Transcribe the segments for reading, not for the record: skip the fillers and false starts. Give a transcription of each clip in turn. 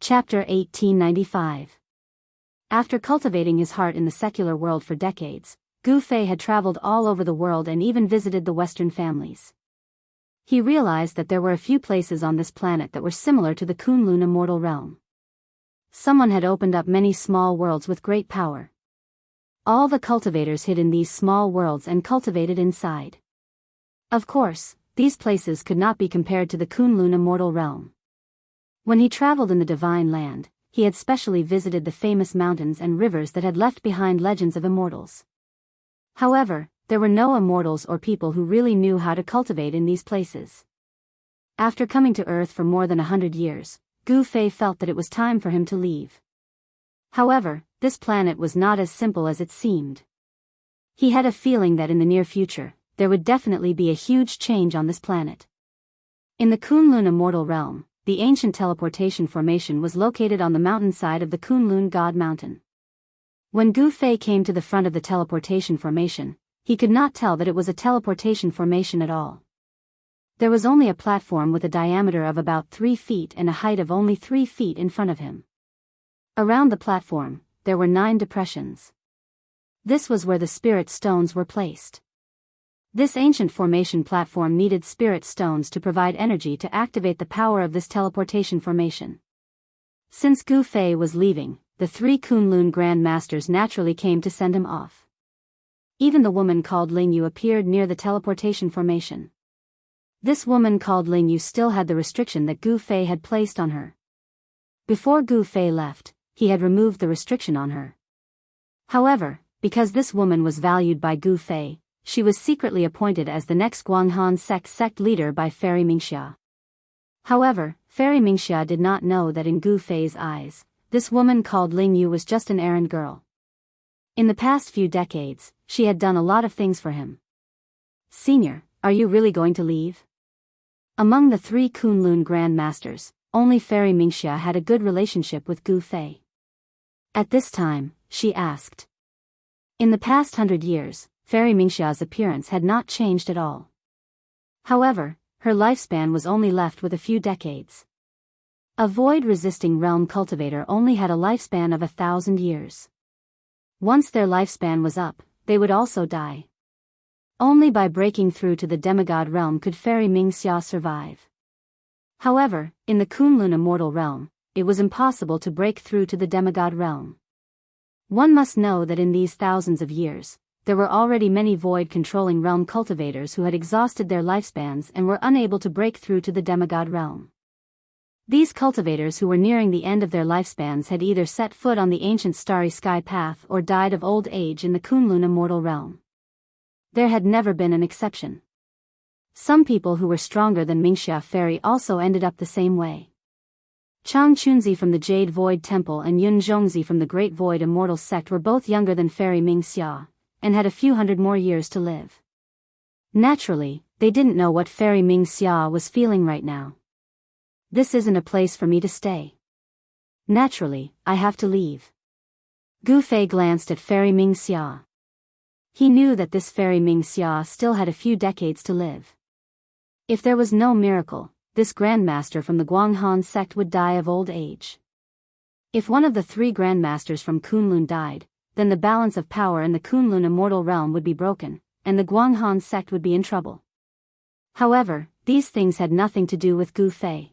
Chapter 1895. After cultivating his heart in the secular world for decades, Gu Fei had traveled all over the world and even visited the Western families. He realized that there were a few places on this planet that were similar to the Kunlun Immortal realm. Someone had opened up many small worlds with great power. All the cultivators hid in these small worlds and cultivated inside. Of course, these places could not be compared to the Kunlun Immortal realm. When he traveled in the Divine Land, he had specially visited the famous mountains and rivers that had left behind legends of immortals. However, there were no immortals or people who really knew how to cultivate in these places. After coming to Earth for more than 100 years, Gu Fei felt that it was time for him to leave. However, this planet was not as simple as it seemed. He had a feeling that in the near future, there would definitely be a huge change on this planet. In the Kunlun Immortal realm, the ancient teleportation formation was located on the mountainside of the Kunlun God Mountain. When Gu Fei came to the front of the teleportation formation, he could not tell that it was a teleportation formation at all. There was only a platform with a diameter of about 3 feet and a height of only 3 feet in front of him. Around the platform, there were 9 depressions. This was where the spirit stones were placed. This ancient formation platform needed spirit stones to provide energy to activate the power of this teleportation formation. Since Gu Fei was leaving, the 3 Kunlun Grand Masters naturally came to send him off. Even the woman called Lingyu appeared near the teleportation formation. This woman called Lingyu still had the restriction that Gu Fei had placed on her. Before Gu Fei left, he had removed the restriction on her. However, because this woman was valued by Gu Fei, she was secretly appointed as the next Guanghan sect leader by Fairy Mingxia. However, Fairy Mingxia did not know that in Gu Fei's eyes, this woman called Lingyu was just an errand girl. In the past few decades, she had done a lot of things for him. "Senior, are you really going to leave?" Among the 3 Kunlun Grand Masters, only Fairy Mingxia had a good relationship with Gu Fei. At this time, she asked. In the past 100 years, Fairy Mingxia's appearance had not changed at all. However, her lifespan was only left with a few decades. A void-resisting realm cultivator only had a lifespan of 1,000 years. Once their lifespan was up, they would also die. Only by breaking through to the demigod realm could Fairy Mingxia survive. However, in the Kunlun Immortal realm, it was impossible to break through to the demigod realm. One must know that in these thousands of years, there were already many void-controlling realm cultivators who had exhausted their lifespans and were unable to break through to the demigod realm. These cultivators who were nearing the end of their lifespans had either set foot on the ancient starry sky path or died of old age in the Kunlun Immortal realm. There had never been an exception. Some people who were stronger than Mingxia Fairy also ended up the same way. Chang Chunzi from the Jade Void Temple and Yun Zhongzi from the Great Void Immortal Sect were both younger than Fairy Mingxia, and had a few hundred more years to live. Naturally, they didn't know what Fairy Mingxia was feeling right now. "This isn't a place for me to stay. Naturally, I have to leave." Gu Fei glanced at Fairy Mingxia. He knew that this Fairy Mingxia still had a few decades to live. If there was no miracle, this Grandmaster from the Guanghan sect would die of old age. If one of the 3 Grandmasters from Kunlun died, then the balance of power in the Kunlun Immortal realm would be broken, and the Guanghan sect would be in trouble. However, these things had nothing to do with Gu Fei.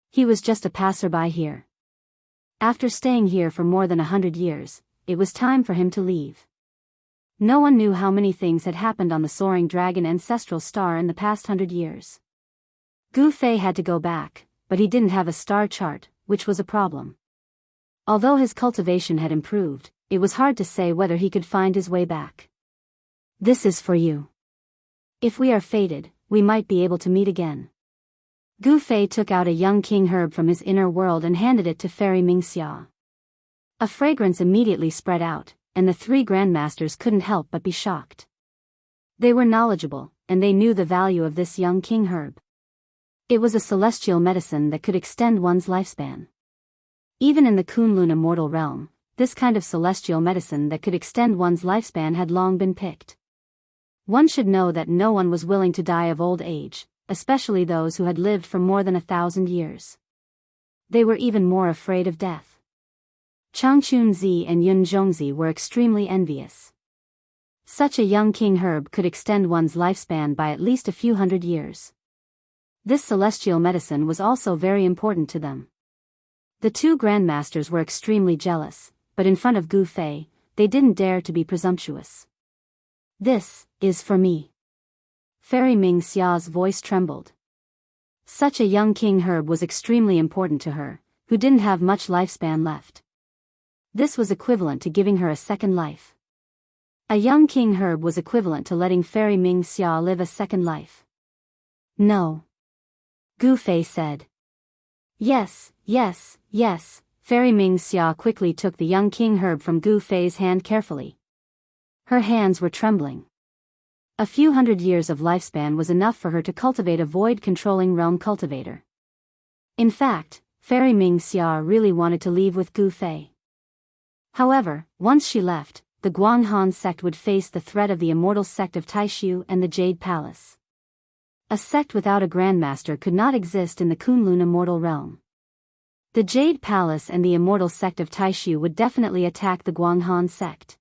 He was just a passerby here. After staying here for more than 100 years, it was time for him to leave. No one knew how many things had happened on the Soaring Dragon Ancestral Star in the past 100 years. Gu Fei had to go back, but he didn't have a star chart, which was a problem. Although his cultivation had improved, it was hard to say whether he could find his way back. "This is for you. If we are fated, we might be able to meet again." Gu Fei took out a young king herb from his inner world and handed it to Fairy Mingxia. A fragrance immediately spread out, and the 3 Grandmasters couldn't help but be shocked. They were knowledgeable, and they knew the value of this young king herb. It was a celestial medicine that could extend one's lifespan. Even in the Kunlun Immortal realm, this kind of celestial medicine that could extend one's lifespan had long been picked. One should know that no one was willing to die of old age, especially those who had lived for more than 1,000 years. They were even more afraid of death. Changchunzi and Yunzhongzi were extremely envious. Such a young king herb could extend one's lifespan by at least a few hundred years. This celestial medicine was also very important to them. The two grandmasters were extremely jealous, but in front of Gu Fei, they didn't dare to be presumptuous. "This is for me." Fairy Ming Xia's voice trembled. Such a young king herb was extremely important to her, who didn't have much lifespan left. This was equivalent to giving her a second life. A young king herb was equivalent to letting Fairy Ming Xia live a second life. "No." Gu Fei said. "Yes, yes, yes." Fairy Ming Xia quickly took the young king herb from Gu Fei's hand carefully. Her hands were trembling. A few hundred years of lifespan was enough for her to cultivate a void-controlling realm cultivator. In fact, Fairy Ming Xia really wanted to leave with Gu Fei. However, once she left, the Guanghan sect would face the threat of the Immortal sect of Taishu and the Jade Palace. A sect without a grandmaster could not exist in the Kunlun Immortal realm. The Jade Palace and the Immortal sect of Taishu would definitely attack the Guanghan sect.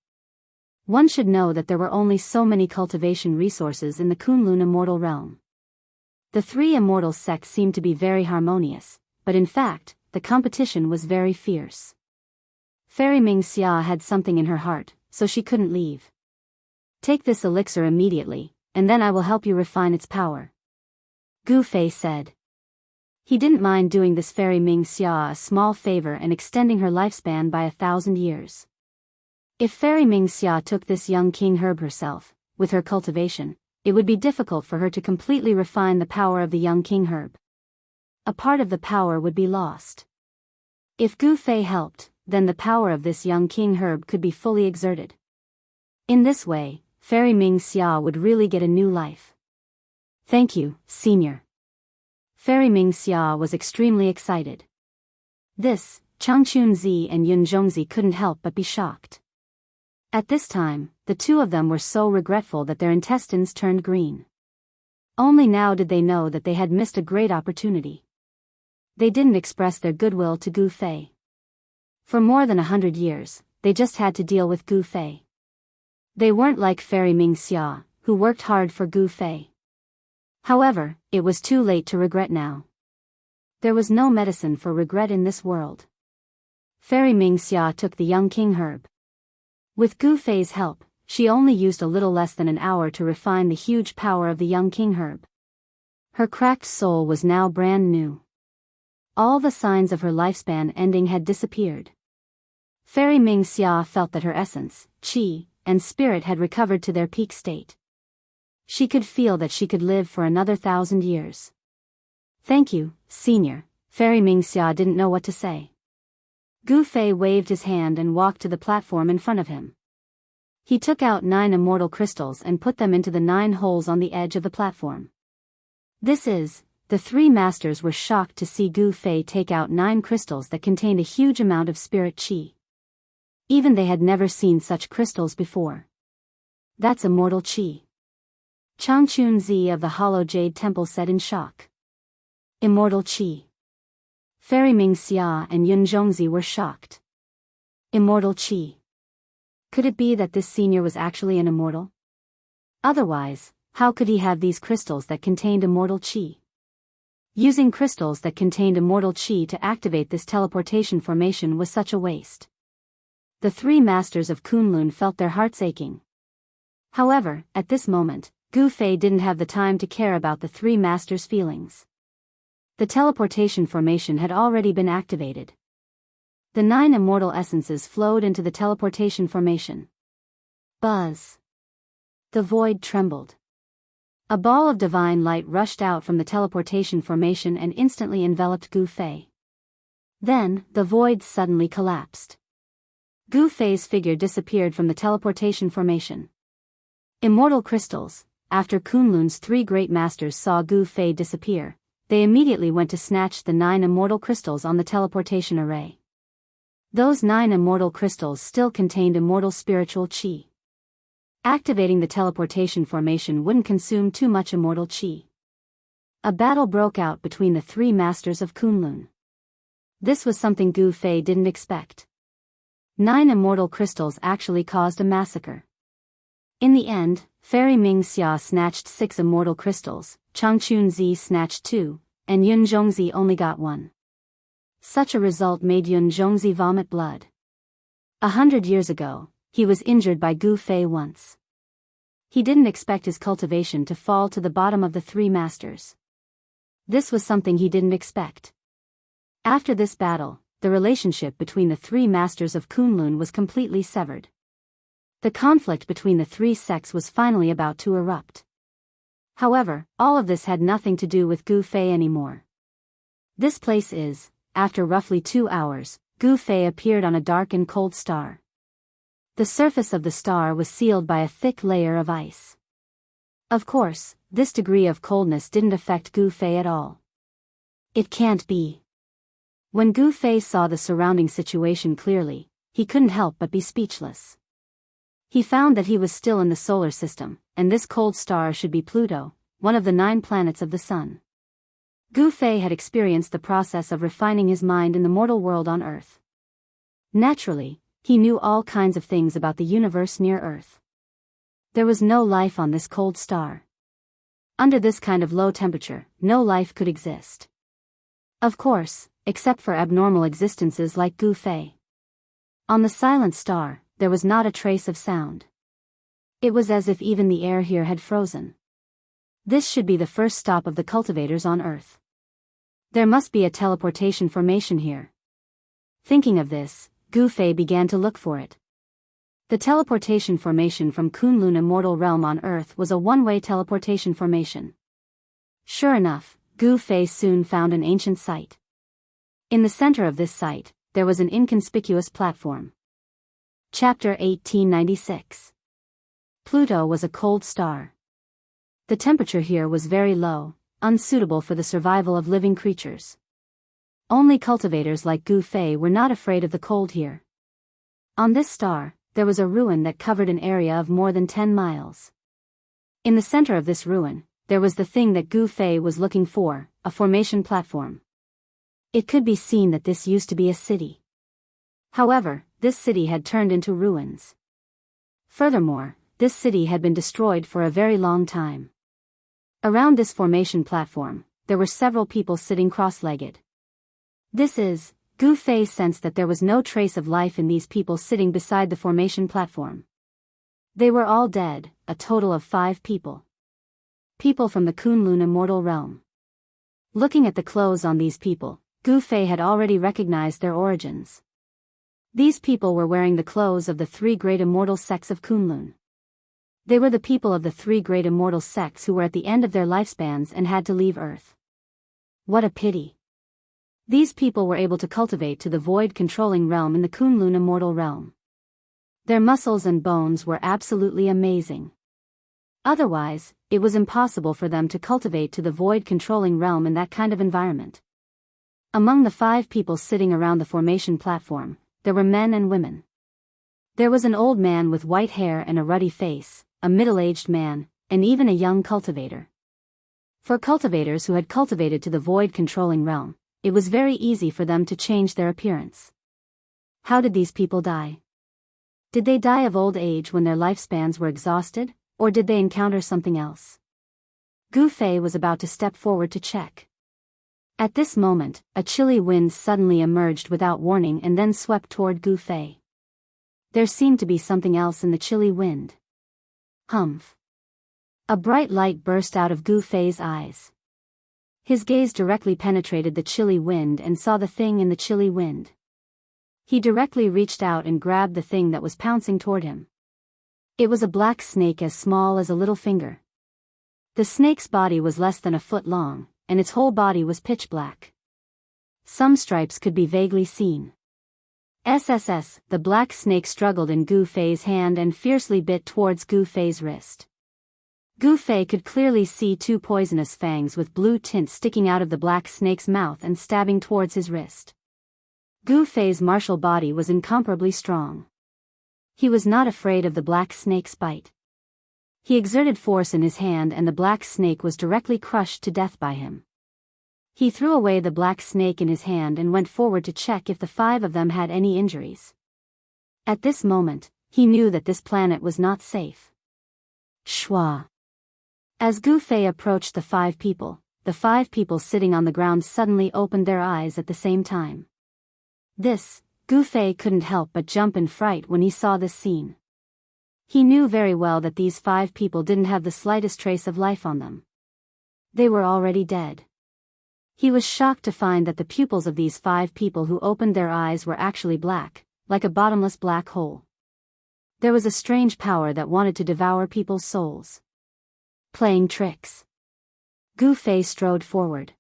One should know that there were only so many cultivation resources in the Kunlun Immortal realm. The three Immortal sects seemed to be very harmonious, but in fact, the competition was very fierce. Fairy Ming Xia had something in her heart, so she couldn't leave. "Take this elixir immediately, and then I will help you refine its power," Gu Fei said. He didn't mind doing this Fairy Ming Xia a small favor and extending her lifespan by 1,000 years. If Fairy Ming Xia took this young king herb herself, with her cultivation, it would be difficult for her to completely refine the power of the young king herb. A part of the power would be lost. If Gu Fei helped, then the power of this young king herb could be fully exerted. In this way, Fairy Ming Xia would really get a new life. "Thank you, Senior." Fairy Ming Xia was extremely excited. This, Changchunzi and Yunzhongzi couldn't help but be shocked. At this time, the two of them were so regretful that their intestines turned green. Only now did they know that they had missed a great opportunity. They didn't express their goodwill to Gu Fei. For more than 100 years, they just had to deal with Gu Fei. They weren't like Fairy Ming Xia, who worked hard for Gu Fei. However, it was too late to regret now. There was no medicine for regret in this world. Fairy Ming Xia took the young king herb. With Gu Fei's help, she only used a little less than an hour to refine the huge power of the young king herb. Her cracked soul was now brand new. All the signs of her lifespan ending had disappeared. Fairy Ming Xia felt that her essence, qi, and spirit had recovered to their peak state. She could feel that she could live for another 1,000 years. "Thank you, Senior." Fairy Ming Xia didn't know what to say. Gu Fei waved his hand and walked to the platform in front of him. He took out 9 immortal crystals and put them into the 9 holes on the edge of the platform. The 3 masters were shocked to see Gu Fei take out 9 crystals that contained a huge amount of spirit qi. Even they had never seen such crystals before. "That's immortal qi," Changchunzi of the Hollow Jade Temple said in shock. "Immortal qi." Fairy Ming Xia and Yunzhongzi were shocked. Immortal qi. Could it be that this senior was actually an immortal? Otherwise, how could he have these crystals that contained immortal qi? Using crystals that contained immortal qi to activate this teleportation formation was such a waste. The 3 masters of Kunlun felt their hearts aching. However, at this moment, Gu Fei didn't have the time to care about the 3 masters' feelings. The teleportation formation had already been activated. The 9 immortal essences flowed into the teleportation formation. Buzz. The void trembled. A ball of divine light rushed out from the teleportation formation and instantly enveloped Gu Fei. Then, the void suddenly collapsed. Gu Fei's figure disappeared from the teleportation formation. Immortal crystals. After Kunlun's 3 great masters saw Gu Fei disappear, they immediately went to snatch the 9 immortal crystals on the teleportation array. Those 9 immortal crystals still contained immortal spiritual qi. Activating the teleportation formation wouldn't consume too much immortal qi. A battle broke out between the 3 masters of Kunlun. This was something Gu Fei didn't expect. 9 immortal crystals actually caused a massacre. In the end, Fairy Ming Xia snatched 6 immortal crystals, Chang Chunzi snatched 2, and Yun Zhongzi only got 1. Such a result made Yun Zhongzi vomit blood. 100 years ago, he was injured by Gu Fei once. He didn't expect his cultivation to fall to the bottom of the 3 masters. This was something he didn't expect. After this battle, the relationship between the 3 masters of Kunlun was completely severed. The conflict between the 3 sects was finally about to erupt. However, all of this had nothing to do with Gu Fei anymore. This place is, after roughly 2 hours, Gu Fei appeared on a dark and cold star. The surface of the star was sealed by a thick layer of ice. Of course, this degree of coldness didn't affect Gu Fei at all. It can't be. When Gu Fei saw the surrounding situation clearly, he couldn't help but be speechless. He found that he was still in the solar system, and this cold star should be Pluto, one of the 9 planets of the sun. Gu Fei had experienced the process of refining his mind in the mortal world on Earth. Naturally, he knew all kinds of things about the universe near Earth. There was no life on this cold star. Under this kind of low temperature, no life could exist. Of course, except for abnormal existences like Gu Fei. On the silent star, there was not a trace of sound. It was as if even the air here had frozen. This should be the first stop of the cultivators on Earth. There must be a teleportation formation here. Thinking of this, Gu Fei began to look for it. The teleportation formation from Kunlun Immortal Realm on Earth was a one-way teleportation formation. Sure enough, Gu Fei soon found an ancient site. In the center of this site, there was an inconspicuous platform. Chapter 1896. Pluto was a cold star. The temperature here was very low, unsuitable for the survival of living creatures. Only cultivators like Gu Fei were not afraid of the cold here. On this star, there was a ruin that covered an area of more than 10 miles. In the center of this ruin, there was the thing that Gu Fei was looking for, a formation platform. It could be seen that this used to be a city. However, this city had turned into ruins. Furthermore, this city had been destroyed for a very long time. Around this formation platform, there were several people sitting cross-legged. Gu Fei sensed that there was no trace of life in these people sitting beside the formation platform. They were all dead, a total of 5 people. People from the Kunlun Immortal Realm. Looking at the clothes on these people, Gu Fei had already recognized their origins. These people were wearing the clothes of the 3 great immortal sects of Kunlun. They were the people of the 3 great immortal sects who were at the end of their lifespans and had to leave Earth. What a pity. These people were able to cultivate to the void-controlling realm in the Kunlun Immortal Realm. Their muscles and bones were absolutely amazing. Otherwise, it was impossible for them to cultivate to the void-controlling realm in that kind of environment. Among the 5 people sitting around the formation platform, there were men and women. There was an old man with white hair and a ruddy face, a middle-aged man, and even a young cultivator. For cultivators who had cultivated to the void-controlling realm, it was very easy for them to change their appearance. How did these people die? Did they die of old age when their lifespans were exhausted, or did they encounter something else? Gu Fei was about to step forward to check. At this moment, a chilly wind suddenly emerged without warning and then swept toward Gu Fei. There seemed to be something else in the chilly wind. Humph. A bright light burst out of Gu Fei's eyes. His gaze directly penetrated the chilly wind and saw the thing in the chilly wind. He directly reached out and grabbed the thing that was pouncing toward him. It was a black snake as small as a little finger. The snake's body was less than a foot long, and its whole body was pitch black. Some stripes could be vaguely seen. The black snake struggled in Gu Fei's hand and fiercely bit towards Gu Fei's wrist. Gu Fei could clearly see 2 poisonous fangs with blue tint sticking out of the black snake's mouth and stabbing towards his wrist. Gu Fei's martial body was incomparably strong. He was not afraid of the black snake's bite. He exerted force in his hand and the black snake was directly crushed to death by him. He threw away the black snake in his hand and went forward to check if the 5 of them had any injuries. At this moment, he knew that this planet was not safe. Shwa. As Gu Fei approached the 5 people sitting on the ground suddenly opened their eyes at the same time. Gu Fei couldn't help but jump in fright when he saw this scene. He knew very well that these 5 people didn't have the slightest trace of life on them. They were already dead. He was shocked to find that the pupils of these 5 people who opened their eyes were actually black, like a bottomless black hole. There was a strange power that wanted to devour people's souls. Playing tricks. Gu Fei strode forward.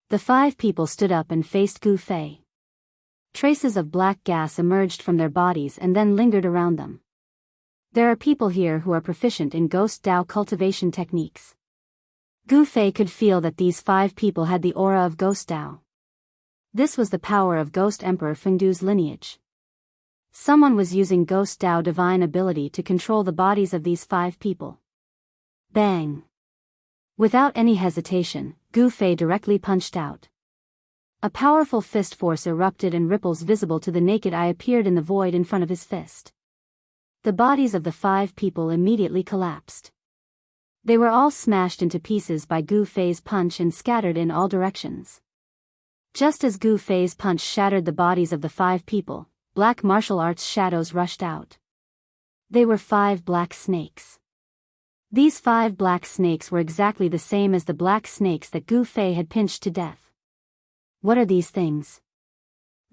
The 5 people stood up and faced Gu Fei. Traces of black gas emerged from their bodies and then lingered around them. There are people here who are proficient in ghost Dao cultivation techniques. Gu Fei could feel that these 5 people had the aura of ghost Dao. This was the power of Ghost Emperor Fengdu's lineage. Someone was using ghost Dao divine ability to control the bodies of these 5 people. Bang! Without any hesitation, Gu Fei directly punched out. A powerful fist force erupted and ripples visible to the naked eye appeared in the void in front of his fist. The bodies of the 5 people immediately collapsed. They were all smashed into pieces by Gu Fei's punch and scattered in all directions. Just as Gu Fei's punch shattered the bodies of the 5 people, black martial arts shadows rushed out. They were 5 black snakes. These 5 black snakes were exactly the same as the black snakes that Gu Fei had pinched to death. What are these things?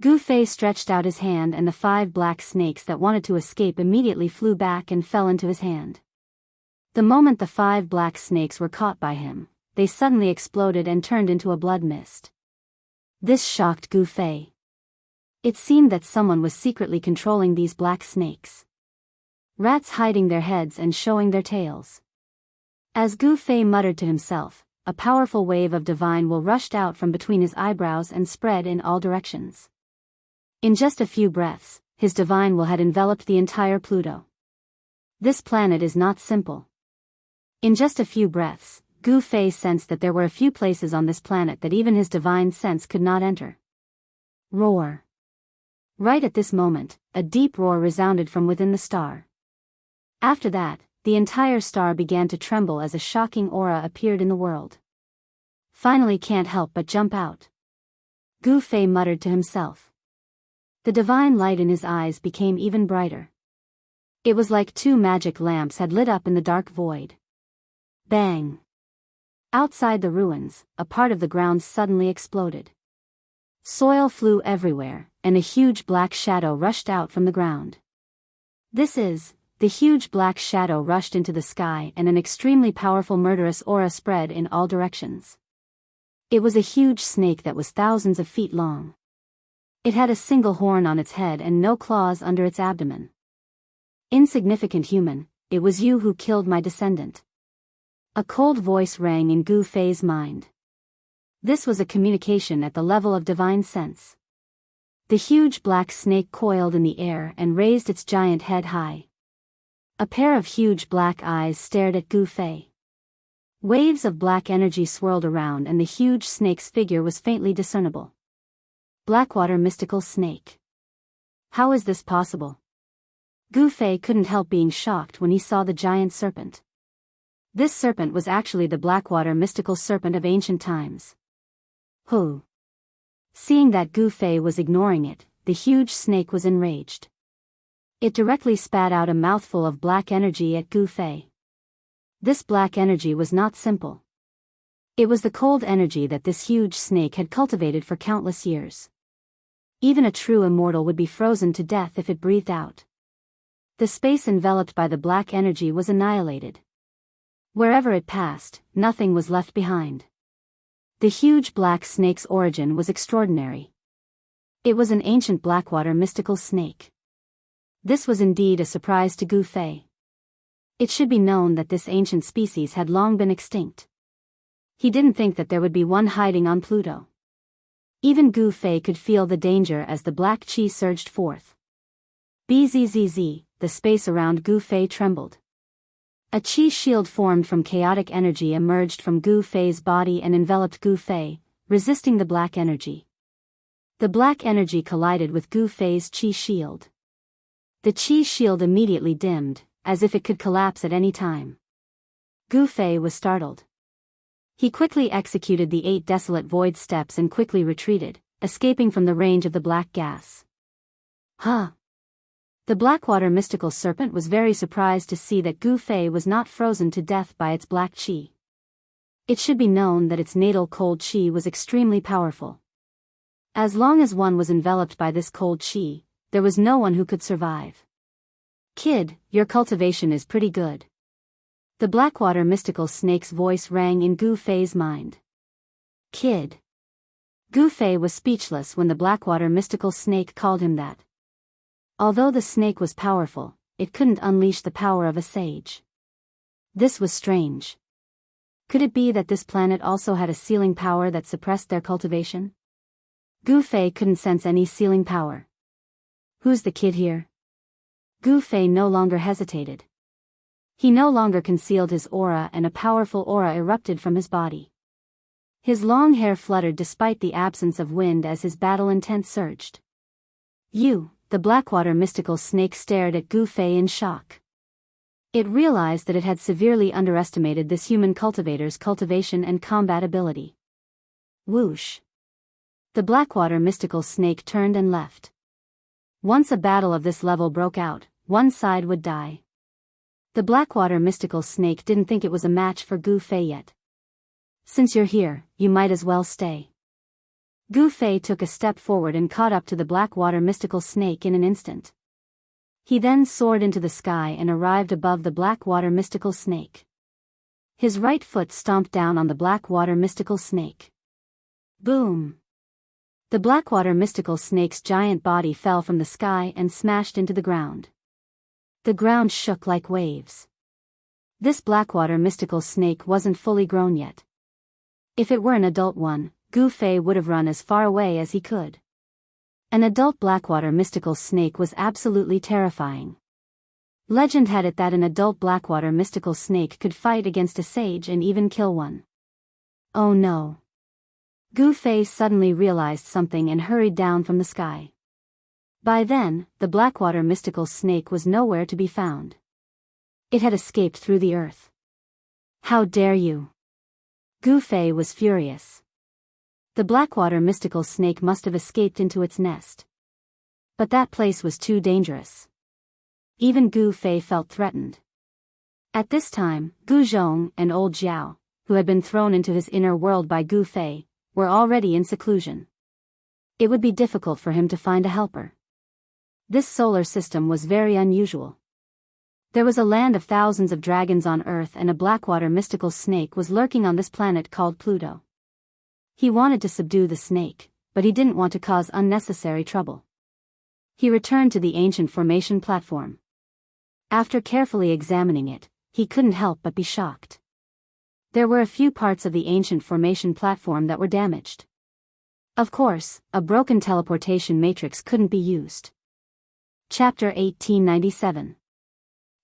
Gu Fei stretched out his hand and the 5 black snakes that wanted to escape immediately flew back and fell into his hand. The moment the 5 black snakes were caught by him, they suddenly exploded and turned into a blood mist. This shocked Gu Fei. It seemed that someone was secretly controlling these black snakes. Rats hiding their heads and showing their tails. As Gu Fei muttered to himself, a powerful wave of divine will rushed out from between his eyebrows and spread in all directions. In just a few breaths, his divine will had enveloped the entire Pluto. This planet is not simple. In just a few breaths, Gu Fei sensed that there were a few places on this planet that even his divine sense could not enter. Roar. Right at this moment, a deep roar resounded from within the star. After that, the entire star began to tremble as a shocking aura appeared in the world. Finally can't help but jump out. Gu Fei muttered to himself. The divine light in his eyes became even brighter. It was like 2 magic lamps had lit up in the dark void. Bang! Outside the ruins, a part of the ground suddenly exploded. Soil flew everywhere, and a huge black shadow rushed out from the ground. The huge black shadow rushed into the sky and an extremely powerful murderous aura spread in all directions. It was a huge snake that was thousands of feet long. It had a single horn on its head and no claws under its abdomen. Insignificant human, it was you who killed my descendant. A cold voice rang in Gu Fei's mind. This was a communication at the level of divine sense. The huge black snake coiled in the air and raised its giant head high. A pair of huge black eyes stared at Gu Fei. Waves of black energy swirled around and the huge snake's figure was faintly discernible. Blackwater mystical snake. How is this possible? Gu Fei couldn't help being shocked when he saw the giant serpent. This serpent was actually the Blackwater mystical serpent of ancient times. Who? Seeing that Gu Fei was ignoring it, the huge snake was enraged. It directly spat out a mouthful of black energy at Gu Fei. This black energy was not simple. It was the cold energy that this huge snake had cultivated for countless years. Even a true immortal would be frozen to death if it breathed out. The space enveloped by the black energy was annihilated. Wherever it passed, nothing was left behind. The huge black snake's origin was extraordinary. It was an ancient Blackwater mystical snake. This was indeed a surprise to Gu Fei. It should be known that this ancient species had long been extinct. He didn't think that there would be one hiding on Pluto. Even Gu Fei could feel the danger as the black chi surged forth. Bzzz, the space around Gu Fei trembled. A chi shield formed from chaotic energy emerged from Gu Fei's body and enveloped Gu Fei, resisting the black energy. The black energy collided with Gu Fei's qi shield. The qi shield immediately dimmed, as if it could collapse at any time. Gu Fei was startled. He quickly executed the 8 desolate void steps and quickly retreated, escaping from the range of the black gas. Huh! The Blackwater mystical serpent was very surprised to see that Gu Fei was not frozen to death by its black qi. It should be known that its natal cold qi was extremely powerful. As long as one was enveloped by this cold qi, there was no one who could survive. Kid, your cultivation is pretty good. The Blackwater mystical snake's voice rang in Gu Fei's mind. Kid. Gu Fei was speechless when the Blackwater mystical snake called him that. Although the snake was powerful, it couldn't unleash the power of a sage. This was strange. Could it be that this planet also had a sealing power that suppressed their cultivation? Gu Fei couldn't sense any sealing power. Who's the kid here? Gu Fei no longer hesitated. He no longer concealed his aura, and a powerful aura erupted from his body. His long hair fluttered despite the absence of wind as his battle intent surged. You, the Blackwater mystical snake stared at Gu Fei in shock. It realized that it had severely underestimated this human cultivator's cultivation and combat ability. Whoosh! The Blackwater mystical snake turned and left. Once a battle of this level broke out, one side would die. The Blackwater mystical snake didn't think it was a match for Gu Fei yet. Since you're here, you might as well stay. Gu Fei took a step forward and caught up to the Blackwater mystical snake in an instant. He then soared into the sky and arrived above the Blackwater mystical snake. His right foot stomped down on the Blackwater mystical snake. Boom! The Blackwater mystical snake's giant body fell from the sky and smashed into the ground. The ground shook like waves. This Blackwater mystical snake wasn't fully grown yet. If it were an adult one, Gu Fei would have run as far away as he could. An adult Blackwater mystical snake was absolutely terrifying. Legend had it that an adult Blackwater mystical snake could fight against a sage and even kill one. Oh no! Gu Fei suddenly realized something and hurried down from the sky. By then, the Blackwater mystical snake was nowhere to be found. It had escaped through the earth. How dare you! Gu Fei was furious. The Blackwater mystical snake must have escaped into its nest. But that place was too dangerous. Even Gu Fei felt threatened. At this time, Gu Zhong and old Jiao, who had been thrown into his inner world by Gu Fei, were already in seclusion. It would be difficult for him to find a helper. This solar system was very unusual. There was a land of thousands of dragons on Earth, and a Blackwater mystical snake was lurking on this planet called Pluto. He wanted to subdue the snake, but he didn't want to cause unnecessary trouble. He returned to the ancient formation platform. After carefully examining it, he couldn't help but be shocked. There were a few parts of the ancient formation platform that were damaged. Of course, a broken teleportation matrix couldn't be used. Chapter 1897.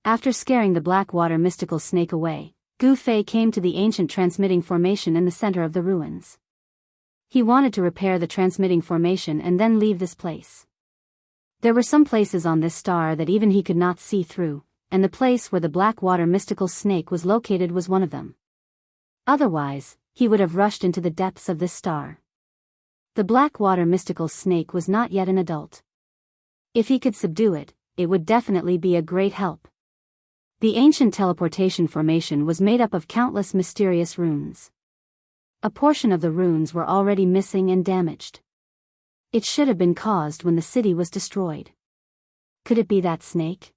After scaring the Blackwater mystical snake away, Gu Fei came to the ancient transmitting formation in the center of the ruins. He wanted to repair the transmitting formation and then leave this place. There were some places on this star that even he could not see through, and the place where the Blackwater mystical snake was located was one of them. Otherwise, he would have rushed into the depths of this star. The Blackwater mystical snake was not yet an adult. If he could subdue it, it would definitely be a great help. The ancient teleportation formation was made up of countless mysterious runes. A portion of the runes were already missing and damaged. It should have been caused when the city was destroyed. Could it be that snake?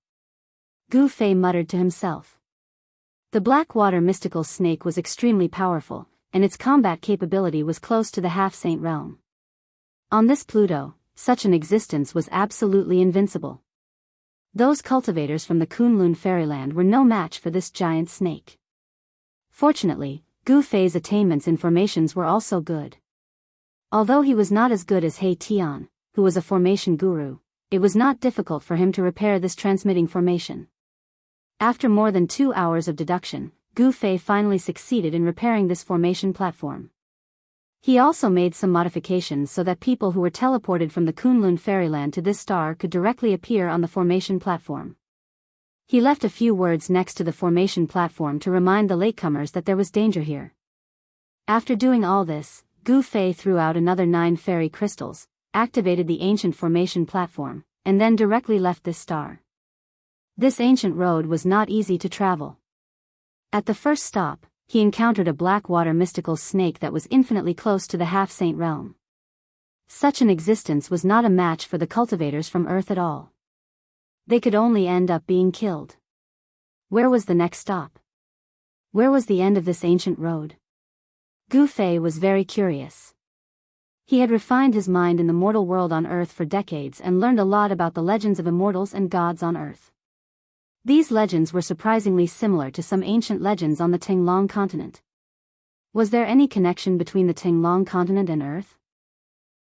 Gu Fei muttered to himself. The Blackwater mystical snake was extremely powerful, and its combat capability was close to the half-saint realm. On this Pluto, such an existence was absolutely invincible. Those cultivators from the Kunlun fairyland were no match for this giant snake. Fortunately, Gu Fei's attainments in formations were also good. Although he was not as good as He Tian, who was a formation guru, it was not difficult for him to repair this transmitting formation. After more than 2 hours of deduction, Gu Fei finally succeeded in repairing this formation platform. He also made some modifications so that people who were teleported from the Kunlun fairyland to this star could directly appear on the formation platform. He left a few words next to the formation platform to remind the latecomers that there was danger here. After doing all this, Gu Fei threw out another 9 fairy crystals, activated the ancient formation platform, and then directly left this star. This ancient road was not easy to travel. At the first stop, he encountered a black-water mystical snake that was infinitely close to the half-saint realm. Such an existence was not a match for the cultivators from Earth at all. They could only end up being killed. Where was the next stop? Where was the end of this ancient road? Gu Fei was very curious. He had refined his mind in the mortal world on Earth for decades and learned a lot about the legends of immortals and gods on Earth. These legends were surprisingly similar to some ancient legends on the Tinglong continent. Was there any connection between the Tinglong continent and Earth?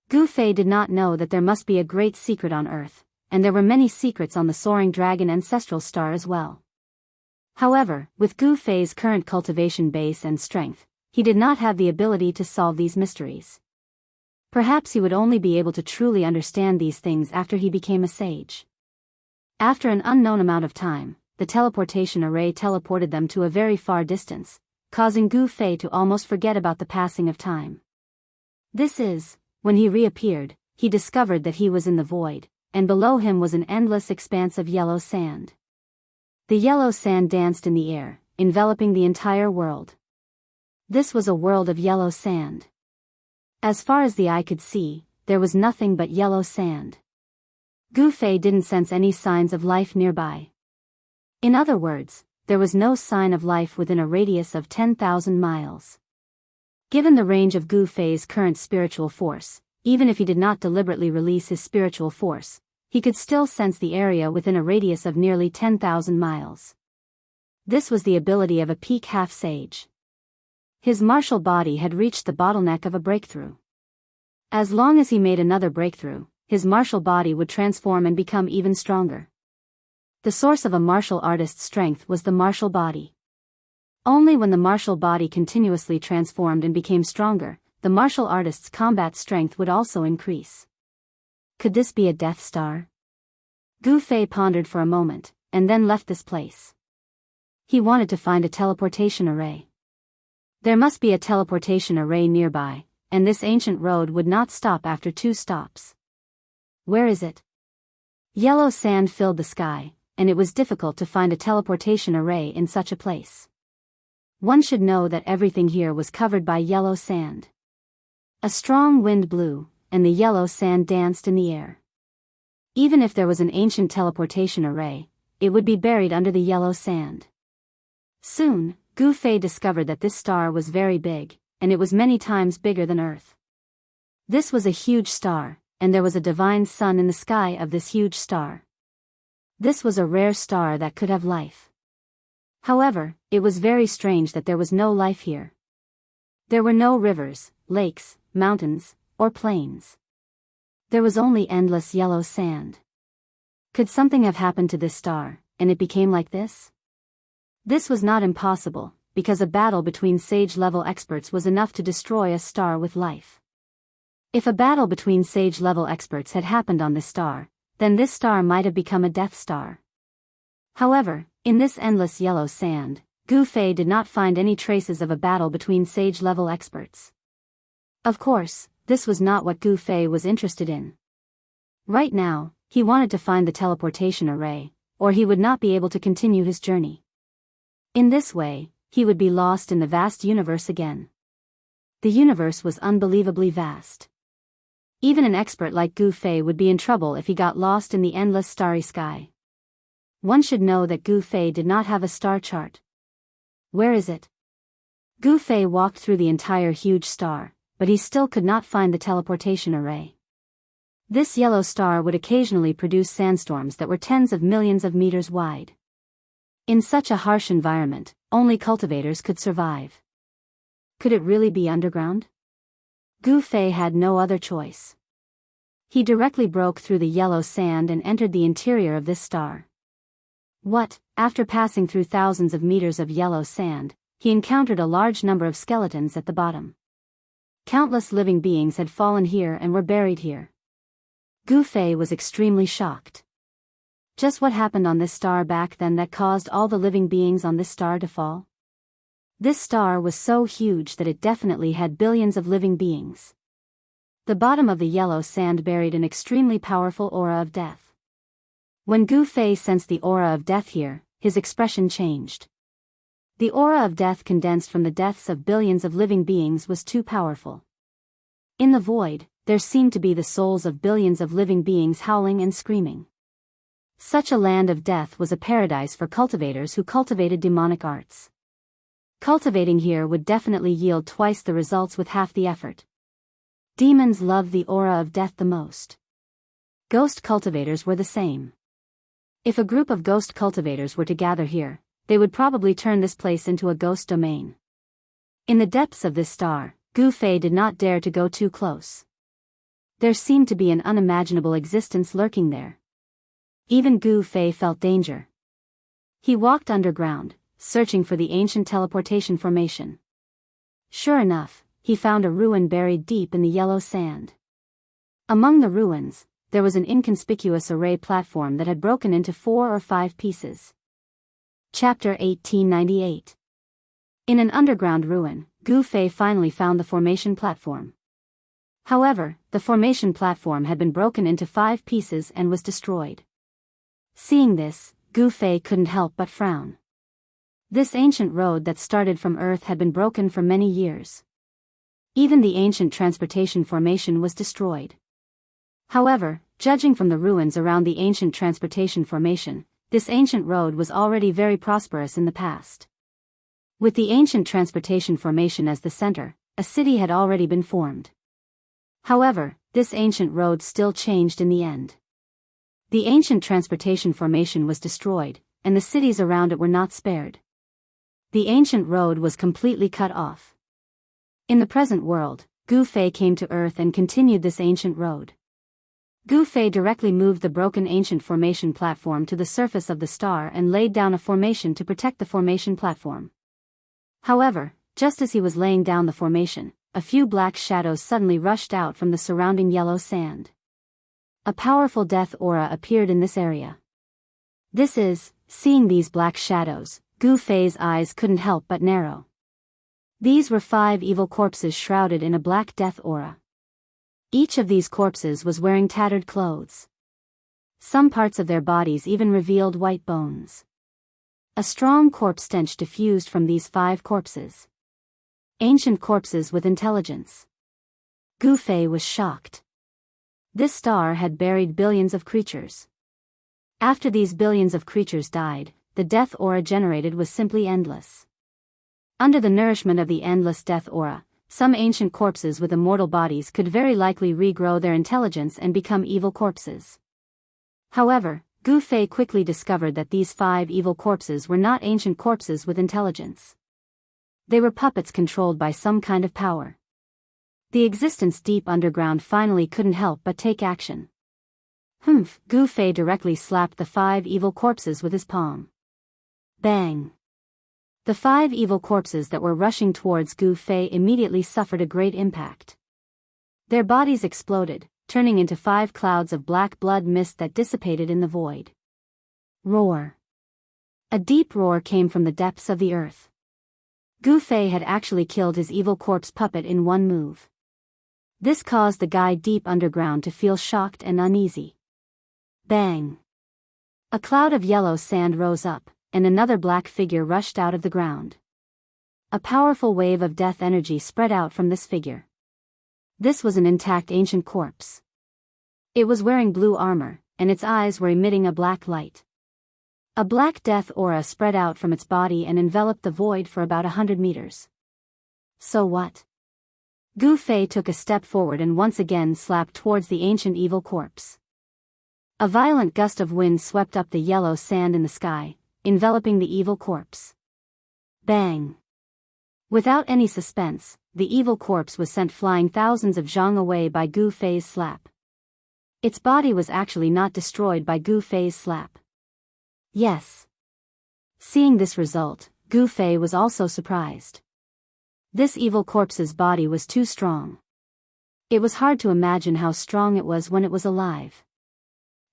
Gu Fei did not know that there must be a great secret on Earth, and there were many secrets on the soaring dragon ancestral star as well. However, with Gu Fei's current cultivation base and strength, he did not have the ability to solve these mysteries. Perhaps he would only be able to truly understand these things after he became a sage. After an unknown amount of time, the teleportation array teleported them to a very far distance, causing Gu Fei to almost forget about the passing of time. When he reappeared, he discovered that he was in the void, and below him was an endless expanse of yellow sand. The yellow sand danced in the air, enveloping the entire world. This was a world of yellow sand. As far as the eye could see, there was nothing but yellow sand. Gu Fei didn't sense any signs of life nearby. In other words, there was no sign of life within a radius of 10,000 miles. Given the range of Gu Fei's current spiritual force, even if he did not deliberately release his spiritual force, he could still sense the area within a radius of nearly 10,000 miles. This was the ability of a peak half-sage. His martial body had reached the bottleneck of a breakthrough. As long as he made another breakthrough, his martial body would transform and become even stronger. The source of a martial artist's strength was the martial body. Only when the martial body continuously transformed and became stronger, the martial artist's combat strength would also increase. Could this be a Death Star? Gu Fei pondered for a moment, and then left this place. He wanted to find a teleportation array. There must be a teleportation array nearby, and this ancient road would not stop after 2 stops. Where is it? Yellow sand filled the sky, and it was difficult to find a teleportation array in such a place. One should know that everything here was covered by yellow sand. A strong wind blew, and the yellow sand danced in the air. Even if there was an ancient teleportation array, it would be buried under the yellow sand. Soon, Gu Fei discovered that this star was very big, and it was many times bigger than Earth. This was a huge star, and there was a divine sun in the sky of this huge star. This was a rare star that could have life. However, it was very strange that there was no life here. There were no rivers, lakes, mountains, or plains. There was only endless yellow sand. Could something have happened to this star, and it became like this? This was not impossible, because a battle between sage-level experts was enough to destroy a star with life. If a battle between sage-level experts had happened on this star, then this star might have become a Death Star. However, in this endless yellow sand, Gu Fei did not find any traces of a battle between sage-level experts. Of course, this was not what Gu Fei was interested in. Right now, he wanted to find the teleportation array, or he would not be able to continue his journey. In this way, he would be lost in the vast universe again. The universe was unbelievably vast. Even an expert like Gu Fei would be in trouble if he got lost in the endless starry sky. One should know that Gu Fei did not have a star chart. Where is it? Gu Fei walked through the entire huge star, but he still could not find the teleportation array. This yellow star would occasionally produce sandstorms that were tens of millions of meters wide. In such a harsh environment, only cultivators could survive. Could it really be underground? Gu Fei had no other choice. He directly broke through the yellow sand and entered the interior of this star. After passing through thousands of meters of yellow sand, he encountered a large number of skeletons at the bottom. Countless living beings had fallen here and were buried here. Gu Fei was extremely shocked. Just what happened on this star back then that caused all the living beings on this star to fall? This star was so huge that it definitely had billions of living beings. The bottom of the yellow sand buried an extremely powerful aura of death. When Gu Fei sensed the aura of death here, his expression changed. The aura of death condensed from the deaths of billions of living beings was too powerful. In the void, there seemed to be the souls of billions of living beings howling and screaming. Such a land of death was a paradise for cultivators who cultivated demonic arts. Cultivating here would definitely yield twice the results with half the effort. Demons loved the aura of death the most. Ghost cultivators were the same. If a group of ghost cultivators were to gather here, they would probably turn this place into a ghost domain. In the depths of this star, Gu Fei did not dare to go too close. There seemed to be an unimaginable existence lurking there. Even Gu Fei felt danger. He walked underground, searching for the ancient teleportation formation. Sure enough, he found a ruin buried deep in the yellow sand. Among the ruins, there was an inconspicuous array platform that had broken into 4 or 5 pieces. Chapter 1898. In an underground ruin, Gu Fei finally found the formation platform. However, the formation platform had been broken into 5 pieces and was destroyed. Seeing this, Gu Fei couldn't help but frown. This ancient road that started from Earth had been broken for many years. Even the ancient transportation formation was destroyed. However, judging from the ruins around the ancient transportation formation, this ancient road was already very prosperous in the past. With the ancient transportation formation as the center, a city had already been formed. However, this ancient road still changed in the end. The ancient transportation formation was destroyed, and the cities around it were not spared. The ancient road was completely cut off. In the present world, Gu Fei came to Earth and continued this ancient road. Gu Fei directly moved the broken ancient formation platform to the surface of the star and laid down a formation to protect the formation platform. However, just as he was laying down the formation, a few black shadows suddenly rushed out from the surrounding yellow sand. A powerful death aura appeared in this area. Seeing these black shadows, Gu Fei's eyes couldn't help but narrow. These were 5 evil corpses shrouded in a black death aura. Each of these corpses was wearing tattered clothes. Some parts of their bodies even revealed white bones. A strong corpse stench diffused from these 5 corpses. Ancient corpses with intelligence. Gu Fei was shocked. This star had buried billions of creatures. After these billions of creatures died, the death aura generated was simply endless. Under the nourishment of the endless death aura, some ancient corpses with immortal bodies could very likely regrow their intelligence and become evil corpses. However, Gu Fei quickly discovered that these 5 evil corpses were not ancient corpses with intelligence. They were puppets controlled by some kind of power. The existence deep underground finally couldn't help but take action. Gu Fei directly slapped the 5 evil corpses with his palm. Bang! The 5 evil corpses that were rushing towards Gu Fei immediately suffered a great impact. Their bodies exploded, turning into 5 clouds of black blood mist that dissipated in the void. Roar! A deep roar came from the depths of the earth. Gu Fei had actually killed his evil corpse puppet in one move. This caused the guy deep underground to feel shocked and uneasy. Bang! A cloud of yellow sand rose up, and another black figure rushed out of the ground. A powerful wave of death energy spread out from this figure. This was an intact ancient corpse. It was wearing blue armor, and its eyes were emitting a black light. A black death aura spread out from its body and enveloped the void for about 100 meters. So what? Gu Fei took a step forward and once again slapped towards the ancient evil corpse. A violent gust of wind swept up the yellow sand in the sky, enveloping the evil corpse. Bang! Without any suspense, the evil corpse was sent flying thousands of zhang away by Gu Fei's slap. Its body was actually not destroyed by Gu Fei's slap. Yes. Seeing this result, Gu Fei was also surprised. This evil corpse's body was too strong. It was hard to imagine how strong it was when it was alive.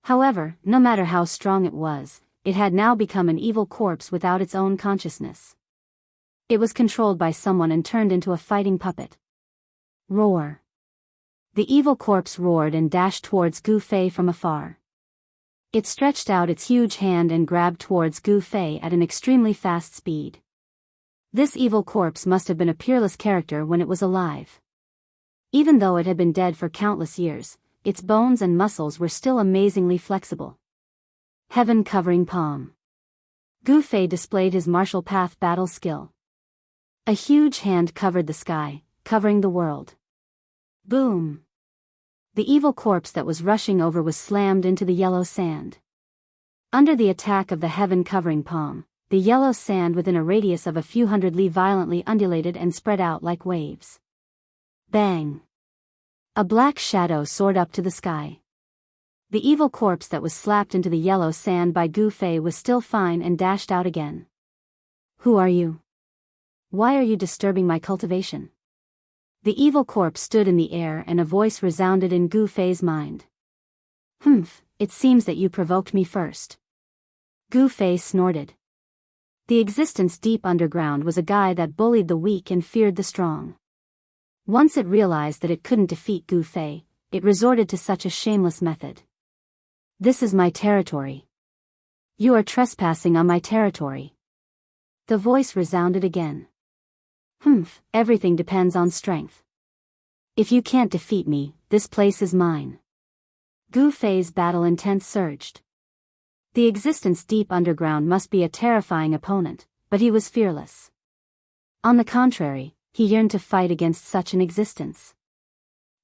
However, no matter how strong it was, it had now become an evil corpse without its own consciousness. It was controlled by someone and turned into a fighting puppet. Roar. The evil corpse roared and dashed towards Gu Fei from afar. It stretched out its huge hand and grabbed towards Gu Fei at an extremely fast speed. This evil corpse must have been a peerless character when it was alive. Even though it had been dead for countless years, its bones and muscles were still amazingly flexible. Heaven-covering palm. Gu Fei displayed his martial path battle skill. A huge hand covered the sky, covering the world. Boom! The evil corpse that was rushing over was slammed into the yellow sand. Under the attack of the heaven-covering palm, the yellow sand within a radius of a few hundred li violently undulated and spread out like waves. Bang! A black shadow soared up to the sky. The evil corpse that was slapped into the yellow sand by Gu Fei was still fine and dashed out again. Who are you? Why are you disturbing my cultivation? The evil corpse stood in the air and a voice resounded in Gu Fei's mind. It seems that you provoked me first. Gu Fei snorted. The existence deep underground was a guy that bullied the weak and feared the strong. Once it realized that it couldn't defeat Gu Fei, it resorted to such a shameless method. This is my territory. You are trespassing on my territory. The voice resounded again. Everything depends on strength. If you can't defeat me, this place is mine. Gu Fei's battle intent surged. The existence deep underground must be a terrifying opponent, but he was fearless. On the contrary, he yearned to fight against such an existence.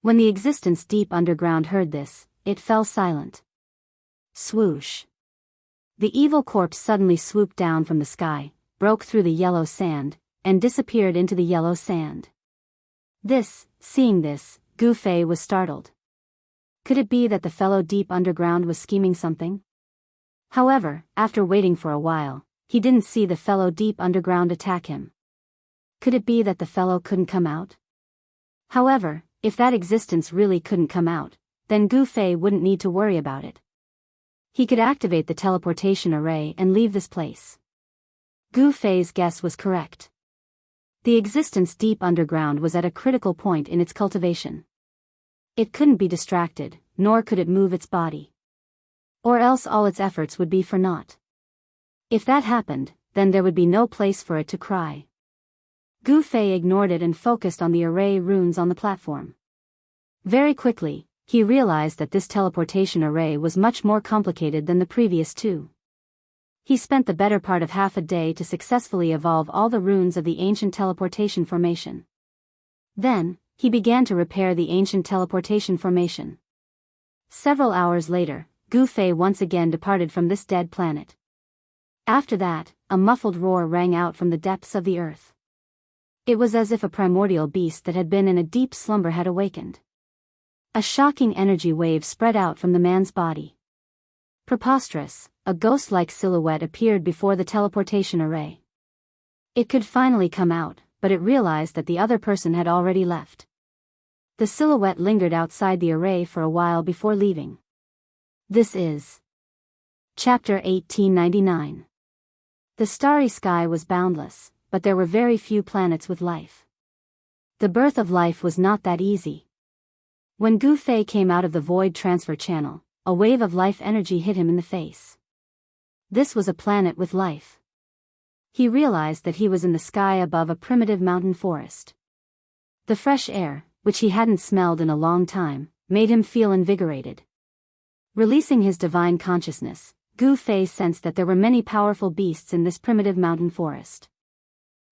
When the existence deep underground heard this, it fell silent. Swoosh. The evil corpse suddenly swooped down from the sky, broke through the yellow sand, and disappeared into the yellow sand. Seeing this, Gu Fei was startled. Could it be that the fellow deep underground was scheming something? However, after waiting for a while, he didn't see the fellow deep underground attack him. Could it be that the fellow couldn't come out? However, if that existence really couldn't come out, then Gu Fei wouldn't need to worry about it. He could activate the teleportation array and leave this place. Gu Fei's guess was correct. The existence deep underground was at a critical point in its cultivation. It couldn't be distracted, nor could it move its body. Or else all its efforts would be for naught. If that happened, then there would be no place for it to cry. Gu Fei ignored it and focused on the array runes on the platform. Very quickly, he realized that this teleportation array was much more complicated than the previous two. He spent the better part of half a day to successfully evolve all the runes of the ancient teleportation formation. Then, he began to repair the ancient teleportation formation. Several hours later, Gu Fei once again departed from this dead planet. After that, a muffled roar rang out from the depths of the earth. It was as if a primordial beast that had been in a deep slumber had awakened. A shocking energy wave spread out from the man's body. Preposterous, a ghost-like silhouette appeared before the teleportation array. It could finally come out, but it realized that the other person had already left. The silhouette lingered outside the array for a while before leaving. This is Chapter 1899. The starry sky was boundless, but there were very few planets with life. The birth of life was not that easy. When Gu Fei came out of the void transfer channel, a wave of life energy hit him in the face. This was a planet with life. He realized that he was in the sky above a primitive mountain forest. The fresh air, which he hadn't smelled in a long time, made him feel invigorated. Releasing his divine consciousness, Gu Fei sensed that there were many powerful beasts in this primitive mountain forest.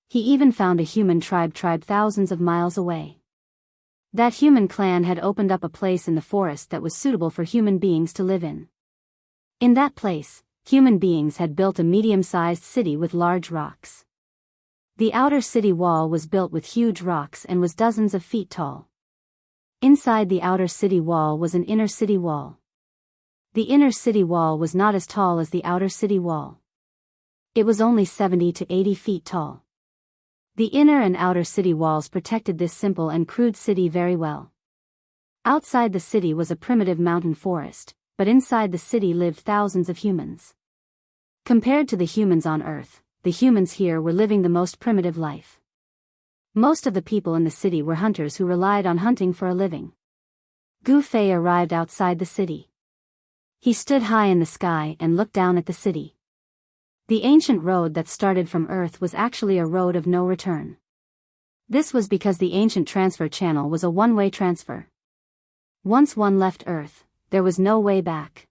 He even found a human tribe thousands of miles away. That human clan had opened up a place in the forest that was suitable for human beings to live in. In that place, human beings had built a medium-sized city with large rocks. The outer city wall was built with huge rocks and was dozens of feet tall. Inside the outer city wall was an inner city wall. The inner city wall was not as tall as the outer city wall. It was only 70 to 80 feet tall. The inner and outer city walls protected this simple and crude city very well. Outside the city was a primitive mountain forest, but inside the city lived thousands of humans. Compared to the humans on Earth, the humans here were living the most primitive life. Most of the people in the city were hunters who relied on hunting for a living. Gu Fei arrived outside the city. He stood high in the sky and looked down at the city. The ancient road that started from Earth was actually a road of no return. This was because the ancient transfer channel was a one-way transfer. Once one left Earth, there was no way back.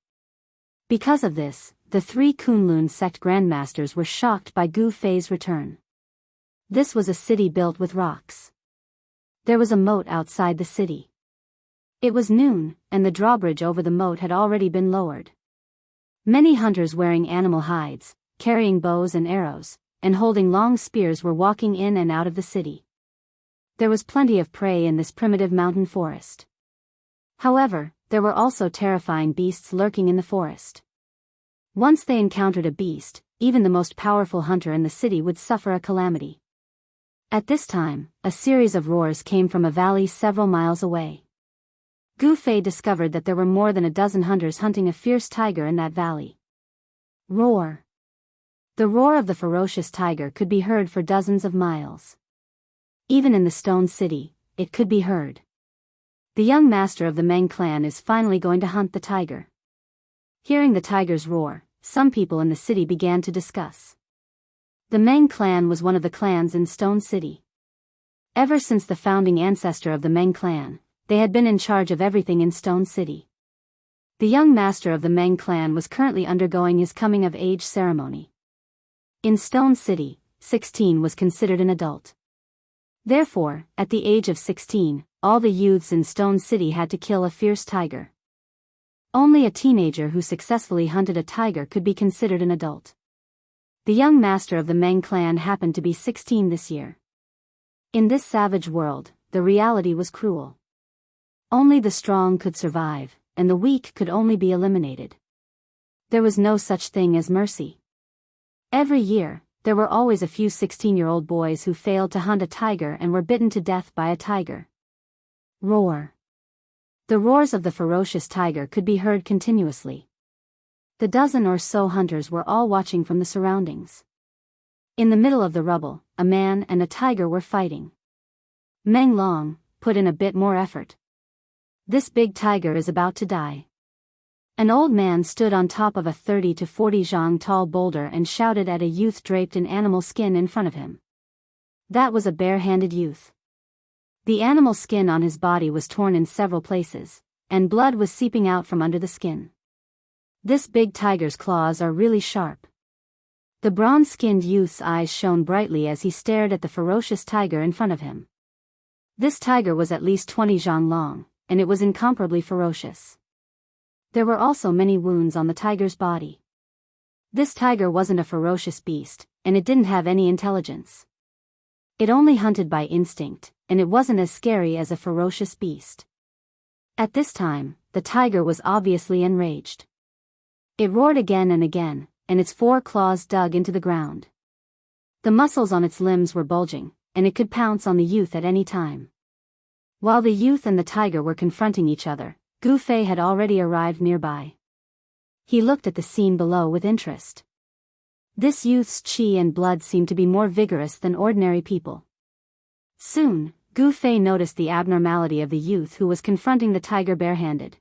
Because of this, the three Kunlun sect grandmasters were shocked by Gu Fei's return. This was a city built with rocks. There was a moat outside the city. It was noon, and the drawbridge over the moat had already been lowered. Many hunters wearing animal hides, carrying bows and arrows, and holding long spears were walking in and out of the city. There was plenty of prey in this primitive mountain forest. However, there were also terrifying beasts lurking in the forest. Once they encountered a beast, even the most powerful hunter in the city would suffer a calamity. At this time, a series of roars came from a valley several miles away. Gu Fei discovered that there were more than a dozen hunters hunting a fierce tiger in that valley. Roar. The roar of the ferocious tiger could be heard for dozens of miles. Even in the stone city, it could be heard. The young master of the Meng clan is finally going to hunt the tiger. Hearing the tiger's roar, some people in the city began to discuss. The Meng clan was one of the clans in Stone City. Ever since the founding ancestor of the Meng clan, they had been in charge of everything in Stone City. The young master of the Meng clan was currently undergoing his coming-of-age ceremony. In Stone City, 16 was considered an adult. Therefore, at the age of 16, all the youths in Stone City had to kill a fierce tiger. Only a teenager who successfully hunted a tiger could be considered an adult. The young master of the Meng clan happened to be 16 this year. In this savage world, the reality was cruel. Only the strong could survive, and the weak could only be eliminated. There was no such thing as mercy. Every year, there were always a few 16-year-old boys who failed to hunt a tiger and were bitten to death by a tiger. Roar. The roars of the ferocious tiger could be heard continuously. The dozen or so hunters were all watching from the surroundings. In the middle of the rubble, a man and a tiger were fighting. Meng Long, put in a bit more effort. This big tiger is about to die. An old man stood on top of a 30 to 40 zhang tall boulder and shouted at a youth draped in animal skin in front of him. That was a bare-handed youth. The animal skin on his body was torn in several places, and blood was seeping out from under the skin. This big tiger's claws are really sharp. The bronze-skinned youth's eyes shone brightly as he stared at the ferocious tiger in front of him. This tiger was at least 20 zhang long, and it was incomparably ferocious. There were also many wounds on the tiger's body. This tiger wasn't a ferocious beast, and it didn't have any intelligence. It only hunted by instinct, and it wasn't as scary as a ferocious beast. At this time, the tiger was obviously enraged. It roared again and again, and its 4 claws dug into the ground. The muscles on its limbs were bulging, and it could pounce on the youth at any time. While the youth and the tiger were confronting each other, Gu Fei had already arrived nearby. He looked at the scene below with interest. This youth's qi and blood seemed to be more vigorous than ordinary people. Soon, Gu Fei noticed the abnormality of the youth who was confronting the tiger barehanded.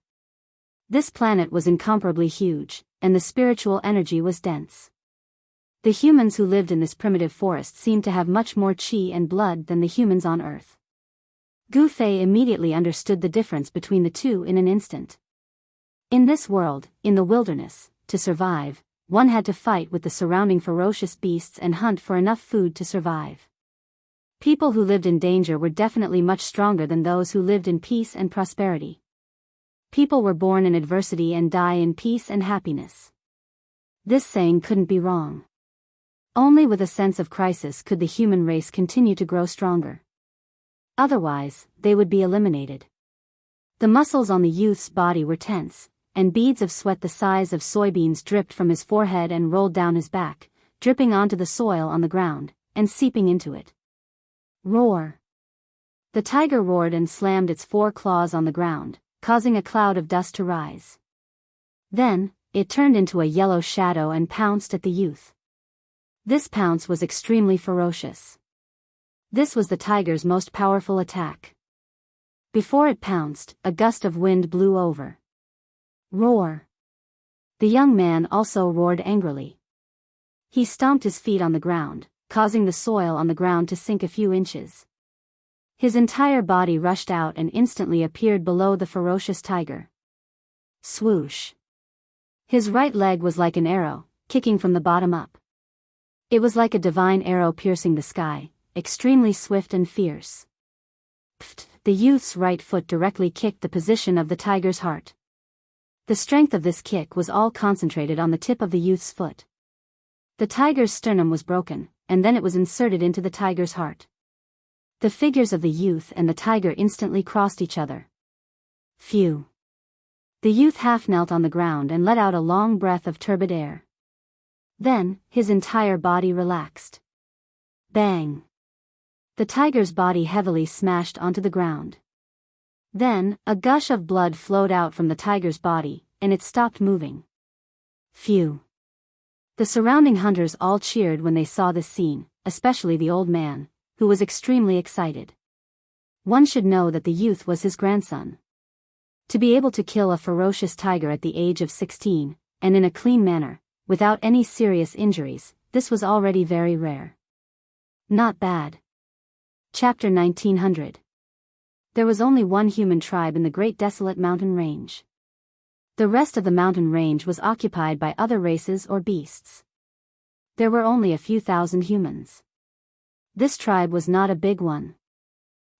This planet was incomparably huge, and the spiritual energy was dense. The humans who lived in this primitive forest seemed to have much more qi and blood than the humans on Earth. Gu Fei immediately understood the difference between the two in an instant. In this world, in the wilderness, to survive, one had to fight with the surrounding ferocious beasts and hunt for enough food to survive. People who lived in danger were definitely much stronger than those who lived in peace and prosperity. People were born in adversity and die in peace and happiness. This saying couldn't be wrong. Only with a sense of crisis could the human race continue to grow stronger. Otherwise, they would be eliminated. The muscles on the youth's body were tense, and beads of sweat the size of soybeans dripped from his forehead and rolled down his back, dripping onto the soil on the ground, and seeping into it. Roar. The tiger roared and slammed its 4 claws on the ground, causing a cloud of dust to rise. Then, it turned into a yellow shadow and pounced at the youth. This pounce was extremely ferocious. This was the tiger's most powerful attack. Before it pounced, a gust of wind blew over. Roar. The young man also roared angrily. He stomped his feet on the ground, causing the soil on the ground to sink a few inches. His entire body rushed out and instantly appeared below the ferocious tiger. Swoosh. His right leg was like an arrow, kicking from the bottom up. It was like a divine arrow piercing the sky, extremely swift and fierce. Pfft, the youth's right foot directly kicked the position of the tiger's heart. The strength of this kick was all concentrated on the tip of the youth's foot. The tiger's sternum was broken, and then it was inserted into the tiger's heart. The figures of the youth and the tiger instantly crossed each other. Phew. The youth half knelt on the ground and let out a long breath of turbid air. Then, his entire body relaxed. Bang. The tiger's body heavily smashed onto the ground. Then, a gush of blood flowed out from the tiger's body, and it stopped moving. Phew. The surrounding hunters all cheered when they saw this scene, especially the old man, who was extremely excited. One should know that the youth was his grandson. To be able to kill a ferocious tiger at the age of 16, and in a clean manner, without any serious injuries, this was already very rare. Not bad. Chapter 1900. There was only one human tribe in the Great Desolate Mountain Range. The rest of the mountain range was occupied by other races or beasts. There were only a few thousand humans. This tribe was not a big one.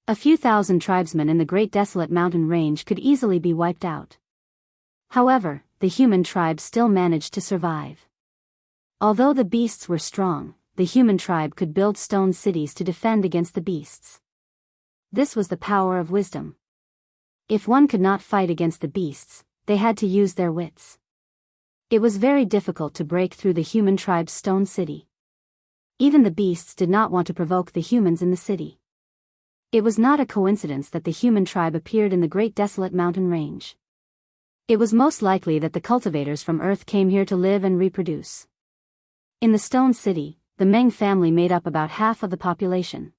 A few thousand tribesmen in the Great Desolate Mountain Range could easily be wiped out. However, the human tribe still managed to survive. Although the beasts were strong, the human tribe could build stone cities to defend against the beasts. This was the power of wisdom. If one could not fight against the beasts, they had to use their wits. It was very difficult to break through the human tribe's stone city. Even the beasts did not want to provoke the humans in the city. It was not a coincidence that the human tribe appeared in the Great Desolate Mountain Range. It was most likely that the cultivators from Earth came here to live and reproduce. In the Stone City, the Meng family made up about half of the population.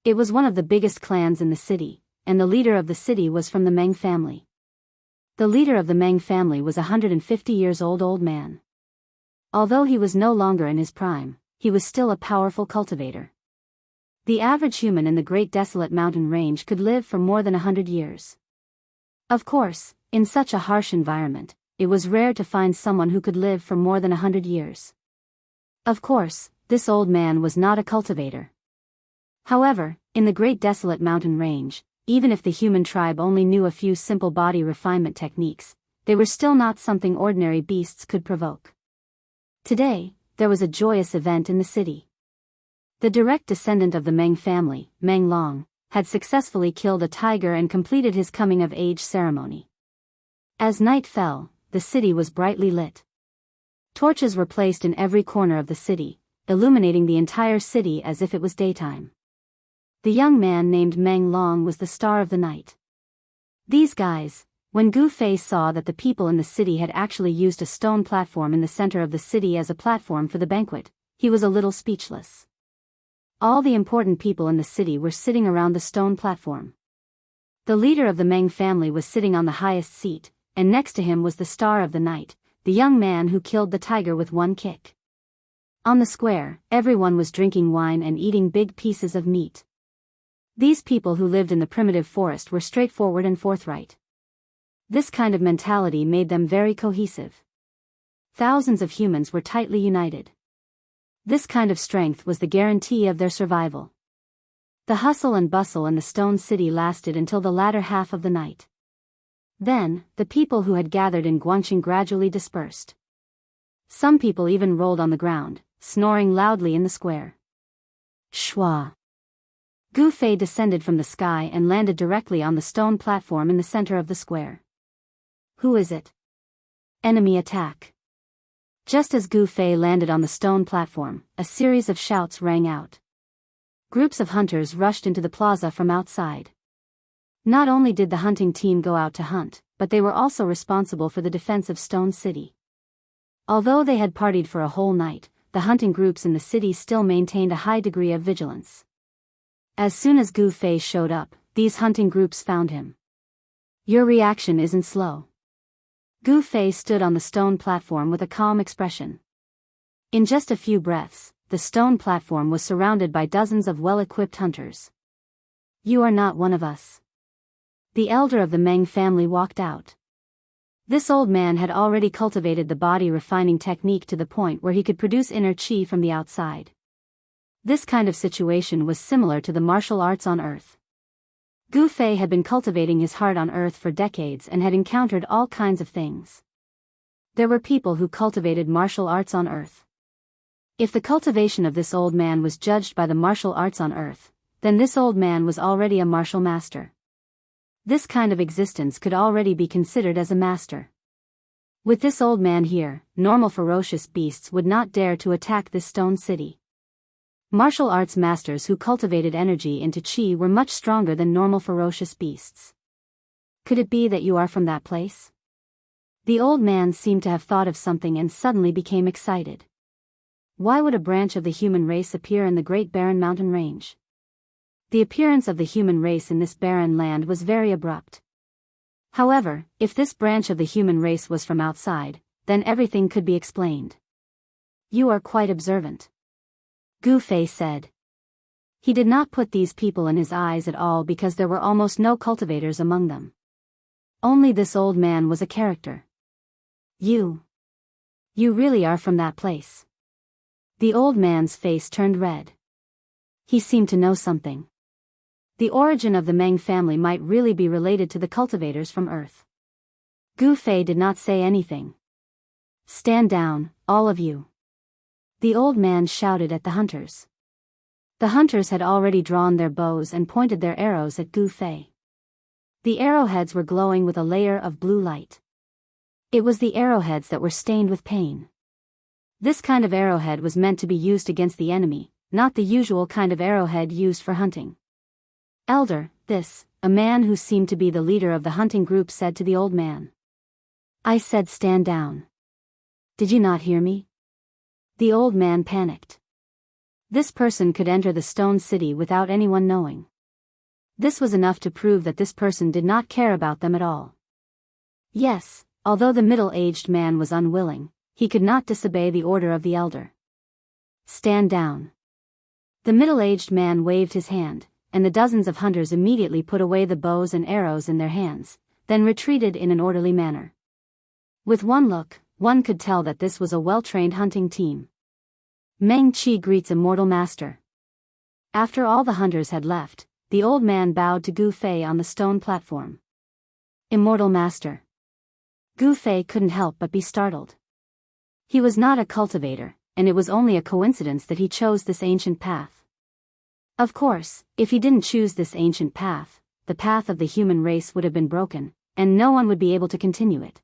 It was one of the biggest clans in the city, and the leader of the city was from the Meng family. The leader of the Meng family was a 150 years old man. Although he was no longer in his prime, he was still a powerful cultivator. The average human in the Great Desolate Mountain Range could live for more than 100 years. Of course, in such a harsh environment, it was rare to find someone who could live for more than 100 years. Of course, this old man was not a cultivator. However, in the Great Desolate Mountain Range, even if the human tribe only knew a few simple body refinement techniques, they were still not something ordinary beasts could provoke. Today, there was a joyous event in the city. The direct descendant of the Meng family, Meng Long, had successfully killed a tiger and completed his coming-of-age ceremony. As night fell, the city was brightly lit. Torches were placed in every corner of the city, illuminating the entire city as if it was daytime. The young man named Meng Long was the star of the night. These guys, when Gu Fei saw that the people in the city had actually used a stone platform in the center of the city as a platform for the banquet, he was a little speechless. All the important people in the city were sitting around the stone platform. The leader of the Meng family was sitting on the highest seat, and next to him was the star of the night, the young man who killed the tiger with one kick. On the square, everyone was drinking wine and eating big pieces of meat. These people who lived in the primitive forest were straightforward and forthright. This kind of mentality made them very cohesive. Thousands of humans were tightly united. This kind of strength was the guarantee of their survival. The hustle and bustle in the stone city lasted until the latter half of the night. Then, the people who had gathered in Guangqing gradually dispersed. Some people even rolled on the ground, snoring loudly in the square. Shwa. Gu Fei descended from the sky and landed directly on the stone platform in the center of the square. Who is it? Enemy attack. Just as Gu Fei landed on the stone platform, a series of shouts rang out. Groups of hunters rushed into the plaza from outside. Not only did the hunting team go out to hunt, but they were also responsible for the defense of Stone City. Although they had partied for a whole night, the hunting groups in the city still maintained a high degree of vigilance. As soon as Gu Fei showed up, these hunting groups found him. Your reaction isn't slow. Gu Fei stood on the stone platform with a calm expression. In just a few breaths, the stone platform was surrounded by dozens of well-equipped hunters. You are not one of us. The elder of the Meng family walked out. This old man had already cultivated the body refining technique to the point where he could produce inner qi from the outside. This kind of situation was similar to the martial arts on Earth. Gu Fei had been cultivating his heart on Earth for decades and had encountered all kinds of things. There were people who cultivated martial arts on Earth. If the cultivation of this old man was judged by the martial arts on Earth, then this old man was already a martial master. This kind of existence could already be considered as a master. With this old man here, normal ferocious beasts would not dare to attack this stone city. Martial arts masters who cultivated energy into qi were much stronger than normal ferocious beasts. Could it be that you are from that place? The old man seemed to have thought of something and suddenly became excited. Why would a branch of the human race appear in the Great Barren Mountain Range? The appearance of the human race in this barren land was very abrupt. However, if this branch of the human race was from outside, then everything could be explained. You are quite observant. Gu Fei said. He did not put these people in his eyes at all because there were almost no cultivators among them. Only this old man was a character. You really are from that place. The old man's face turned red. He seemed to know something. The origin of the Meng family might really be related to the cultivators from Earth. Gu Fei did not say anything. Stand down, all of you. The old man shouted at the hunters. The hunters had already drawn their bows and pointed their arrows at Gu Fei. The arrowheads were glowing with a layer of blue light. It was the arrowheads that were stained with pain. This kind of arrowhead was meant to be used against the enemy, not the usual kind of arrowhead used for hunting. Elder, a man who seemed to be the leader of the hunting group said to the old man. I said stand down. Did you not hear me? The old man panicked. This person could enter the stone city without anyone knowing. This was enough to prove that this person did not care about them at all. Yes, although the middle-aged man was unwilling, he could not disobey the order of the elder. Stand down. The middle-aged man waved his hand, and the dozens of hunters immediately put away the bows and arrows in their hands, then retreated in an orderly manner. With one look, one could tell that this was a well-trained hunting team. Meng Qi greets Immortal Master. After all the hunters had left, the old man bowed to Gu Fei on the stone platform. Immortal Master. Gu Fei couldn't help but be startled. He was not a cultivator, and it was only a coincidence that he chose this ancient path. Of course, if he didn't choose this ancient path, the path of the human race would have been broken, and no one would be able to continue it.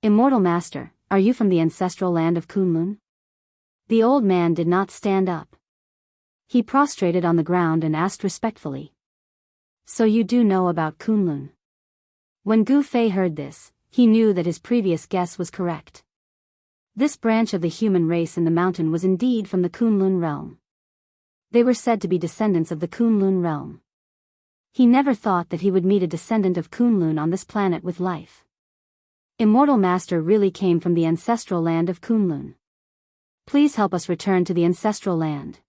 Immortal Master, are you from the ancestral land of Kunlun? The old man did not stand up. He prostrated on the ground and asked respectfully. So you do know about Kunlun? When Gu Fei heard this, he knew that his previous guess was correct. This branch of the human race in the mountain was indeed from the Kunlun realm. They were said to be descendants of the Kunlun realm. He never thought that he would meet a descendant of Kunlun on this planet with life. Immortal Master really came from the ancestral land of Kunlun. Please help us return to the ancestral land.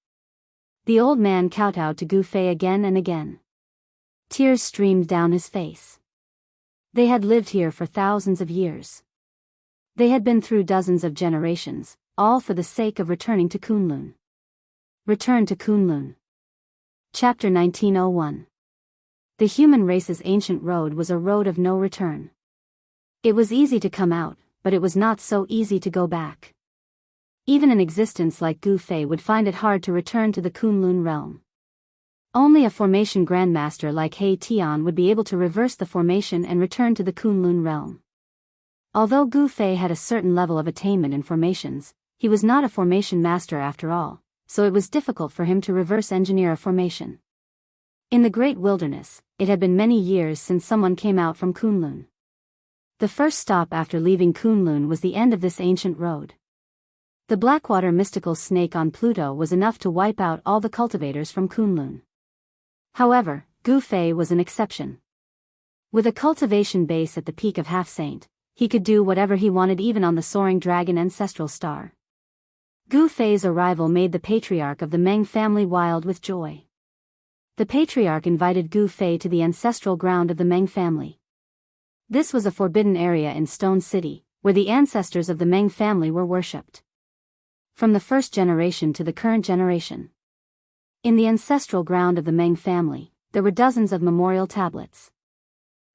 The old man kowtowed to Gu Fei again and again. Tears streamed down his face. They had lived here for thousands of years. They had been through dozens of generations, all for the sake of returning to Kunlun. Return to Kunlun. Chapter 1901. The human race's ancient road was a road of no return. It was easy to come out, but it was not so easy to go back. Even an existence like Gu Fei would find it hard to return to the Kunlun realm. Only a formation grandmaster like He Tian would be able to reverse the formation and return to the Kunlun realm. Although Gu Fei had a certain level of attainment in formations, he was not a formation master after all, so it was difficult for him to reverse engineer a formation. In the great wilderness, it had been many years since someone came out from Kunlun. The first stop after leaving Kunlun was the end of this ancient road. The Blackwater mystical snake on Pluto was enough to wipe out all the cultivators from Kunlun. However, Gu Fei was an exception. With a cultivation base at the peak of Half-Saint, he could do whatever he wanted even on the soaring dragon ancestral star. Gu Fei's arrival made the patriarch of the Meng family wild with joy. The patriarch invited Gu Fei to the ancestral ground of the Meng family. This was a forbidden area in Stone City, where the ancestors of the Meng family were worshipped. From the first generation to the current generation. In the ancestral ground of the Meng family, there were dozens of memorial tablets.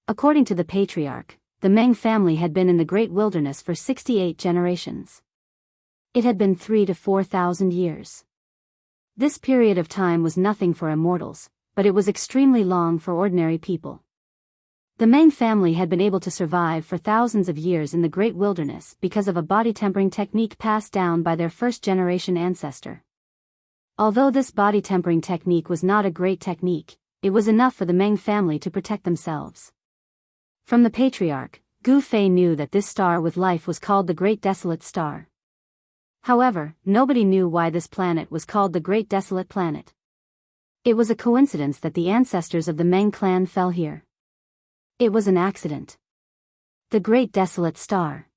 According to the patriarch, the Meng family had been in the great wilderness for 68 generations. It had been 3,000 to 4,000 years. This period of time was nothing for immortals, but it was extremely long for ordinary people. The Meng family had been able to survive for thousands of years in the great wilderness because of a body tempering technique passed down by their first-generation ancestor. Although this body tempering technique was not a great technique, it was enough for the Meng family to protect themselves. From the patriarch, Gu Fei knew that this star with life was called the Great Desolate Star. However, nobody knew why this planet was called the Great Desolate Planet. It was a coincidence that the ancestors of the Meng clan fell here. It was an accident. The Great Desolate Star.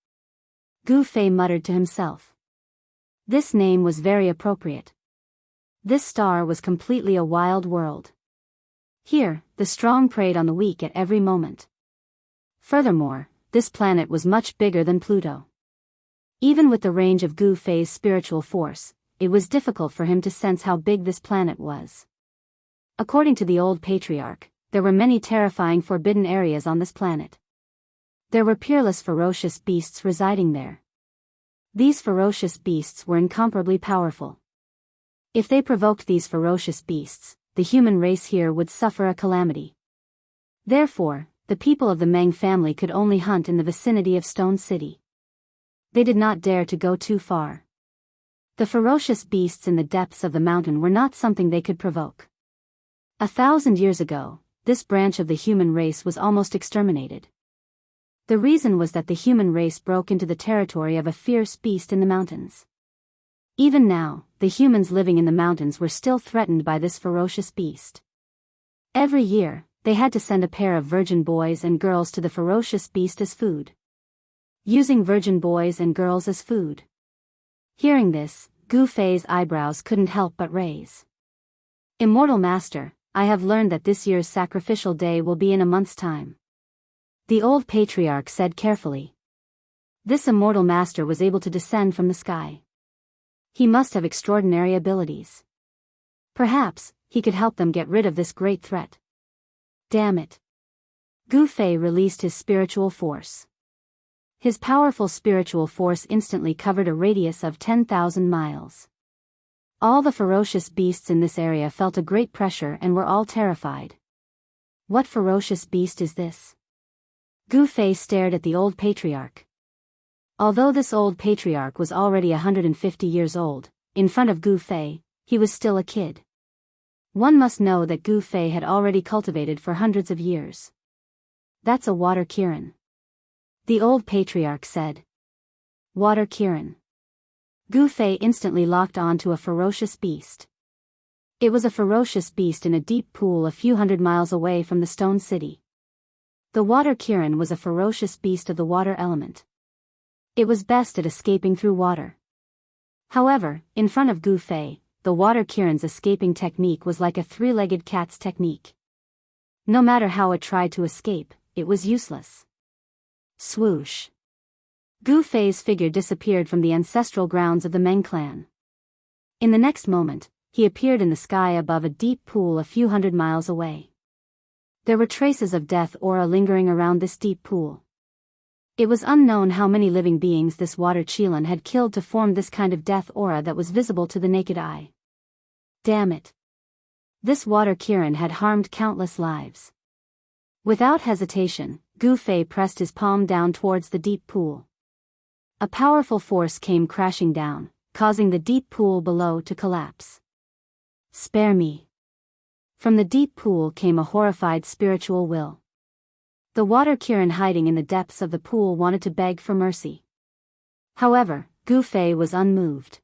Gu Fei muttered to himself. This name was very appropriate. This star was completely a wild world. Here, the strong preyed on the weak at every moment. Furthermore, this planet was much bigger than Pluto. Even with the range of Gu Fei's spiritual force, it was difficult for him to sense how big this planet was. According to the old patriarch, there were many terrifying forbidden areas on this planet. There were peerless ferocious beasts residing there. These ferocious beasts were incomparably powerful. If they provoked these ferocious beasts, the human race here would suffer a calamity. Therefore, the people of the Meng family could only hunt in the vicinity of Stone City. They did not dare to go too far. The ferocious beasts in the depths of the mountain were not something they could provoke. 1,000 years ago, this branch of the human race was almost exterminated. The reason was that the human race broke into the territory of a fierce beast in the mountains. Even now, the humans living in the mountains were still threatened by this ferocious beast. Every year, they had to send a pair of virgin boys and girls to the ferocious beast as food. Using virgin boys and girls as food. Hearing this, Gu Fei's eyebrows couldn't help but raise. Immortal Master, I have learned that this year's sacrificial day will be in a month's time. The old patriarch said carefully. This immortal master was able to descend from the sky. He must have extraordinary abilities. Perhaps, he could help them get rid of this great threat. Damn it. Gu Fei released his spiritual force. His powerful spiritual force instantly covered a radius of 10,000 miles. All the ferocious beasts in this area felt a great pressure and were all terrified. What ferocious beast is this? Gu Fei stared at the old patriarch. Although this old patriarch was already 150 years old, in front of Gu Fei, he was still a kid. One must know that Gu Fei had already cultivated for hundreds of years. That's a water Kirin. The old patriarch said. Water Kirin. Gu Fei instantly locked on to a ferocious beast. It was a ferocious beast in a deep pool a few hundred miles away from the Stone City. The water Kirin was a ferocious beast of the water element. It was best at escaping through water. However, in front of Gu Fei, the water Kirin's escaping technique was like a three-legged cat's technique. No matter how it tried to escape, it was useless. Swoosh. Gu Fei's figure disappeared from the ancestral grounds of the Meng clan. In the next moment, he appeared in the sky above a deep pool a few hundred miles away. There were traces of death aura lingering around this deep pool. It was unknown how many living beings this water Qilin had killed to form this kind of death aura that was visible to the naked eye. Damn it. This water Kirin had harmed countless lives. Without hesitation, Gu Fei pressed his palm down towards the deep pool. A powerful force came crashing down, causing the deep pool below to collapse. "Spare me." From the deep pool came a horrified spiritual will. The water Kirin hiding in the depths of the pool wanted to beg for mercy. However, Gu Fei was unmoved.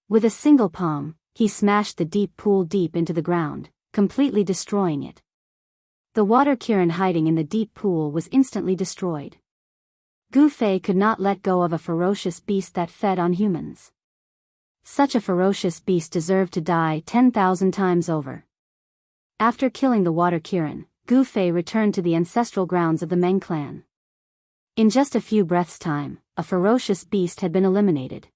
With a single palm, he smashed the deep pool deep into the ground, completely destroying it. The water Kirin hiding in the deep pool was instantly destroyed. Gu Fei could not let go of a ferocious beast that fed on humans. Such a ferocious beast deserved to die 10,000 times over. After killing the water Kirin, Gu Fei returned to the ancestral grounds of the Meng clan. In just a few breaths' time, a ferocious beast had been eliminated.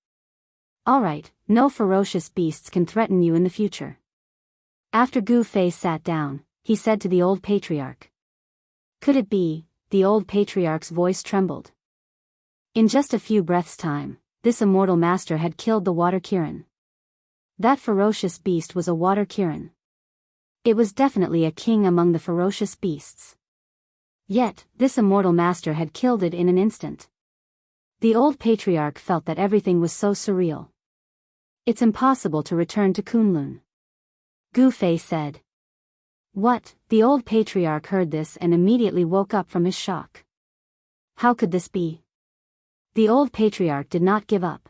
Alright, no ferocious beasts can threaten you in the future. After Gu Fei sat down, he said to the old patriarch. Could it be? The old patriarch's voice trembled. In just a few breaths' time, this immortal master had killed the water Kirin. That ferocious beast was a water Kirin. It was definitely a king among the ferocious beasts. Yet, this immortal master had killed it in an instant. The old patriarch felt that everything was so surreal. It's impossible to return to Kunlun. Gu Fei said. What? The old patriarch heard this and immediately woke up from his shock. How could this be? The old patriarch did not give up.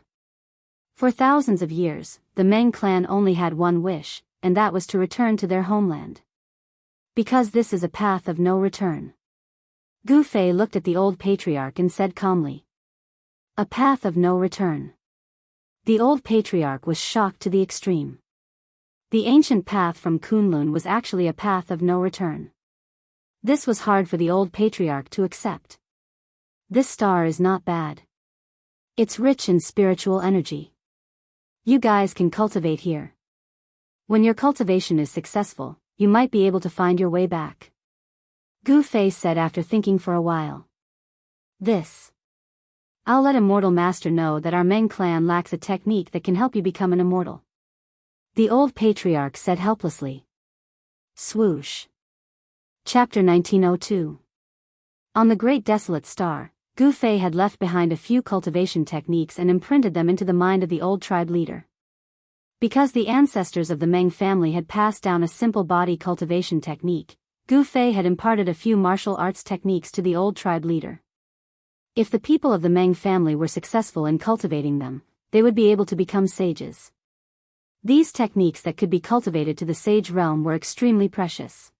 For thousands of years, the Meng clan only had one wish, and that was to return to their homeland. Because this is a path of no return. Gu Fei looked at the old patriarch and said calmly. A path of no return. The old patriarch was shocked to the extreme. The ancient path from Kunlun was actually a path of no return. This was hard for the old patriarch to accept. This star is not bad. It's rich in spiritual energy. You guys can cultivate here. When your cultivation is successful, you might be able to find your way back. Gu Fei said after thinking for a while. I'll let Immortal Master know that our Meng clan lacks a technique that can help you become an immortal. The old patriarch said helplessly. Swoosh. Chapter 1902. On the Great Desolate Star, Gu Fei had left behind a few cultivation techniques and imprinted them into the mind of the old tribe leader. Because the ancestors of the Meng family had passed down a simple body cultivation technique, Gu Fei had imparted a few martial arts techniques to the old tribe leader. If the people of the Meng family were successful in cultivating them, they would be able to become sages. These techniques that could be cultivated to the sage realm were extremely precious.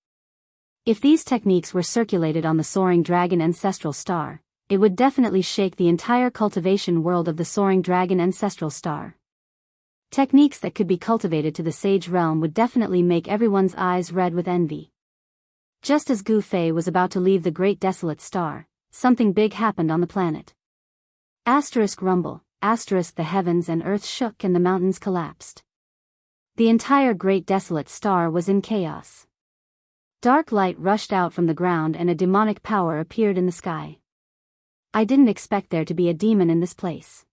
If these techniques were circulated on the soaring dragon ancestral star, it would definitely shake the entire cultivation world of the soaring dragon ancestral star. Techniques that could be cultivated to the sage realm would definitely make everyone's eyes red with envy. Just as Gu Fei was about to leave the Great Desolate Star, something big happened on the planet. Rumble, the heavens and earth shook and the mountains collapsed. The entire Great Desolate Star was in chaos. Dark light rushed out from the ground and a demonic power appeared in the sky. I didn't expect there to be a demon in this place.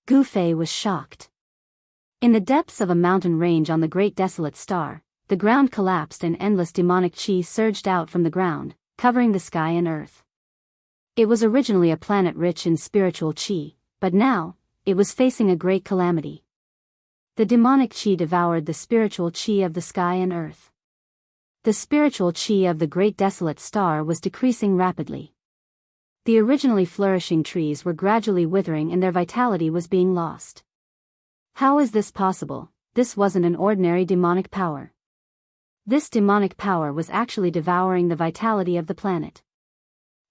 Gu Fei was shocked. In the depths of a mountain range on the Great Desolate Star, the ground collapsed and endless demonic chi surged out from the ground, covering the sky and earth. It was originally a planet rich in spiritual chi, but now, it was facing a great calamity. The demonic chi devoured the spiritual chi of the sky and earth. The spiritual chi of the Great Desolate Star was decreasing rapidly. The originally flourishing trees were gradually withering and their vitality was being lost. How is this possible? This wasn't an ordinary demonic power. This demonic power was actually devouring the vitality of the planet.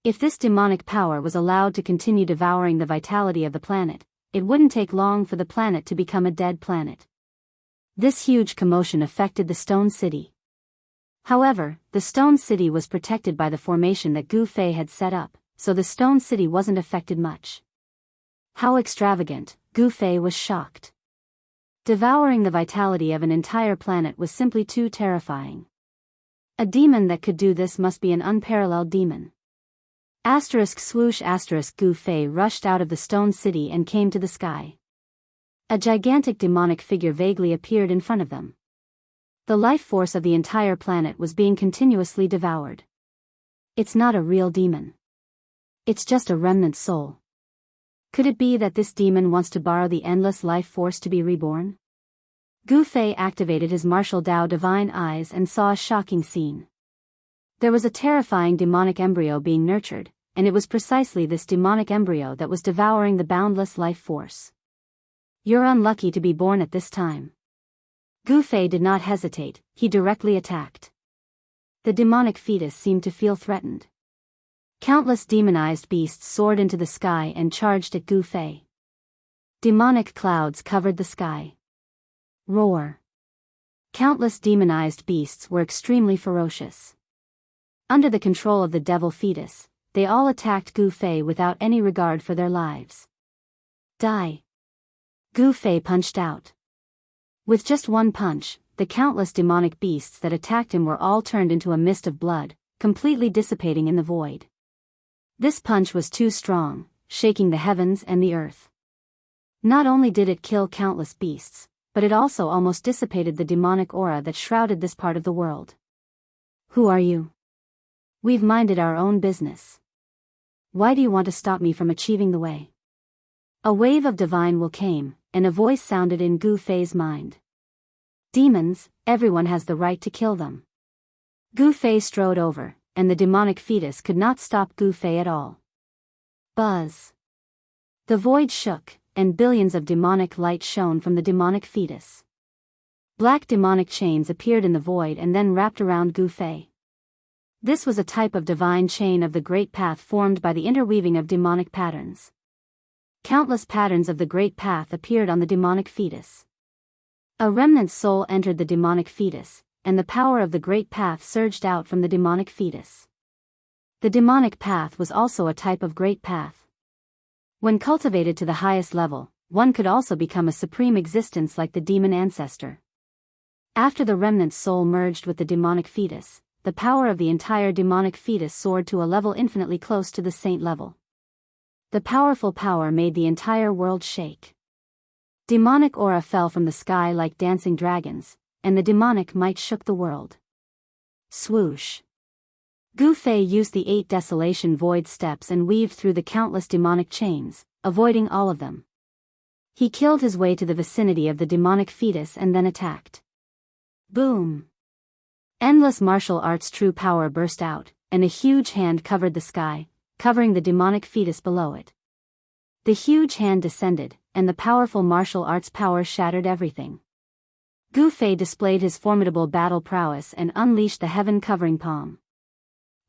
If this demonic power was allowed to continue devouring the vitality of the planet, it wouldn't take long for the planet to become a dead planet. This huge commotion affected the Stone City. However, the Stone City was protected by the formation that Gu Fei had set up, so the Stone City wasn't affected much. How extravagant, Gu Fei was shocked. Devouring the vitality of an entire planet was simply too terrifying. A demon that could do this must be an unparalleled demon. Swoosh Gu Fei rushed out of the Stone City and came to the sky. A gigantic demonic figure vaguely appeared in front of them. The life force of the entire planet was being continuously devoured. It's not a real demon. It's just a remnant soul. Could it be that this demon wants to borrow the endless life force to be reborn? Gu Fei activated his martial Dao divine eyes and saw a shocking scene. There was a terrifying demonic embryo being nurtured, and it was precisely this demonic embryo that was devouring the boundless life force. You're unlucky to be born at this time. Gu Fei did not hesitate, he directly attacked. The demonic fetus seemed to feel threatened. Countless demonized beasts soared into the sky and charged at Gu Fei. Demonic clouds covered the sky. Roar. Countless demonized beasts were extremely ferocious. Under the control of the devil fetus, they all attacked Gu Fei without any regard for their lives. Die. Gu Fei punched out. With just one punch, the countless demonic beasts that attacked him were all turned into a mist of blood, completely dissipating in the void. This punch was too strong, shaking the heavens and the earth. Not only did it kill countless beasts, but it also almost dissipated the demonic aura that shrouded this part of the world. Who are you? We've minded our own business. Why do you want to stop me from achieving the way? A wave of divine will came, and a voice sounded in Gu Fei's mind. Demons, everyone has the right to kill them. Gu Fei strode over, and the demonic fetus could not stop Gu Fei at all. Buzz. The void shook, and billions of demonic light shone from the demonic fetus. Black demonic chains appeared in the void and then wrapped around Gu Fei. This was a type of divine chain of the great path formed by the interweaving of demonic patterns. Countless patterns of the great path appeared on the demonic fetus. A remnant soul entered the demonic fetus, and the power of the great path surged out from the demonic fetus. The demonic path was also a type of great path. When cultivated to the highest level, one could also become a supreme existence like the demon ancestor. After the remnant soul merged with the demonic fetus, the power of the entire demonic fetus soared to a level infinitely close to the saint level. The powerful power made the entire world shake. Demonic aura fell from the sky like dancing dragons, and the demonic might shook the world. Swoosh. Gu Fei used the 8 desolation void steps and weaved through the countless demonic chains, avoiding all of them. He killed his way to the vicinity of the demonic fetus and then attacked. Boom. Endless martial arts true power burst out, and a huge hand covered the sky, covering the demonic fetus below it. The huge hand descended, and the powerful martial arts power shattered everything. Gu Fei displayed his formidable battle prowess and unleashed the heaven-covering palm.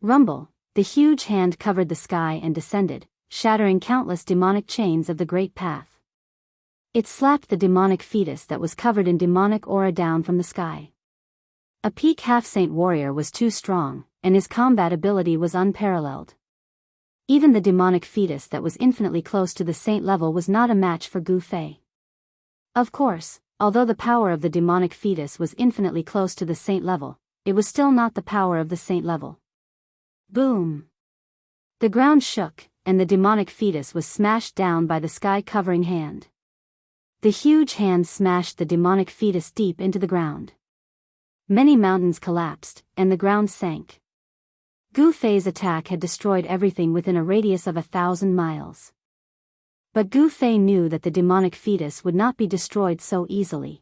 Rumble, the huge hand covered the sky and descended, shattering countless demonic chains of the great path. It slapped the demonic fetus that was covered in demonic aura down from the sky. A peak half-saint warrior was too strong, and his combat ability was unparalleled. Even the demonic fetus that was infinitely close to the saint level was not a match for Gu Fei. Of course, although the power of the demonic fetus was infinitely close to the saint level, it was still not the power of the saint level. Boom! The ground shook, and the demonic fetus was smashed down by the sky-covering hand. The huge hand smashed the demonic fetus deep into the ground. Many mountains collapsed, and the ground sank. Gu Fei's attack had destroyed everything within a radius of 1,000 miles. But Gu Fei knew that the demonic fetus would not be destroyed so easily.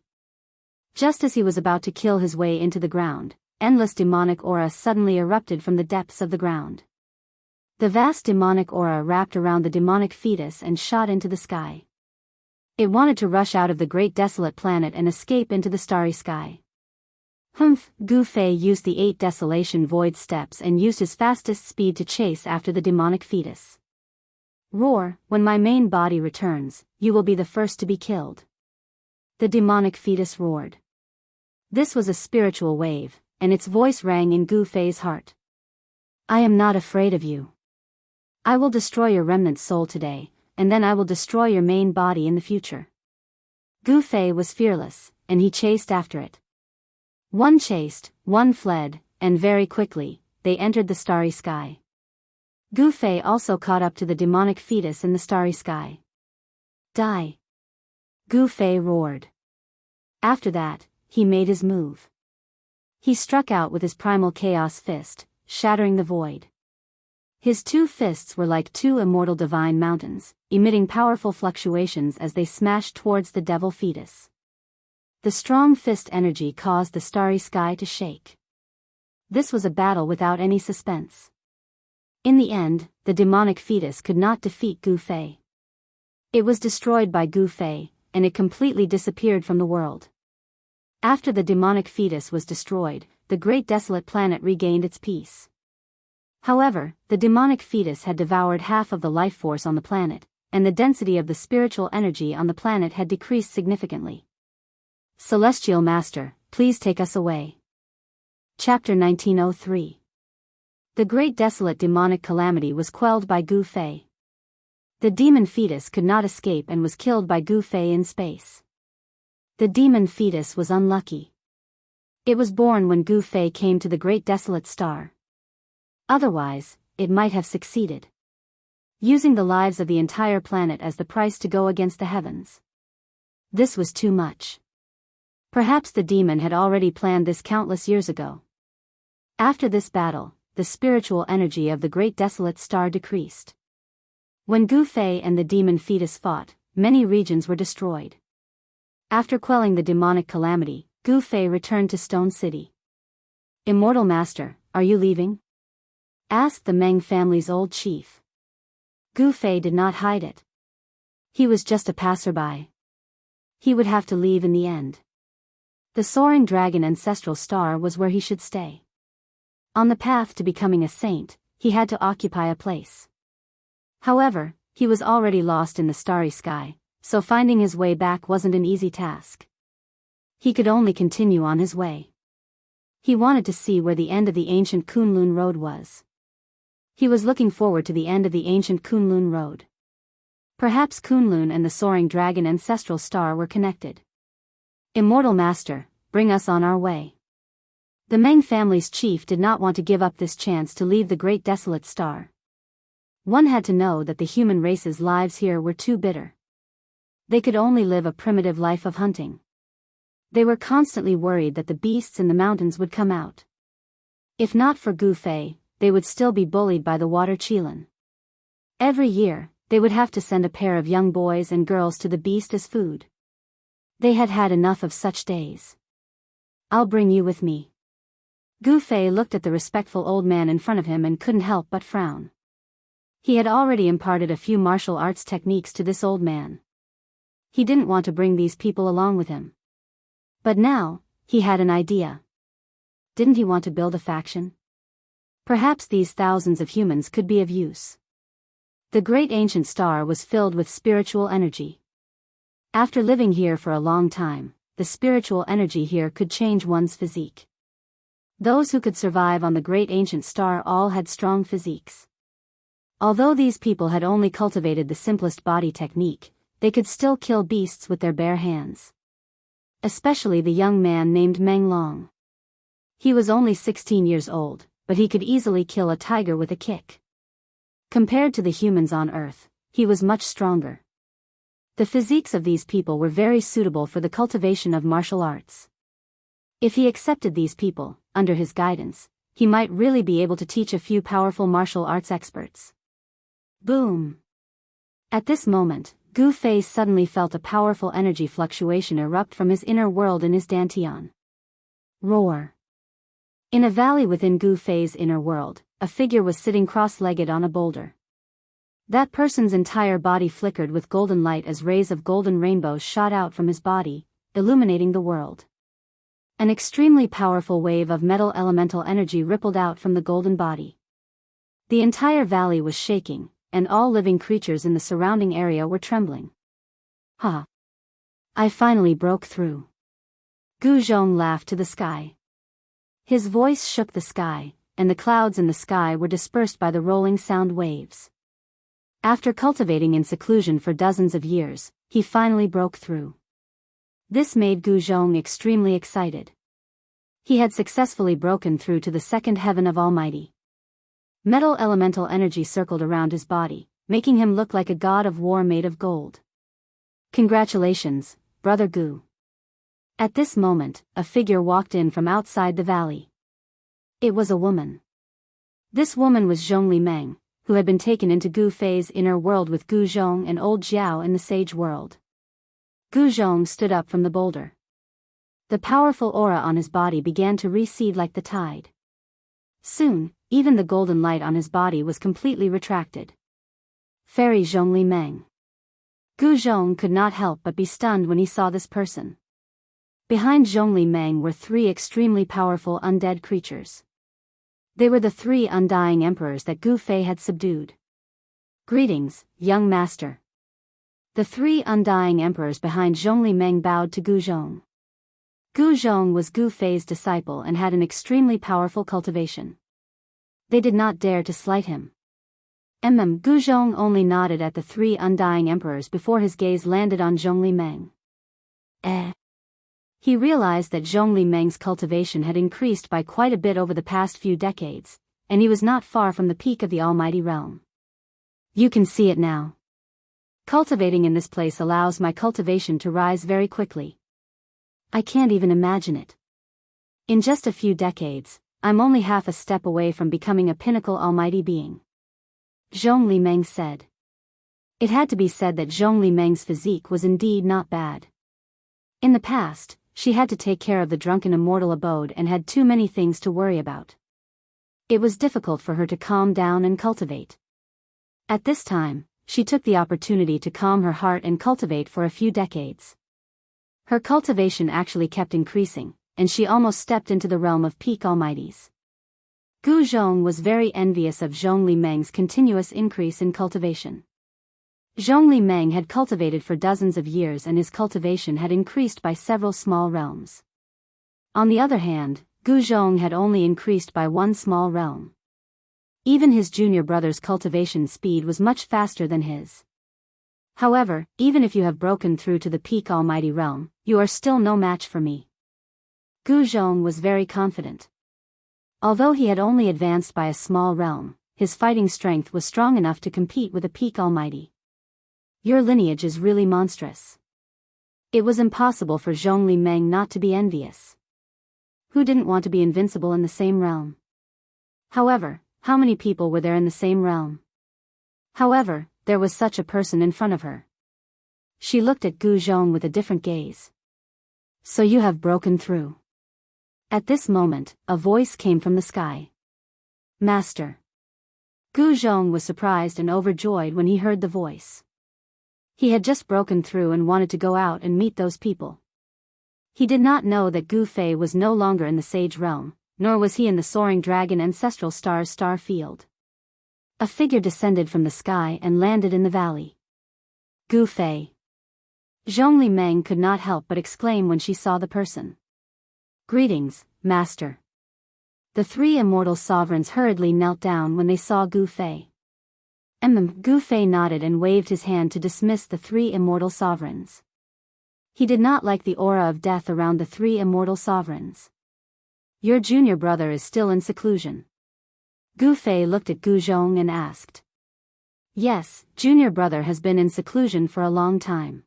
Just as he was about to kill his way into the ground, endless demonic aura suddenly erupted from the depths of the ground. The vast demonic aura wrapped around the demonic fetus and shot into the sky. It wanted to rush out of the great desolate planet and escape into the starry sky. Humph! Gu Fei used the 8 desolation void steps and used his fastest speed to chase after the demonic fetus. Roar, when my main body returns, you will be the first to be killed. The demonic fetus roared. This was a spiritual wave, and its voice rang in Gu Fei's heart. I am not afraid of you. I will destroy your remnant soul today, and then I will destroy your main body in the future. Gu Fei was fearless, and he chased after it. One chased, one fled, and very quickly, they entered the starry sky. Gu Fei also caught up to the demonic fetus in the starry sky. Die! Gu Fei roared. After that, he made his move. He struck out with his primal chaos fist, shattering the void. His two fists were like two immortal divine mountains, emitting powerful fluctuations as they smashed towards the devil fetus. The strong fist energy caused the starry sky to shake. This was a battle without any suspense. In the end, the demonic fetus could not defeat Gu Fei. It was destroyed by Gu Fei, and it completely disappeared from the world. After the demonic fetus was destroyed, the great desolate planet regained its peace. However, the demonic fetus had devoured half of the life force on the planet, and the density of the spiritual energy on the planet had decreased significantly. Celestial Master, please take us away. Chapter 1903. The great desolate demonic calamity was quelled by Gu Fei. The demon fetus could not escape and was killed by Gu Fei in space. The demon fetus was unlucky. It was born when Gu Fei came to the great desolate star. Otherwise, it might have succeeded, using the lives of the entire planet as the price to go against the heavens. This was too much. Perhaps the demon had already planned this countless years ago. After this battle, the spiritual energy of the great desolate star decreased. When Gu Fei and the demon fetus fought, many regions were destroyed. After quelling the demonic calamity, Gu Fei returned to Stone City. Immortal Master, are you leaving? Asked the Meng family's old chief. Gu Fei did not hide it. He was just a passerby. He would have to leave in the end. The soaring dragon ancestral star was where he should stay. On the path to becoming a saint, he had to occupy a place. However, he was already lost in the starry sky, so finding his way back wasn't an easy task. He could only continue on his way. He wanted to see where the end of the ancient Kunlun Road was. He was looking forward to the end of the ancient Kunlun Road. Perhaps Kunlun and the soaring dragon ancestral star were connected. Immortal Master, bring us on our way. The Meng family's chief did not want to give up this chance to leave the great desolate star. One had to know that the human race's lives here were too bitter. They could only live a primitive life of hunting. They were constantly worried that the beasts in the mountains would come out. If not for Gu Fei, they would still be bullied by the water Qilin. Every year, they would have to send a pair of young boys and girls to the beast as food. They had had enough of such days. I'll bring you with me. Gu Fei looked at the respectful old man in front of him and couldn't help but frown. He had already imparted a few martial arts techniques to this old man. He didn't want to bring these people along with him. But now, he had an idea. Didn't he want to build a faction? Perhaps these thousands of humans could be of use. The great ancient star was filled with spiritual energy. After living here for a long time, the spiritual energy here could change one's physique. Those who could survive on the great ancient star all had strong physiques. Although these people had only cultivated the simplest body technique, they could still kill beasts with their bare hands. Especially the young man named Meng Long. He was only 16 years old, but he could easily kill a tiger with a kick. Compared to the humans on Earth, he was much stronger. The physiques of these people were very suitable for the cultivation of martial arts. If he accepted these people, under his guidance, he might really be able to teach a few powerful martial arts experts. Boom! At this moment, Gu Fei suddenly felt a powerful energy fluctuation erupt from his inner world in his dantian. Roar! In a valley within Gu Fei's inner world, a figure was sitting cross-legged on a boulder. That person's entire body flickered with golden light as rays of golden rainbows shot out from his body, illuminating the world. An extremely powerful wave of metal elemental energy rippled out from the golden body. The entire valley was shaking, and all living creatures in the surrounding area were trembling. Ha! I finally broke through. Gu Zhong laughed to the sky. His voice shook the sky, and the clouds in the sky were dispersed by the rolling sound waves. After cultivating in seclusion for dozens of years, he finally broke through. This made Gu Zhong extremely excited. He had successfully broken through to the second heaven of Almighty. Metal elemental energy circled around his body, making him look like a god of war made of gold. Congratulations, Brother Gu. At this moment, a figure walked in from outside the valley. It was a woman. This woman was Zhongli Meng, who had been taken into Gu Fei's inner world with Gu Zhong and old Jiao in the sage world. Gu Zhong stood up from the boulder. The powerful aura on his body began to recede like the tide. Soon, even the golden light on his body was completely retracted. Fairy Zhongli Meng. Gu Zhong could not help but be stunned when he saw this person. Behind Zhongli Meng were three extremely powerful undead creatures. They were the three undying emperors that Gu Fei had subdued. Greetings, young master. The three undying emperors behind Zhongli Meng bowed to Gu Zhong. Gu Zhong was Gu Fei's disciple and had an extremely powerful cultivation. They did not dare to slight him. Gu Zhong only nodded at the three undying emperors before his gaze landed on Zhongli Meng. He realized that Zhongli Meng's cultivation had increased by quite a bit over the past few decades, and he was not far from the peak of the almighty realm. You can see it now. Cultivating in this place allows my cultivation to rise very quickly. I can't even imagine it. In just a few decades, I'm only half a step away from becoming a pinnacle almighty being. Zhongli Meng said. It had to be said that Zhongli Meng's physique was indeed not bad. In the past, she had to take care of the drunken immortal abode and had too many things to worry about. It was difficult for her to calm down and cultivate. At this time, she took the opportunity to calm her heart and cultivate for a few decades. Her cultivation actually kept increasing, and she almost stepped into the realm of peak almighties. Gu Zhong was very envious of Zhongli Meng's continuous increase in cultivation. Zhongli Meng had cultivated for dozens of years and his cultivation had increased by several small realms. On the other hand, Gu Zhong had only increased by one small realm. Even his junior brother's cultivation speed was much faster than his. However, even if you have broken through to the peak almighty realm, you are still no match for me. Gu Zhong was very confident. Although he had only advanced by a small realm, his fighting strength was strong enough to compete with a peak almighty. Your lineage is really monstrous. It was impossible for Zhongli Meng not to be envious. Who didn't want to be invincible in the same realm? However, how many people were there in the same realm? However, there was such a person in front of her. She looked at Gu Zhong with a different gaze. So you have broken through. At this moment, a voice came from the sky. Master. Gu Zhong was surprised and overjoyed when he heard the voice. He had just broken through and wanted to go out and meet those people. He did not know that Gu Fei was no longer in the sage realm, nor was he in the soaring dragon ancestral star's star field. A figure descended from the sky and landed in the valley. Gu Fei. Zhongli Meng could not help but exclaim when she saw the person. Greetings, Master. The three immortal sovereigns hurriedly knelt down when they saw Gu Fei. Gu Fei nodded and waved his hand to dismiss the three immortal sovereigns. He did not like the aura of death around the three immortal sovereigns. Your junior brother is still in seclusion. Gu Fei looked at Gu Zhong and asked. Yes, junior brother has been in seclusion for a long time.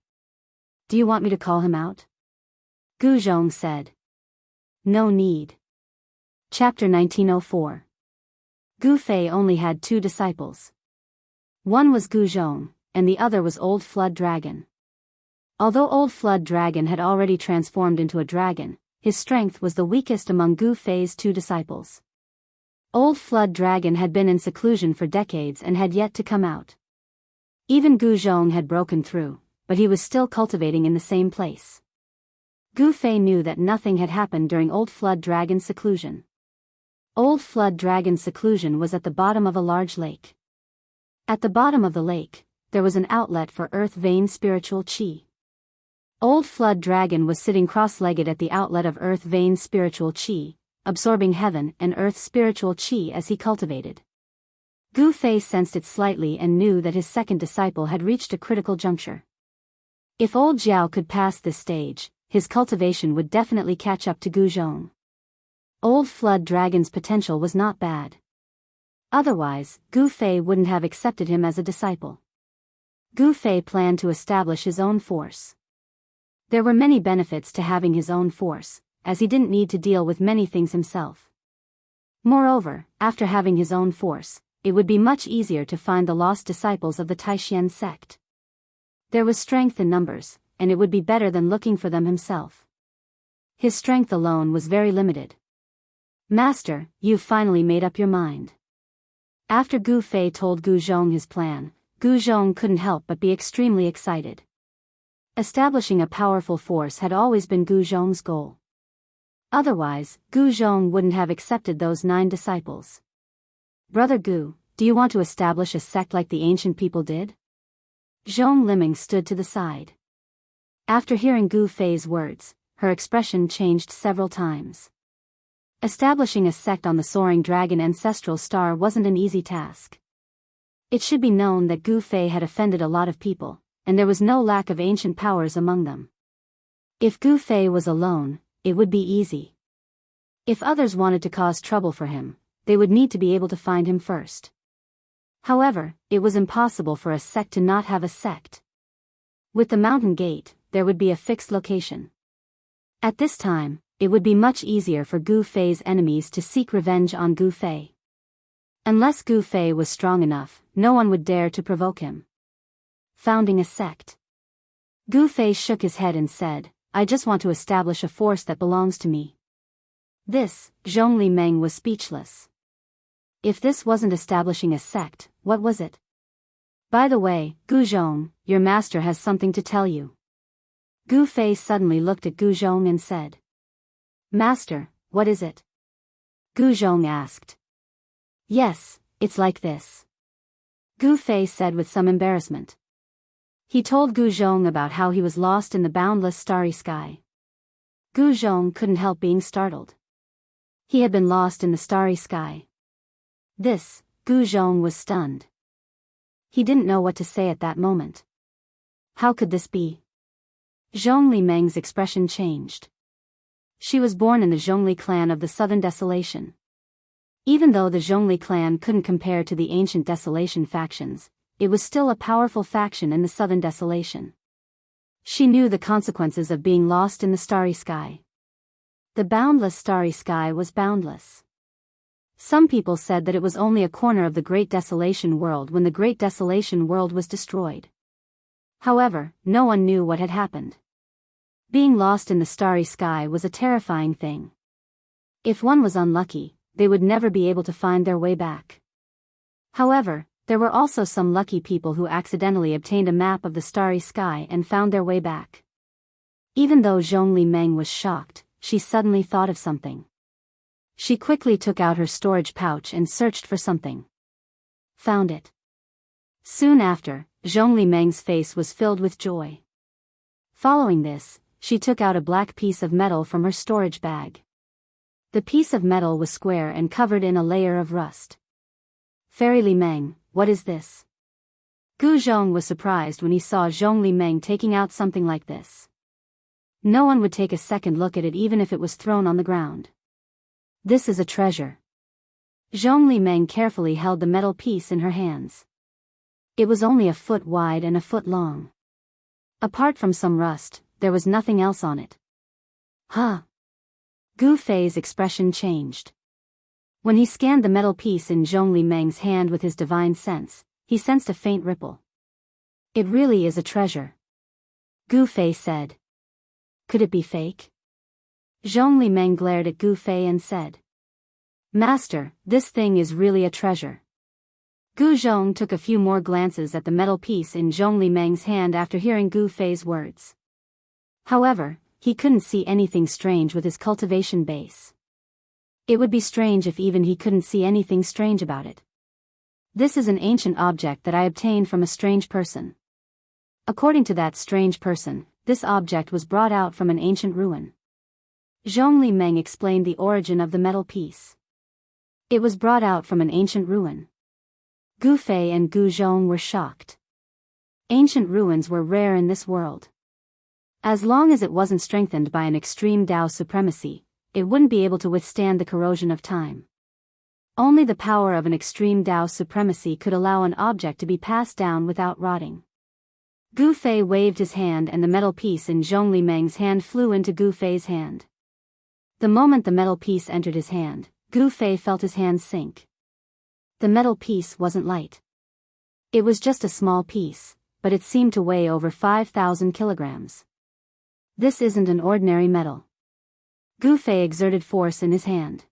Do you want me to call him out? Gu Zhong said. No need. Chapter 1904. Gu Fei only had two disciples. One was Gu Zhong, and the other was Old Flood Dragon. Although Old Flood Dragon had already transformed into a dragon, his strength was the weakest among Gu Fei's two disciples. Old Flood Dragon had been in seclusion for decades and had yet to come out. Even Gu Zhong had broken through, but he was still cultivating in the same place. Gu Fei knew that nothing had happened during Old Flood Dragon's seclusion. Old Flood Dragon's seclusion was at the bottom of a large lake. At the bottom of the lake, there was an outlet for Earth Vein spiritual chi. Old Flood Dragon was sitting cross-legged at the outlet of Earth Vein spiritual chi, absorbing heaven and earth spiritual chi as he cultivated. Gu Fei sensed it slightly and knew that his second disciple had reached a critical juncture. If old Jiao could pass this stage, his cultivation would definitely catch up to Gu Zhong. Old Flood Dragon's potential was not bad. Otherwise, Gu Fei wouldn't have accepted him as a disciple. Gu Fei planned to establish his own force. There were many benefits to having his own force, as he didn't need to deal with many things himself. Moreover, after having his own force, it would be much easier to find the lost disciples of the Taishan sect. There was strength in numbers, and it would be better than looking for them himself. His strength alone was very limited. Master, you've finally made up your mind. After Gu Fei told Gu Zhong his plan, Gu Zhong couldn't help but be extremely excited. Establishing a powerful force had always been Gu Zhong's goal. Otherwise, Gu Zhong wouldn't have accepted those 9 disciples. Brother Gu, do you want to establish a sect like the ancient people did? Zhong Liming stood to the side. After hearing Gu Fei's words, her expression changed several times. Establishing a sect on the soaring dragon ancestral star wasn't an easy task. It should be known that Gu Fei had offended a lot of people, and there was no lack of ancient powers among them. If Gu Fei was alone, it would be easy. If others wanted to cause trouble for him, they would need to be able to find him first. However, it was impossible for a sect to not have a sect. With the mountain gate, there would be a fixed location. At this time, it would be much easier for Gu Fei's enemies to seek revenge on Gu Fei. Unless Gu Fei was strong enough, no one would dare to provoke him. Founding a sect. Gu Fei shook his head and said, I just want to establish a force that belongs to me. This, Zhongli Meng was speechless. If this wasn't establishing a sect, what was it? By the way, Gu Zhong, your master has something to tell you. Gu Fei suddenly looked at Gu Zhong and said. Master, what is it? Gu Zhong asked. Yes, it's like this. Gu Fei said with some embarrassment. He told Gu Zhong about how he was lost in the boundless starry sky. Gu Zhong couldn't help being startled. He had been lost in the starry sky. This, Gu Zhong was stunned. He didn't know what to say at that moment. How could this be? Zhongli Meng's expression changed. She was born in the Zhongli clan of the Southern Desolation. Even though the Zhongli clan couldn't compare to the ancient Desolation factions, it was still a powerful faction in the Southern Desolation. She knew the consequences of being lost in the starry sky. The boundless starry sky was boundless. Some people said that it was only a corner of the Great Desolation world when the Great Desolation world was destroyed. However, no one knew what had happened. Being lost in the starry sky was a terrifying thing. If one was unlucky, they would never be able to find their way back. However, there were also some lucky people who accidentally obtained a map of the starry sky and found their way back. Even though Zhongli Meng was shocked, she suddenly thought of something. She quickly took out her storage pouch and searched for something. Found it. Soon after, Zhongli Meng's face was filled with joy. Following this, she took out a black piece of metal from her storage bag. The piece of metal was square and covered in a layer of rust. Fairy Li Meng, what is this? Gu Zhong was surprised when he saw Zhongli Meng taking out something like this. No one would take a second look at it even if it was thrown on the ground. This is a treasure. Zhongli Meng carefully held the metal piece in her hands. It was only a foot wide and a foot long. Apart from some rust, there was nothing else on it. Huh? Gu Fei's expression changed. When he scanned the metal piece in Zhongli Meng's hand with his divine sense, he sensed a faint ripple. It really is a treasure. Gu Fei said. Could it be fake? Zhongli Meng glared at Gu Fei and said. Master, this thing is really a treasure. Gu Zhong took a few more glances at the metal piece in Zhongli Meng's hand after hearing Gu Fei's words. However, he couldn't see anything strange with his cultivation base. It would be strange if even he couldn't see anything strange about it. This is an ancient object that I obtained from a strange person. According to that strange person, this object was brought out from an ancient ruin. Zhongli Meng explained the origin of the metal piece. It was brought out from an ancient ruin. Gu Fei and Gu Zhong were shocked. Ancient ruins were rare in this world. As long as it wasn't strengthened by an extreme Tao supremacy, it wouldn't be able to withstand the corrosion of time. Only the power of an extreme Tao supremacy could allow an object to be passed down without rotting. Gu Fei waved his hand and the metal piece in Zhongli Meng's hand flew into Gu Fei's hand. The moment the metal piece entered his hand, Gu Fei felt his hand sink. The metal piece wasn't light. It was just a small piece, but it seemed to weigh over 5,000 kilograms. This isn't an ordinary metal. Gu Fei exerted force in his hand.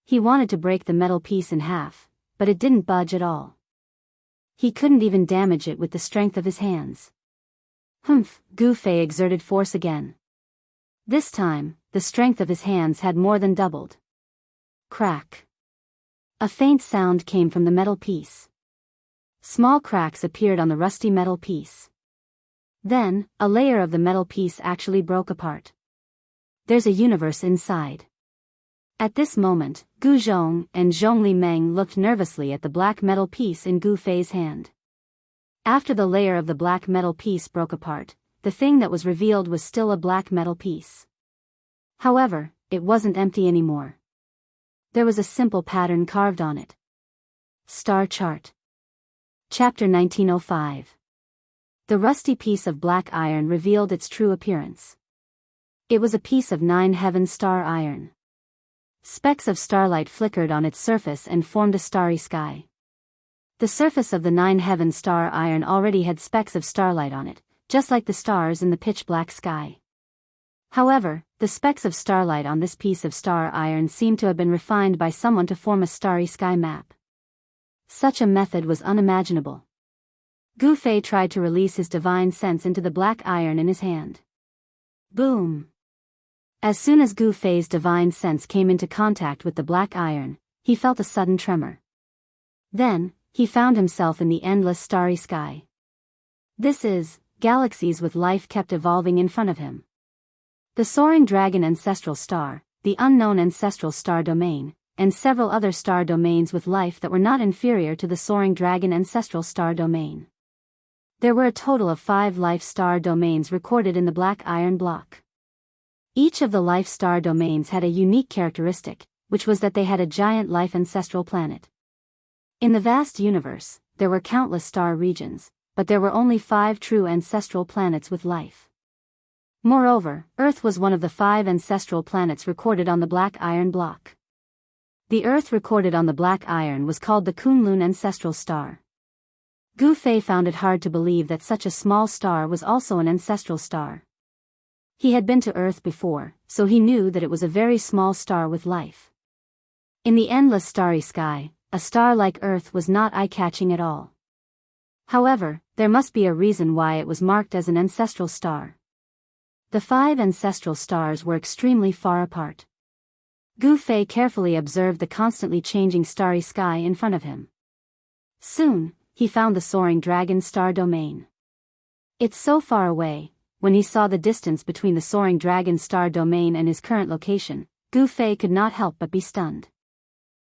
He wanted to break the metal piece in half, but it didn't budge at all. He couldn't even damage it with the strength of his hands. Humph, Gu Fei exerted force again. This time, the strength of his hands had more than doubled. Crack. A faint sound came from the metal piece. Small cracks appeared on the rusty metal piece. Then, a layer of the metal piece actually broke apart. There's a universe inside. At this moment, Gu Zhong and Zhongli Meng looked nervously at the black metal piece in Gu Fei's hand. After the layer of the black metal piece broke apart, the thing that was revealed was still a black metal piece. However, it wasn't empty anymore. There was a simple pattern carved on it. Star Chart. Chapter 1905. The rusty piece of black iron revealed its true appearance. It was a piece of 9 heaven star iron. Specks of starlight flickered on its surface and formed a starry sky. The surface of the 9 heaven star iron already had specks of starlight on it, just like the stars in the pitch-black sky. However, the specks of starlight on this piece of star iron seemed to have been refined by someone to form a starry sky map. Such a method was unimaginable. Gu Fei tried to release his divine sense into the black iron in his hand. Boom! As soon as Gu Fei's divine sense came into contact with the black iron, he felt a sudden tremor. Then, he found himself in the endless starry sky. Galaxies with life kept evolving in front of him. The soaring dragon ancestral star, the unknown ancestral star domain, and several other star domains with life that were not inferior to the soaring dragon ancestral star domain. There were a total of 5 life star domains recorded in the black iron block. Each of the life star domains had a unique characteristic, which was that they had a giant life ancestral planet. In the vast universe, there were countless star regions, but there were only 5 true ancestral planets with life. Moreover, Earth was one of the 5 ancestral planets recorded on the black iron block. The Earth recorded on the black iron was called the Kunlun ancestral star. Gu Fei found it hard to believe that such a small star was also an ancestral star. He had been to Earth before, so he knew that it was a very small star with life. In the endless starry sky, a star like Earth was not eye-catching at all. However, there must be a reason why it was marked as an ancestral star. The 5 ancestral stars were extremely far apart. Gu Fei carefully observed the constantly changing starry sky in front of him. Soon, he found the soaring dragon star domain. It's so far away. When he saw the distance between the soaring dragon star domain and his current location, Gu Fei could not help but be stunned.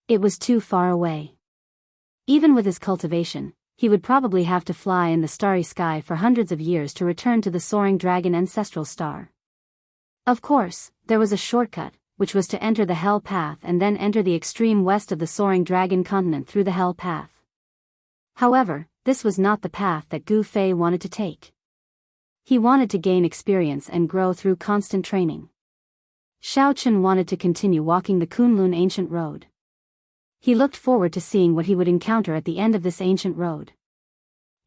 It was too far away. Even with his cultivation, he would probably have to fly in the starry sky for hundreds of years to return to the soaring dragon ancestral star. Of course, there was a shortcut, which was to enter the Hell Path and then enter the extreme west of the soaring dragon continent through the Hell Path. However, this was not the path that Gu Fei wanted to take. He wanted to gain experience and grow through constant training. Xiao Chun wanted to continue walking the Kunlun ancient road. He looked forward to seeing what he would encounter at the end of this ancient road.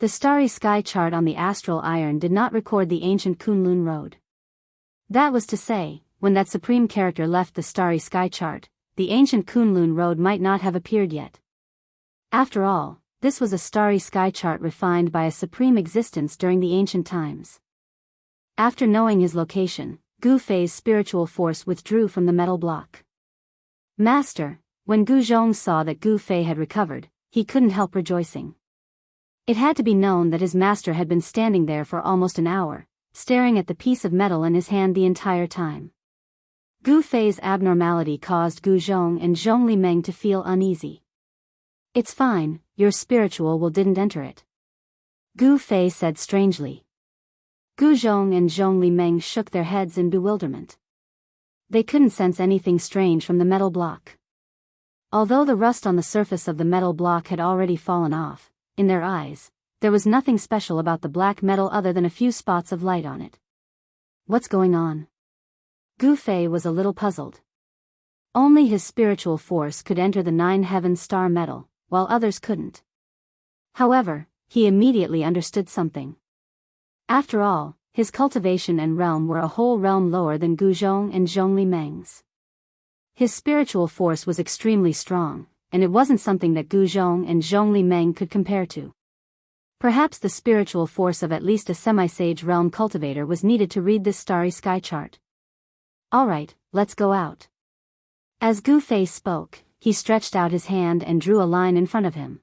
The starry sky chart on the astral iron did not record the ancient Kunlun road. That was to say, when that supreme character left the starry sky chart, the ancient Kunlun road might not have appeared yet. After all, this was a starry sky chart refined by a supreme existence during the ancient times. After knowing his location, Gu Fei's spiritual force withdrew from the metal block. Master, when Gu Zhong saw that Gu Fei had recovered, he couldn't help rejoicing. It had to be known that his master had been standing there for almost an hour, staring at the piece of metal in his hand the entire time. Gu Fei's abnormality caused Gu Zhong and Zhongli Meng to feel uneasy. It's fine, your spiritual will didn't enter it. Gu Fei said strangely. Gu Zhong and Zhongli Meng shook their heads in bewilderment. They couldn't sense anything strange from the metal block. Although the rust on the surface of the metal block had already fallen off, in their eyes, there was nothing special about the black metal other than a few spots of light on it. What's going on? Gu Fei was a little puzzled. Only his spiritual force could enter the 9 heaven star metal, while others couldn't. However, he immediately understood something. After all, his cultivation and realm were a whole realm lower than Guzhong and Zhongli Meng's. His spiritual force was extremely strong, and it wasn't something that Guzhong and Zhongli Meng could compare to. Perhaps the spiritual force of at least a semi-sage realm cultivator was needed to read this starry sky chart. Alright, let's go out. As Gu Fei spoke, he stretched out his hand and drew a line in front of him.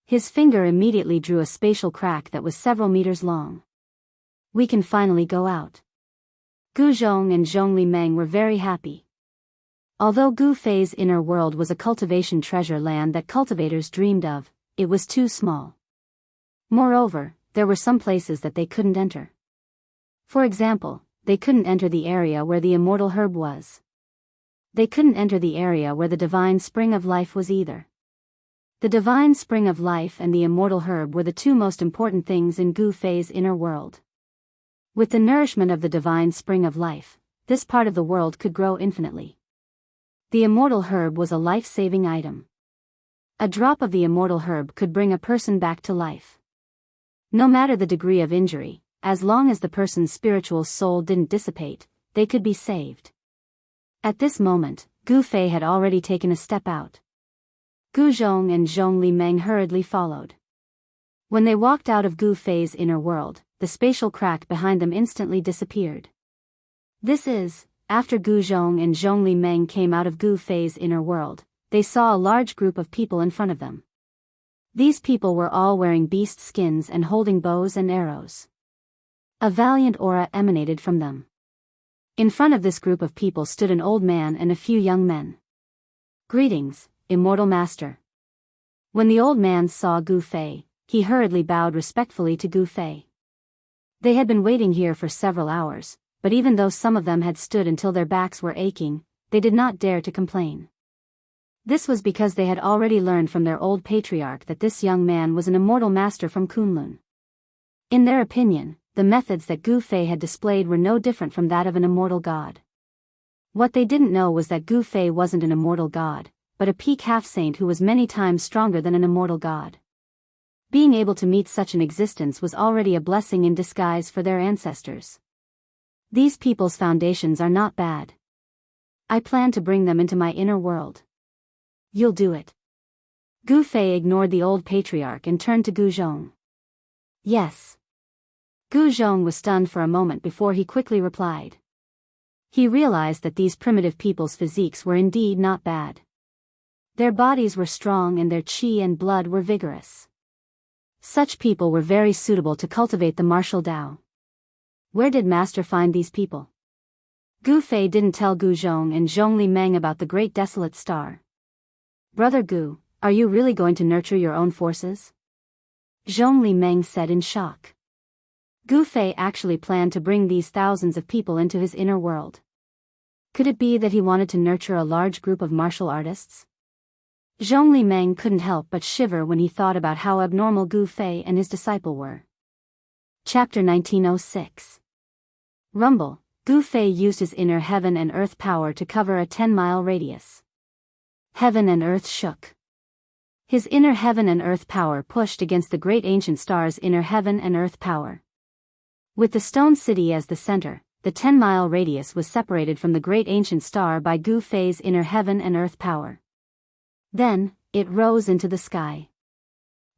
His finger immediately drew a spatial crack that was several meters long. We can finally go out. Guzhong and Zhongli Meng were very happy. Although Gu Fei's inner world was a cultivation treasure land that cultivators dreamed of, it was too small. Moreover, there were some places that they couldn't enter. For example, they couldn't enter the area where the immortal herb was. They couldn't enter the area where the divine spring of life was either. The divine spring of life and the immortal herb were the two most important things in Gu Fei's inner world. With the nourishment of the divine spring of life, this part of the world could grow infinitely. The immortal herb was a life-saving item. A drop of the immortal herb could bring a person back to life. No matter the degree of injury, as long as the person's spiritual soul didn't dissipate, they could be saved. At this moment, Gu Fei had already taken a step out. Guzhong and Zhongli Meng hurriedly followed. When they walked out of Gu Fei's inner world, the spatial crack behind them instantly disappeared. After Guzhong and Zhongli Meng came out of Gu Fei's inner world, they saw a large group of people in front of them. These people were all wearing beast skins and holding bows and arrows. A valiant aura emanated from them. In front of this group of people stood an old man and a few young men. Greetings, Immortal Master. When the old man saw Gu Fei, he hurriedly bowed respectfully to Gu Fei. They had been waiting here for several hours, but even though some of them had stood until their backs were aching, they did not dare to complain. This was because they had already learned from their old patriarch that this young man was an immortal master from Kunlun. In their opinion, the methods that Gu Fei had displayed were no different from that of an immortal god. What they didn't know was that Gu Fei wasn't an immortal god, but a peak half-saint who was many times stronger than an immortal god. Being able to meet such an existence was already a blessing in disguise for their ancestors. These people's foundations are not bad. I plan to bring them into my inner world. You'll do it. Gu Fei ignored the old patriarch and turned to Guzhong. Yes. Guzhong was stunned for a moment before he quickly replied. He realized that these primitive people's physiques were indeed not bad. Their bodies were strong and their qi and blood were vigorous. Such people were very suitable to cultivate the martial Tao. Where did Master find these people? Gu Fei didn't tell Guzhong and Zhongli Meng about the great desolate star. Brother Gu, are you really going to nurture your own forces? Zhongli Meng said in shock. Gu Fei actually planned to bring these thousands of people into his inner world. Could it be that he wanted to nurture a large group of martial artists? Zhongli Meng couldn't help but shiver when he thought about how abnormal Gu Fei and his disciple were. Chapter 1906. Rumble. Gu Fei used his inner heaven and earth power to cover a 10-mile radius. Heaven and earth shook. His inner heaven and earth power pushed against the great ancient star's inner heaven and earth power. With the stone city as the center, the 10-mile radius was separated from the great ancient star by Gu Fei's inner heaven and earth power. Then, it rose into the sky.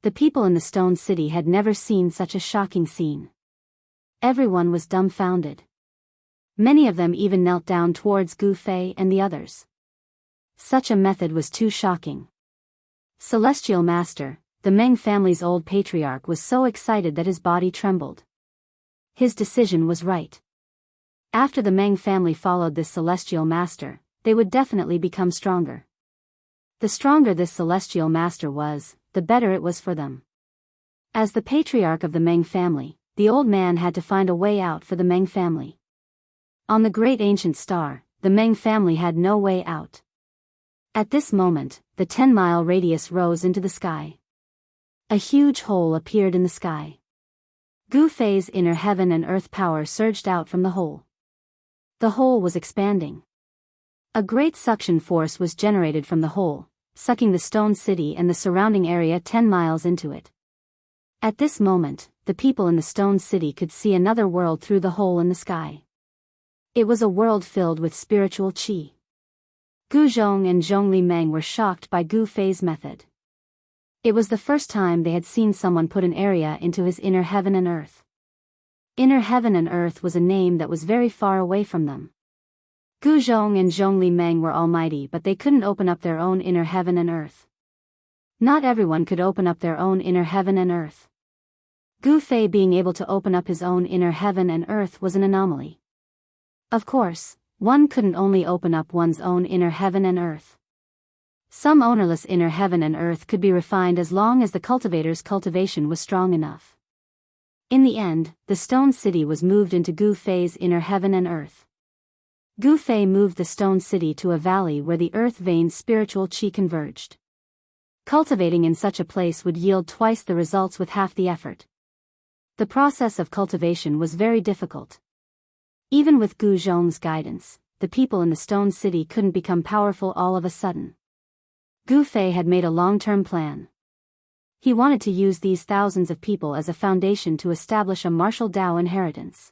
The people in the stone city had never seen such a shocking scene. Everyone was dumbfounded. Many of them even knelt down towards Gu Fei and the others. Such a method was too shocking. Celestial Master, the Meng family's old patriarch, was so excited that his body trembled. His decision was right. After the Meng family followed this Celestial Master, they would definitely become stronger. The stronger this Celestial Master was, the better it was for them. As the patriarch of the Meng family, the old man had to find a way out for the Meng family. On the great ancient star, the Meng family had no way out. At this moment, the 10-mile radius rose into the sky. A huge hole appeared in the sky. Gu Fei's inner heaven and earth power surged out from the hole. The hole was expanding. A great suction force was generated from the hole, sucking the stone city and the surrounding area 10 miles into it. At this moment, the people in the stone city could see another world through the hole in the sky. It was a world filled with spiritual qi. Gu Zhong and Zhongli Meng were shocked by Gu Fei's method. It was the first time they had seen someone put an area into his inner heaven and earth. Inner heaven and earth was a name that was very far away from them. Gu Zhong and Zhongli Meng were almighty, but they couldn't open up their own inner heaven and earth. Not everyone could open up their own inner heaven and earth. Gu Fei being able to open up his own inner heaven and earth was an anomaly. Of course, one couldn't only open up one's own inner heaven and earth. Some ownerless inner heaven and earth could be refined as long as the cultivator's cultivation was strong enough. In the end, the stone city was moved into Gu Fei's inner heaven and earth. Gu Fei moved the stone city to a valley where the earth veins spiritual qi converged. Cultivating in such a place would yield twice the results with half the effort. The process of cultivation was very difficult. Even with Gu Zhong's guidance, the people in the stone city couldn't become powerful all of a sudden. Gu Fei had made a long-term plan. He wanted to use these thousands of people as a foundation to establish a martial Dao inheritance.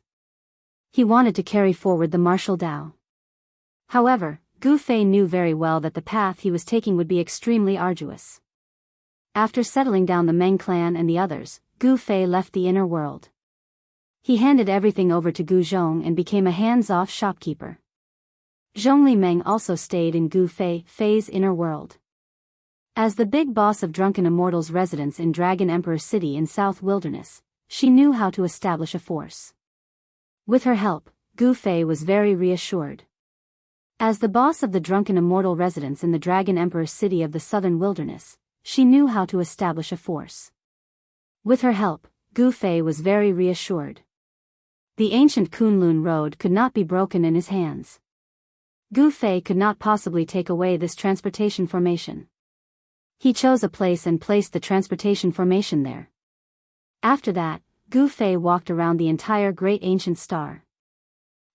He wanted to carry forward the martial Dao. However, Gu Fei knew very well that the path he was taking would be extremely arduous. After settling down the Meng clan and the others, Gu Fei left the inner world. He handed everything over to Gu Zhong and became a hands-off shopkeeper. Zhongli Meng also stayed in Gu Fei's inner world. As the big boss of Drunken Immortal's residence in Dragon Emperor City in South Wilderness, she knew how to establish a force. With her help, Gu Fei was very reassured. As the boss of the Drunken Immortal residence in the Dragon Emperor City of the Southern Wilderness, she knew how to establish a force. With her help, Gu Fei was very reassured. The ancient Kunlun road could not be broken in his hands. Gu Fei could not possibly take away this transportation formation. He chose a place and placed the transportation formation there. After that, Gu Fei walked around the entire great ancient star.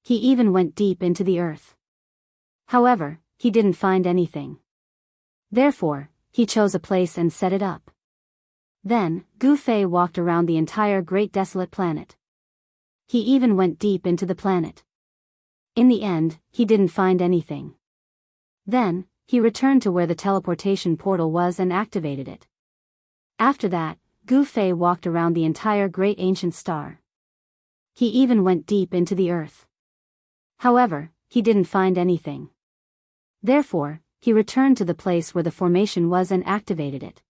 He even went deep into the earth. However, he didn't find anything. Therefore, he chose a place and set it up. Then, Gu Fei walked around the entire great desolate planet. He even went deep into the planet. In the end, he didn't find anything. Then, he returned to where the teleportation portal was and activated it. After that, Gu Fei walked around the entire great ancient star. He even went deep into the earth. However, he didn't find anything. Therefore, he returned to the place where the formation was and activated it.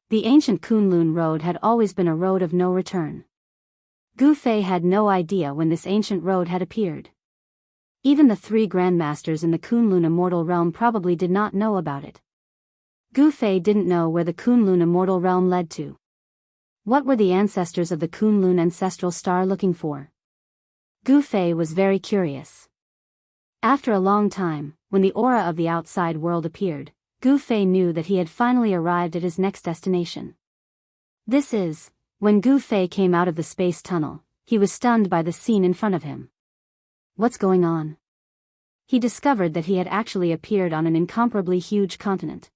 The ancient Kunlun road had always been a road of no return. Gu Fei had no idea when this ancient road had appeared. Even the three grandmasters in the Kunlun Immortal realm probably did not know about it. Gu Fei didn't know where the Kunlun Immortal realm led to. What were the ancestors of the Kunlun ancestral star looking for? Gu Fei was very curious. After a long time, when the aura of the outside world appeared, Gu Fei knew that he had finally arrived at his next destination. This is, when Gu Fei came out of the space tunnel, he was stunned by the scene in front of him. What's going on? He discovered that he had actually appeared on an incomparably huge continent.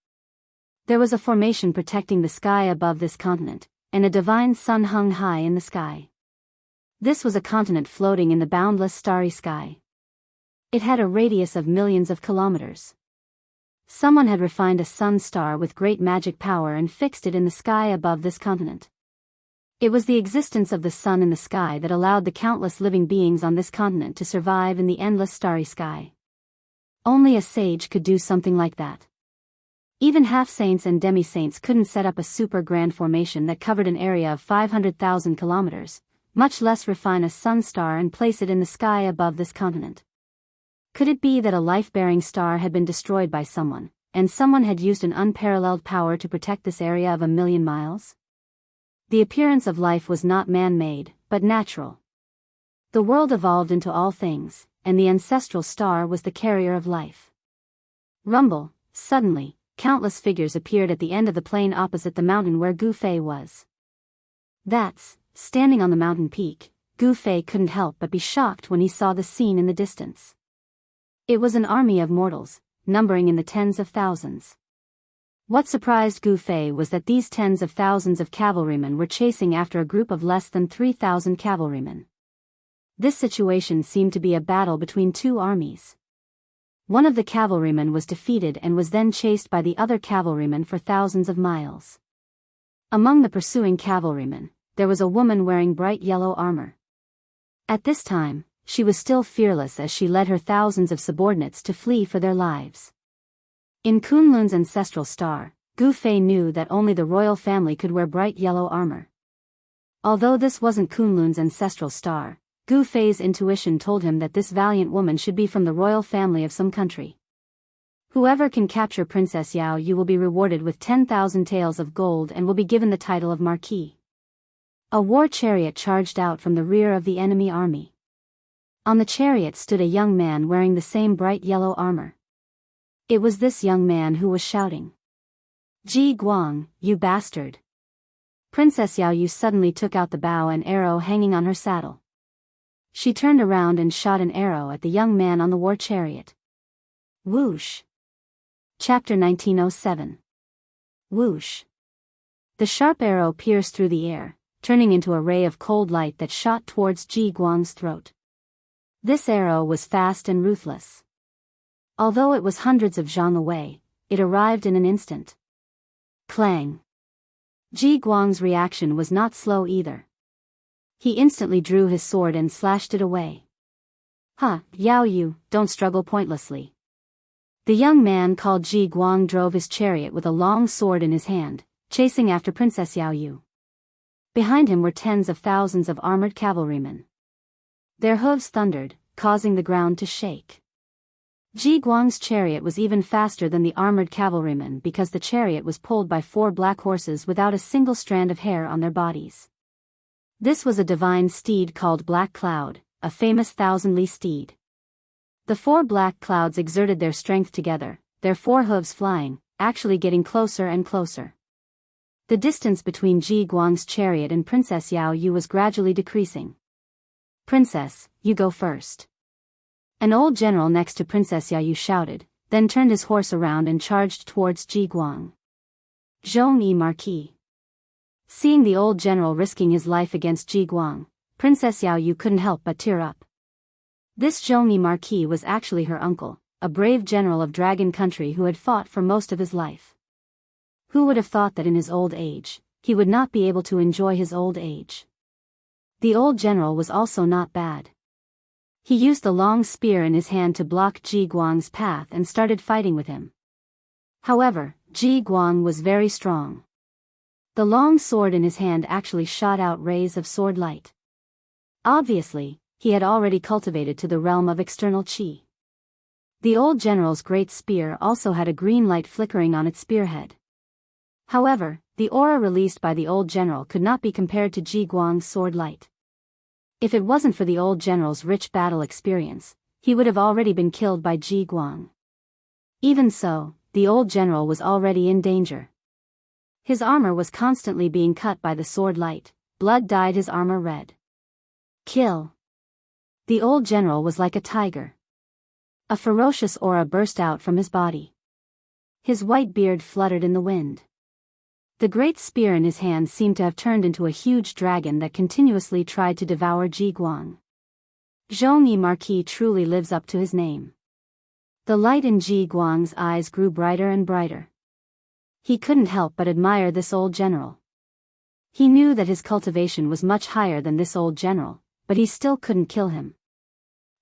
There was a formation protecting the sky above this continent, and a divine sun hung high in the sky. This was a continent floating in the boundless starry sky. It had a radius of millions of kilometers. Someone had refined a sun star with great magic power and fixed it in the sky above this continent. It was the existence of the sun in the sky that allowed the countless living beings on this continent to survive in the endless starry sky. Only a sage could do something like that. Even half-saints and demi-saints couldn't set up a super grand formation that covered an area of 500,000 kilometers, much less refine a sun star and place it in the sky above this continent. Could it be that a life-bearing star had been destroyed by someone, and someone had used an unparalleled power to protect this area of 1,000,000 miles? The appearance of life was not man-made, but natural. The world evolved into all things, and the ancestral star was the carrier of life. Rumble, suddenly, countless figures appeared at the end of the plain opposite the mountain where Gu Fei was. Standing on the mountain peak, Gu Fei couldn't help but be shocked when he saw the scene in the distance. It was an army of mortals, numbering in the tens of thousands. What surprised Gu Fei was that these tens of thousands of cavalrymen were chasing after a group of less than 3,000 cavalrymen. This situation seemed to be a battle between two armies. One of the cavalrymen was defeated and was then chased by the other cavalrymen for thousands of miles. Among the pursuing cavalrymen, there was a woman wearing bright yellow armor. At this time, she was still fearless as she led her thousands of subordinates to flee for their lives. In Kunlun's ancestral star, Gu Fei knew that only the royal family could wear bright yellow armor. Although this wasn't Kunlun's ancestral star, Gu Fei's intuition told him that this valiant woman should be from the royal family of some country. Whoever can capture Princess Yao Yu will be rewarded with 10,000 taels of gold and will be given the title of Marquis. A war chariot charged out from the rear of the enemy army. On the chariot stood a young man wearing the same bright yellow armor. It was this young man who was shouting, "Ji Guang, you bastard!" Princess Yao Yu suddenly took out the bow and arrow hanging on her saddle. She turned around and shot an arrow at the young man on the war chariot. Whoosh! Chapter 1907. Whoosh! The sharp arrow pierced through the air, turning into a ray of cold light that shot towards Ji Guang's throat. This arrow was fast and ruthless. Although it was hundreds of zhang away, it arrived in an instant. Clang! Ji Guang's reaction was not slow either. He instantly drew his sword and slashed it away. "Ha, Yao Yu, don't struggle pointlessly." The young man called Ji Guang drove his chariot with a long sword in his hand, chasing after Princess Yao Yu. Behind him were tens of thousands of armored cavalrymen. Their hooves thundered, causing the ground to shake. Ji Guang's chariot was even faster than the armored cavalrymen because the chariot was pulled by 4 black horses without a single strand of hair on their bodies. This was a divine steed called Black Cloud, a famous 1,000-li steed. The 4 black clouds exerted their strength together, their 4 hooves flying, actually getting closer and closer. The distance between Ji Guang's chariot and Princess Yao Yu was gradually decreasing. "Princess, you go first." An old general next to Princess Yao Yu shouted, then turned his horse around and charged towards Ji Guang. Zhong-yi Marquis. Seeing the old general risking his life against Ji Guang, Princess Yao Yu couldn't help but tear up. This Zhong-yi Marquis was actually her uncle, a brave general of Dragon Country who had fought for most of his life. Who would have thought that in his old age, he would not be able to enjoy his old age? The old general was also not bad. He used the long spear in his hand to block Ji Guang's path and started fighting with him. However, Ji Guang was very strong. The long sword in his hand actually shot out rays of sword light. Obviously, he had already cultivated to the realm of external qi. The old general's great spear also had a green light flickering on its spearhead. However, the aura released by the old general could not be compared to Ji Guang's sword light. If it wasn't for the old general's rich battle experience, he would have already been killed by Ji Guang. Even so, the old general was already in danger. His armor was constantly being cut by the sword light, blood dyed his armor red. Kill! The old general was like a tiger. A ferocious aura burst out from his body. His white beard fluttered in the wind. The great spear in his hand seemed to have turned into a huge dragon that continuously tried to devour Ji Guang. Zhong-yi Marquis truly lives up to his name. The light in Ji Guang's eyes grew brighter and brighter. He couldn't help but admire this old general. He knew that his cultivation was much higher than this old general, but he still couldn't kill him.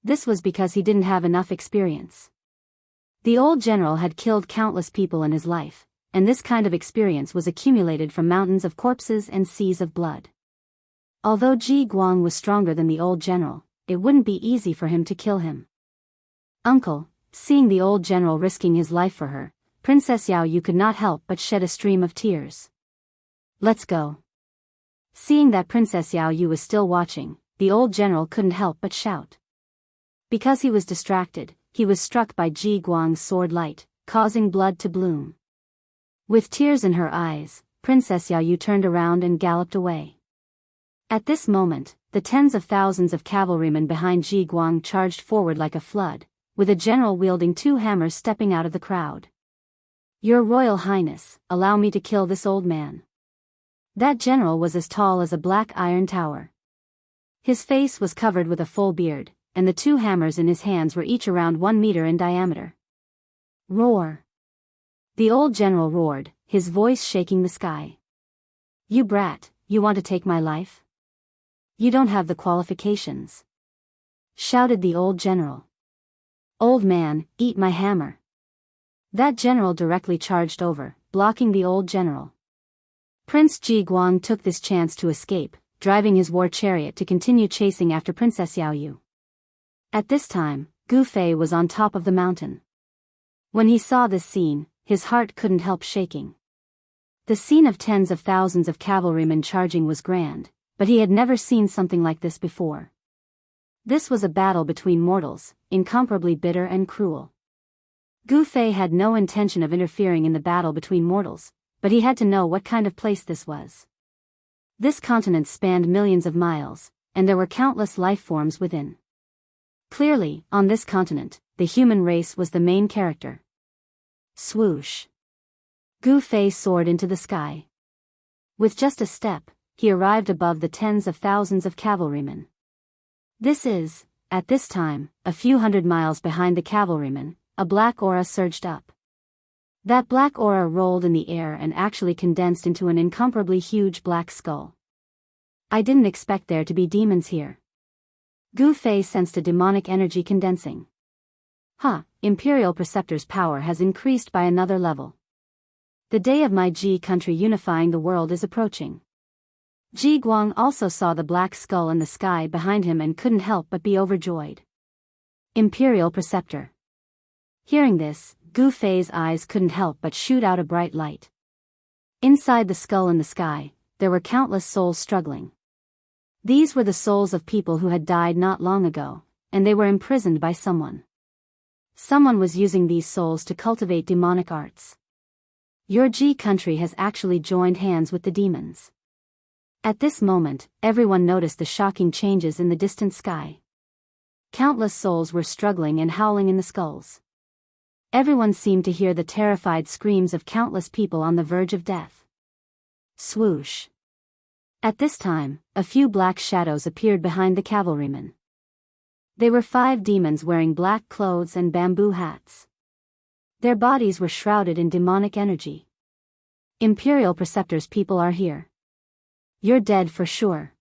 This was because he didn't have enough experience. The old general had killed countless people in his life, and this kind of experience was accumulated from mountains of corpses and seas of blood. Although Ji Guang was stronger than the old general, it wouldn't be easy for him to kill him. "Uncle," seeing the old general risking his life for her, Princess Yao Yu could not help but shed a stream of tears. "Let's go." Seeing that Princess Yao Yu was still watching, the old general couldn't help but shout. Because he was distracted, he was struck by Ji Guang's sword light, causing blood to bloom. With tears in her eyes, Princess Yao Yu turned around and galloped away. At this moment, the tens of thousands of cavalrymen behind Ji Guang charged forward like a flood, with a general wielding 2 hammers stepping out of the crowd. "Your Royal Highness, allow me to kill this old man." That general was as tall as a black iron tower. His face was covered with a full beard, and the two hammers in his hands were each around 1 meter in diameter. Roar! The old general roared, his voice shaking the sky. "You brat, you want to take my life? You don't have the qualifications," shouted the old general. "Old man, eat my hammer." That general directly charged over, blocking the old general. Prince Ji Guang took this chance to escape, driving his war chariot to continue chasing after Princess Yao Yu. At this time, Gu Fei was on top of the mountain. When he saw this scene, his heart couldn't help shaking. The scene of tens of thousands of cavalrymen charging was grand, but he had never seen something like this before. This was a battle between mortals, incomparably bitter and cruel. Gu Fei had no intention of interfering in the battle between mortals, but he had to know what kind of place this was. This continent spanned millions of miles, and there were countless life forms within. Clearly, on this continent, the human race was the main character. Swoosh! Gu Fei soared into the sky. With just a step, he arrived above the tens of thousands of cavalrymen. This is, at this time, a few hundred miles behind the cavalrymen. A black aura surged up. That black aura rolled in the air and actually condensed into an incomparably huge black skull. "I didn't expect there to be demons here." Gu Fei sensed a demonic energy condensing. Imperial Preceptor's power has increased by another level. The day of my Ji country unifying the world is approaching. Ji Guang also saw the black skull in the sky behind him and couldn't help but be overjoyed. Imperial Preceptor. Hearing this, Gu Fei's eyes couldn't help but shoot out a bright light. Inside the skull in the sky, there were countless souls struggling. These were the souls of people who had died not long ago, and they were imprisoned by someone. Someone was using these souls to cultivate demonic arts. Your Ji country has actually joined hands with the demons. At this moment, everyone noticed the shocking changes in the distant sky. Countless souls were struggling and howling in the skulls. Everyone seemed to hear the terrified screams of countless people on the verge of death. Swoosh! At this time, a few black shadows appeared behind the cavalrymen. They were 5 demons wearing black clothes and bamboo hats. Their bodies were shrouded in demonic energy. "Imperial Preceptor's people are here. You're dead for sure."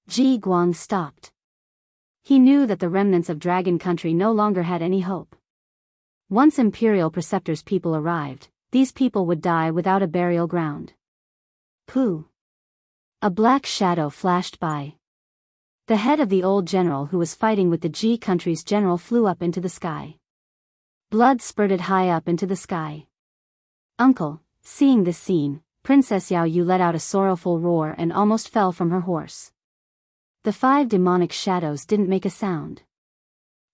Ji Guang stopped. He knew that the remnants of Dragon Country no longer had any hope. Once Imperial Preceptor's people arrived, these people would die without a burial ground. Pooh! A black shadow flashed by. The head of the old general who was fighting with the Ji country's general flew up into the sky. Blood spurted high up into the sky. "Uncle," seeing this scene, Princess Yao Yu let out a sorrowful roar and almost fell from her horse. The 5 demonic shadows didn't make a sound.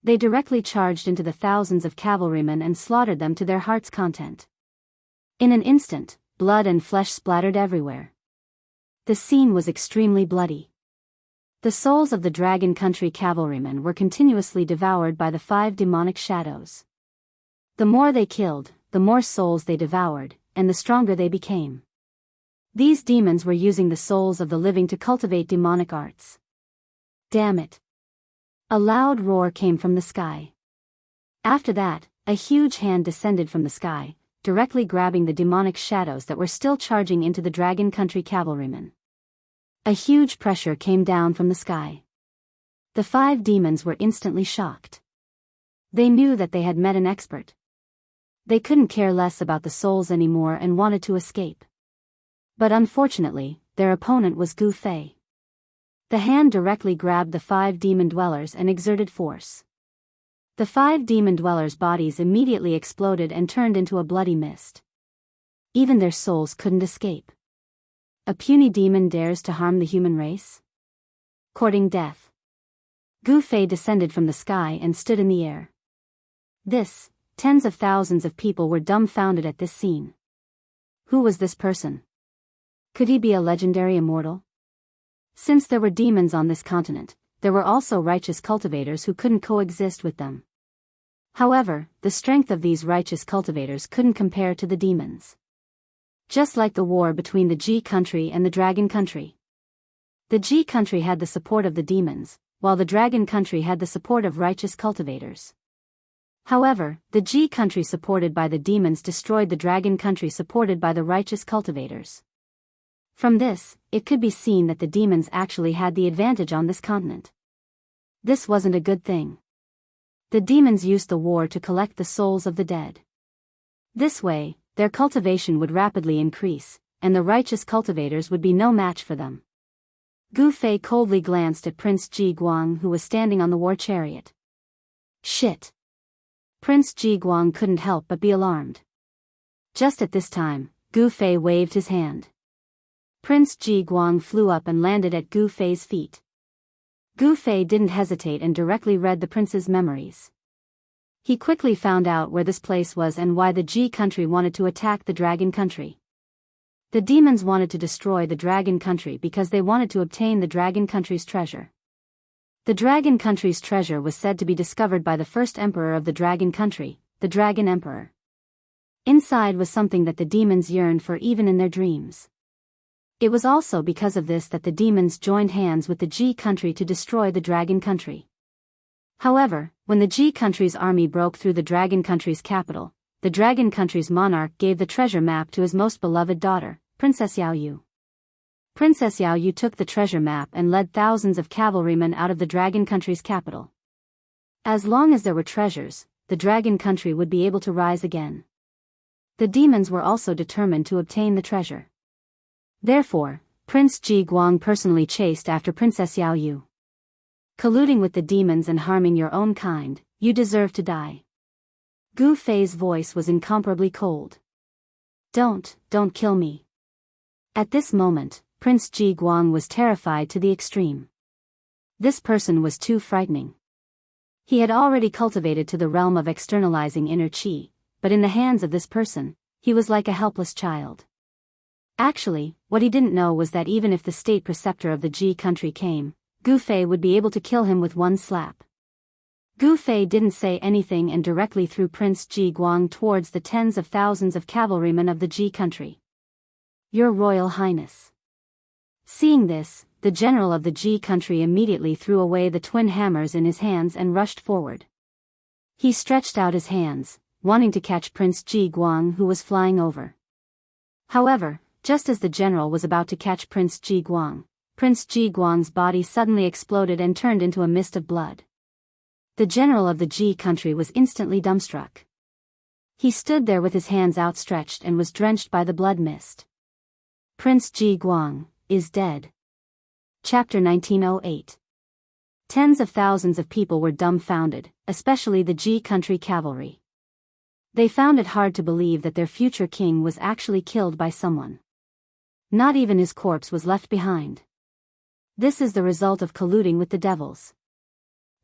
They directly charged into the thousands of cavalrymen and slaughtered them to their heart's content. In an instant, blood and flesh splattered everywhere. The scene was extremely bloody. The souls of the Dragon Country cavalrymen were continuously devoured by the 5 demonic shadows. The more they killed, the more souls they devoured, and the stronger they became. These demons were using the souls of the living to cultivate demonic arts. Damn it! A loud roar came from the sky. After that, a huge hand descended from the sky, directly grabbing the demonic shadows that were still charging into the Dragon Country cavalrymen. A huge pressure came down from the sky. The 5 demons were instantly shocked. They knew that they had met an expert. They couldn't care less about the souls anymore and wanted to escape. But unfortunately, their opponent was Gu Fei. The hand directly grabbed the 5 demon dwellers and exerted force. The 5 demon dwellers' bodies immediately exploded and turned into a bloody mist. Even their souls couldn't escape. A puny demon dares to harm the human race? Courting death. Gu Fei descended from the sky and stood in the air. Tens of thousands of people were dumbfounded at this scene. Who was this person? Could he be a legendary immortal? Since there were demons on this continent, there were also righteous cultivators who couldn't coexist with them. However, the strength of these righteous cultivators couldn't compare to the demons. Just like the war between the Ji country and the Dragon country. The Ji country had the support of the demons, while the Dragon country had the support of righteous cultivators. However, the Ji country supported by the demons destroyed the Dragon country supported by the righteous cultivators. From this, it could be seen that the demons actually had the advantage on this continent. This wasn't a good thing. The demons used the war to collect the souls of the dead. This way, their cultivation would rapidly increase, and the righteous cultivators would be no match for them. Gu Fei coldly glanced at Prince Ji Guang, who was standing on the war chariot. Shit! Prince Ji Guang couldn't help but be alarmed. Just at this time, Gu Fei waved his hand. Prince Ji Guang flew up and landed at Gu Fei's feet. Gu Fei didn't hesitate and directly read the prince's memories. He quickly found out where this place was and why the Ji country wanted to attack the Dragon country. The demons wanted to destroy the Dragon country because they wanted to obtain the Dragon country's treasure. The Dragon country's treasure was said to be discovered by the first emperor of the Dragon country, the Dragon Emperor. Inside was something that the demons yearned for even in their dreams. It was also because of this that the demons joined hands with the Ji country to destroy the Dragon country. However, when the Ji country's army broke through the Dragon country's capital, the Dragon country's monarch gave the treasure map to his most beloved daughter, Princess Yao Yu. Princess Yao Yu took the treasure map and led thousands of cavalrymen out of the Dragon country's capital. As long as there were treasures, the Dragon country would be able to rise again. The demons were also determined to obtain the treasure. Therefore, Prince Ji Guang personally chased after Princess Yao Yu. Colluding with the demons and harming your own kind, you deserve to die. Gu Fei's voice was incomparably cold. Don't kill me. At this moment, Prince Ji Guang was terrified to the extreme. This person was too frightening. He had already cultivated to the realm of externalizing inner qi, but in the hands of this person, he was like a helpless child. Actually, what he didn't know was that even if the state preceptor of the Ji country came, Gu Fei would be able to kill him with one slap. Gu Fei didn't say anything and directly threw Prince Ji Guang towards the tens of thousands of cavalrymen of the Ji country. Your Royal Highness. Seeing this, the general of the Ji country immediately threw away the twin hammers in his hands and rushed forward. He stretched out his hands, wanting to catch Prince Ji Guang, who was flying over. However, just as the general was about to catch Prince Ji Guang's body suddenly exploded and turned into a mist of blood. The general of the Ji country was instantly dumbstruck. He stood there with his hands outstretched and was drenched by the blood mist. Prince Ji Guang is dead. Chapter 1908. Tens of thousands of people were dumbfounded, especially the Ji country cavalry. They found it hard to believe that their future king was actually killed by someone. Not even his corpse was left behind. This is the result of colluding with the devils.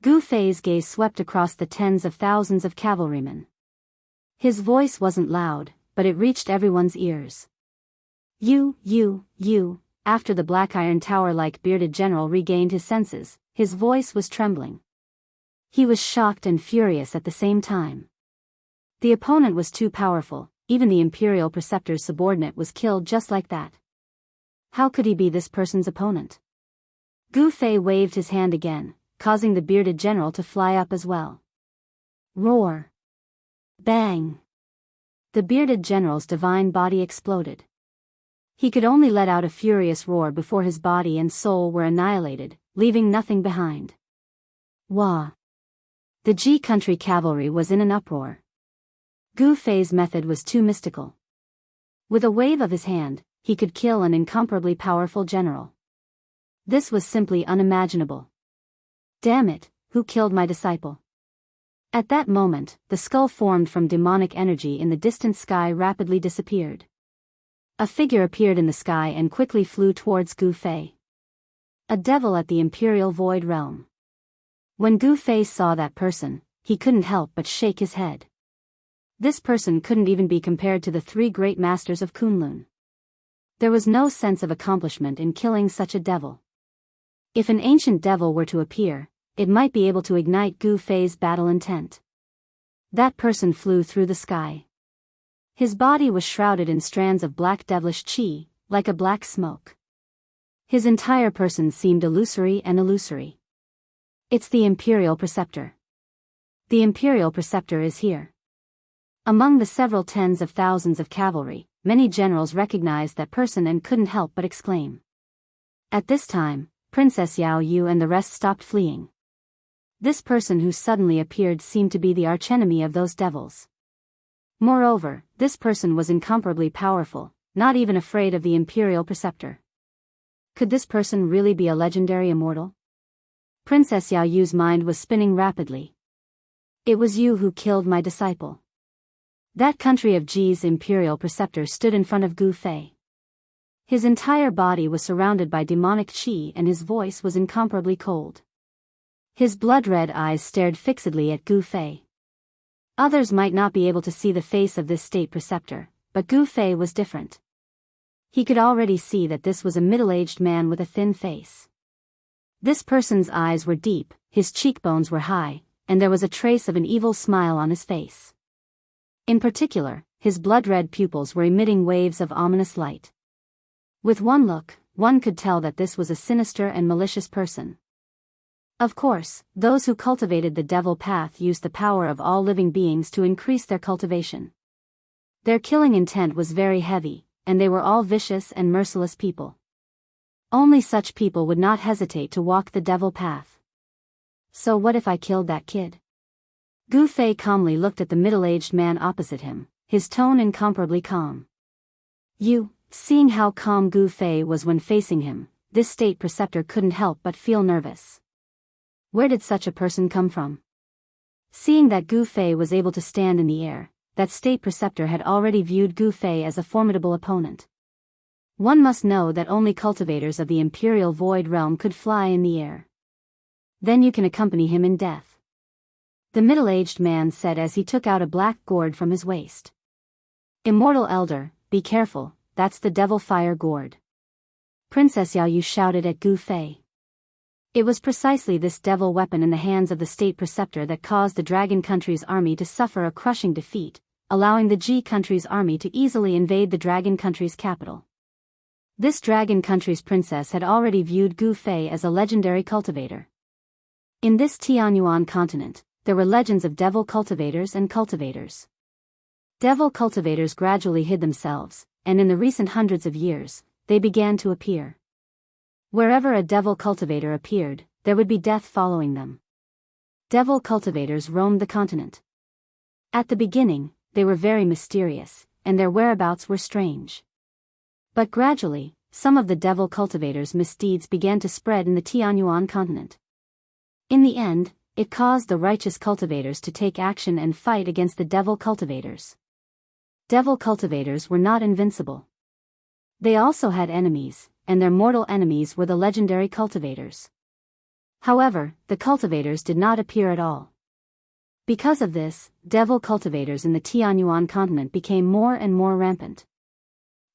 Gu Fei's gaze swept across the tens of thousands of cavalrymen. His voice wasn't loud, but it reached everyone's ears. You. After the Black Iron Tower-like bearded general regained his senses, his voice was trembling. He was shocked and furious at the same time. The opponent was too powerful, even the imperial preceptor's subordinate was killed just like that. How could he be this person's opponent? Gu Fei waved his hand again, causing the bearded general to fly up as well. Roar! Bang! The bearded general's divine body exploded. He could only let out a furious roar before his body and soul were annihilated, leaving nothing behind. Wah! The Ji country cavalry was in an uproar. Gu Fei's method was too mystical. With a wave of his hand, he could kill an incomparably powerful general. This was simply unimaginable. Damn it, who killed my disciple? At that moment, the skull formed from demonic energy in the distant sky rapidly disappeared. A figure appeared in the sky and quickly flew towards Gu Fei. A devil at the Imperial Void Realm. When Gu Fei saw that person, he couldn't help but shake his head. This person couldn't even be compared to the three great masters of Kunlun. There was no sense of accomplishment in killing such a devil. If an ancient devil were to appear, it might be able to ignite Gu Fei's battle intent. That person flew through the sky. His body was shrouded in strands of black devilish chi, like a black smoke. His entire person seemed illusory and illusory. It's the Imperial Preceptor. The Imperial Preceptor is here. Among the several tens of thousands of cavalry, many generals recognized that person and couldn't help but exclaim. At this time, Princess Yao Yu and the rest stopped fleeing. This person who suddenly appeared seemed to be the archenemy of those devils. Moreover, this person was incomparably powerful, not even afraid of the Imperial Preceptor. Could this person really be a legendary immortal? Princess Yao Yu's mind was spinning rapidly. It was you who killed my disciple. That country of Ji's Imperial Preceptor stood in front of Gu Fei. His entire body was surrounded by demonic chi and his voice was incomparably cold. His blood-red eyes stared fixedly at Gu Fei. Others might not be able to see the face of this state preceptor, but Gu Fei was different. He could already see that this was a middle-aged man with a thin face. This person's eyes were deep, his cheekbones were high, and there was a trace of an evil smile on his face. In particular, his blood-red pupils were emitting waves of ominous light. With one look, one could tell that this was a sinister and malicious person. Of course, those who cultivated the devil path used the power of all living beings to increase their cultivation. Their killing intent was very heavy, and they were all vicious and merciless people. Only such people would not hesitate to walk the devil path. So what if I killed that kid? Gu Fei calmly looked at the middle-aged man opposite him, his tone incomparably calm. Seeing how calm Gu Fei was when facing him, this state preceptor couldn't help but feel nervous. Where did such a person come from? Seeing that Gu Fei was able to stand in the air, that state preceptor had already viewed Gu Fei as a formidable opponent. One must know that only cultivators of the Imperial Void Realm could fly in the air. Then you can accompany him in death. The middle-aged man said as he took out a black gourd from his waist. Immortal Elder, be careful, that's the devil fire gourd. Princess Yao Yu shouted at Gu Fei. It was precisely this devil weapon in the hands of the state preceptor that caused the Dragon Country's army to suffer a crushing defeat, allowing the Ji Country's army to easily invade the Dragon Country's capital. This Dragon Country's princess had already viewed Gu Fei as a legendary cultivator. In this Tianyuan continent, there were legends of devil cultivators and cultivators. Devil cultivators gradually hid themselves, and in the recent hundreds of years, they began to appear. Wherever a devil cultivator appeared, there would be death following them. Devil cultivators roamed the continent. At the beginning, they were very mysterious, and their whereabouts were strange. But gradually, some of the devil cultivators' misdeeds began to spread in the Tianyuan continent. In the end, it caused the righteous cultivators to take action and fight against the devil cultivators. Devil cultivators were not invincible. They also had enemies, and their mortal enemies were the legendary cultivators. However, the cultivators did not appear at all. Because of this, devil cultivators in the Tianyuan continent became more and more rampant.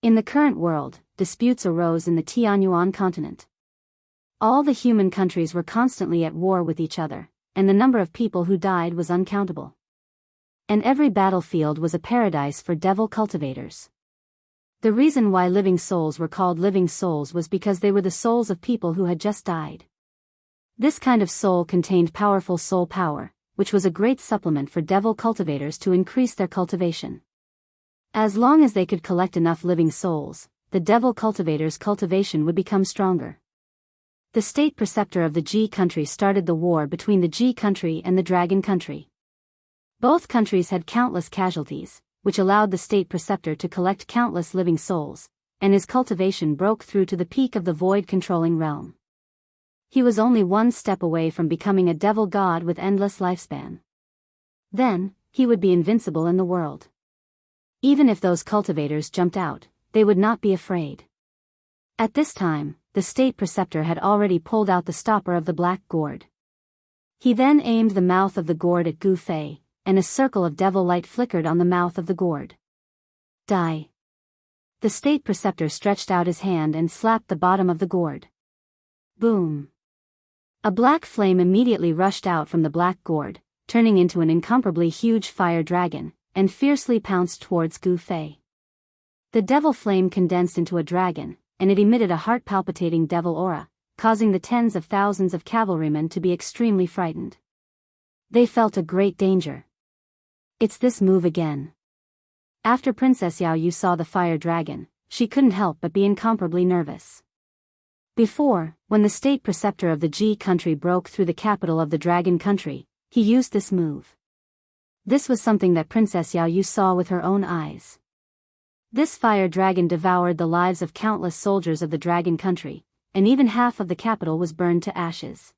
In the current world, disputes arose in the Tianyuan continent. All the human countries were constantly at war with each other, and the number of people who died was uncountable. And every battlefield was a paradise for devil cultivators. The reason why living souls were called living souls was because they were the souls of people who had just died. This kind of soul contained powerful soul power, which was a great supplement for devil cultivators to increase their cultivation. As long as they could collect enough living souls, the devil cultivators' cultivation would become stronger. The state preceptor of the Ji country started the war between the Ji country and the Dragon country. Both countries had countless casualties, which allowed the state preceptor to collect countless living souls, and his cultivation broke through to the peak of the void-controlling realm. He was only one step away from becoming a devil god with endless lifespan. Then, he would be invincible in the world. Even if those cultivators jumped out, they would not be afraid. At this time, the state preceptor had already pulled out the stopper of the black gourd. He then aimed the mouth of the gourd at Gu Fei, and a circle of devil light flickered on the mouth of the gourd. Die. The state preceptor stretched out his hand and slapped the bottom of the gourd. Boom. A black flame immediately rushed out from the black gourd, turning into an incomparably huge fire dragon, and fiercely pounced towards Gu Fei. The devil flame condensed into a dragon, and it emitted a heart-palpitating devil aura, causing the tens of thousands of cavalrymen to be extremely frightened. They felt a great danger. It's this move again. After Princess Yao Yu saw the fire dragon, she couldn't help but be incomparably nervous. Before, when the state preceptor of the Ji country broke through the capital of the dragon country, he used this move. This was something that Princess Yao Yu saw with her own eyes. This fire dragon devoured the lives of countless soldiers of the dragon country, and even half of the capital was burned to ashes.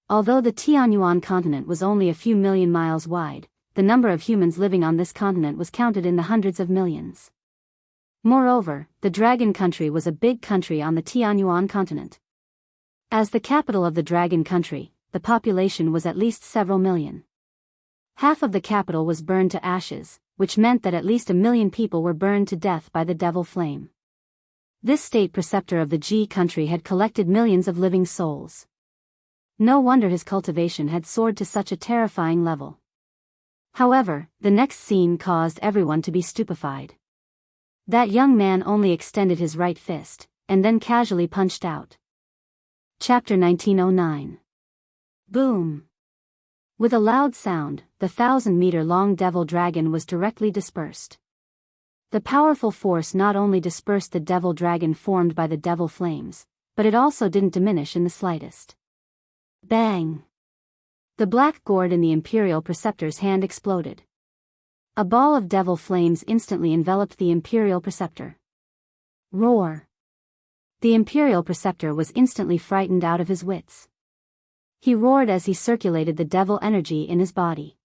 Although the Tianyuan continent was only a few million miles wide, the number of humans living on this continent was counted in the hundreds of millions. Moreover, the dragon country was a big country on the Tianyuan continent. As the capital of the dragon country, the population was at least several million. Half of the capital was burned to ashes, which meant that at least 1 million people were burned to death by the devil flame. This state preceptor of the Ji country had collected millions of living souls. No wonder his cultivation had soared to such a terrifying level. However, the next scene caused everyone to be stupefied. That young man only extended his right fist, and then casually punched out. Chapter 1909. Boom! With a loud sound, the 1,000-meter-long devil dragon was directly dispersed. The powerful force not only dispersed the devil dragon formed by the devil flames, but it also didn't diminish in the slightest. Bang! The black gourd in the Imperial Preceptor's hand exploded. A ball of devil flames instantly enveloped the Imperial Preceptor. Roar! The Imperial Preceptor was instantly frightened out of his wits. He roared as he circulated the devil energy in his body.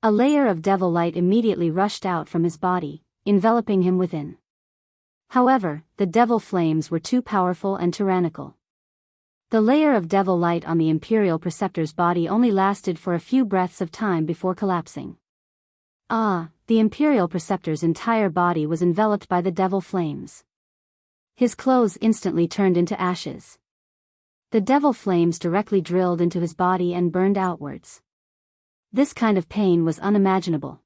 A layer of devil light immediately rushed out from his body, enveloping him within. However, the devil flames were too powerful and tyrannical. The layer of devil light on the Imperial Preceptor's body only lasted for a few breaths of time before collapsing. The Imperial Preceptor's entire body was enveloped by the devil flames. His clothes instantly turned into ashes. The devil flames directly drilled into his body and burned outwards. This kind of pain was unimaginable.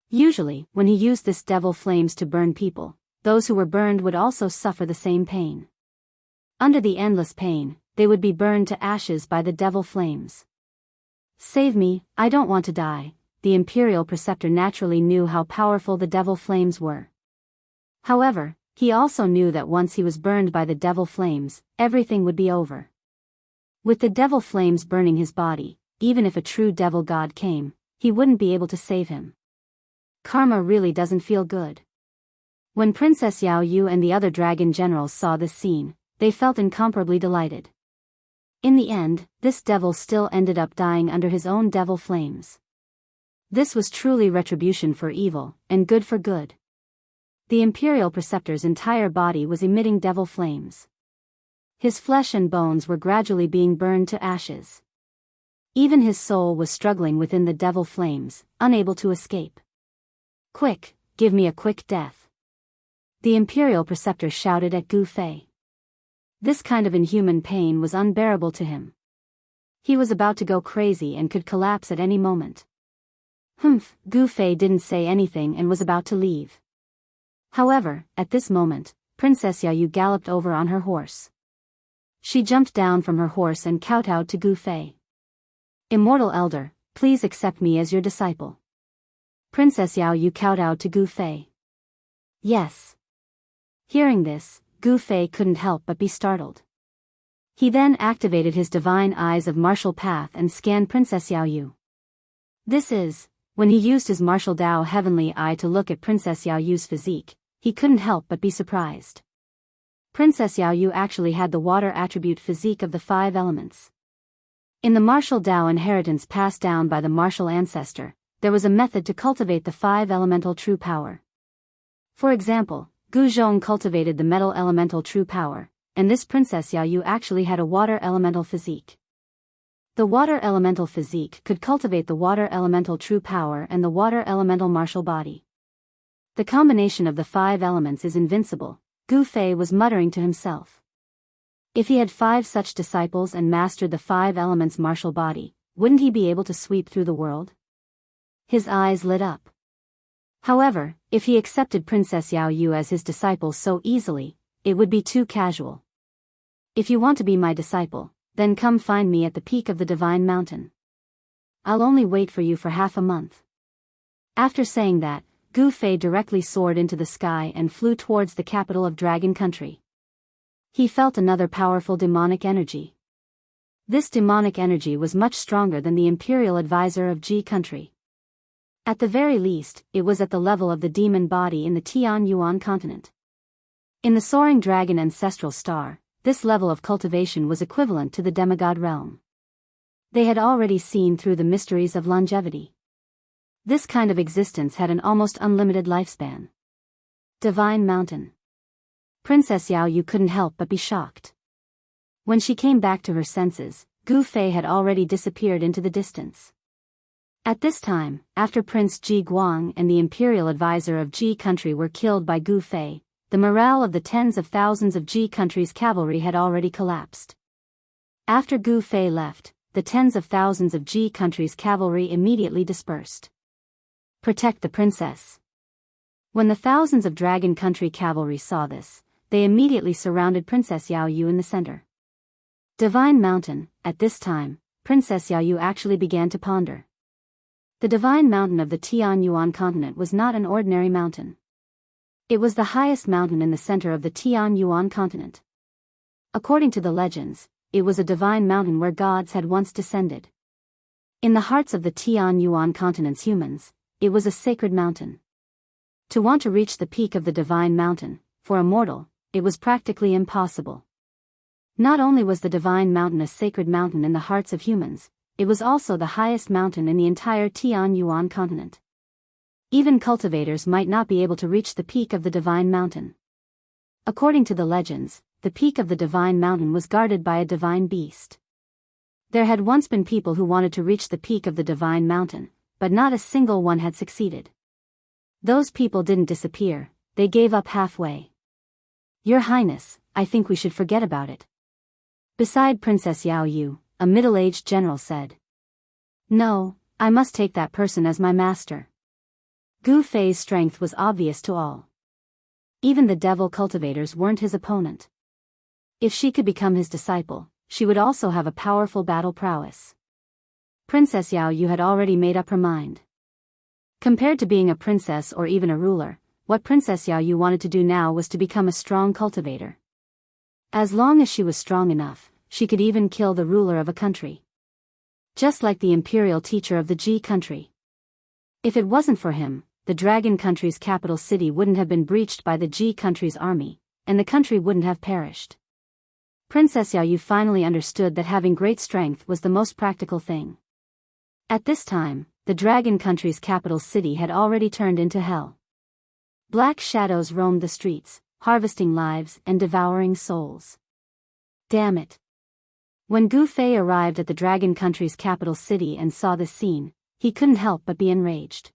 Usually, when he used this devil flames to burn people, those who were burned would also suffer the same pain. Under the endless pain, they would be burned to ashes by the devil flames. Save me, I don't want to die. The Imperial Preceptor naturally knew how powerful the devil flames were. However, he also knew that once he was burned by the devil flames, everything would be over. With the devil flames burning his body, even if a true devil god came, he wouldn't be able to save him. Karma really doesn't feel good. When Princess Yao Yu and the other dragon generals saw this scene, they felt incomparably delighted. In the end, this devil still ended up dying under his own devil flames. This was truly retribution for evil, and good for good. The Imperial Preceptor's entire body was emitting devil flames. His flesh and bones were gradually being burned to ashes. Even his soul was struggling within the devil flames, unable to escape. Quick, give me a quick death. The Imperial Preceptor shouted at Gu Fei. This kind of inhuman pain was unbearable to him. He was about to go crazy and could collapse at any moment. Gu Fei didn't say anything and was about to leave. However, at this moment, Princess Yao Yu galloped over on her horse. She jumped down from her horse and kowtowed to Gu Fei. Immortal Elder, please accept me as your disciple. Princess Yao Yu kowtowed to Gu Fei. Yes. Hearing this, Gu Fei couldn't help but be startled. He then activated his divine eyes of martial path and scanned Princess Yao Yu. This is, when he used his martial Dao heavenly eye to look at Princess Yao Yu's physique, he couldn't help but be surprised. Princess Yao Yu actually had the water attribute physique of the 5 elements. In the martial Dao inheritance passed down by the martial ancestor, there was a method to cultivate the 5 elemental true power. For example, Gu Zhong cultivated the metal elemental true power, and this Princess Yao Yu actually had a water elemental physique. The water elemental physique could cultivate the water elemental true power and the water elemental martial body. The combination of the 5 elements is invincible, Gu Fei was muttering to himself. If he had 5 such disciples and mastered the 5 elements martial body, wouldn't he be able to sweep through the world? His eyes lit up. However, if he accepted Princess Yao Yu as his disciple so easily, it would be too casual. If you want to be my disciple, then come find me at the peak of the Divine Mountain. I'll only wait for you for half a month. After saying that, Gu Fei directly soared into the sky and flew towards the capital of Dragon Country. He felt another powerful demonic energy. This demonic energy was much stronger than the imperial advisor of Ji Country. At the very least, it was at the level of the demon body in the Tian Yuan continent. In the soaring dragon ancestral star, this level of cultivation was equivalent to the demigod realm. They had already seen through the mysteries of longevity. This kind of existence had an almost unlimited lifespan. Divine Mountain. Princess Yao Yu couldn't help but be shocked. When she came back to her senses, Gu Fei had already disappeared into the distance. At this time, after Prince Ji Guang and the imperial advisor of Ji Country were killed by Gu Fei, the morale of the tens of thousands of Ji Country's cavalry had already collapsed. After Gu Fei left, the tens of thousands of Ji Country's cavalry immediately dispersed. Protect the princess. When the thousands of Dragon Country cavalry saw this, they immediately surrounded Princess Yao Yu in the center. Divine Mountain. At this time, Princess Yao Yu actually began to ponder. The Divine Mountain of the Tian Yuan continent was not an ordinary mountain. It was the highest mountain in the center of the Tian Yuan continent. According to the legends, it was a divine mountain where gods had once descended. In the hearts of the Tian Yuan continent's humans, it was a sacred mountain. To want to reach the peak of the Divine Mountain, for a mortal, it was practically impossible. Not only was the Divine Mountain a sacred mountain in the hearts of humans, it was also the highest mountain in the entire Tian Yuan continent. Even cultivators might not be able to reach the peak of the Divine Mountain. According to the legends, the peak of the Divine Mountain was guarded by a divine beast. There had once been people who wanted to reach the peak of the Divine Mountain, but not a single one had succeeded. Those people didn't disappear, they gave up halfway. Your Highness, I think we should forget about it. Beside Princess Yao Yu, a middle-aged general said. No, I must take that person as my master. Gu Fei's strength was obvious to all. Even the devil cultivators weren't his opponent. If she could become his disciple, she would also have a powerful battle prowess. Princess Yao Yu had already made up her mind. Compared to being a princess or even a ruler, what Princess Yao Yu wanted to do now was to become a strong cultivator. As long as she was strong enough, she could even kill the ruler of a country. Just like the imperial teacher of the Ji country. If it wasn't for him, the Dragon country's capital city wouldn't have been breached by the Ji country's army, and the country wouldn't have perished. Princess Yao Yu finally understood that having great strength was the most practical thing. At this time, the Dragon country's capital city had already turned into hell. Black shadows roamed the streets, harvesting lives and devouring souls. Damn it. When Gu Fei arrived at the Dragon country's capital city and saw this scene, he couldn't help but be enraged.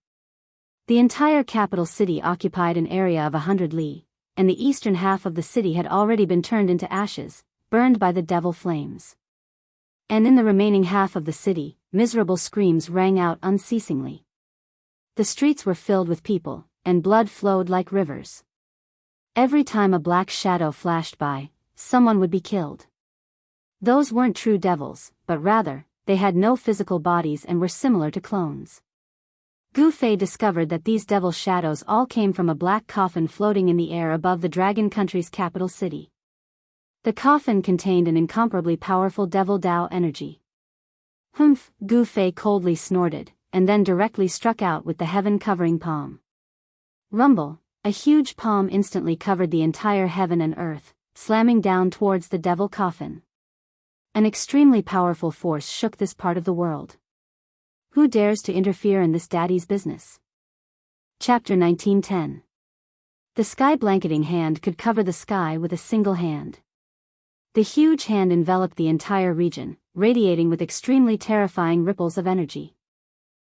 The entire capital city occupied an area of 100 li, and the eastern half of the city had already been turned into ashes, burned by the devil flames. And in the remaining half of the city, miserable screams rang out unceasingly. The streets were filled with people, and blood flowed like rivers. Every time a black shadow flashed by, someone would be killed. Those weren't true devils, but rather, they had no physical bodies and were similar to clones. Gu Fei discovered that these devil shadows all came from a black coffin floating in the air above the Dragon country's capital city. The coffin contained an incomparably powerful devil Dao energy. Humph, Gu Fei coldly snorted, and then directly struck out with the heaven-covering palm. Rumble, a huge palm instantly covered the entire heaven and earth, slamming down towards the devil coffin. An extremely powerful force shook this part of the world. Who dares to interfere in this daddy's business? Chapter 1910. The sky-blanketing hand could cover the sky with a single hand. The huge hand enveloped the entire region, radiating with extremely terrifying ripples of energy.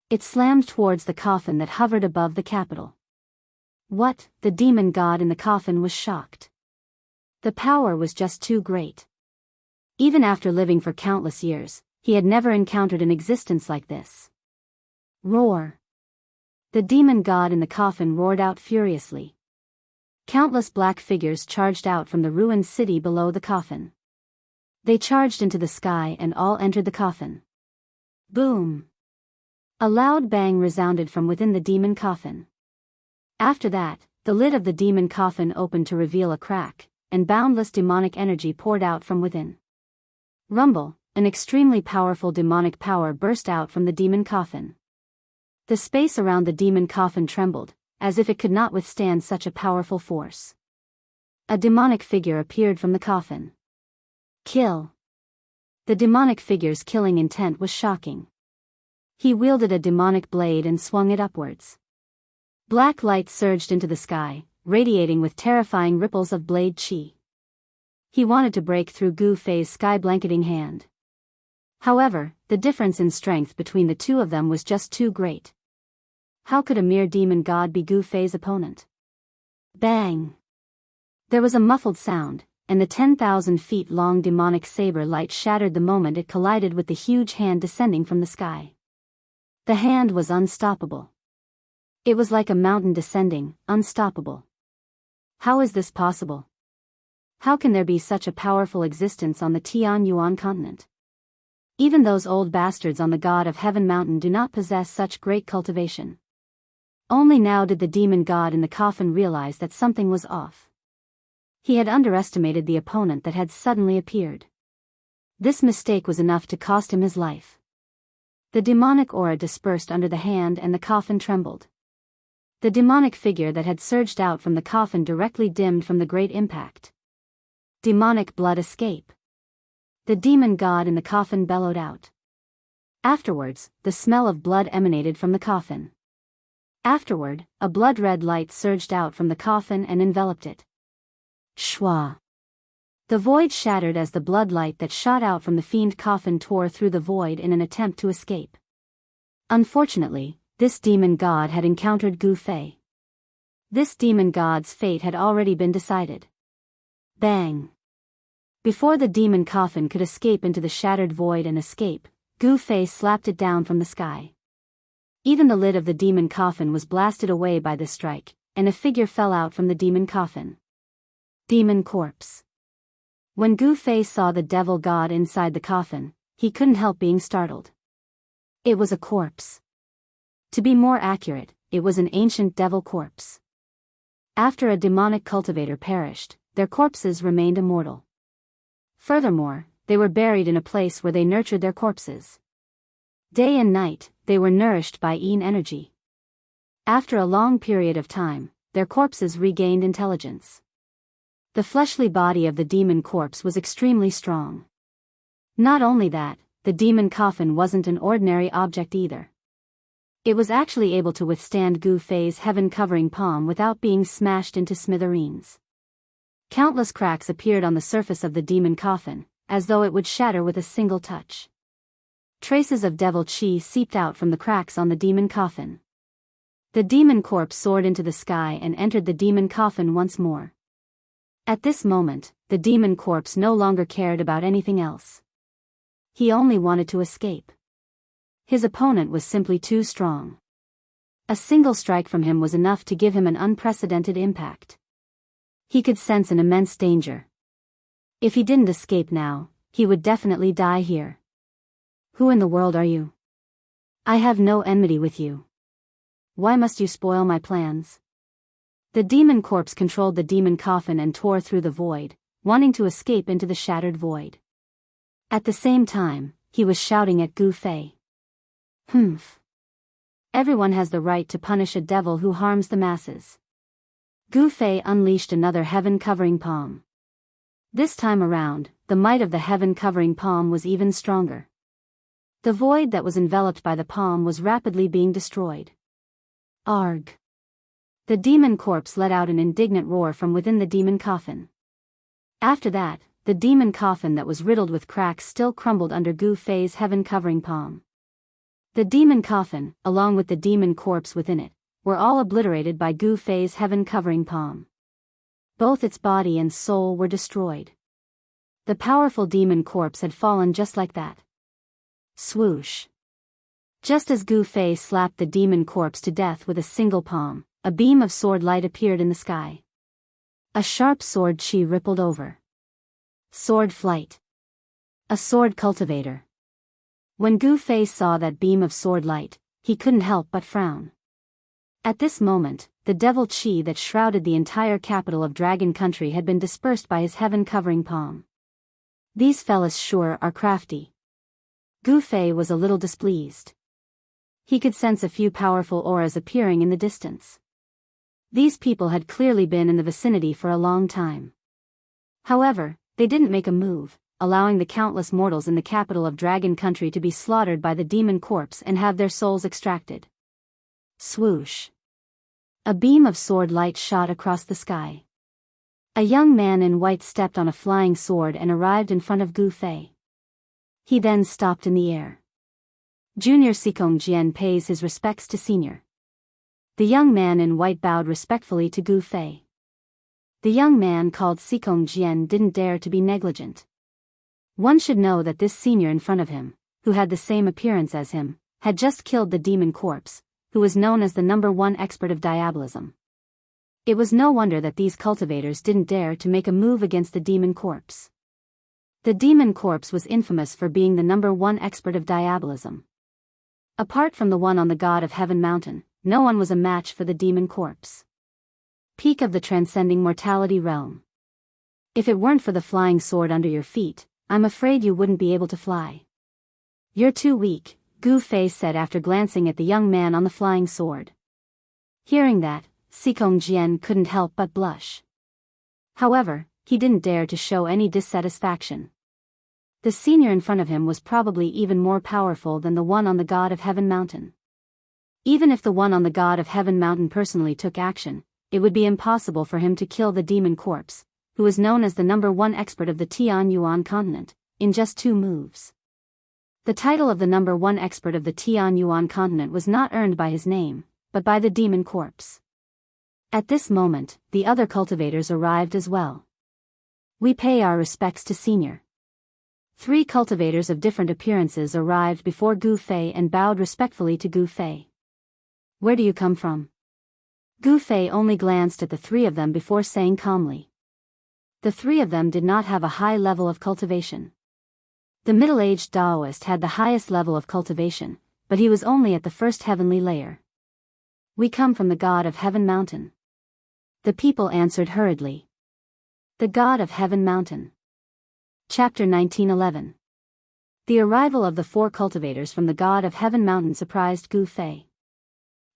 It slammed towards the coffin that hovered above the capital. What? The demon god in the coffin was shocked. The power was just too great. Even after living for countless years, He had never encountered an existence like this. Roar! The demon god in the coffin roared out furiously. Countless black figures charged out from the ruined city below the coffin. They charged into the sky and all entered the coffin. Boom! A loud bang resounded from within the demon coffin. After that, the lid of the demon coffin opened to reveal a crack, and boundless demonic energy poured out from within. Rumble, an extremely powerful demonic power burst out from the demon coffin. The space around the demon coffin trembled, as if it could not withstand such a powerful force. A demonic figure appeared from the coffin. Kill! The demonic figure's killing intent was shocking. He wielded a demonic blade and swung it upwards. Black light surged into the sky, radiating with terrifying ripples of blade chi. He wanted to break through Gu Fei's sky-blanketing hand. However, the difference in strength between the two of them was just too great. How could a mere demon god be Gu Fei's opponent? Bang! There was a muffled sound, and the 10,000 feet long demonic saber light shattered the moment it collided with the huge hand descending from the sky. The hand was unstoppable. It was like a mountain descending, unstoppable. How is this possible? How can there be such a powerful existence on the Tianyuan continent? Even those old bastards on the God of Heaven mountain do not possess such great cultivation. Only now did the demon god in the coffin realize that something was off. He had underestimated the opponent that had suddenly appeared. This mistake was enough to cost him his life. The demonic aura dispersed under the hand and the coffin trembled. The demonic figure that had surged out from the coffin directly dimmed from the great impact. Demonic blood escape. The demon god in the coffin bellowed out. Afterwards, the smell of blood emanated from the coffin. Afterward, a blood-red light surged out from the coffin and enveloped it. Shwa! The void shattered as the blood light that shot out from the fiend coffin tore through the void in an attempt to escape. Unfortunately, this demon god had encountered Gu Fei. This demon god's fate had already been decided. Bang! Before the demon coffin could escape into the shattered void and escape, Gu Fei slapped it down from the sky. Even the lid of the demon coffin was blasted away by this strike, and a figure fell out from the demon coffin. Demon corpse. When Gu Fei saw the devil god inside the coffin, he couldn't help being startled. It was a corpse. To be more accurate, it was an ancient devil corpse. After a demonic cultivator perished, their corpses remained immortal. Furthermore, they were buried in a place where they nurtured their corpses. Day and night, they were nourished by yin energy. After a long period of time, their corpses regained intelligence. The fleshly body of the demon corpse was extremely strong. Not only that, the demon coffin wasn't an ordinary object either. It was actually able to withstand Gu Fei's heaven-covering palm without being smashed into smithereens. Countless cracks appeared on the surface of the demon coffin, as though it would shatter with a single touch. Traces of devil chi seeped out from the cracks on the demon coffin. The demon corpse soared into the sky and entered the demon coffin once more. At this moment, the demon corpse no longer cared about anything else. He only wanted to escape. His opponent was simply too strong. A single strike from him was enough to give him an unprecedented impact. He could sense an immense danger. If he didn't escape now, he would definitely die here. Who in the world are you? I have no enmity with you. Why must you spoil my plans? The demon corpse controlled the demon coffin and tore through the void, wanting to escape into the shattered void. At the same time, he was shouting at Gu Fei. Humph. Everyone has the right to punish a devil who harms the masses. Gu Fei unleashed another heaven-covering palm. This time around, the might of the heaven-covering palm was even stronger. The void that was enveloped by the palm was rapidly being destroyed. Arg! The demon corpse let out an indignant roar from within the demon coffin. After that, the demon coffin that was riddled with cracks still crumbled under Gu Fei's heaven-covering palm. The demon coffin, along with the demon corpse within it, were all obliterated by Gu Fei's heaven-covering palm. Both its body and soul were destroyed. The powerful demon corpse had fallen just like that. Swoosh. Just as Gu Fei slapped the demon corpse to death with a single palm, a beam of sword light appeared in the sky. A sharp sword chi rippled over. Sword flight. A sword cultivator. When Gu Fei saw that beam of sword light, he couldn't help but frown. At this moment, the devil chi that shrouded the entire capital of Dragon Country had been dispersed by his heaven-covering palm. These fellas sure are crafty. Gu Fei was a little displeased. He could sense a few powerful auras appearing in the distance. These people had clearly been in the vicinity for a long time. However, they didn't make a move, allowing the countless mortals in the capital of Dragon Country to be slaughtered by the demon corpse and have their souls extracted. Swoosh. A beam of sword light shot across the sky. A young man in white stepped on a flying sword and arrived in front of Gu Fei. He then stopped in the air. Junior Sikong Jian pays his respects to senior. The young man in white bowed respectfully to Gu Fei. The young man called Sikong Jian didn't dare to be negligent. One should know that this senior in front of him, who had the same appearance as him, had just killed the demon corpse, who was known as the #1 expert of diabolism. It was no wonder that these cultivators didn't dare to make a move against the demon corpse. The demon corpse was infamous for being the #1 expert of diabolism. Apart from the one on the God of Heaven mountain, no one was a match for the demon corpse. Peak of the transcending mortality realm. If it weren't for the flying sword under your feet, I'm afraid you wouldn't be able to fly. You're too weak, Gu Fei said after glancing at the young man on the flying sword. Hearing that, Sikong Jian couldn't help but blush. However, he didn't dare to show any dissatisfaction. The senior in front of him was probably even more powerful than the one on the God of Heaven mountain. Even if the one on the God of Heaven mountain personally took action, it would be impossible for him to kill the demon corpse, who is known as the #1 expert of the Tianyuan continent, in just 2 moves. The title of the #1 expert of the Tianyuan continent was not earned by his name, but by the demon corpse. At this moment, the other cultivators arrived as well. We pay our respects to senior. 3 cultivators of different appearances arrived before Gu Fei and bowed respectfully to Gu Fei. Where do you come from? Gu Fei only glanced at the 3 of them before saying calmly. The 3 of them did not have a high level of cultivation. The middle-aged Taoist had the highest level of cultivation, but he was only at the first heavenly layer. We come from the God of Heaven mountain. The people answered hurriedly. The God of Heaven mountain. Chapter 19:11. The arrival of the 4 cultivators from the God of Heaven mountain surprised Gu Fei.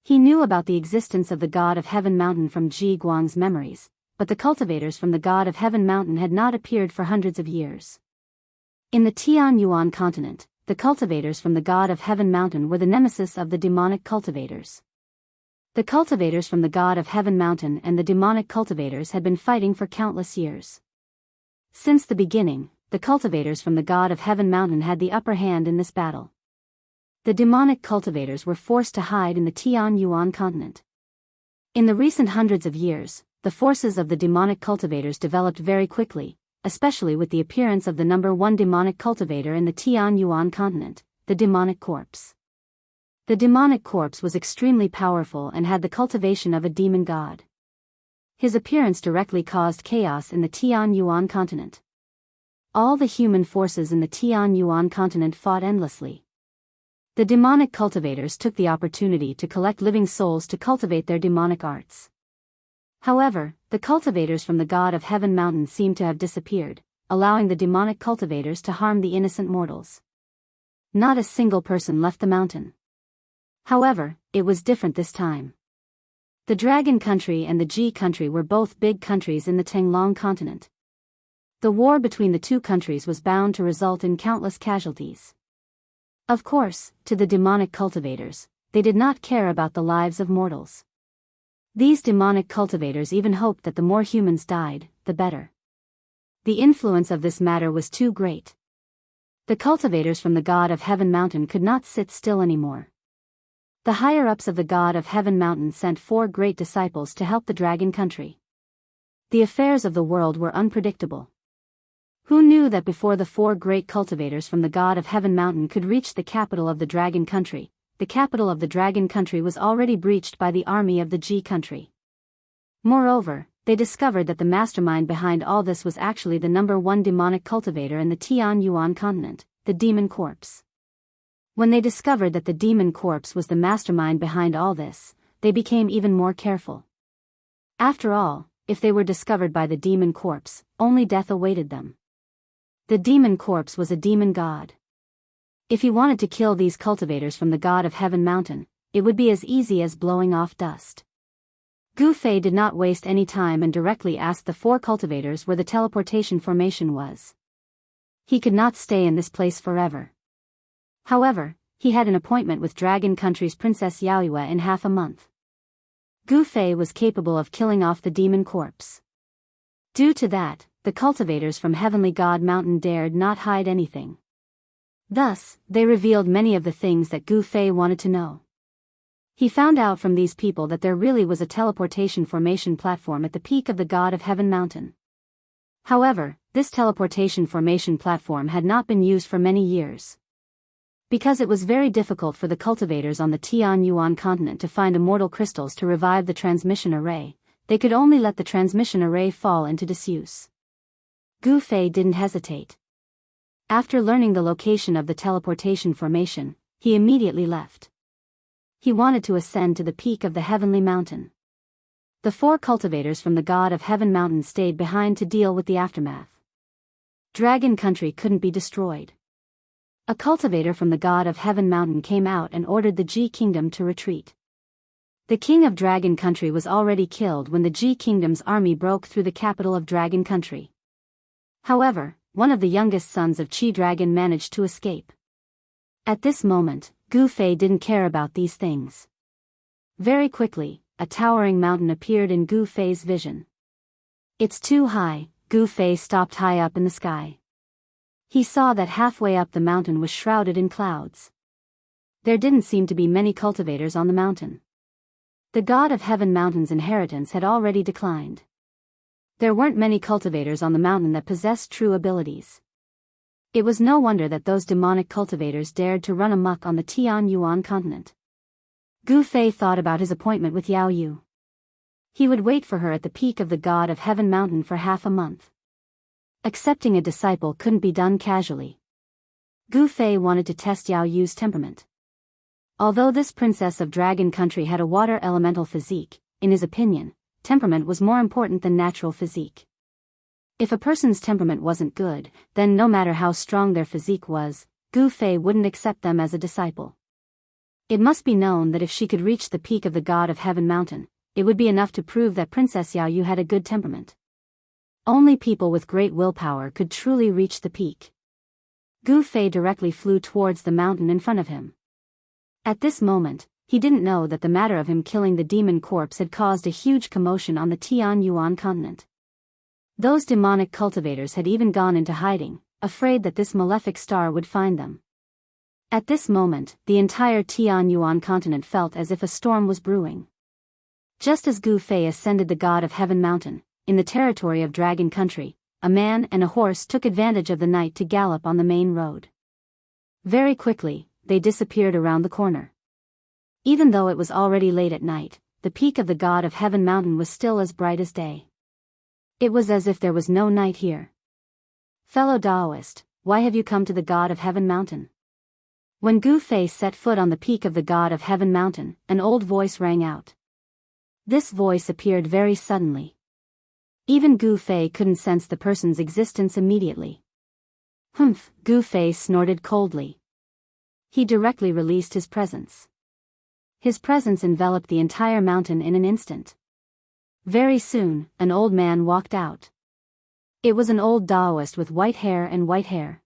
He knew about the existence of the God of Heaven mountain from Ji Guang's memories, but the cultivators from the God of Heaven mountain had not appeared for hundreds of years. In the Tianyuan continent, the cultivators from the God of Heaven mountain were the nemesis of the demonic cultivators. The cultivators from the God of Heaven mountain and the demonic cultivators had been fighting for countless years. Since the beginning, the cultivators from the God of Heaven mountain had the upper hand in this battle. The demonic cultivators were forced to hide in the Tianyuan continent. In the recent hundreds of years, the forces of the demonic cultivators developed very quickly, especially with the appearance of the #1 demonic cultivator in the Tianyuan continent, the demonic corpse. The demonic corpse was extremely powerful and had the cultivation of a demon god. His appearance directly caused chaos in the Tianyuan continent. All the human forces in the Tianyuan continent fought endlessly. The demonic cultivators took the opportunity to collect living souls to cultivate their demonic arts. However, the cultivators from the God of Heaven mountain seemed to have disappeared, allowing the demonic cultivators to harm the innocent mortals. Not a single person left the mountain. However, it was different this time. The Dragon Country and the Ji Country were both big countries in the Tenglong continent. The war between the 2 countries was bound to result in countless casualties. Of course, to the demonic cultivators, they did not care about the lives of mortals. These demonic cultivators even hoped that the more humans died, the better. The influence of this matter was too great. The cultivators from the God of Heaven mountain could not sit still anymore. The higher-ups of the God of Heaven mountain sent 4 great disciples to help the Dragon Country. The affairs of the world were unpredictable. Who knew that before the 4 great cultivators from the God of Heaven Mountain could reach the capital of the Dragon Country, the capital of the Dragon Country was already breached by the army of the Ji Country. Moreover, they discovered that the mastermind behind all this was actually the #1 demonic cultivator in the Tian Yuan continent, the Demon Corpse. When they discovered that the Demon Corpse was the mastermind behind all this, they became even more careful. After all, if they were discovered by the Demon Corpse, only death awaited them. The Demon Corpse was a demon god. If he wanted to kill these cultivators from the God of Heaven Mountain, it would be as easy as blowing off dust. Gu Fei did not waste any time and directly asked the 4 cultivators where the teleportation formation was. He could not stay in this place forever. However, he had an appointment with Dragon Country's Princess Yaoyue in half a month. Gu Fei was capable of killing off the Demon Corpse. Due to that, the cultivators from Heavenly God Mountain dared not hide anything. Thus, they revealed many of the things that Gu Fei wanted to know. He found out from these people that there really was a teleportation formation platform at the peak of the God of Heaven Mountain. However, this teleportation formation platform had not been used for many years. Because it was very difficult for the cultivators on the Tian Yuan continent to find immortal crystals to revive the transmission array, they could only let the transmission array fall into disuse. Gu Fei didn't hesitate. After learning the location of the teleportation formation, he immediately left. He wanted to ascend to the peak of the Heavenly Mountain. The 4 cultivators from the God of Heaven Mountain stayed behind to deal with the aftermath. Dragon Country couldn't be destroyed. A cultivator from the God of Heaven Mountain came out and ordered the Ji Kingdom to retreat. The king of Dragon Country was already killed when the Ji Kingdom's army broke through the capital of Dragon Country. However, one of the youngest sons of Chi Dragon managed to escape. At this moment, Gu Fei didn't care about these things. Very quickly, a towering mountain appeared in Gu Fei's vision. It's too high. Gu Fei stopped high up in the sky. He saw that halfway up the mountain was shrouded in clouds. There didn't seem to be many cultivators on the mountain. The God of Heaven Mountain's inheritance had already declined. There weren't many cultivators on the mountain that possessed true abilities. It was no wonder that those demonic cultivators dared to run amok on the Tian Yuan continent. Gu Fei thought about his appointment with Yao Yu. He would wait for her at the peak of the God of Heaven Mountain for half a month. Accepting a disciple couldn't be done casually. Gu Fei wanted to test Yao Yu's temperament. Although this princess of Dragon Country had a water elemental physique, in his opinion, temperament was more important than natural physique. If a person's temperament wasn't good, then no matter how strong their physique was, Gu Fei wouldn't accept them as a disciple. It must be known that if she could reach the peak of the God of Heaven Mountain, it would be enough to prove that Princess Yao Yu had a good temperament. Only people with great willpower could truly reach the peak. Gu Fei directly flew towards the mountain in front of him. At this moment, he didn't know that the matter of him killing the demon corpse had caused a huge commotion on the Tian Yuan continent. Those demonic cultivators had even gone into hiding, afraid that this malefic star would find them. At this moment, the entire Tian Yuan continent felt as if a storm was brewing. Just as Gu Fei ascended the God of Heaven Mountain, in the territory of Dragon Country, a man and a horse took advantage of the night to gallop on the main road. Very quickly, they disappeared around the corner. Even though it was already late at night, the peak of the God of Heaven Mountain was still as bright as day. It was as if there was no night here. Fellow Taoist, why have you come to the God of Heaven Mountain? When Gu Fei set foot on the peak of the God of Heaven Mountain, an old voice rang out. This voice appeared very suddenly. Even Gu Fei couldn't sense the person's existence immediately. Humph, Gu Fei snorted coldly. He directly released his presence. His presence enveloped the entire mountain in an instant. Very soon, an old man walked out. It was an old Taoist with white hair and white hair.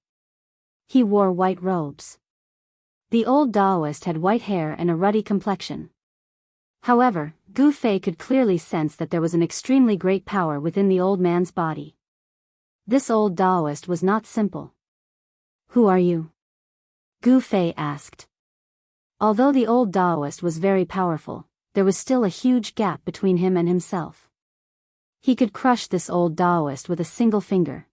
He wore white robes. The old Taoist had white hair and a ruddy complexion. However, Gu Fei could clearly sense that there was an extremely great power within the old man's body. This old Taoist was not simple. Who are you? Gu Fei asked. Although the old Taoist was very powerful, there was still a huge gap between him and himself. He could crush this old Taoist with a single finger.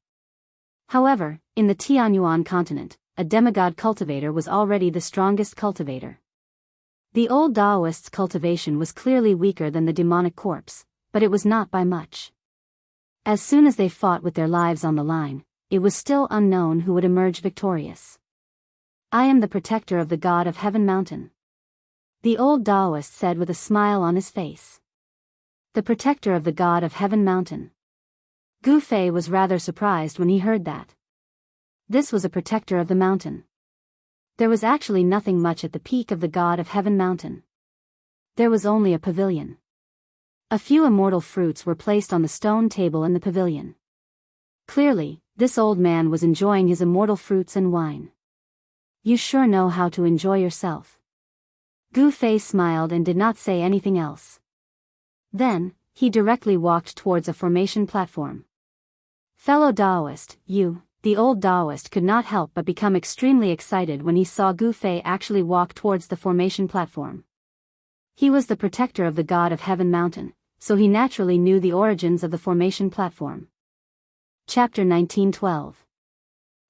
However, in the Tianyuan continent, a demigod cultivator was already the strongest cultivator. The old Daoist's cultivation was clearly weaker than the demonic corpse, but it was not by much. As soon as they fought with their lives on the line, it was still unknown who would emerge victorious. I am the protector of the god of Heaven Mountain, the old Daoist said with a smile on his face. The protector of the god of Heaven Mountain. Gu Fei was rather surprised when he heard that. This was a protector of the mountain. There was actually nothing much at the peak of the god of Heaven Mountain. There was only a pavilion. A few immortal fruits were placed on the stone table in the pavilion. Clearly, this old man was enjoying his immortal fruits and wine. You sure know how to enjoy yourself. Gu Fei smiled and did not say anything else. Then, he directly walked towards a formation platform. Fellow Daoist, you. The old Daoist could not help but become extremely excited when he saw Gu Fei actually walk towards the formation platform. He was the protector of the god of Heaven Mountain, so he naturally knew the origins of the formation platform. Chapter 1912.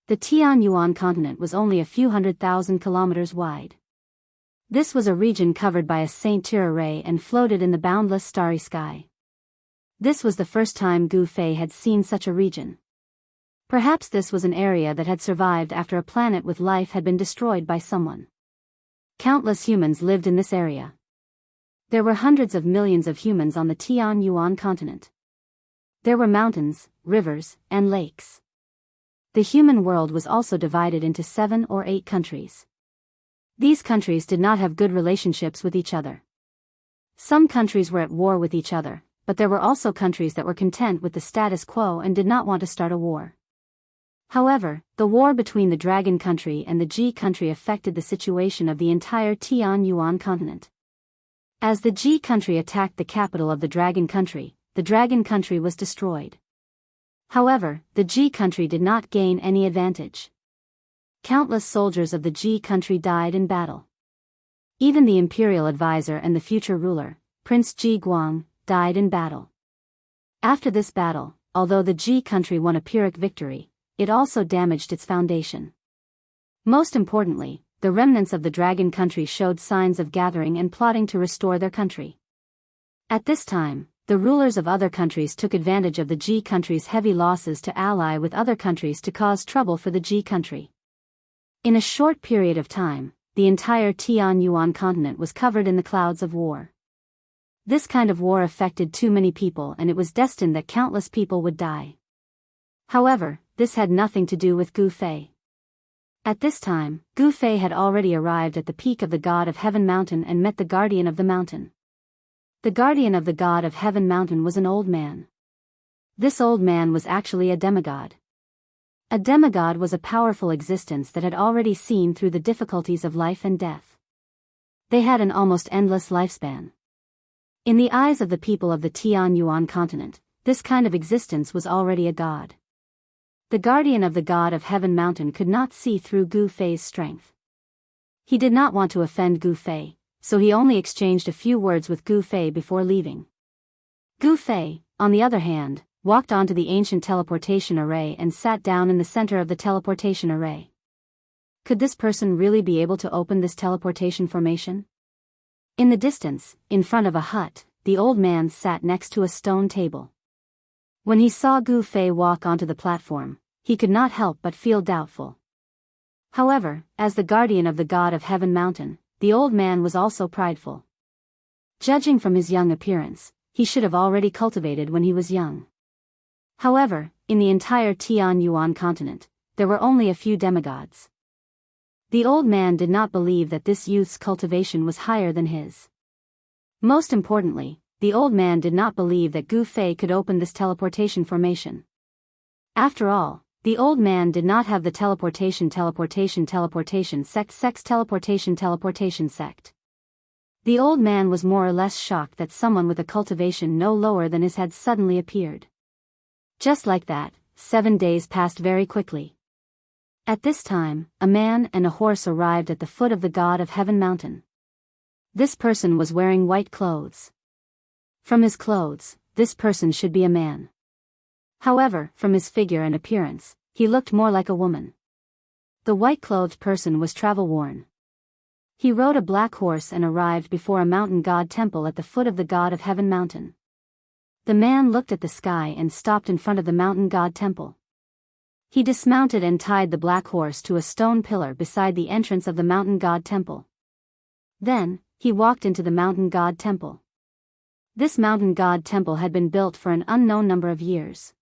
The Tianyuan continent was only a few 100,000 kilometers wide. This was a region covered by a Saint-Tyr array and floated in the boundless starry sky. This was the first time Gu Fei had seen such a region. Perhaps this was an area that had survived after a planet with life had been destroyed by someone. Countless humans lived in this area. There were hundreds of millions of humans on the Tianyuan continent. There were mountains, rivers, and lakes. The human world was also divided into 7 or 8 countries. These countries did not have good relationships with each other. Some countries were at war with each other, but there were also countries that were content with the status quo and did not want to start a war. However, the war between the Dragon Country and the Ji Country affected the situation of the entire Tianyuan continent. As the Ji Country attacked the capital of the Dragon Country was destroyed. However, the Ji Country did not gain any advantage. Countless soldiers of the Ji Country died in battle. Even the imperial advisor and the future ruler, Prince Ji Guang, died in battle. After this battle, although the Ji Country won a Pyrrhic victory, it also damaged its foundation. Most importantly, the remnants of the Dragon Country showed signs of gathering and plotting to restore their country. At this time, the rulers of other countries took advantage of the Ji Country's heavy losses to ally with other countries to cause trouble for the Ji Country. In a short period of time, the entire Tianyuan continent was covered in the clouds of war. This kind of war affected too many people and it was destined that countless people would die. However, this had nothing to do with Gu Fei. At this time, Gu Fei had already arrived at the peak of the god of Heaven Mountain and met the guardian of the mountain. The guardian of the god of Heaven Mountain was an old man. This old man was actually a demigod. A demigod was a powerful existence that had already seen through the difficulties of life and death. They had an almost endless lifespan. In the eyes of the people of the Tianyuan continent, this kind of existence was already a god. The guardian of the god of Heaven Mountain could not see through Gu Fei's strength. He did not want to offend Gu Fei, so he only exchanged a few words with Gu Fei before leaving. Gu Fei, on the other hand, walked onto the ancient teleportation array and sat down in the center of the teleportation array. Could this person really be able to open this teleportation formation? In the distance, in front of a hut, the old man sat next to a stone table. When he saw Gu Fei walk onto the platform, he could not help but feel doubtful. However, as the guardian of the god of Heaven Mountain, the old man was also prideful. Judging from his young appearance, he should have already cultivated when he was young. However, in the entire Tianyuan continent, there were only a few demigods. The old man did not believe that this youth's cultivation was higher than his. Most importantly, the old man did not believe that Gu Fei could open this teleportation formation. After all, the old man did not have the teleportation sect. The old man was more or less shocked that someone with a cultivation no lower than his had suddenly appeared. Just like that, 7 days passed very quickly. At this time, a man and a horse arrived at the foot of the god of Heaven Mountain. This person was wearing white clothes. From his clothes, this person should be a man. However, from his figure and appearance, he looked more like a woman. The white-clothed person was travel-worn. He rode a black horse and arrived before a mountain god temple at the foot of the god of heaven mountain. The man looked at the sky and stopped in front of the mountain god temple. He dismounted and tied the black horse to a stone pillar beside the entrance of the mountain god temple. Then, he walked into the mountain god temple. This mountain god temple had been built for an unknown number of years.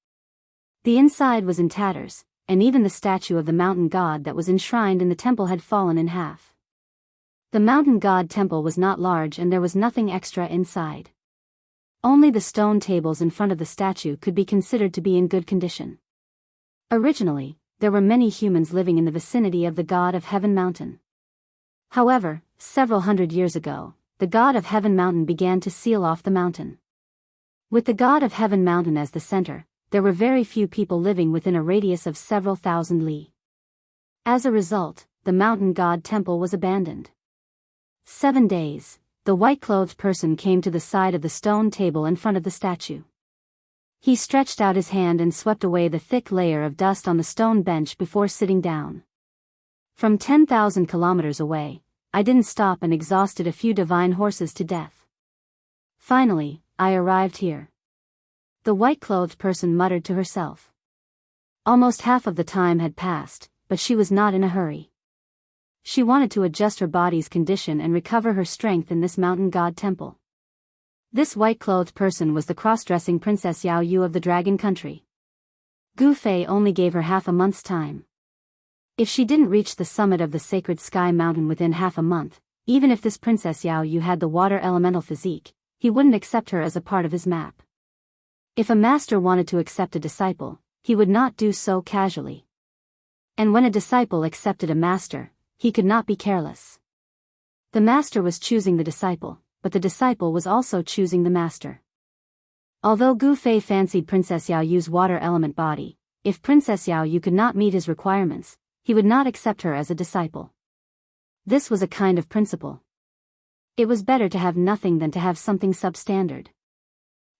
The inside was in tatters, and even the statue of the mountain god that was enshrined in the temple had fallen in half. The mountain god temple was not large and there was nothing extra inside. Only the stone tables in front of the statue could be considered to be in good condition. Originally, there were many humans living in the vicinity of the god of heaven mountain. However, several hundred years ago, the god of heaven mountain began to seal off the mountain. With the god of heaven mountain as the center, there were very few people living within a radius of several thousand li. As a result, the mountain god temple was abandoned. 7 days, the white-clothed person came to the side of the stone table in front of the statue. He stretched out his hand and swept away the thick layer of dust on the stone bench before sitting down. From 10,000 kilometers away, I didn't stop and exhausted a few divine horses to death. Finally, I arrived here. The white-clothed person muttered to herself. Almost half of the time had passed, but she was not in a hurry. She wanted to adjust her body's condition and recover her strength in this mountain god temple. This white-clothed person was the cross-dressing Princess Jianghu of the Dragon Country. Gu Fei only gave her half a month's time. If she didn't reach the summit of the sacred sky mountain within half a month, even if this Princess Jianghu had the water elemental physique, he wouldn't accept her as a part of his map. If a master wanted to accept a disciple, he would not do so casually. And when a disciple accepted a master, he could not be careless. The master was choosing the disciple, but the disciple was also choosing the master. Although Gu Fei fancied Princess Jianghu's water element body, if Princess Jianghu could not meet his requirements, he would not accept her as a disciple. This was a kind of principle. It was better to have nothing than to have something substandard.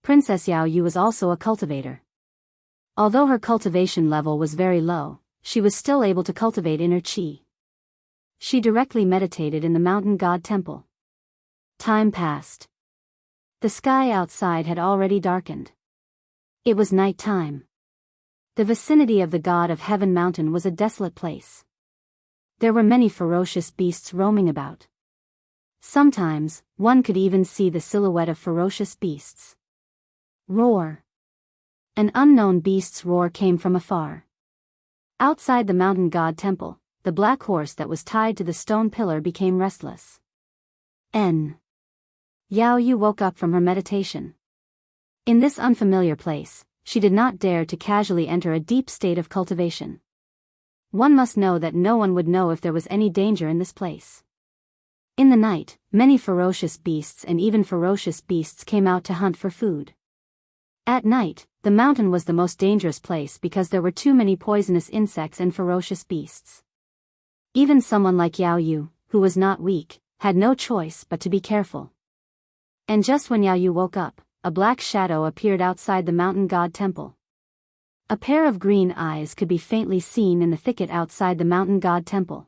Princess Jianghu was also a cultivator. Although her cultivation level was very low, she was still able to cultivate inner qi. She directly meditated in the mountain god temple. Time passed. The sky outside had already darkened. It was night time. The vicinity of the god of heaven mountain was a desolate place. There were many ferocious beasts roaming about. Sometimes, one could even see the silhouette of ferocious beasts. Roar. An unknown beast's roar came from afar. Outside the mountain god temple, the black horse that was tied to the stone pillar became restless. Jianghu woke up from her meditation. In this unfamiliar place, she did not dare to casually enter a deep state of cultivation. One must know that no one would know if there was any danger in this place. In the night, many ferocious beasts and even ferocious beasts came out to hunt for food. At night, the mountain was the most dangerous place because there were too many poisonous insects and ferocious beasts. Even someone like Jianghu, who was not weak, had no choice but to be careful. And just when Jianghu woke up, a black shadow appeared outside the mountain god temple. A pair of green eyes could be faintly seen in the thicket outside the mountain god temple.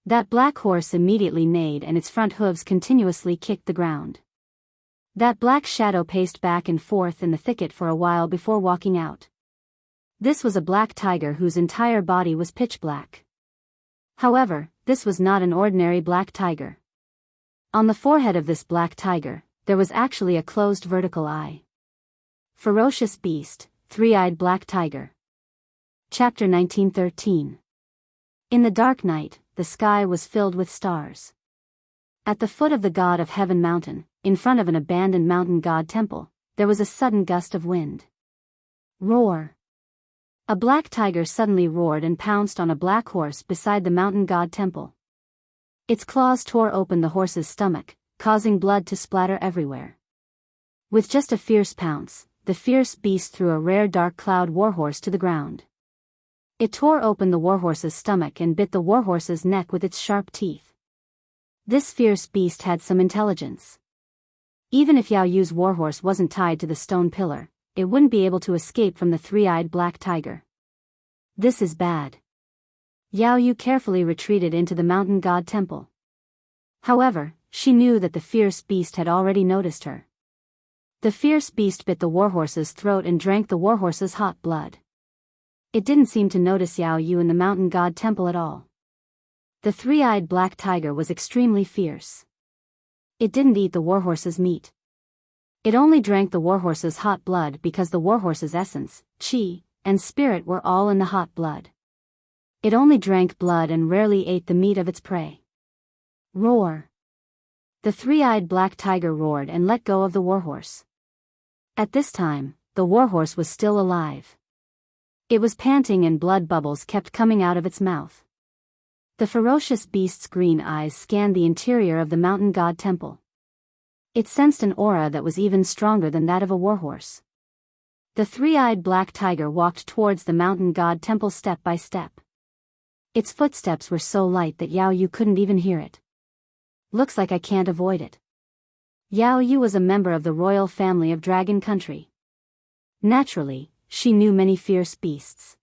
That black horse immediately neighed and its front hooves continuously kicked the ground. That black shadow paced back and forth in the thicket for a while before walking out. This was a black tiger whose entire body was pitch black. However, this was not an ordinary black tiger. On the forehead of this black tiger, there was actually a closed vertical eye. Ferocious beast, three-eyed black tiger. Chapter 1913. In the dark night, the sky was filled with stars. At the foot of the god of heaven mountain, in front of an abandoned mountain god temple, there was a sudden gust of wind. Roar. A black tiger suddenly roared and pounced on a black horse beside the mountain god temple. Its claws tore open the horse's stomach, causing blood to splatter everywhere. With just a fierce pounce, the fierce beast threw a rare dark cloud warhorse to the ground. It tore open the warhorse's stomach and bit the warhorse's neck with its sharp teeth. This fierce beast had some intelligence. Even if Jianghu's warhorse wasn't tied to the stone pillar, it wouldn't be able to escape from the three-eyed black tiger. This is bad. Yao Yu carefully retreated into the mountain god temple. However, she knew that the fierce beast had already noticed her. The fierce beast bit the warhorse's throat and drank the warhorse's hot blood. It didn't seem to notice Yao Yu in the mountain god temple at all. The three-eyed black tiger was extremely fierce. It didn't eat the warhorse's meat. It only drank the warhorse's hot blood because the warhorse's essence, qi, and spirit were all in the hot blood. It only drank blood and rarely ate the meat of its prey. Roar! The three-eyed black tiger roared and let go of the warhorse. At this time, the warhorse was still alive. It was panting and blood bubbles kept coming out of its mouth. The ferocious beast's green eyes scanned the interior of the mountain god temple. It sensed an aura that was even stronger than that of a warhorse. The three-eyed black tiger walked towards the mountain god temple step by step. Its footsteps were so light that Yao Yu couldn't even hear it. Looks like I can't avoid it. Yao Yu was a member of the royal family of Dragon Country. Naturally, she knew many fierce beasts.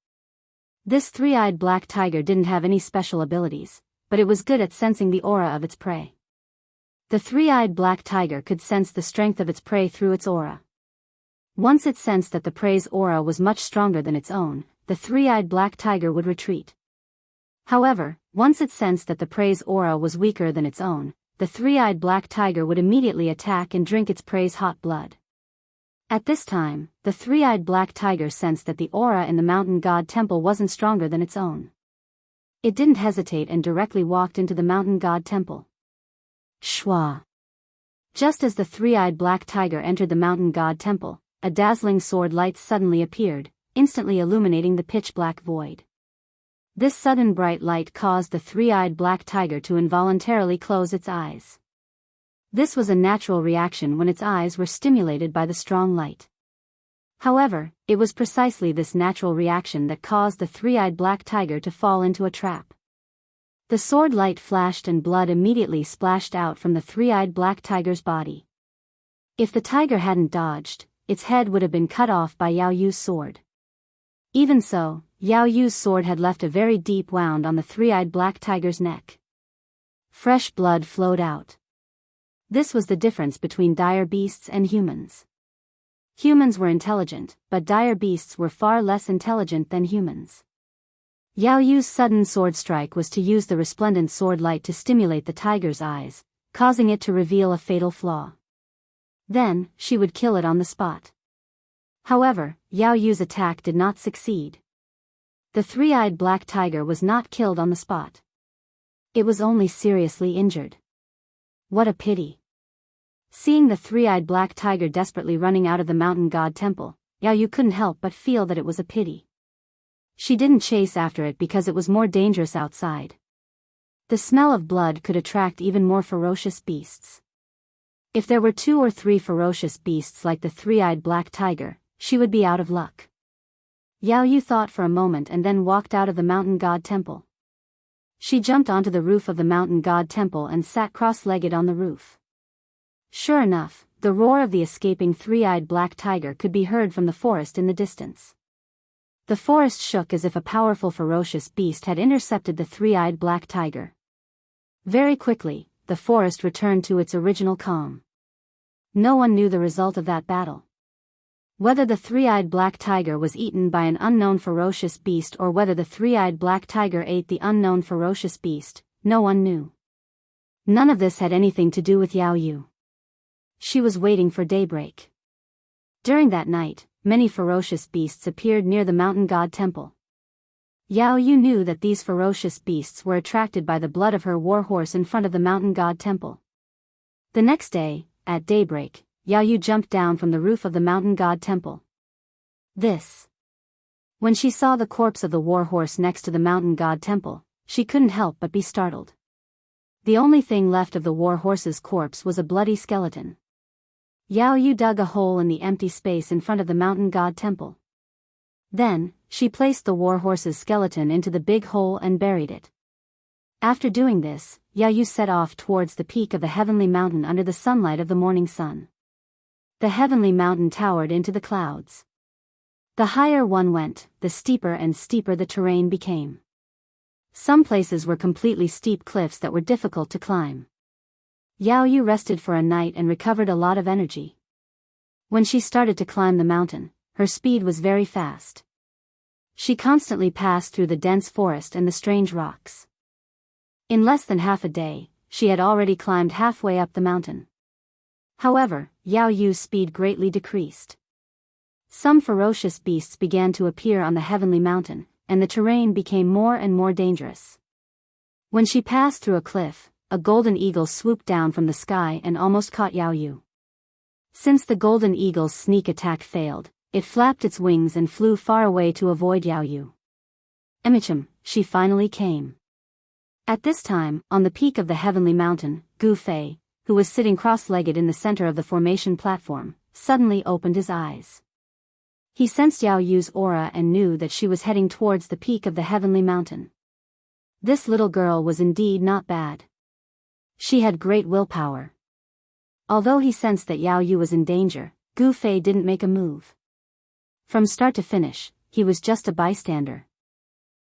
This three-eyed black tiger didn't have any special abilities, but it was good at sensing the aura of its prey. The three-eyed black tiger could sense the strength of its prey through its aura. Once it sensed that the prey's aura was much stronger than its own, the three-eyed black tiger would retreat. However, once it sensed that the prey's aura was weaker than its own, the three-eyed black tiger would immediately attack and drink its prey's hot blood. At this time, the three-eyed black tiger sensed that the aura in the mountain god temple wasn't stronger than its own. It didn't hesitate and directly walked into the mountain god temple. Shwa! Just as the three-eyed black tiger entered the mountain god temple, a dazzling sword light suddenly appeared, instantly illuminating the pitch-black void. This sudden bright light caused the three-eyed black tiger to involuntarily close its eyes. This was a natural reaction when its eyes were stimulated by the strong light. However, it was precisely this natural reaction that caused the three-eyed black tiger to fall into a trap. The sword light flashed and blood immediately splashed out from the three-eyed black tiger's body. If the tiger hadn't dodged, its head would have been cut off by Yao Yu's sword. Even so, Yao Yu's sword had left a very deep wound on the three-eyed black tiger's neck. Fresh blood flowed out. This was the difference between dire beasts and humans. Humans were intelligent, but dire beasts were far less intelligent than humans. Yao Yu's sudden sword strike was to use the resplendent sword light to stimulate the tiger's eyes, causing it to reveal a fatal flaw. Then, she would kill it on the spot. However, Yao Yu's attack did not succeed. The three-eyed black tiger was not killed on the spot. It was only seriously injured. What a pity. Seeing the three-eyed black tiger desperately running out of the mountain god temple, Yao Yu couldn't help but feel that it was a pity. She didn't chase after it because it was more dangerous outside. The smell of blood could attract even more ferocious beasts. If there were 2 or 3 ferocious beasts like the three-eyed black tiger, she would be out of luck. Yao Yu thought for a moment and then walked out of the mountain god temple. She jumped onto the roof of the mountain god temple and sat cross-legged on the roof. Sure enough, the roar of the escaping three-eyed black tiger could be heard from the forest in the distance. The forest shook as if a powerful ferocious beast had intercepted the three-eyed black tiger. Very quickly, the forest returned to its original calm. No one knew the result of that battle. Whether the three-eyed black tiger was eaten by an unknown ferocious beast or whether the three-eyed black tiger ate the unknown ferocious beast, no one knew. None of this had anything to do with Yao Yu. She was waiting for daybreak. During that night, many ferocious beasts appeared near the mountain god temple. Yao Yu knew that these ferocious beasts were attracted by the blood of her war horse in front of the mountain god temple. The next day, at daybreak, Yao Yu jumped down from the roof of the mountain god temple. When she saw the corpse of the war horse next to the mountain god temple, she couldn't help but be startled. The only thing left of the war horse's corpse was a bloody skeleton. Yao Yu dug a hole in the empty space in front of the mountain god temple. Then, she placed the war horse's skeleton into the big hole and buried it. After doing this, Yao Yu set off towards the peak of the heavenly mountain under the sunlight of the morning sun. The heavenly mountain towered into the clouds. The higher one went, the steeper and steeper the terrain became. Some places were completely steep cliffs that were difficult to climb. Yao Yu rested for a night and recovered a lot of energy. When she started to climb the mountain, her speed was very fast. She constantly passed through the dense forest and the strange rocks. In less than half a day, she had already climbed halfway up the mountain. However, Yao Yu's speed greatly decreased. Some ferocious beasts began to appear on the heavenly mountain, and the terrain became more and more dangerous. When she passed through a cliff, a golden eagle swooped down from the sky and almost caught Yao Yu. Since the golden eagle's sneak attack failed, it flapped its wings and flew far away to avoid Yao Yu. Emichim, she finally came. At this time, on the peak of the heavenly mountain, Gu Fei, who was sitting cross-legged in the center of the formation platform, suddenly opened his eyes. He sensed Yao Yu's aura and knew that she was heading towards the peak of the heavenly mountain. This little girl was indeed not bad. She had great willpower. Although he sensed that Yao Yu was in danger, Gu Fei didn't make a move. From start to finish, he was just a bystander.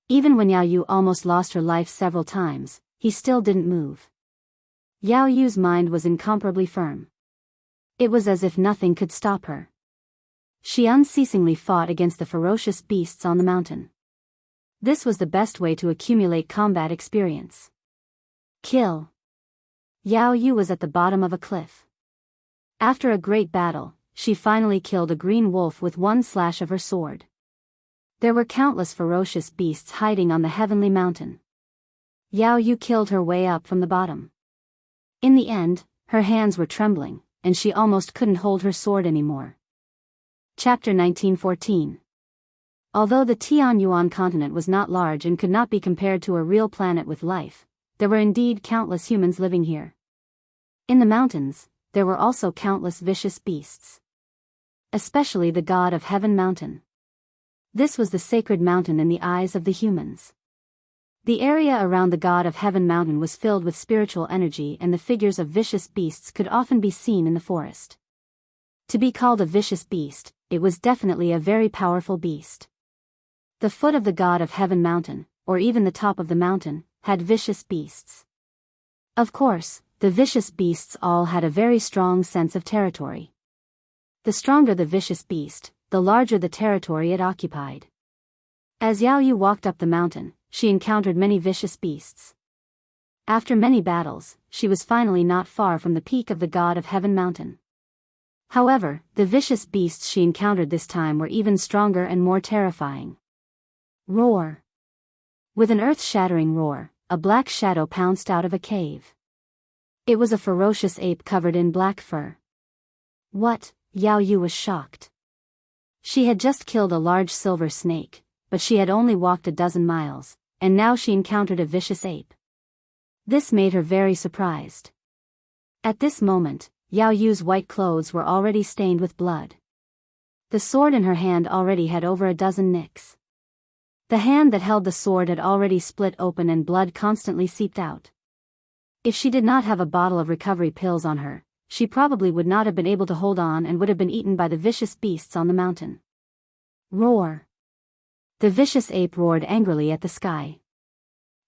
Even when Yao Yu almost lost her life several times, he still didn't move. Yao Yu's mind was incomparably firm. It was as if nothing could stop her. She unceasingly fought against the ferocious beasts on the mountain. This was the best way to accumulate combat experience. Kill. Yao Yu was at the bottom of a cliff. After a great battle, she finally killed a green wolf with one slash of her sword. There were countless ferocious beasts hiding on the heavenly mountain. Yao Yu killed her way up from the bottom. In the end, her hands were trembling, and she almost couldn't hold her sword anymore. Chapter 1914. Although the Tianyuan continent was not large and could not be compared to a real planet with life, there were indeed countless humans living here. In the mountains, there were also countless vicious beasts. Especially the god of Heaven Mountain. This was the sacred mountain in the eyes of the humans. The area around the god of Heaven Mountain was filled with spiritual energy, and the figures of vicious beasts could often be seen in the forest. To be called a vicious beast, it was definitely a very powerful beast. The foot of the god of Heaven Mountain, or even the top of the mountain, had vicious beasts. Of course, the vicious beasts all had a very strong sense of territory. The stronger the vicious beast, the larger the territory it occupied. As Yao Yu walked up the mountain, she encountered many vicious beasts. After many battles, she was finally not far from the peak of the god of Heaven Mountain. However, the vicious beasts she encountered this time were even stronger and more terrifying. Roar. With an earth-shattering roar, a black shadow pounced out of a cave. It was a ferocious ape covered in black fur. What? Yao Yu was shocked. She had just killed a large silver snake, but she had only walked a dozen miles, and now she encountered a vicious ape. This made her very surprised. At this moment, Yao Yu's white clothes were already stained with blood. The sword in her hand already had over a dozen nicks. The hand that held the sword had already split open and blood constantly seeped out. If she did not have a bottle of recovery pills on her, she probably would not have been able to hold on and would have been eaten by the vicious beasts on the mountain. Roar. The vicious ape roared angrily at the sky.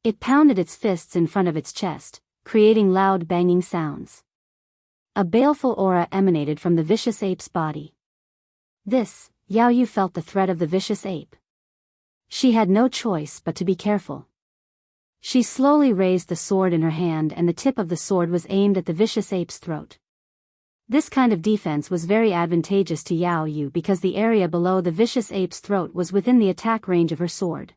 It pounded its fists in front of its chest, creating loud banging sounds. A baleful aura emanated from the vicious ape's body. Yao Yu felt the threat of the vicious ape. She had no choice but to be careful. She slowly raised the sword in her hand, and the tip of the sword was aimed at the vicious ape's throat. This kind of defense was very advantageous to Yao Yu because the area below the vicious ape's throat was within the attack range of her sword.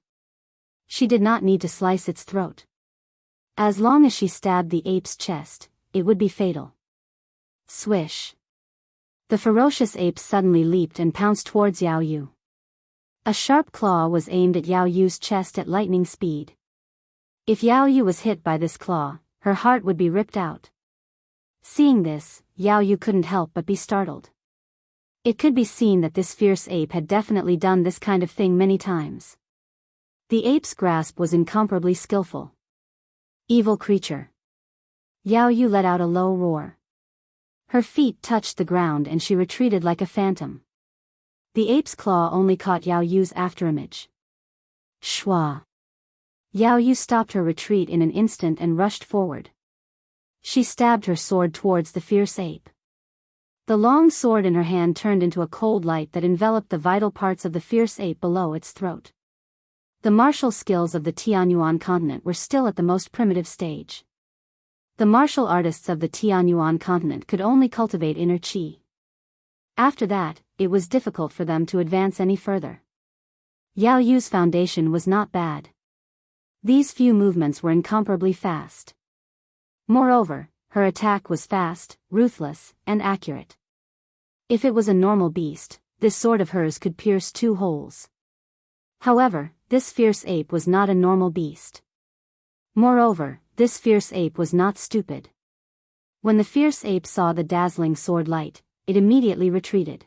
She did not need to slice its throat. As long as she stabbed the ape's chest, it would be fatal. Swish. The ferocious ape suddenly leaped and pounced towards Yao Yu. A sharp claw was aimed at Yao Yu's chest at lightning speed. If Yao Yu was hit by this claw, her heart would be ripped out. Seeing this, Yao Yu couldn't help but be startled. It could be seen that this fierce ape had definitely done this kind of thing many times. The ape's grasp was incomparably skillful. Evil creature. Yao Yu let out a low roar. Her feet touched the ground and she retreated like a phantom. The ape's claw only caught Yao Yu's afterimage. Shwa! Yao Yu stopped her retreat in an instant and rushed forward. She stabbed her sword towards the fierce ape. The long sword in her hand turned into a cold light that enveloped the vital parts of the fierce ape below its throat. The martial skills of the Tianyuan continent were still at the most primitive stage. The martial artists of the Tianyuan continent could only cultivate inner qi. After that, it was difficult for them to advance any further. Yao Yu's foundation was not bad. These few movements were incomparably fast. Moreover, her attack was fast, ruthless, and accurate. If it was a normal beast, this sword of hers could pierce 2 holes. However, this fierce ape was not a normal beast. Moreover, this fierce ape was not stupid. When the fierce ape saw the dazzling sword light, it immediately retreated.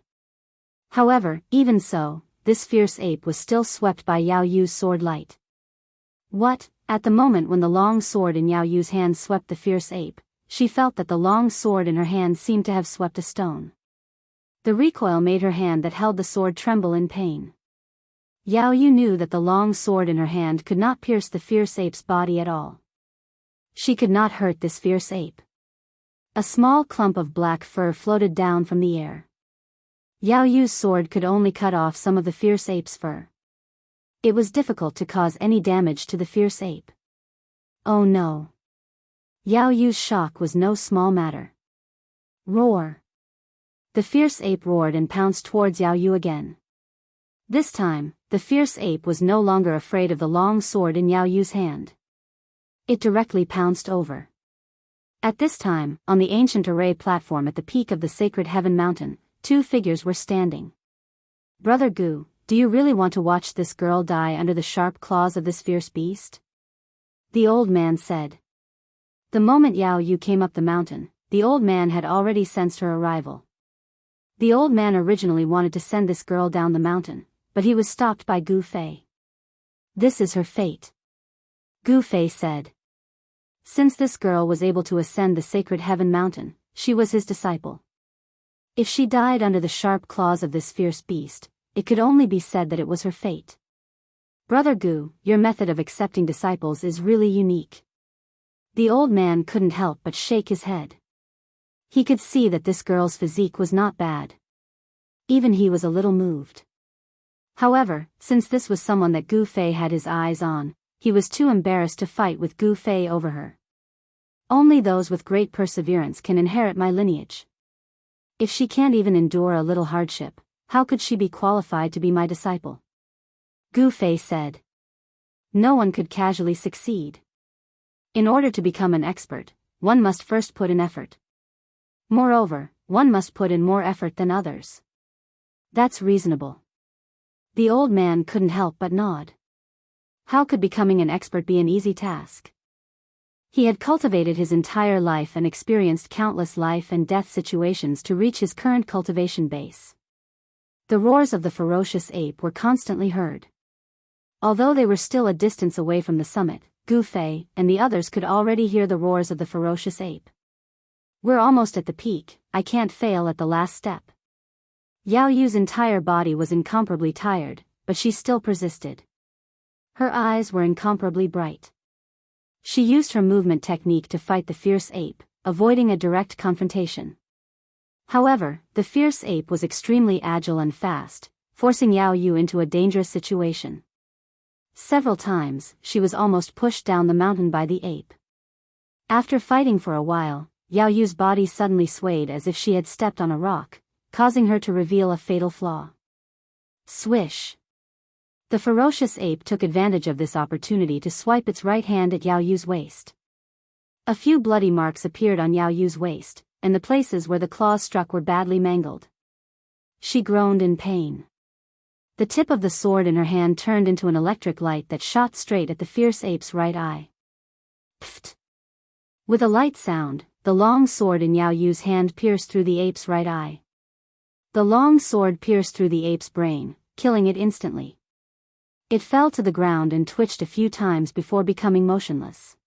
However, even so, this fierce ape was still swept by Yao Yu's sword light. What? At the moment when the long sword in Yao Yu's hand swept the fierce ape, she felt that the long sword in her hand seemed to have swept a stone. The recoil made her hand that held the sword tremble in pain. Yao Yu knew that the long sword in her hand could not pierce the fierce ape's body at all. She could not hurt this fierce ape. A small clump of black fur floated down from the air. Yao Yu's sword could only cut off some of the fierce ape's fur. It was difficult to cause any damage to the fierce ape. Oh no! Yao Yu's shock was no small matter. Roar! The fierce ape roared and pounced towards Yao Yu again. This time, the fierce ape was no longer afraid of the long sword in Yao Yu's hand. It directly pounced over. At this time, on the ancient array platform at the peak of the sacred heaven mountain, 2 figures were standing. Brother Gu, do you really want to watch this girl die under the sharp claws of this fierce beast? The old man said. The moment Yao Yu came up the mountain, the old man had already sensed her arrival. The old man originally wanted to send this girl down the mountain, but he was stopped by Gu Fei. This is her fate. Gu Fei said. Since this girl was able to ascend the sacred heaven mountain, she was his disciple. If she died under the sharp claws of this fierce beast, it could only be said that it was her fate. Brother Gu, your method of accepting disciples is really unique. The old man couldn't help but shake his head. He could see that this girl's physique was not bad. Even he was a little moved. However, since this was someone that Gu Fei had his eyes on, he was too embarrassed to fight with Gu Fei over her. Only those with great perseverance can inherit my lineage. If she can't even endure a little hardship, how could she be qualified to be my disciple? Gu Fei said. No one could casually succeed. In order to become an expert, one must first put in effort. Moreover, one must put in more effort than others. That's reasonable. The old man couldn't help but nod. How could becoming an expert be an easy task? He had cultivated his entire life and experienced countless life and death situations to reach his current cultivation base. The roars of the ferocious ape were constantly heard. Although they were still a distance away from the summit, Gu Fei and the others could already hear the roars of the ferocious ape. We're almost at the peak, I can't fail at the last step. Yao Yu's entire body was incomparably tired, but she still persisted. Her eyes were incomparably bright. She used her movement technique to fight the fierce ape, avoiding a direct confrontation. However, the fierce ape was extremely agile and fast, forcing Yao Yu into a dangerous situation. Several times, she was almost pushed down the mountain by the ape. After fighting for a while, Yao Yu's body suddenly swayed as if she had stepped on a rock, causing her to reveal a fatal flaw. Swish! The ferocious ape took advantage of this opportunity to swipe its right hand at Yao Yu's waist. A few bloody marks appeared on Yao Yu's waist, and the places where the claws struck were badly mangled. She groaned in pain. The tip of the sword in her hand turned into an electric light that shot straight at the fierce ape's right eye. Pfft! With a light sound, the long sword in Yao Yu's hand pierced through the ape's right eye. The long sword pierced through the ape's brain, killing it instantly. It fell to the ground and twitched a few times before becoming motionless.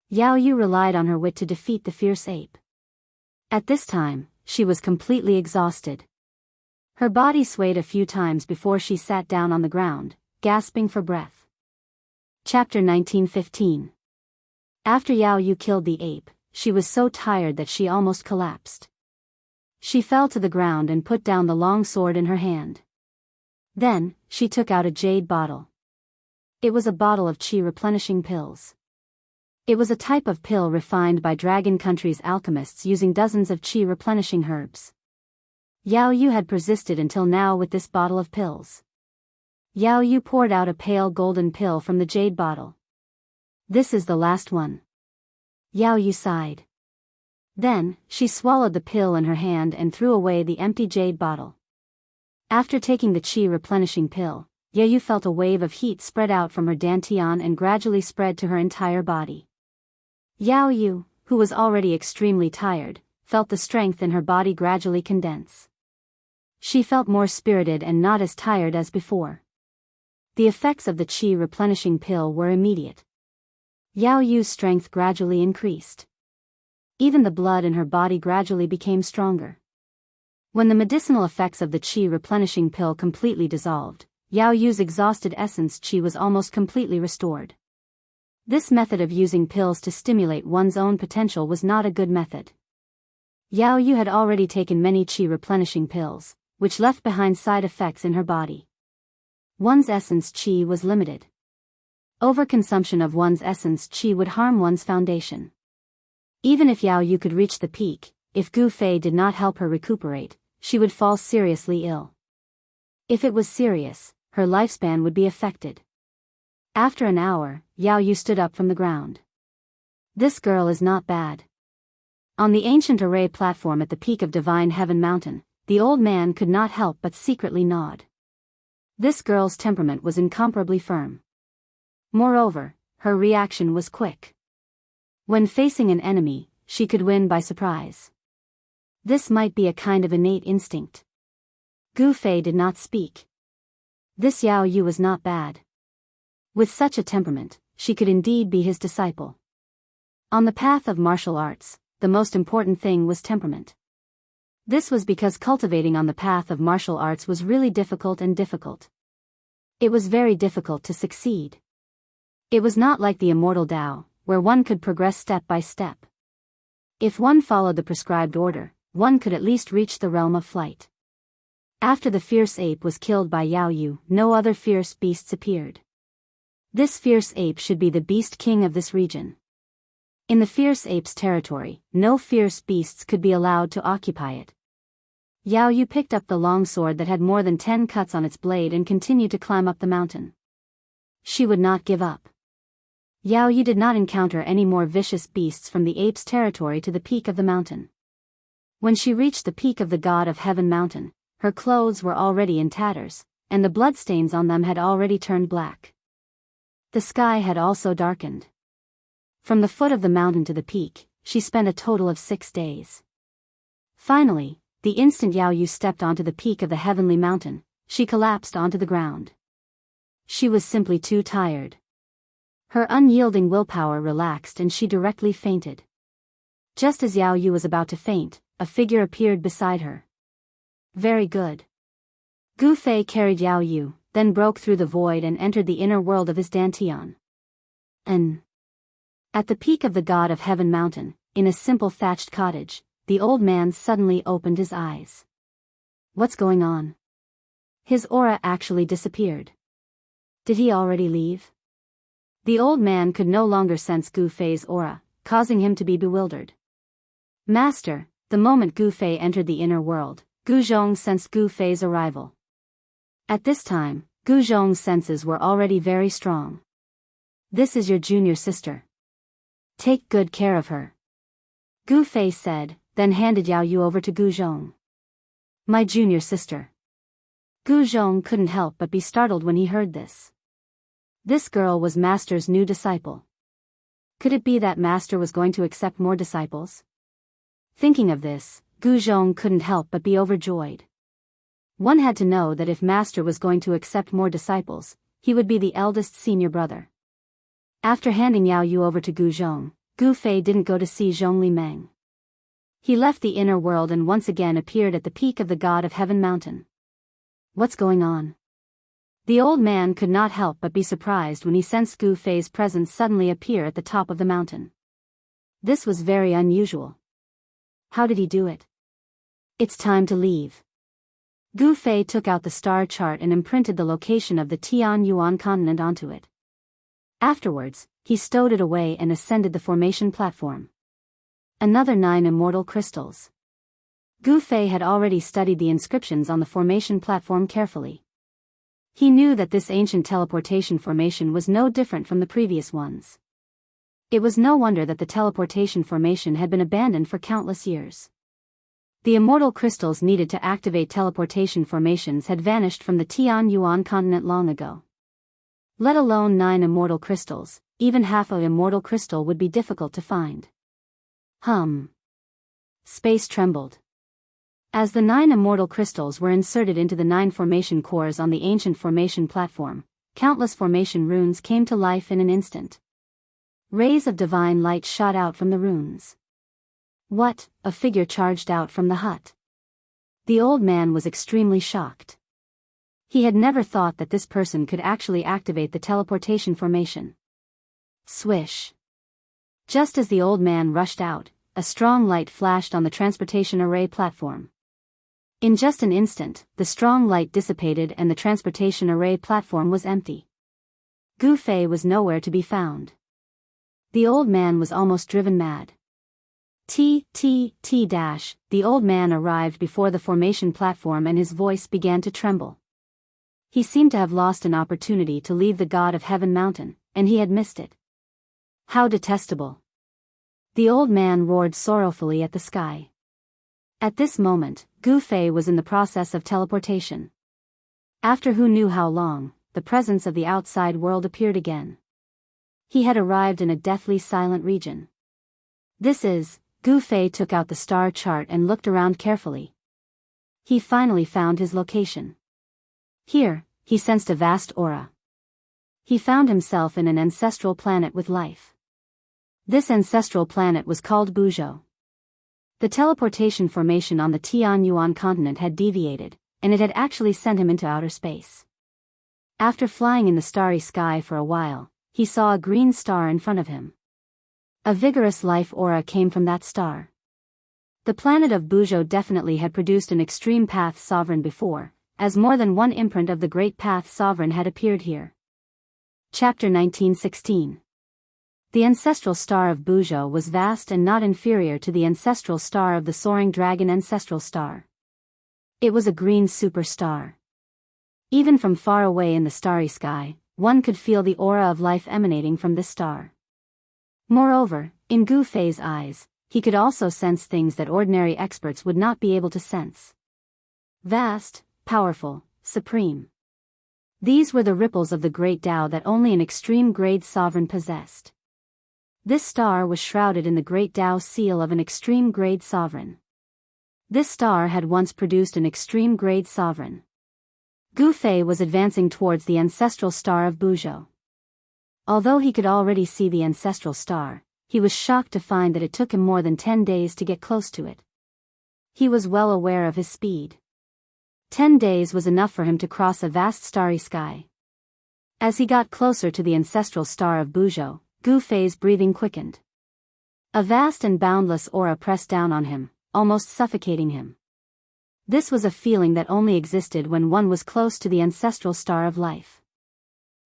Yao Yu relied on her wit to defeat the fierce ape. At this time, she was completely exhausted. Her body swayed a few times before she sat down on the ground, gasping for breath. Chapter 1915. After Yao Yu killed the ape, she was so tired that she almost collapsed. She fell to the ground and put down the long sword in her hand. Then, she took out a jade bottle. It was a bottle of qi replenishing pills. It was a type of pill refined by Dragon Country's alchemists using dozens of qi replenishing herbs. Yao Yu had persisted until now with this bottle of pills. Yao Yu poured out a pale golden pill from the jade bottle. This is the last one. Yao Yu sighed. Then, she swallowed the pill in her hand and threw away the empty jade bottle. After taking the qi replenishing pill, Yao Yu felt a wave of heat spread out from her dantian and gradually spread to her entire body. Yao Yu, who was already extremely tired, felt the strength in her body gradually condense. She felt more spirited and not as tired as before. The effects of the qi replenishing pill were immediate. Yao Yu's strength gradually increased. Even the blood in her body gradually became stronger. When the medicinal effects of the qi replenishing pill completely dissolved, Yao Yu's exhausted essence qi was almost completely restored. This method of using pills to stimulate one's own potential was not a good method. Yao Yu had already taken many qi replenishing pills, which left behind side effects in her body. One's essence qi was limited. Overconsumption of one's essence qi would harm one's foundation. Even if Yao Yu could reach the peak, if Gu Fei did not help her recuperate, she would fall seriously ill. If it was serious, her lifespan would be affected. After an hour, Yao Yu stood up from the ground. This girl is not bad. On the ancient array platform at the peak of Divine Heaven Mountain, the old man could not help but secretly nod. This girl's temperament was incomparably firm. Moreover, her reaction was quick. When facing an enemy, she could win by surprise. This might be a kind of innate instinct. Gu Fei did not speak. This Yao Yu was not bad. With such a temperament, she could indeed be his disciple. On the path of martial arts, the most important thing was temperament. This was because cultivating on the path of martial arts was really difficult. It was very difficult to succeed. It was not like the Immortal Tao, where one could progress step by step. If one followed the prescribed order, one could at least reach the realm of flight. After the fierce ape was killed by Yao Yu, no other fierce beasts appeared. This fierce ape should be the beast king of this region. In the fierce ape's territory, no fierce beasts could be allowed to occupy it. Yao Yu picked up the long sword that had more than 10 cuts on its blade and continued to climb up the mountain. She would not give up. Yao Yu did not encounter any more vicious beasts from the ape's territory to the peak of the mountain. When she reached the peak of the God of Heaven Mountain, her clothes were already in tatters, and the bloodstains on them had already turned black. The sky had also darkened. From the foot of the mountain to the peak, she spent a total of 6 days. Finally, the instant Yao Yu stepped onto the peak of the heavenly mountain, she collapsed onto the ground. She was simply too tired. Her unyielding willpower relaxed and she directly fainted. Just as Yao Yu was about to faint, a figure appeared beside her. Very good. Gu Fei carried Yao Yu, then broke through the void and entered the inner world of his dantian. At the peak of the God of Heaven Mountain, in a simple thatched cottage, the old man suddenly opened his eyes. What's going on? His aura actually disappeared. Did he already leave? The old man could no longer sense Gu Fei's aura, causing him to be bewildered. Master, the moment Gu Fei entered the inner world, Gu Zhong sensed Gu Fei's arrival. At this time, Gu Zhong's senses were already very strong. This is your junior sister. Take good care of her. Gu Fei said, then handed Yao Yu over to Gu Zhong. My junior sister. Gu Zhong couldn't help but be startled when he heard this. This girl was Master's new disciple. Could it be that Master was going to accept more disciples? Thinking of this, Gu Zhong couldn't help but be overjoyed. One had to know that if Master was going to accept more disciples, he would be the eldest senior brother. After handing Yao Yu over to Gu Zhong, Gu Fei didn't go to see Zhongli Meng. He left the inner world and once again appeared at the peak of the God of Heaven Mountain. What's going on? The old man could not help but be surprised when he sensed Gu Fei's presence suddenly appear at the top of the mountain. This was very unusual. How did he do it? It's time to leave. Gu Fei took out the star chart and imprinted the location of the Tianyuan continent onto it. Afterwards, he stowed it away and ascended the formation platform. Another 9 immortal crystals. Gu Fei had already studied the inscriptions on the formation platform carefully. He knew that this ancient teleportation formation was no different from the previous ones. It was no wonder that the teleportation formation had been abandoned for countless years. The immortal crystals needed to activate teleportation formations had vanished from the Tianyuan continent long ago. Let alone 9 immortal crystals, even half an immortal crystal would be difficult to find. Space trembled. As the 9 immortal crystals were inserted into the 9 formation cores on the ancient formation platform, countless formation runes came to life in an instant. Rays of divine light shot out from the runes. What? A figure charged out from the hut. The old man was extremely shocked. He had never thought that this person could actually activate the teleportation formation. Swish. Just as the old man rushed out, a strong light flashed on the transportation array platform. In just an instant, the strong light dissipated and the transportation array platform was empty. Gu Fei was nowhere to be found. The old man was almost driven mad. The old man arrived before the formation platform and his voice began to tremble. He seemed to have lost an opportunity to leave the God of Heaven mountain, and he had missed it. How detestable. The old man roared sorrowfully at the sky. At this moment, Gu Fei was in the process of teleportation. After who knew how long, the presence of the outside world appeared again. He had arrived in a deathly silent region. Gu Fei took out the star chart and looked around carefully. He finally found his location. Here, he sensed a vast aura. He found himself in an ancestral planet with life. This ancestral planet was called Biyao. The teleportation formation on the Tianyuan continent had deviated, and it had actually sent him into outer space. After flying in the starry sky for a while, he saw a green star in front of him. A vigorous life aura came from that star. The planet of Biyao definitely had produced an extreme path sovereign before, as more than one imprint of the great path sovereign had appeared here. Chapter 1916. The ancestral star of Biyao was vast and not inferior to the ancestral star of the soaring dragon ancestral star. It was a green superstar. Even from far away in the starry sky, one could feel the aura of life emanating from this star. Moreover, in Gu Fei's eyes, he could also sense things that ordinary experts would not be able to sense. Vast, powerful, supreme. These were the ripples of the great Tao that only an extreme grade sovereign possessed. This star was shrouded in the great Tao seal of an extreme grade sovereign. This star had once produced an extreme grade sovereign. Gu Fei was advancing towards the ancestral star of Biyao. Although he could already see the ancestral star, he was shocked to find that it took him more than 10 days to get close to it. He was well aware of his speed. 10 days was enough for him to cross a vast starry sky. As he got closer to the ancestral star of Biyao, Gu Fei's breathing quickened. A vast and boundless aura pressed down on him, almost suffocating him. This was a feeling that only existed when one was close to the ancestral star of life.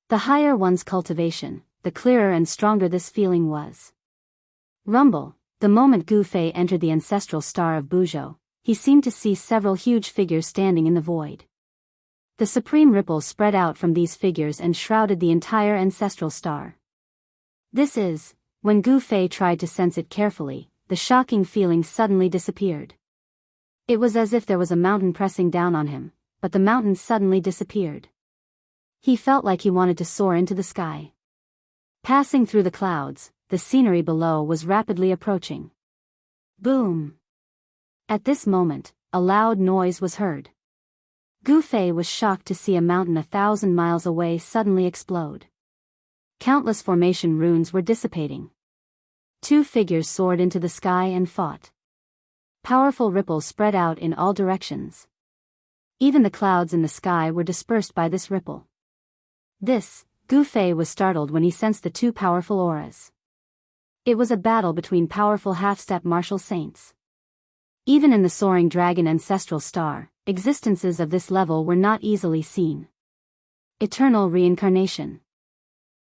The higher one's cultivation, the clearer and stronger this feeling was. Rumble, the moment Gu Fei entered the ancestral star of Biyao, he seemed to see several huge figures standing in the void. The supreme ripple spread out from these figures and shrouded the entire ancestral star. When Gu Fei tried to sense it carefully, the shocking feeling suddenly disappeared. It was as if there was a mountain pressing down on him, but the mountain suddenly disappeared. He felt like he wanted to soar into the sky. Passing through the clouds, the scenery below was rapidly approaching. Boom! At this moment, a loud noise was heard. Gu Fei was shocked to see a mountain 1,000 miles away suddenly explode. Countless formation runes were dissipating. 2 figures soared into the sky and fought. Powerful ripples spread out in all directions. Even the clouds in the sky were dispersed by this ripple. Gu Fei was startled when he sensed the two powerful auras. It was a battle between powerful half-step martial saints. Even in the soaring dragon ancestral star, existences of this level were not easily seen. Eternal reincarnation.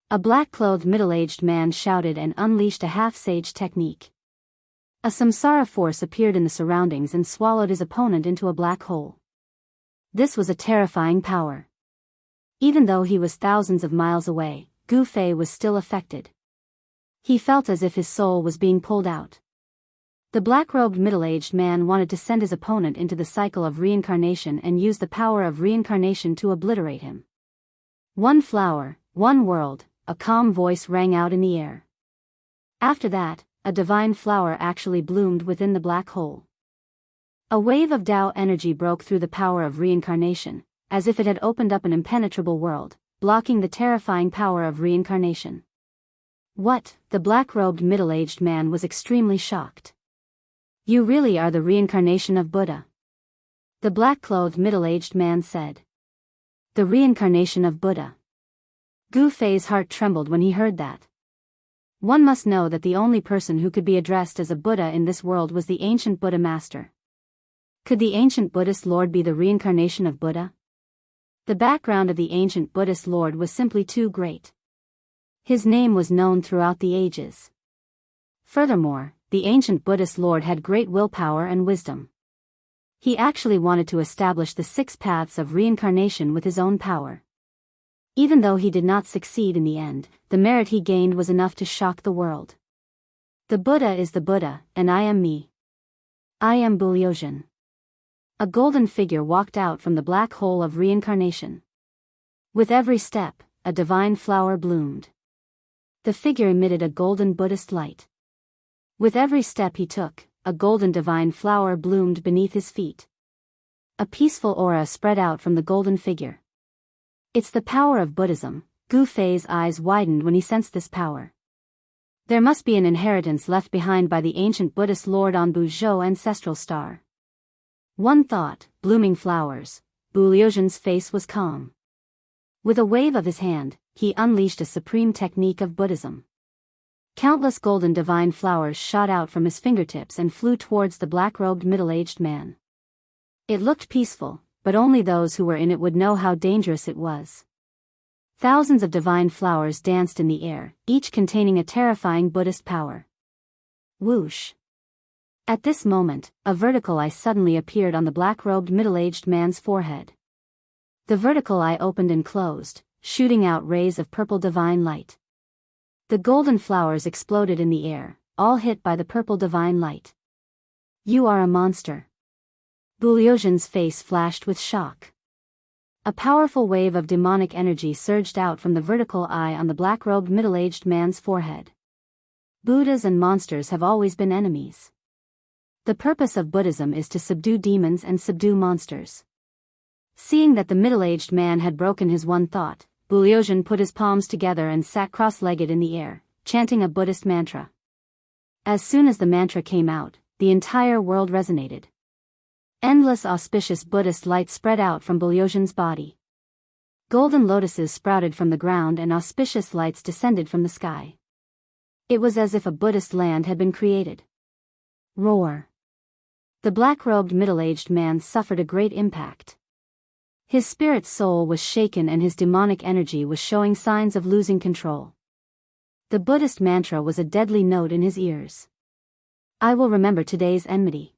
A black-clothed middle-aged man shouted and unleashed a half-sage technique. A samsara force appeared in the surroundings and swallowed his opponent into a black hole. This was a terrifying power. Even though he was thousands of miles away, Gu Fei was still affected. He felt as if his soul was being pulled out. The black-robed middle-aged man wanted to send his opponent into the cycle of reincarnation and use the power of reincarnation to obliterate him. One flower, one world, a calm voice rang out in the air. After that, a divine flower actually bloomed within the black hole. A wave of Tao energy broke through the power of reincarnation, as if it had opened up an impenetrable world, blocking the terrifying power of reincarnation. What? The black-robed middle-aged man was extremely shocked. You really are the reincarnation of Buddha. The black-clothed middle-aged man said. The reincarnation of Buddha. Gu Fei's heart trembled when he heard that. One must know that the only person who could be addressed as a Buddha in this world was the ancient Buddha master. Could the ancient Buddhist Lord be the reincarnation of Buddha? The background of the ancient Buddhist Lord was simply too great. His name was known throughout the ages. Furthermore, the ancient Buddhist Lord had great willpower and wisdom. He actually wanted to establish the 6 paths of reincarnation with his own power. Even though he did not succeed in the end, the merit he gained was enough to shock the world. The Buddha is the Buddha, and I am me. I am Biyao. A golden figure walked out from the black hole of reincarnation. With every step, a divine flower bloomed. The figure emitted a golden Buddhist light. With every step he took, a golden divine flower bloomed beneath his feet. A peaceful aura spread out from the golden figure. It's the power of Buddhism. Gu Fei's eyes widened when he sensed this power. There must be an inheritance left behind by the ancient Buddhist Lord on Biyao ancestral star. One thought, blooming flowers. Buliozhen's face was calm. With a wave of his hand, he unleashed a supreme technique of Buddhism. Countless golden divine flowers shot out from his fingertips and flew towards the black-robed middle-aged man. It looked peaceful, but only those who were in it would know how dangerous it was. Thousands of divine flowers danced in the air, each containing a terrifying Buddhist power. Whoosh! At this moment, a vertical eye suddenly appeared on the black-robed middle-aged man's forehead. The vertical eye opened and closed, shooting out rays of purple divine light. The golden flowers exploded in the air, all hit by the purple divine light. You are a monster. Buliozhen's face flashed with shock. A powerful wave of demonic energy surged out from the vertical eye on the black-robed middle-aged man's forehead. Buddhas and monsters have always been enemies. The purpose of Buddhism is to subdue demons and subdue monsters. Seeing that the middle-aged man had broken his one thought, Buliozhen put his palms together and sat cross-legged in the air, chanting a Buddhist mantra. As soon as the mantra came out, the entire world resonated. Endless auspicious Buddhist light spread out from Buliozhen's body. Golden lotuses sprouted from the ground and auspicious lights descended from the sky. It was as if a Buddhist land had been created. Roar! The black-robed middle-aged man suffered a great impact. His spirit soul was shaken and his demonic energy was showing signs of losing control. The Buddhist mantra was a deadly note in his ears. I will remember today's enmity.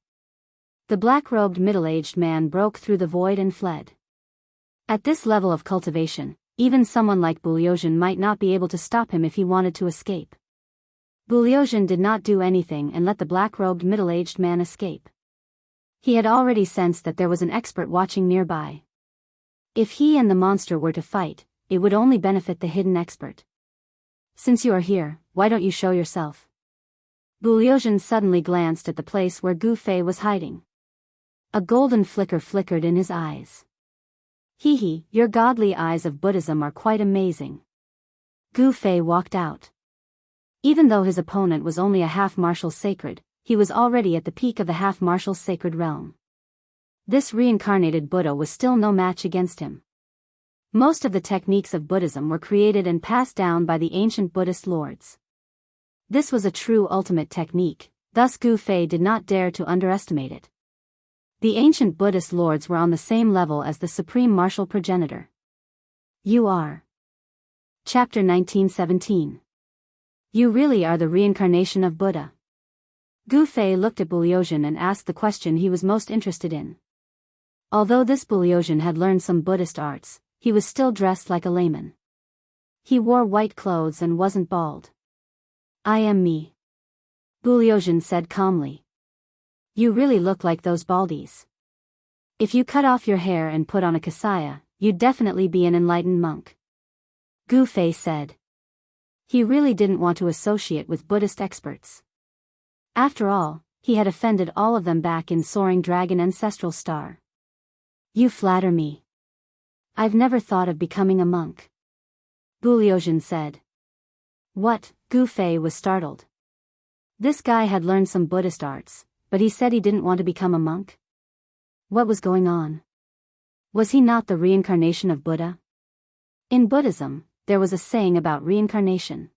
The black-robed middle-aged man broke through the void and fled. At this level of cultivation, even someone like Buliozhen might not be able to stop him if he wanted to escape. Buliozhen did not do anything and let the black-robed middle-aged man escape. He had already sensed that there was an expert watching nearby. If he and the monster were to fight, it would only benefit the hidden expert. Since you are here, why don't you show yourself? Buliozhen suddenly glanced at the place where Gu Fei was hiding. A golden flicker flickered in his eyes. Hee, your godly eyes of Buddhism are quite amazing. Gu Fei walked out. Even though his opponent was only a half-martial sacred, he was already at the peak of the half-martial sacred realm. This reincarnated Buddha was still no match against him. Most of the techniques of Buddhism were created and passed down by the ancient Buddhist lords. This was a true ultimate technique, thus Gu Fei did not dare to underestimate it. The ancient Buddhist lords were on the same level as the supreme martial progenitor. You are. Chapter 1917. You really are the reincarnation of Buddha. Gu Fei looked at Buliozhen and asked the question he was most interested in. Although this Buliozhen had learned some Buddhist arts, he was still dressed like a layman. He wore white clothes and wasn't bald. I am me. Buliozhen said calmly. You really look like those baldies. If you cut off your hair and put on a kasaya, you'd definitely be an enlightened monk. Gu Fei said. He really didn't want to associate with Buddhist experts. After all, he had offended all of them back in Soaring Dragon Ancestral Star. You flatter me. I've never thought of becoming a monk. Buliozhen said. What? Gu Fei was startled. This guy had learned some Buddhist arts, but he said he didn't want to become a monk? What was going on? Was he not the reincarnation of Buddha? In Buddhism, there was a saying about reincarnation.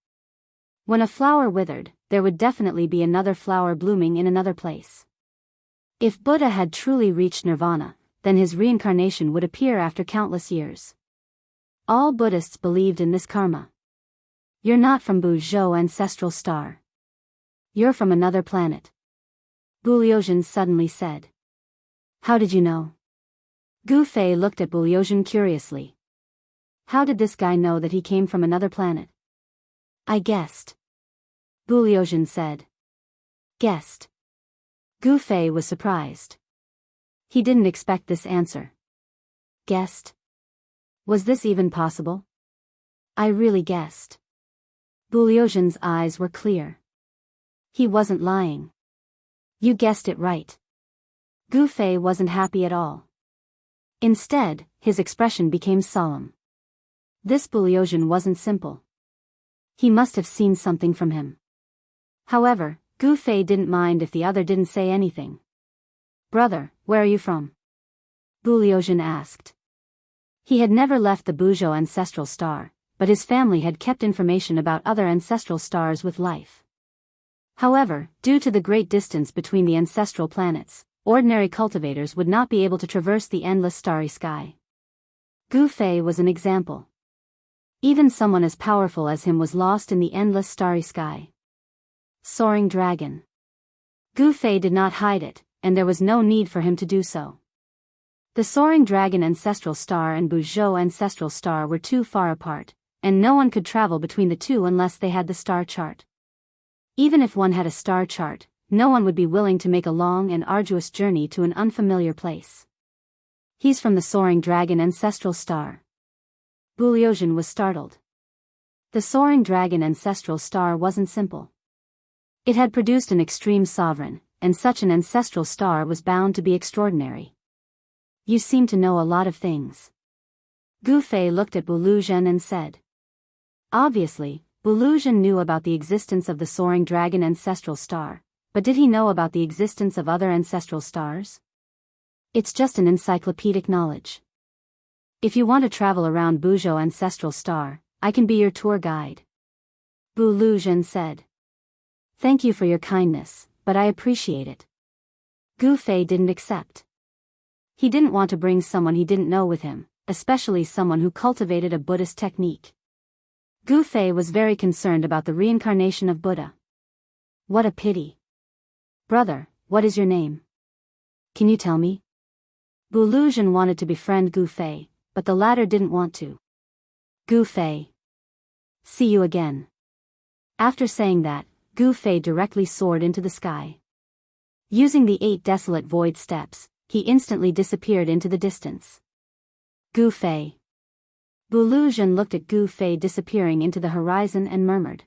When a flower withered, there would definitely be another flower blooming in another place. If Buddha had truly reached nirvana, then his reincarnation would appear after countless years. All Buddhists believed in this karma. You're not from Biyao Ancestral Star. You're from another planet. Buliozhen suddenly said. How did you know? Gu Fei looked at Buliozhen curiously. How did this guy know that he came from another planet? I guessed. Buliozhen said. Guessed. Gu Fei was surprised. He didn't expect this answer. Guessed? Was this even possible? I really guessed. Buliozhen's eyes were clear. He wasn't lying. You guessed it right. Gu Fei wasn't happy at all. Instead, his expression became solemn. This Buliozhen wasn't simple. He must have seen something from him. However, Gu Fei didn't mind if the other didn't say anything. Brother, where are you from? Buliozhen asked. He had never left the Biyao Ancestral Star, but his family had kept information about other ancestral stars with life. However, due to the great distance between the ancestral planets, ordinary cultivators would not be able to traverse the endless starry sky. Gu Fei was an example. Even someone as powerful as him was lost in the endless starry sky. Soaring Dragon. Gu Fei did not hide it, and there was no need for him to do so. The Soaring Dragon Ancestral Star and Biyao Ancestral Star were too far apart, and no one could travel between the two unless they had the star chart. Even if one had a star chart, no one would be willing to make a long and arduous journey to an unfamiliar place. He's from the Soaring Dragon Ancestral Star. Buliozhen was startled. The Soaring Dragon Ancestral Star wasn't simple. It had produced an extreme sovereign, and such an ancestral star was bound to be extraordinary. You seem to know a lot of things. Gu Fei looked at Buliozhen and said. Obviously, Buliozhen knew about the existence of the Soaring Dragon Ancestral Star, but did he know about the existence of other ancestral stars? It's just an encyclopedic knowledge. If you want to travel around Biyao Ancestral Star, I can be your tour guide. Buliozhen said. Thank you for your kindness, but I appreciate it. Gu Fei didn't accept. He didn't want to bring someone he didn't know with him, especially someone who cultivated a Buddhist technique. Gu Fei was very concerned about the reincarnation of Buddha. What a pity. Brother, what is your name? Can you tell me? Buliozhen wanted to befriend Gu Fei, but the latter didn't want to. Gu Fei. See you again. After saying that, Gu Fei directly soared into the sky. Using the 8 desolate void steps, he instantly disappeared into the distance. Gu Fei. Buliozhen looked at Gu Fei disappearing into the horizon and murmured.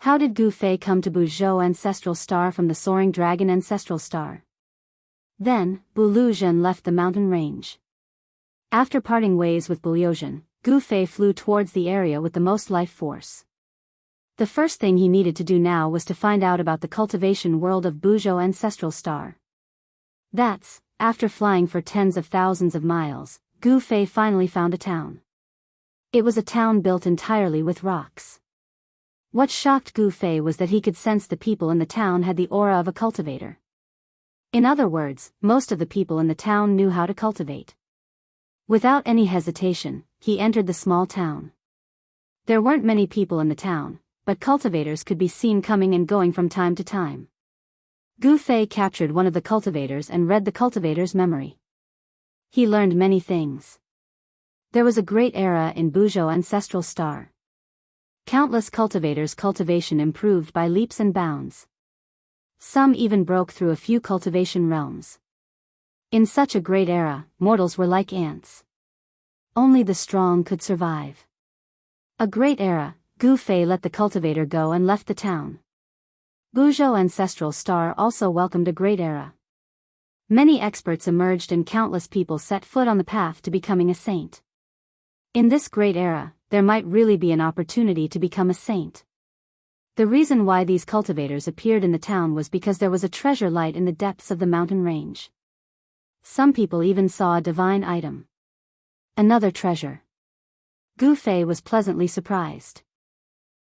How did Gu Fei come to Biyao Ancestral Star from the Soaring Dragon Ancestral Star? Then, Buliozhen left the mountain range. After parting ways with Buliozhen, Gu Fei flew towards the area with the most life force. The first thing he needed to do now was to find out about the cultivation world of Biyao Ancestral Star. That's after flying for tens of thousands of miles, Gu Fei finally found a town. It was a town built entirely with rocks. What shocked Gu Fei was that he could sense the people in the town had the aura of a cultivator. In other words, most of the people in the town knew how to cultivate. Without any hesitation, he entered the small town. There weren't many people in the town, but cultivators could be seen coming and going from time to time. Gu Fei captured one of the cultivators and read the cultivator's memory. He learned many things. There was a great era in Biyao ancestral star. Countless cultivators' cultivation improved by leaps and bounds. Some even broke through a few cultivation realms. In such a great era, mortals were like ants. Only the strong could survive. A great era, Gu Fei let the cultivator go and left the town. Biyao ancestral star also welcomed a great era. Many experts emerged and countless people set foot on the path to becoming a saint. In this great era, there might really be an opportunity to become a saint. The reason why these cultivators appeared in the town was because there was a treasure light in the depths of the mountain range. Some people even saw a divine item. Another treasure. Gu Fei was pleasantly surprised.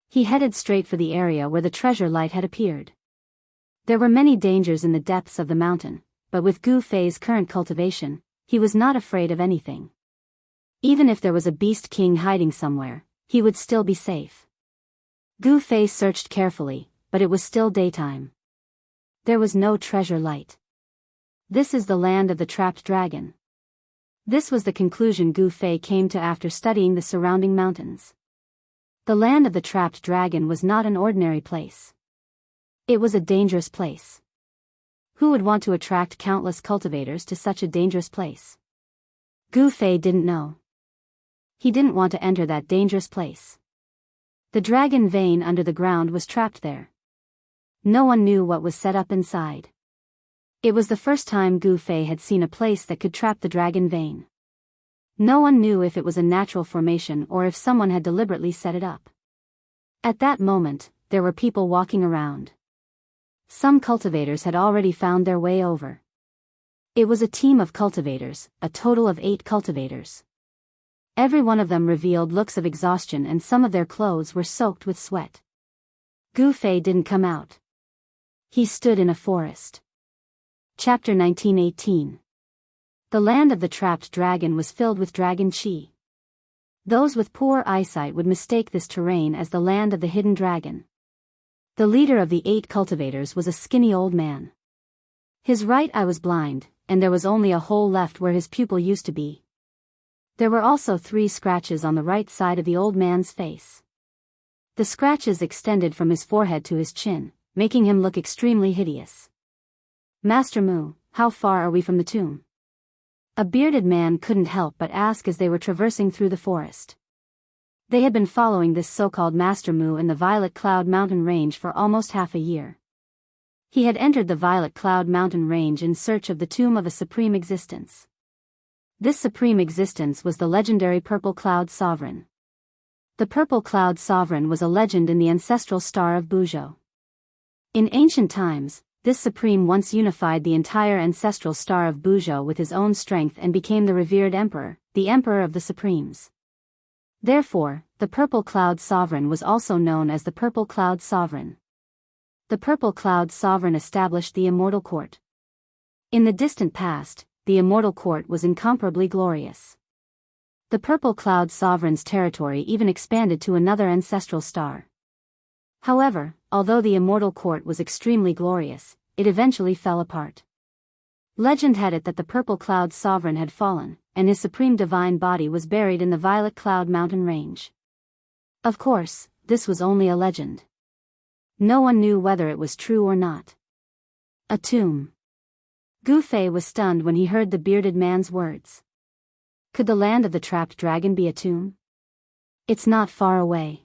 He headed straight for the area where the treasure light had appeared. There were many dangers in the depths of the mountain, but with Gu Fei's current cultivation, he was not afraid of anything. Even if there was a beast king hiding somewhere, he would still be safe. Gu Fei searched carefully, but it was still daytime. There was no treasure light. This is the land of the trapped dragon. This was the conclusion Gu Fei came to after studying the surrounding mountains. The land of the trapped dragon was not an ordinary place. It was a dangerous place. Who would want to attract countless cultivators to such a dangerous place? Gu Fei didn't know. He didn't want to enter that dangerous place. The dragon vein under the ground was trapped there. No one knew what was set up inside. It was the first time Gu Fei had seen a place that could trap the dragon vein. No one knew if it was a natural formation or if someone had deliberately set it up. At that moment, there were people walking around. Some cultivators had already found their way over. It was a team of cultivators, a total of 8 cultivators. Every one of them revealed looks of exhaustion and some of their clothes were soaked with sweat. Gu Fei didn't come out. He stood in a forest. Chapter 1918. The land of the trapped dragon was filled with dragon chi. Those with poor eyesight would mistake this terrain as the land of the hidden dragon. The leader of the 8 cultivators was a skinny old man. His right eye was blind, and there was only a hole left where his pupil used to be. There were also 3 scratches on the right side of the old man's face. The scratches extended from his forehead to his chin, making him look extremely hideous. Master Mu, how far are we from the tomb? A bearded man couldn't help but ask as they were traversing through the forest. They had been following this so-called Master Mu in the Violet Cloud Mountain Range for almost half a year. He had entered the Violet Cloud Mountain Range in search of the tomb of a supreme existence. This supreme existence was the legendary Purple Cloud Sovereign. The Purple Cloud Sovereign was a legend in the ancestral star of Biyao. In ancient times, this supreme once unified the entire ancestral star of Biyao with his own strength and became the revered emperor, the emperor of the supremes. Therefore, the Purple Cloud Sovereign was also known as the Purple Cloud Sovereign. The Purple Cloud Sovereign established the Immortal Court. In the distant past, the Immortal Court was incomparably glorious. The Purple Cloud Sovereign's territory even expanded to another ancestral star. However, although the Immortal Court was extremely glorious, it eventually fell apart. Legend had it that the Purple Cloud Sovereign had fallen, and his supreme divine body was buried in the Violet Cloud Mountain Range. Of course, this was only a legend. No one knew whether it was true or not. A tomb. Gu Fei was stunned when he heard the bearded man's words. Could the land of the trapped dragon be a tomb? It's not far away.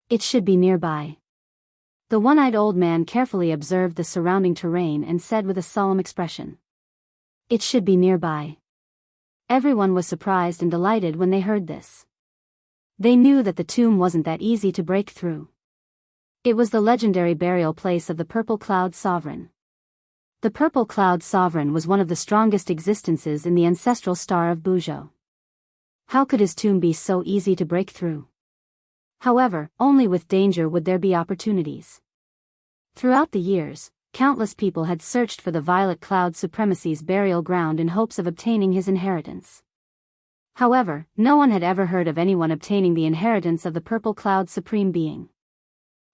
It should be nearby. The one-eyed old man carefully observed the surrounding terrain and said with a solemn expression. It should be nearby. Everyone was surprised and delighted when they heard this. They knew that the tomb wasn't that easy to break through. It was the legendary burial place of the Purple Cloud Sovereign. The Purple Cloud Sovereign was one of the strongest existences in the ancestral star of Biyao. How could his tomb be so easy to break through? However, only with danger would there be opportunities. Throughout the years, countless people had searched for the Violet Cloud Supremacy's burial ground in hopes of obtaining his inheritance. However, no one had ever heard of anyone obtaining the inheritance of the Purple Cloud Supreme Being.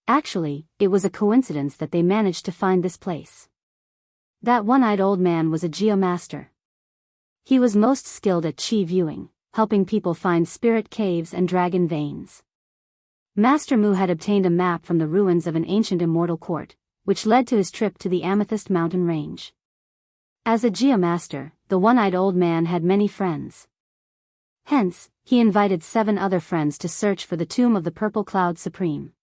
Actually, it was a coincidence that they managed to find this place. That one-eyed old man was a geomaster. He was most skilled at chi viewing, helping people find spirit caves and dragon veins. Master Mu had obtained a map from the ruins of an ancient immortal court, which led to his trip to the Amethyst Mountain Range. As a geomaster, the one-eyed old man had many friends. Hence, he invited 7 other friends to search for the tomb of the Purple Cloud Supreme.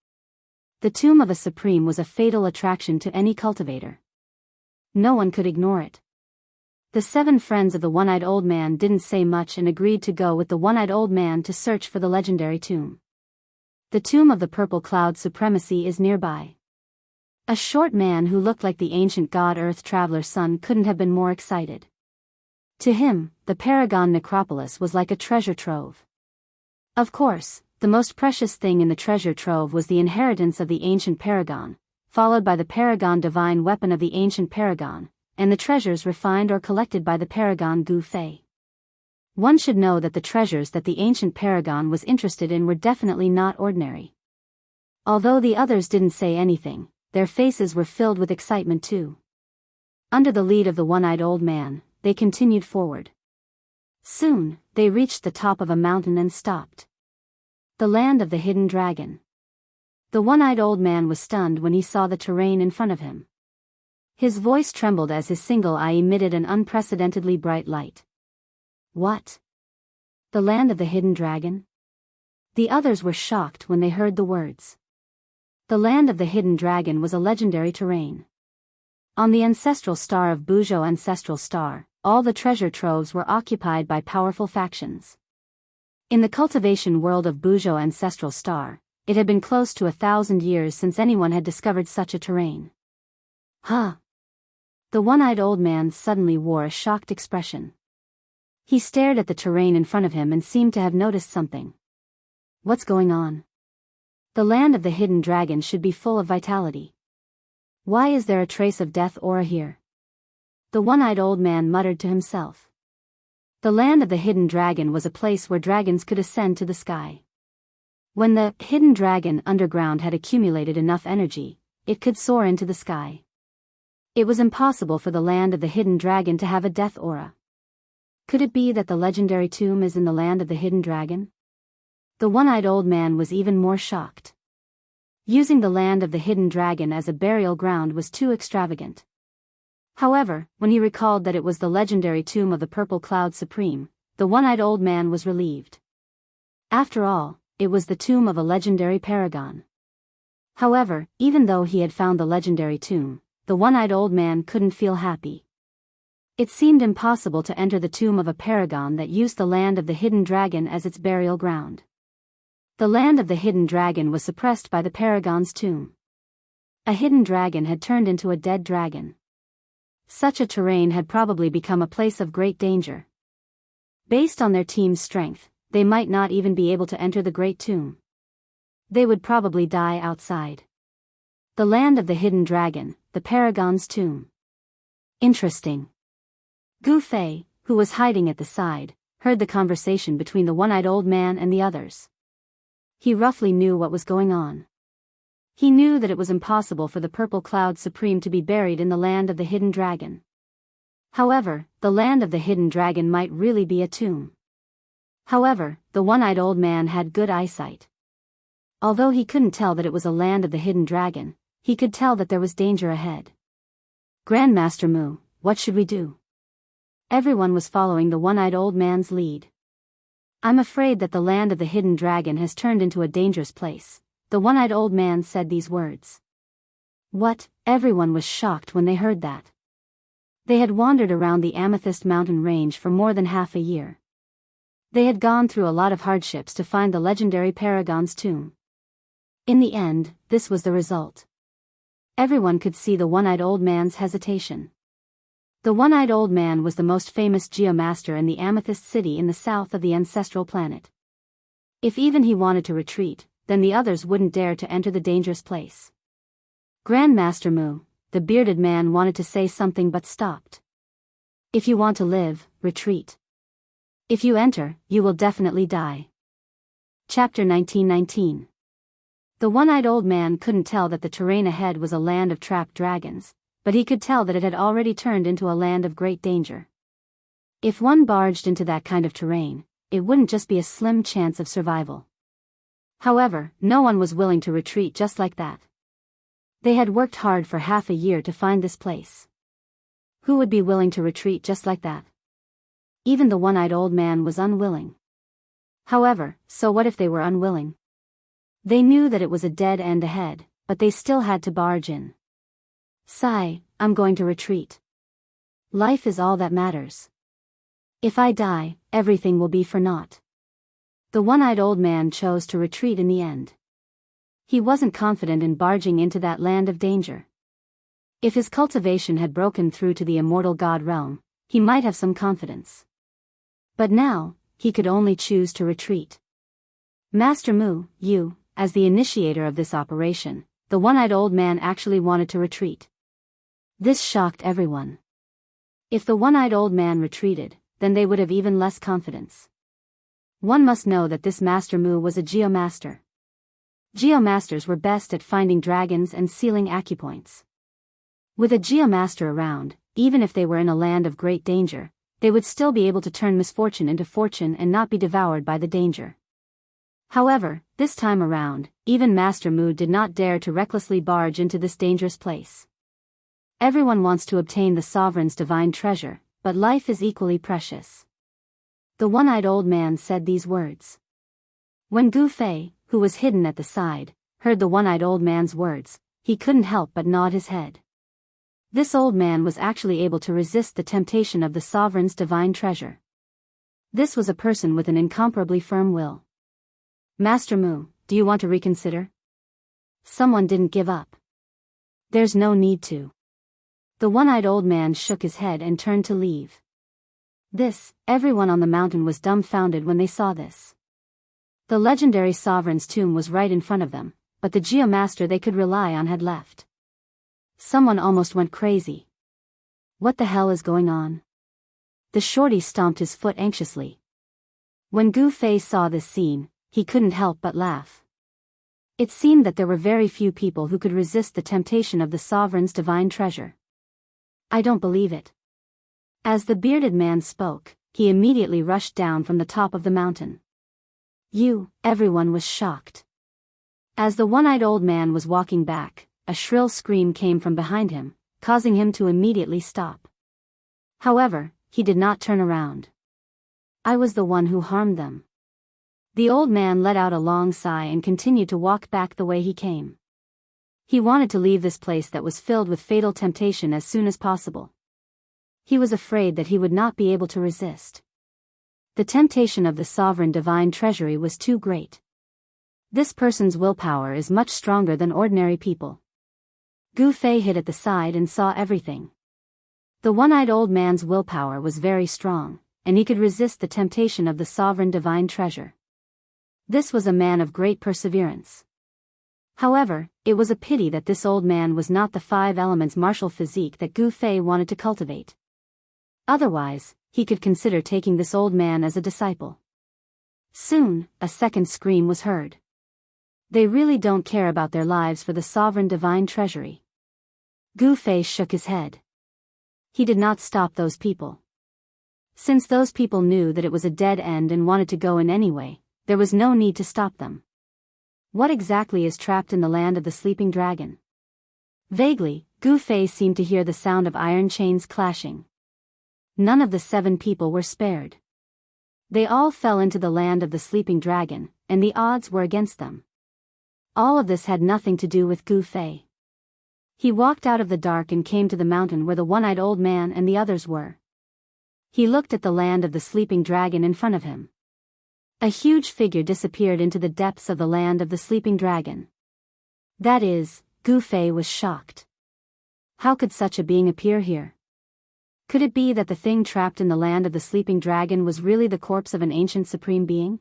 The tomb of a Supreme was a fatal attraction to any cultivator. No one could ignore it. The 7 friends of the one-eyed old man didn't say much and agreed to go with the one-eyed old man to search for the legendary tomb. The tomb of the Purple Cloud Supremacy is nearby. A short man who looked like the ancient god Earth Traveler's son couldn't have been more excited. To him, the Paragon Necropolis was like a treasure trove. Of course, the most precious thing in the treasure trove was the inheritance of the ancient Paragon, followed by the Paragon Divine Weapon of the ancient Paragon, and the treasures refined or collected by the Paragon Gu Fei. One should know that the treasures that the ancient Paragon was interested in were definitely not ordinary. Although the others didn't say anything, their faces were filled with excitement too. Under the lead of the one-eyed old man, they continued forward. Soon, they reached the top of a mountain and stopped. The land of the hidden dragon. The one-eyed old man was stunned when he saw the terrain in front of him. His voice trembled as his single eye emitted an unprecedentedly bright light. What? The land of the hidden dragon? The others were shocked when they heard the words. The land of the hidden dragon was a legendary terrain. On the ancestral star of Biyao Ancestral Star, all the treasure troves were occupied by powerful factions. In the cultivation world of Biyao Ancestral Star, it had been close to 1,000 years since anyone had discovered such a terrain. Huh? The one-eyed old man suddenly wore a shocked expression. He stared at the terrain in front of him and seemed to have noticed something. What's going on? The land of the hidden dragon should be full of vitality. Why is there a trace of death aura here? The one-eyed old man muttered to himself. The land of the hidden dragon was a place where dragons could ascend to the sky. When the hidden dragon underground had accumulated enough energy, it could soar into the sky. It was impossible for the land of the hidden dragon to have a death aura. Could it be that the legendary tomb is in the land of the hidden dragon? The one-eyed old man was even more shocked. Using the land of the hidden dragon as a burial ground was too extravagant. However, when he recalled that it was the legendary tomb of the Purple Cloud Supreme, the one-eyed old man was relieved. After all, it was the tomb of a legendary paragon. However, even though he had found the legendary tomb, the one-eyed old man couldn't feel happy. It seemed impossible to enter the tomb of a paragon that used the land of the hidden dragon as its burial ground. The land of the hidden dragon was suppressed by the paragon's tomb. A hidden dragon had turned into a dead dragon. Such a terrain had probably become a place of great danger. Based on their team's strength, they might not even be able to enter the great tomb. They would probably die outside. The land of the hidden dragon, the paragon's tomb. Interesting. Gu Fei, who was hiding at the side, heard the conversation between the one-eyed old man and the others. He roughly knew what was going on. He knew that it was impossible for the Purple Cloud Supreme to be buried in the land of the hidden dragon. However, the land of the hidden dragon might really be a tomb. However, the one-eyed old man had good eyesight. Although he couldn't tell that it was a land of the hidden dragon, he could tell that there was danger ahead. Grandmaster Mu, what should we do? Everyone was following the one-eyed old man's lead. I'm afraid that the land of the hidden dragon has turned into a dangerous place. The one-eyed old man said these words. What? Everyone was shocked when they heard that. They had wandered around the Amethyst Mountain Range for more than half a year. They had gone through a lot of hardships to find the legendary Paragon's tomb. In the end, this was the result. Everyone could see the one-eyed old man's hesitation. The one-eyed old man was the most famous geomaster in the Amethyst City in the south of the ancestral planet. If even he wanted to retreat, then the others wouldn't dare to enter the dangerous place. Grandmaster Mu, the bearded man, wanted to say something but stopped. If you want to live, retreat. If you enter, you will definitely die. Chapter 1919. The one-eyed old man couldn't tell that the terrain ahead was a land of trapped dragons, but he could tell that it had already turned into a land of great danger. If one barged into that kind of terrain, it wouldn't just be a slim chance of survival. However, no one was willing to retreat just like that. They had worked hard for half a year to find this place. Who would be willing to retreat just like that? Even the one-eyed old man was unwilling. However, so what if they were unwilling? They knew that it was a dead end ahead, but they still had to barge in. Sigh, I'm going to retreat. Life is all that matters. If I die, everything will be for naught. The one-eyed old man chose to retreat in the end. He wasn't confident in barging into that land of danger. If his cultivation had broken through to the immortal god realm, he might have some confidence. But now, he could only choose to retreat. Master Mu, you, as the initiator of this operation, the one-eyed old man actually wanted to retreat. This shocked everyone. If the one-eyed old man retreated, then they would have even less confidence. One must know that this Master Mu was a geomaster. Geomasters were best at finding dragons and sealing acupoints. With a geomaster around, even if they were in a land of great danger, they would still be able to turn misfortune into fortune and not be devoured by the danger. However, this time around, even Master Mu did not dare to recklessly barge into this dangerous place. Everyone wants to obtain the sovereign's divine treasure, but life is equally precious. The one-eyed old man said these words. When Gu Fei, who was hidden at the side, heard the one-eyed old man's words, he couldn't help but nod his head. This old man was actually able to resist the temptation of the sovereign's divine treasure. This was a person with an incomparably firm will. Master Mu, do you want to reconsider? Someone didn't give up. There's no need to. The one-eyed old man shook his head and turned to leave. Everyone on the mountain was dumbfounded when they saw this. The legendary sovereign's tomb was right in front of them, but the geomaster they could rely on had left. Someone almost went crazy. What the hell is going on? The shorty stomped his foot anxiously. When Gu Fei saw this scene, he couldn't help but laugh. It seemed that there were very few people who could resist the temptation of the sovereign's divine treasure. I don't believe it. As the bearded man spoke, he immediately rushed down from the top of the mountain. Everyone was shocked. As the one-eyed old man was walking back, a shrill scream came from behind him, causing him to immediately stop. However, he did not turn around. I was the one who harmed them. The old man let out a long sigh and continued to walk back the way he came. He wanted to leave this place that was filled with fatal temptation as soon as possible. He was afraid that he would not be able to resist. The temptation of the sovereign divine treasury was too great. This person's willpower is much stronger than ordinary people. Gu Fei hid at the side and saw everything. The one-eyed old man's willpower was very strong, and he could resist the temptation of the sovereign divine treasure. This was a man of great perseverance. However, it was a pity that this old man was not the five elements martial physique that Gu Fei wanted to cultivate. Otherwise, he could consider taking this old man as a disciple. Soon, a second scream was heard. They really don't care about their lives for the sovereign divine treasury. Gu Fei shook his head. He did not stop those people. Since those people knew that it was a dead end and wanted to go in anyway, there was no need to stop them. What exactly is trapped in the land of the sleeping dragon? Vaguely, Gu Fei seemed to hear the sound of iron chains clashing. None of the 7 people were spared. They all fell into the land of the sleeping dragon, and the odds were against them. All of this had nothing to do with Gu Fei. He walked out of the dark and came to the mountain where the one-eyed old man and the others were. He looked at the land of the sleeping dragon in front of him. A huge figure disappeared into the depths of the land of the sleeping dragon. That is, Gu Fei was shocked. How could such a being appear here? Could it be that the thing trapped in the land of the sleeping dragon was really the corpse of an ancient supreme being?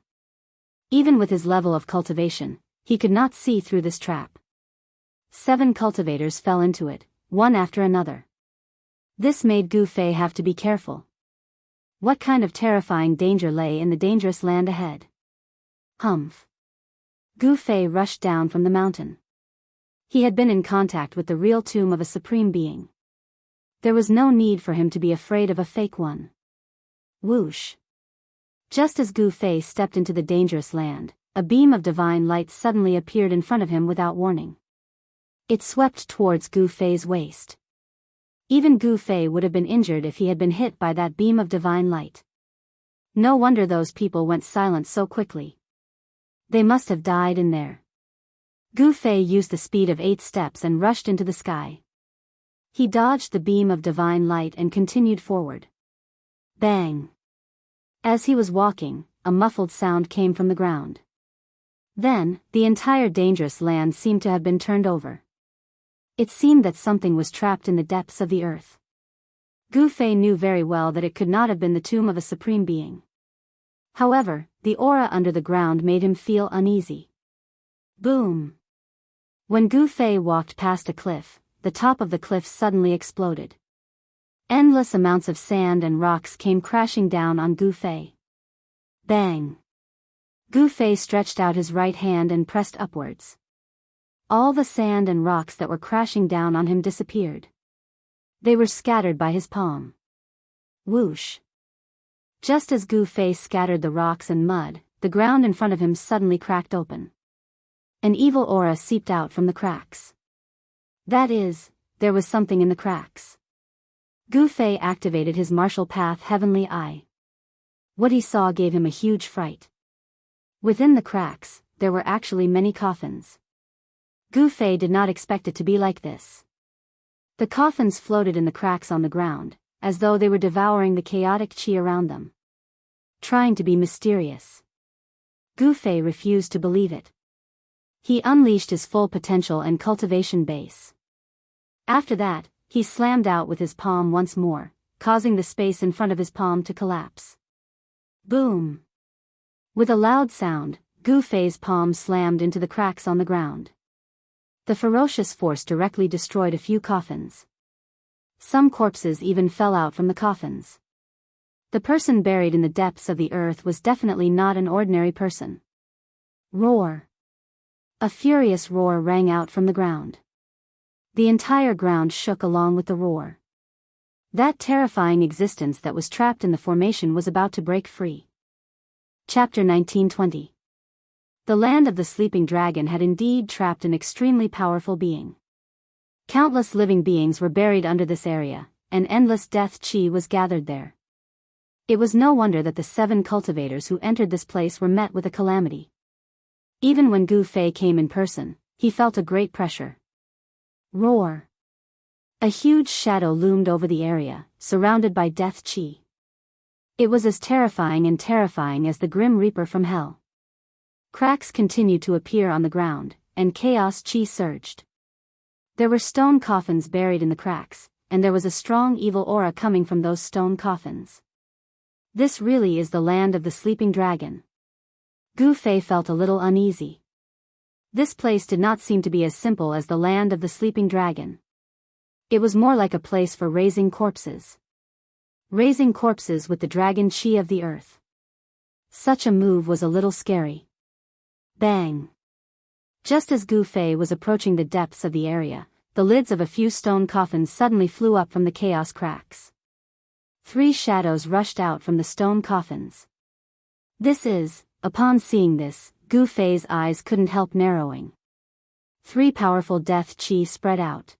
Even with his level of cultivation, he could not see through this trap. 7 cultivators fell into it, one after another. This made Gu Fei have to be careful. What kind of terrifying danger lay in the dangerous land ahead? Humph. Gu Fei rushed down from the mountain. He had been in contact with the real tomb of a supreme being. There was no need for him to be afraid of a fake one. Whoosh. Just as Gu Fei stepped into the dangerous land, a beam of divine light suddenly appeared in front of him without warning. It swept towards Gu Fei's waist. Even Gu Fei would have been injured if he had been hit by that beam of divine light. No wonder those people went silent so quickly. They must have died in there. Gu Fei used the speed of 8 steps and rushed into the sky. He dodged the beam of divine light and continued forward. Bang! As he was walking, a muffled sound came from the ground. Then, the entire dangerous land seemed to have been turned over. It seemed that something was trapped in the depths of the earth. Gu Fei knew very well that it could not have been the tomb of a supreme being. However, the aura under the ground made him feel uneasy. Boom! When Gu Fei walked past a cliff, the top of the cliff suddenly exploded. Endless amounts of sand and rocks came crashing down on Gu Fei. Bang! Gu Fei stretched out his right hand and pressed upwards. All the sand and rocks that were crashing down on him disappeared. They were scattered by his palm. Whoosh! Just as Gu Fei scattered the rocks and mud, the ground in front of him suddenly cracked open. An evil aura seeped out from the cracks. That is, there was something in the cracks. Gu Fei activated his martial path Heavenly Eye. What he saw gave him a huge fright. Within the cracks, there were actually many coffins. Gu Fei did not expect it to be like this. The coffins floated in the cracks on the ground, as though they were devouring the chaotic qi around them. Trying to be mysterious. Gu Fei refused to believe it. He unleashed his full potential and cultivation base. After that, he slammed out with his palm once more, causing the space in front of his palm to collapse. Boom! With a loud sound, Gu Fei's palm slammed into the cracks on the ground. The ferocious force directly destroyed a few coffins. Some corpses even fell out from the coffins. The person buried in the depths of the earth was definitely not an ordinary person. Roar! A furious roar rang out from the ground. The entire ground shook along with the roar. That terrifying existence that was trapped in the formation was about to break free. Chapter 1920. The land of the sleeping dragon had indeed trapped an extremely powerful being. Countless living beings were buried under this area, and endless death qi was gathered there. It was no wonder that the 7 cultivators who entered this place were met with a calamity. Even when Gu Fei came in person, he felt a great pressure. Roar! A huge shadow loomed over the area, surrounded by death qi. It was as terrifying as the Grim Reaper from hell. Cracks continued to appear on the ground, and chaos qi surged. There were stone coffins buried in the cracks, and there was a strong evil aura coming from those stone coffins. This really is the land of the sleeping dragon. Gu Fei felt a little uneasy. This place did not seem to be as simple as the land of the sleeping dragon. It was more like a place for raising corpses. Raising corpses with the dragon qi of the earth. Such a move was a little scary. Bang! Just as Gu Fei was approaching the depths of the area, the lids of a few stone coffins suddenly flew up from the chaos cracks. 3 shadows rushed out from the stone coffins. Upon seeing this, Gu Fei's eyes couldn't help narrowing. 3 powerful death qi spread out.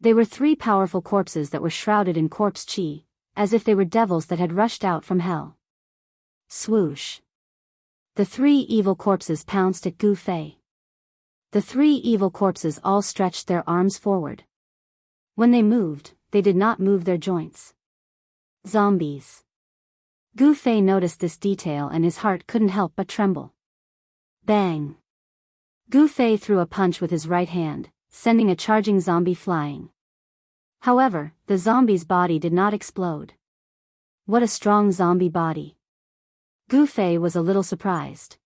They were 3 powerful corpses that were shrouded in corpse qi, as if they were devils that had rushed out from hell. Swoosh! The 3 evil corpses pounced at Gu Fei. The 3 evil corpses all stretched their arms forward. When they moved, they did not move their joints. Zombies. Gu Fei noticed this detail and his heart couldn't help but tremble. Bang! Gu Fei threw a punch with his right hand, sending a charging zombie flying. However, the zombie's body did not explode. What a strong zombie body. Gu Fei was a little surprised.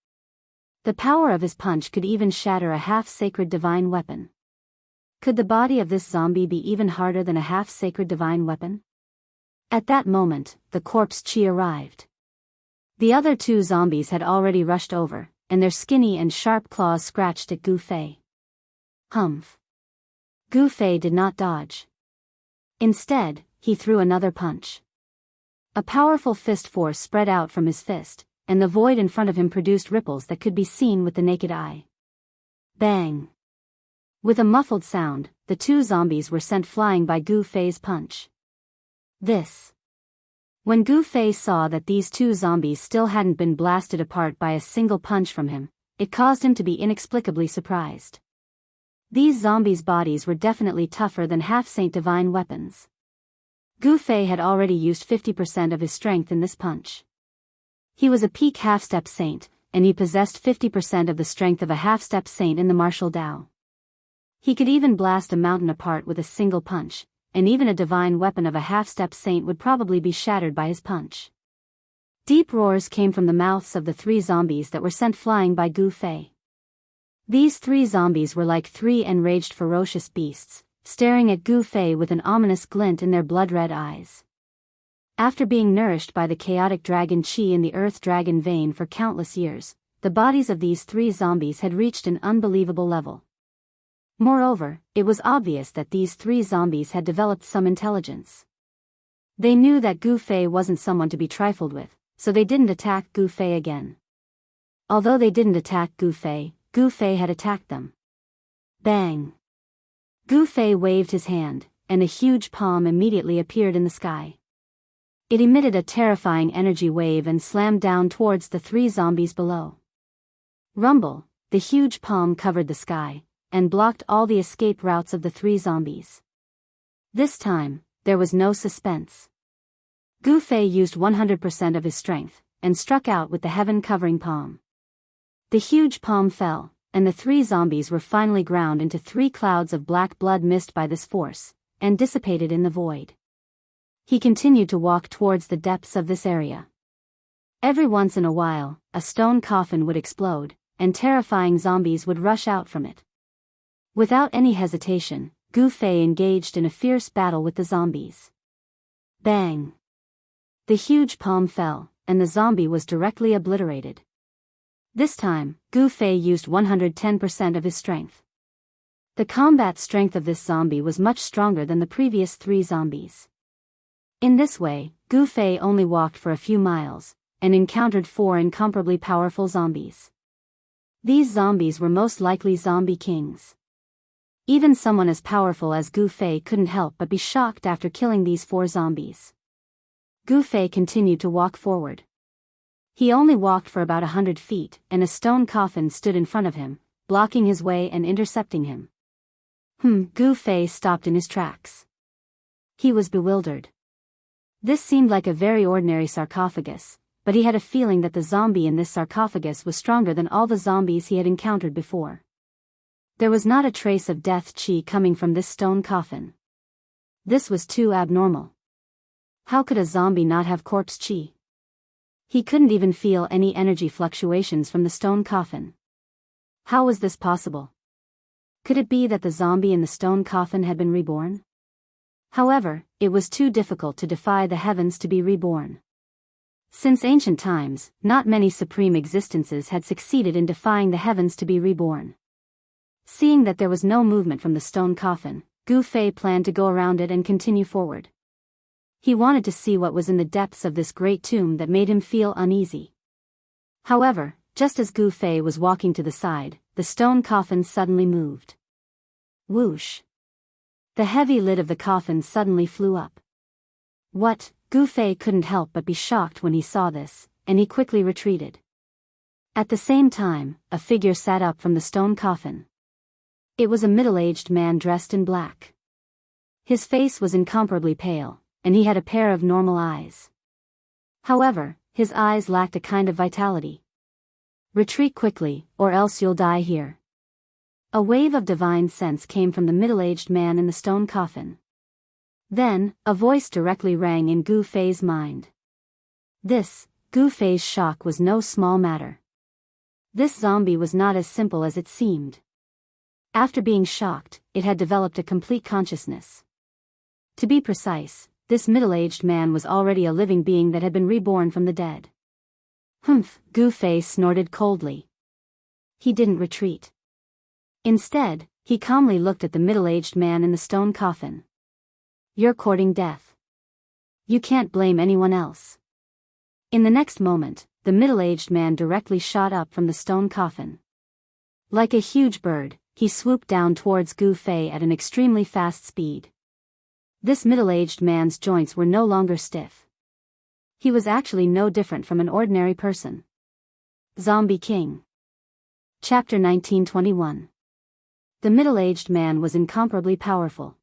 The power of his punch could even shatter a half-sacred divine weapon. Could the body of this zombie be even harder than a half-sacred divine weapon? At that moment, the corpse Qi arrived. The other two zombies had already rushed over, and their skinny and sharp claws scratched at Gu Fei. Humph. Gu Fei did not dodge. Instead, he threw another punch. A powerful fist force spread out from his fist, and the void in front of him produced ripples that could be seen with the naked eye. Bang! With a muffled sound, the two zombies were sent flying by Gu Fei's punch. When Gu Fei saw that these two zombies still hadn't been blasted apart by a single punch from him, it caused him to be inexplicably surprised. These zombies' bodies were definitely tougher than half-saint divine weapons. Gu Fei had already used 50% of his strength in this punch. He was a peak half-step saint, and he possessed 50% of the strength of a half-step saint in the martial Tao. He could even blast a mountain apart with a single punch, and even a divine weapon of a half-step saint would probably be shattered by his punch. Deep roars came from the mouths of the three zombies that were sent flying by Gu Fei. These three zombies were like three enraged ferocious beasts, staring at Gu Fei with an ominous glint in their blood-red eyes. After being nourished by the chaotic dragon Qi in the earth dragon vein for countless years, the bodies of these three zombies had reached an unbelievable level. Moreover, it was obvious that these three zombies had developed some intelligence. They knew that Gu Fei wasn't someone to be trifled with, so they didn't attack Gu Fei again. Although they didn't attack Gu Fei had attacked them. Bang! Gu Fei waved his hand, and a huge palm immediately appeared in the sky. It emitted a terrifying energy wave and slammed down towards the three zombies below. Rumble, the huge palm covered the sky, and blocked all the escape routes of the three zombies. This time, there was no suspense. Gu Fei used 100% of his strength, and struck out with the heaven-covering palm. The huge palm fell, and the three zombies were finally ground into three clouds of black blood mist by this force, and dissipated in the void. He continued to walk towards the depths of this area. Every once in a while, a stone coffin would explode, and terrifying zombies would rush out from it. Without any hesitation, Gu Fei engaged in a fierce battle with the zombies. Bang! The huge palm fell, and the zombie was directly obliterated. This time, Gu Fei used 110% of his strength. The combat strength of this zombie was much stronger than the previous three zombies. In this way, Gu Fei only walked for a few miles, and encountered four incomparably powerful zombies. These zombies were most likely zombie kings. Even someone as powerful as Gu Fei couldn't help but be shocked after killing these four zombies. Gu Fei continued to walk forward. He only walked for about 100 feet, and a stone coffin stood in front of him, blocking his way and intercepting him. Gu Fei stopped in his tracks. He was bewildered. This seemed like a very ordinary sarcophagus, but he had a feeling that the zombie in this sarcophagus was stronger than all the zombies he had encountered before. There was not a trace of death Qi coming from this stone coffin. This was too abnormal. How could a zombie not have corpse Qi? He couldn't even feel any energy fluctuations from the stone coffin. How was this possible? Could it be that the zombie in the stone coffin had been reborn? However, it was too difficult to defy the heavens to be reborn. Since ancient times, not many supreme existences had succeeded in defying the heavens to be reborn. Seeing that there was no movement from the stone coffin, Gu Fei planned to go around it and continue forward. He wanted to see what was in the depths of this great tomb that made him feel uneasy. However, just as Gu Fei was walking to the side, the stone coffin suddenly moved. Whoosh! The heavy lid of the coffin suddenly flew up. What? Gu Fei couldn't help but be shocked when he saw this, and he quickly retreated. At the same time, a figure sat up from the stone coffin. It was a middle-aged man dressed in black. His face was incomparably pale, and he had a pair of normal eyes. However, his eyes lacked a kind of vitality. Retreat quickly, or else you'll die here. A wave of divine sense came from the middle-aged man in the stone coffin. Then, a voice directly rang in Gu Fei's mind. Gu Fei's shock was no small matter. This zombie was not as simple as it seemed. After being shocked, it had developed a complete consciousness. To be precise, this middle-aged man was already a living being that had been reborn from the dead. Humph, Gu Fei snorted coldly. He didn't retreat. Instead, he calmly looked at the middle-aged man in the stone coffin. You're courting death. You can't blame anyone else. In the next moment, the middle-aged man directly shot up from the stone coffin. Like a huge bird, he swooped down towards Gu Fei at an extremely fast speed. This middle-aged man's joints were no longer stiff. He was actually no different from an ordinary person. Zombie King. Chapter 1921. The middle-aged man was incomparably powerful.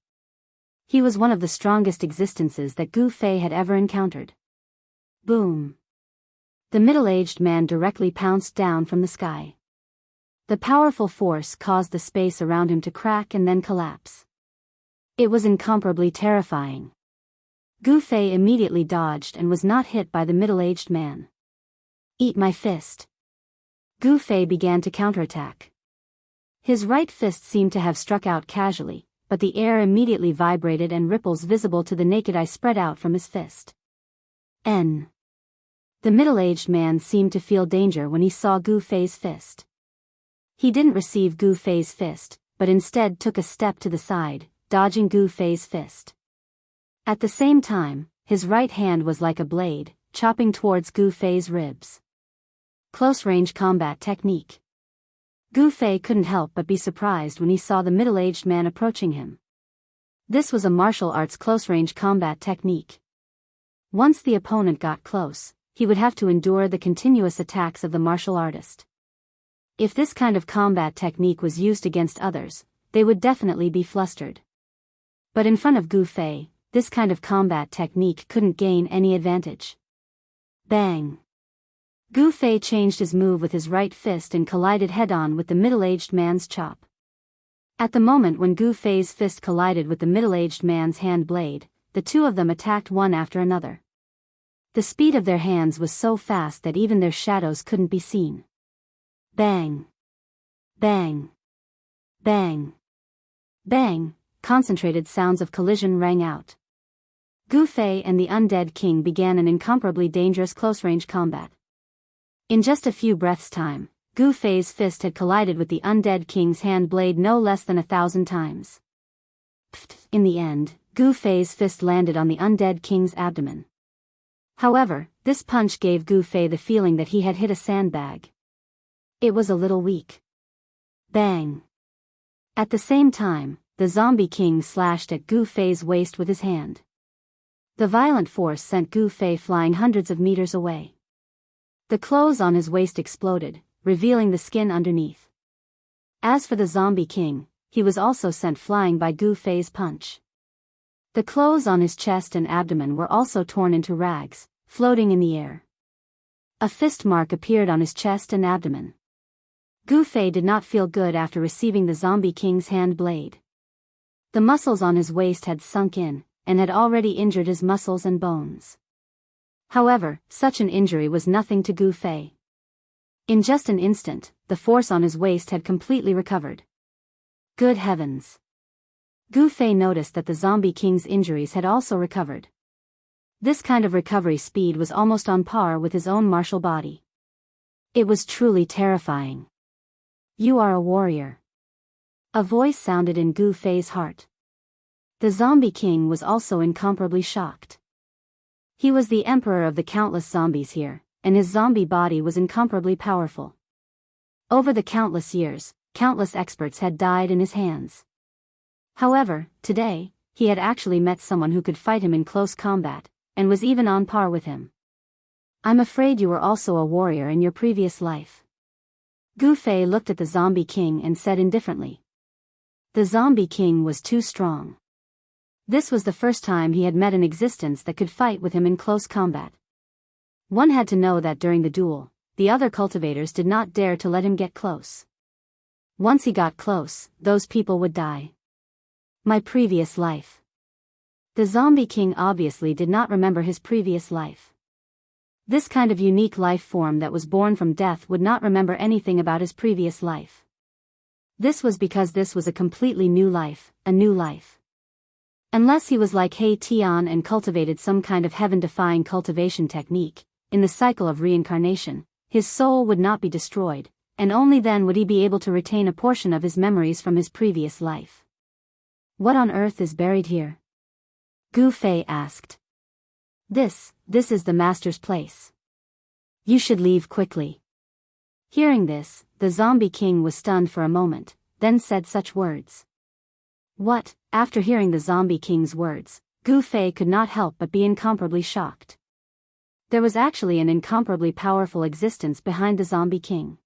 He was one of the strongest existences that Gu Fei had ever encountered. Boom. The middle-aged man directly pounced down from the sky. The powerful force caused the space around him to crack and then collapse. It was incomparably terrifying. Gu Fei immediately dodged and was not hit by the middle-aged man. Eat my fist. Gu Fei began to counterattack. His right fist seemed to have struck out casually, but the air immediately vibrated and ripples visible to the naked eye spread out from his fist. The middle-aged man seemed to feel danger when he saw Gu Fei's fist. He didn't receive Gu Fei's fist, but instead took a step to the side, dodging Gu Fei's fist. At the same time, his right hand was like a blade, chopping towards Gu Fei's ribs. Close-range combat technique. Gu Fei couldn't help but be surprised when he saw the middle-aged man approaching him. This was a martial arts close-range combat technique. Once the opponent got close, he would have to endure the continuous attacks of the martial artist. If this kind of combat technique was used against others, they would definitely be flustered. But in front of Gu Fei, this kind of combat technique couldn't gain any advantage. Bang! Gu Fei changed his move with his right fist and collided head-on with the middle-aged man's chop. At the moment when Gu Fei's fist collided with the middle-aged man's hand blade, the two of them attacked one after another. The speed of their hands was so fast that even their shadows couldn't be seen. Bang! Bang! Bang! Bang! Concentrated sounds of collision rang out. Gu Fei and the undead king began an incomparably dangerous close-range combat. In just a few breaths' time, Gu Fei's fist had collided with the undead king's hand blade no less than 1,000 times. In the end, Gu Fei's fist landed on the undead king's abdomen. However, this punch gave Gu Fei the feeling that he had hit a sandbag. It was a little weak. Bang! At the same time, the zombie king slashed at Gu Fei's waist with his hand. The violent force sent Gu Fei flying hundreds of meters away. The clothes on his waist exploded, revealing the skin underneath. As for the zombie king, he was also sent flying by Gu Fei's punch. The clothes on his chest and abdomen were also torn into rags, floating in the air. A fist mark appeared on his chest and abdomen. Gu Fei did not feel good after receiving the zombie king's hand blade. The muscles on his waist had sunk in, and had already injured his muscles and bones. However, such an injury was nothing to Gu Fei. In just an instant, the force on his waist had completely recovered. Good heavens! Gu Fei noticed that the zombie king's injuries had also recovered. This kind of recovery speed was almost on par with his own martial body. It was truly terrifying. You are a warrior. A voice sounded in Gu Fei's heart. The zombie king was also incomparably shocked. He was the emperor of the countless zombies here, and his zombie body was incomparably powerful. Over the countless years, countless experts had died in his hands. However, today, he had actually met someone who could fight him in close combat, and was even on par with him. I'm afraid you were also a warrior in your previous life. Gu Fei looked at the zombie king and said indifferently. The zombie king was too strong. This was the first time he had met an existence that could fight with him in close combat. One had to know that during the duel, the other cultivators did not dare to let him get close. Once he got close, those people would die. My previous life. The zombie king obviously did not remember his previous life. This kind of unique life form that was born from death would not remember anything about his previous life. This was because this was a completely new life, a new life. Unless he was like He Tian and cultivated some kind of heaven-defying cultivation technique, in the cycle of reincarnation, his soul would not be destroyed, and only then would he be able to retain a portion of his memories from his previous life. What on earth is buried here? Gu Fei asked. This is the master's place. You should leave quickly. Hearing this, the zombie king was stunned for a moment, then said such words. What? After hearing the zombie king's words, Gu Fei could not help but be incomparably shocked. There was actually an incomparably powerful existence behind the zombie king.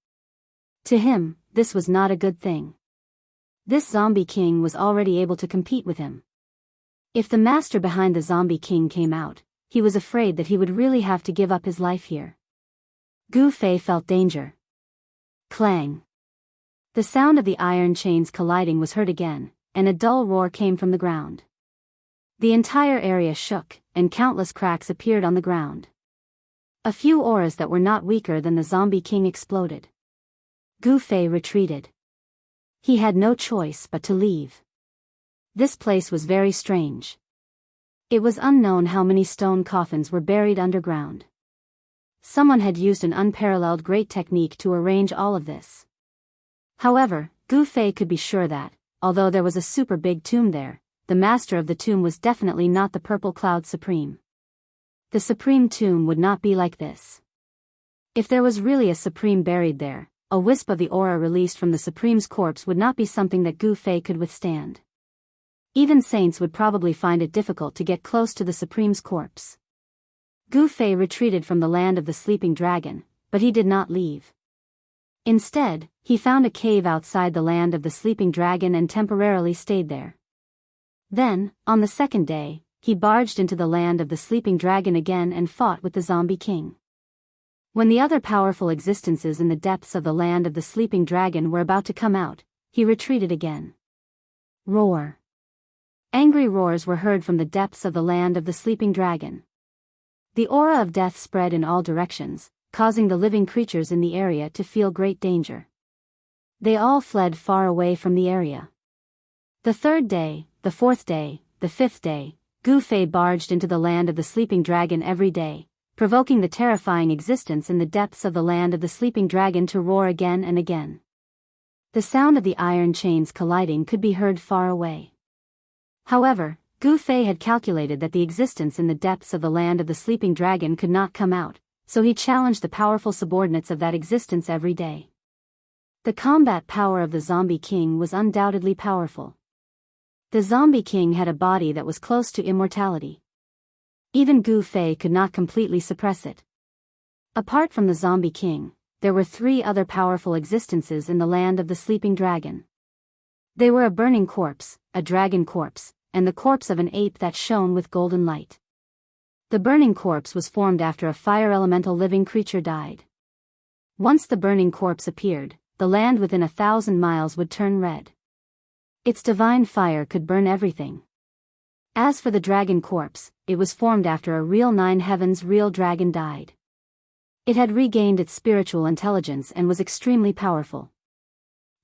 To him, this was not a good thing. This zombie king was already able to compete with him. If the master behind the zombie king came out, he was afraid that he would really have to give up his life here. Gu Fei felt danger. Clang. The sound of the iron chains colliding was heard again, and a dull roar came from the ground. The entire area shook, and countless cracks appeared on the ground. A few auras that were not weaker than the zombie king exploded. Gu Fei retreated. He had no choice but to leave. This place was very strange. It was unknown how many stone coffins were buried underground. Someone had used an unparalleled great technique to arrange all of this. However, Gu Fei could be sure that, although there was a super big tomb there, the master of the tomb was definitely not the Purple Cloud Supreme. The Supreme tomb would not be like this. If there was really a Supreme buried there, a wisp of the aura released from the Supreme's corpse would not be something that Gu Fei could withstand. Even saints would probably find it difficult to get close to the Supreme's corpse. Gu Fei retreated from the land of the sleeping dragon, but he did not leave. Instead, he found a cave outside the land of the sleeping dragon and temporarily stayed there. Then, on the second day, he barged into the land of the sleeping dragon again and fought with the zombie king. When the other powerful existences in the depths of the land of the sleeping dragon were about to come out, he retreated again. Roar. Angry roars were heard from the depths of the land of the sleeping dragon. The aura of death spread in all directions, causing the living creatures in the area to feel great danger. They all fled far away from the area. The third day, the fourth day, the fifth day, Gu Fei barged into the land of the sleeping dragon every day, provoking the terrifying existence in the depths of the land of the sleeping dragon to roar again and again. The sound of the iron chains colliding could be heard far away. However, Gu Fei had calculated that the existence in the depths of the land of the sleeping dragon could not come out, so he challenged the powerful subordinates of that existence every day. The combat power of the zombie king was undoubtedly powerful. The zombie king had a body that was close to immortality. Even Gu Fei could not completely suppress it. Apart from the zombie king, there were 3 other powerful existences in the land of the sleeping dragon. They were a burning corpse, a dragon corpse, and the corpse of an ape that shone with golden light. The burning corpse was formed after a fire elemental living creature died. Once the burning corpse appeared, the land within 1,000 miles would turn red. Its divine fire could burn everything. As for the dragon corpse, it was formed after a real 9 heavens real dragon died. It had regained its spiritual intelligence and was extremely powerful.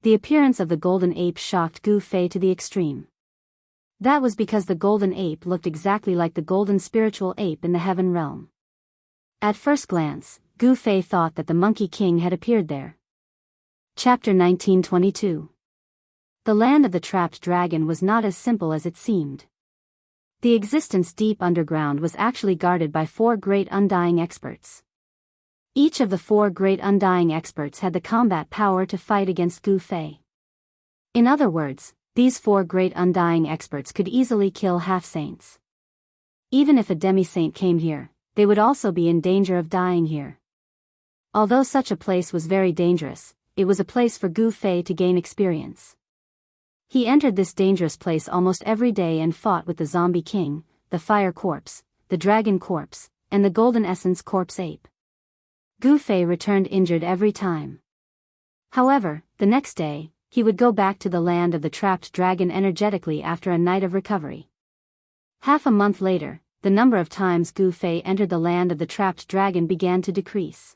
The appearance of the golden ape shocked Gu Fei to the extreme. That was because the golden ape looked exactly like the golden spiritual ape in the heaven realm. At first glance, Gu Fei thought that the Monkey King had appeared there. Chapter 1922. The land of the trapped dragon was not as simple as it seemed. The existence deep underground was actually guarded by 4 great undying experts. Each of the 4 great undying experts had the combat power to fight against Gu Fei. In other words, these 4 great undying experts could easily kill half-saints. Even if a demi-saint came here, they would also be in danger of dying here. Although such a place was very dangerous, it was a place for Gu Fei to gain experience. He entered this dangerous place almost every day and fought with the zombie king, the fire corpse, the dragon corpse, and the golden essence corpse ape. Gu Fei returned injured every time. However, the next day, he would go back to the land of the trapped dragon energetically after a night of recovery. Half a month later, the number of times Gu Fei entered the land of the trapped dragon began to decrease.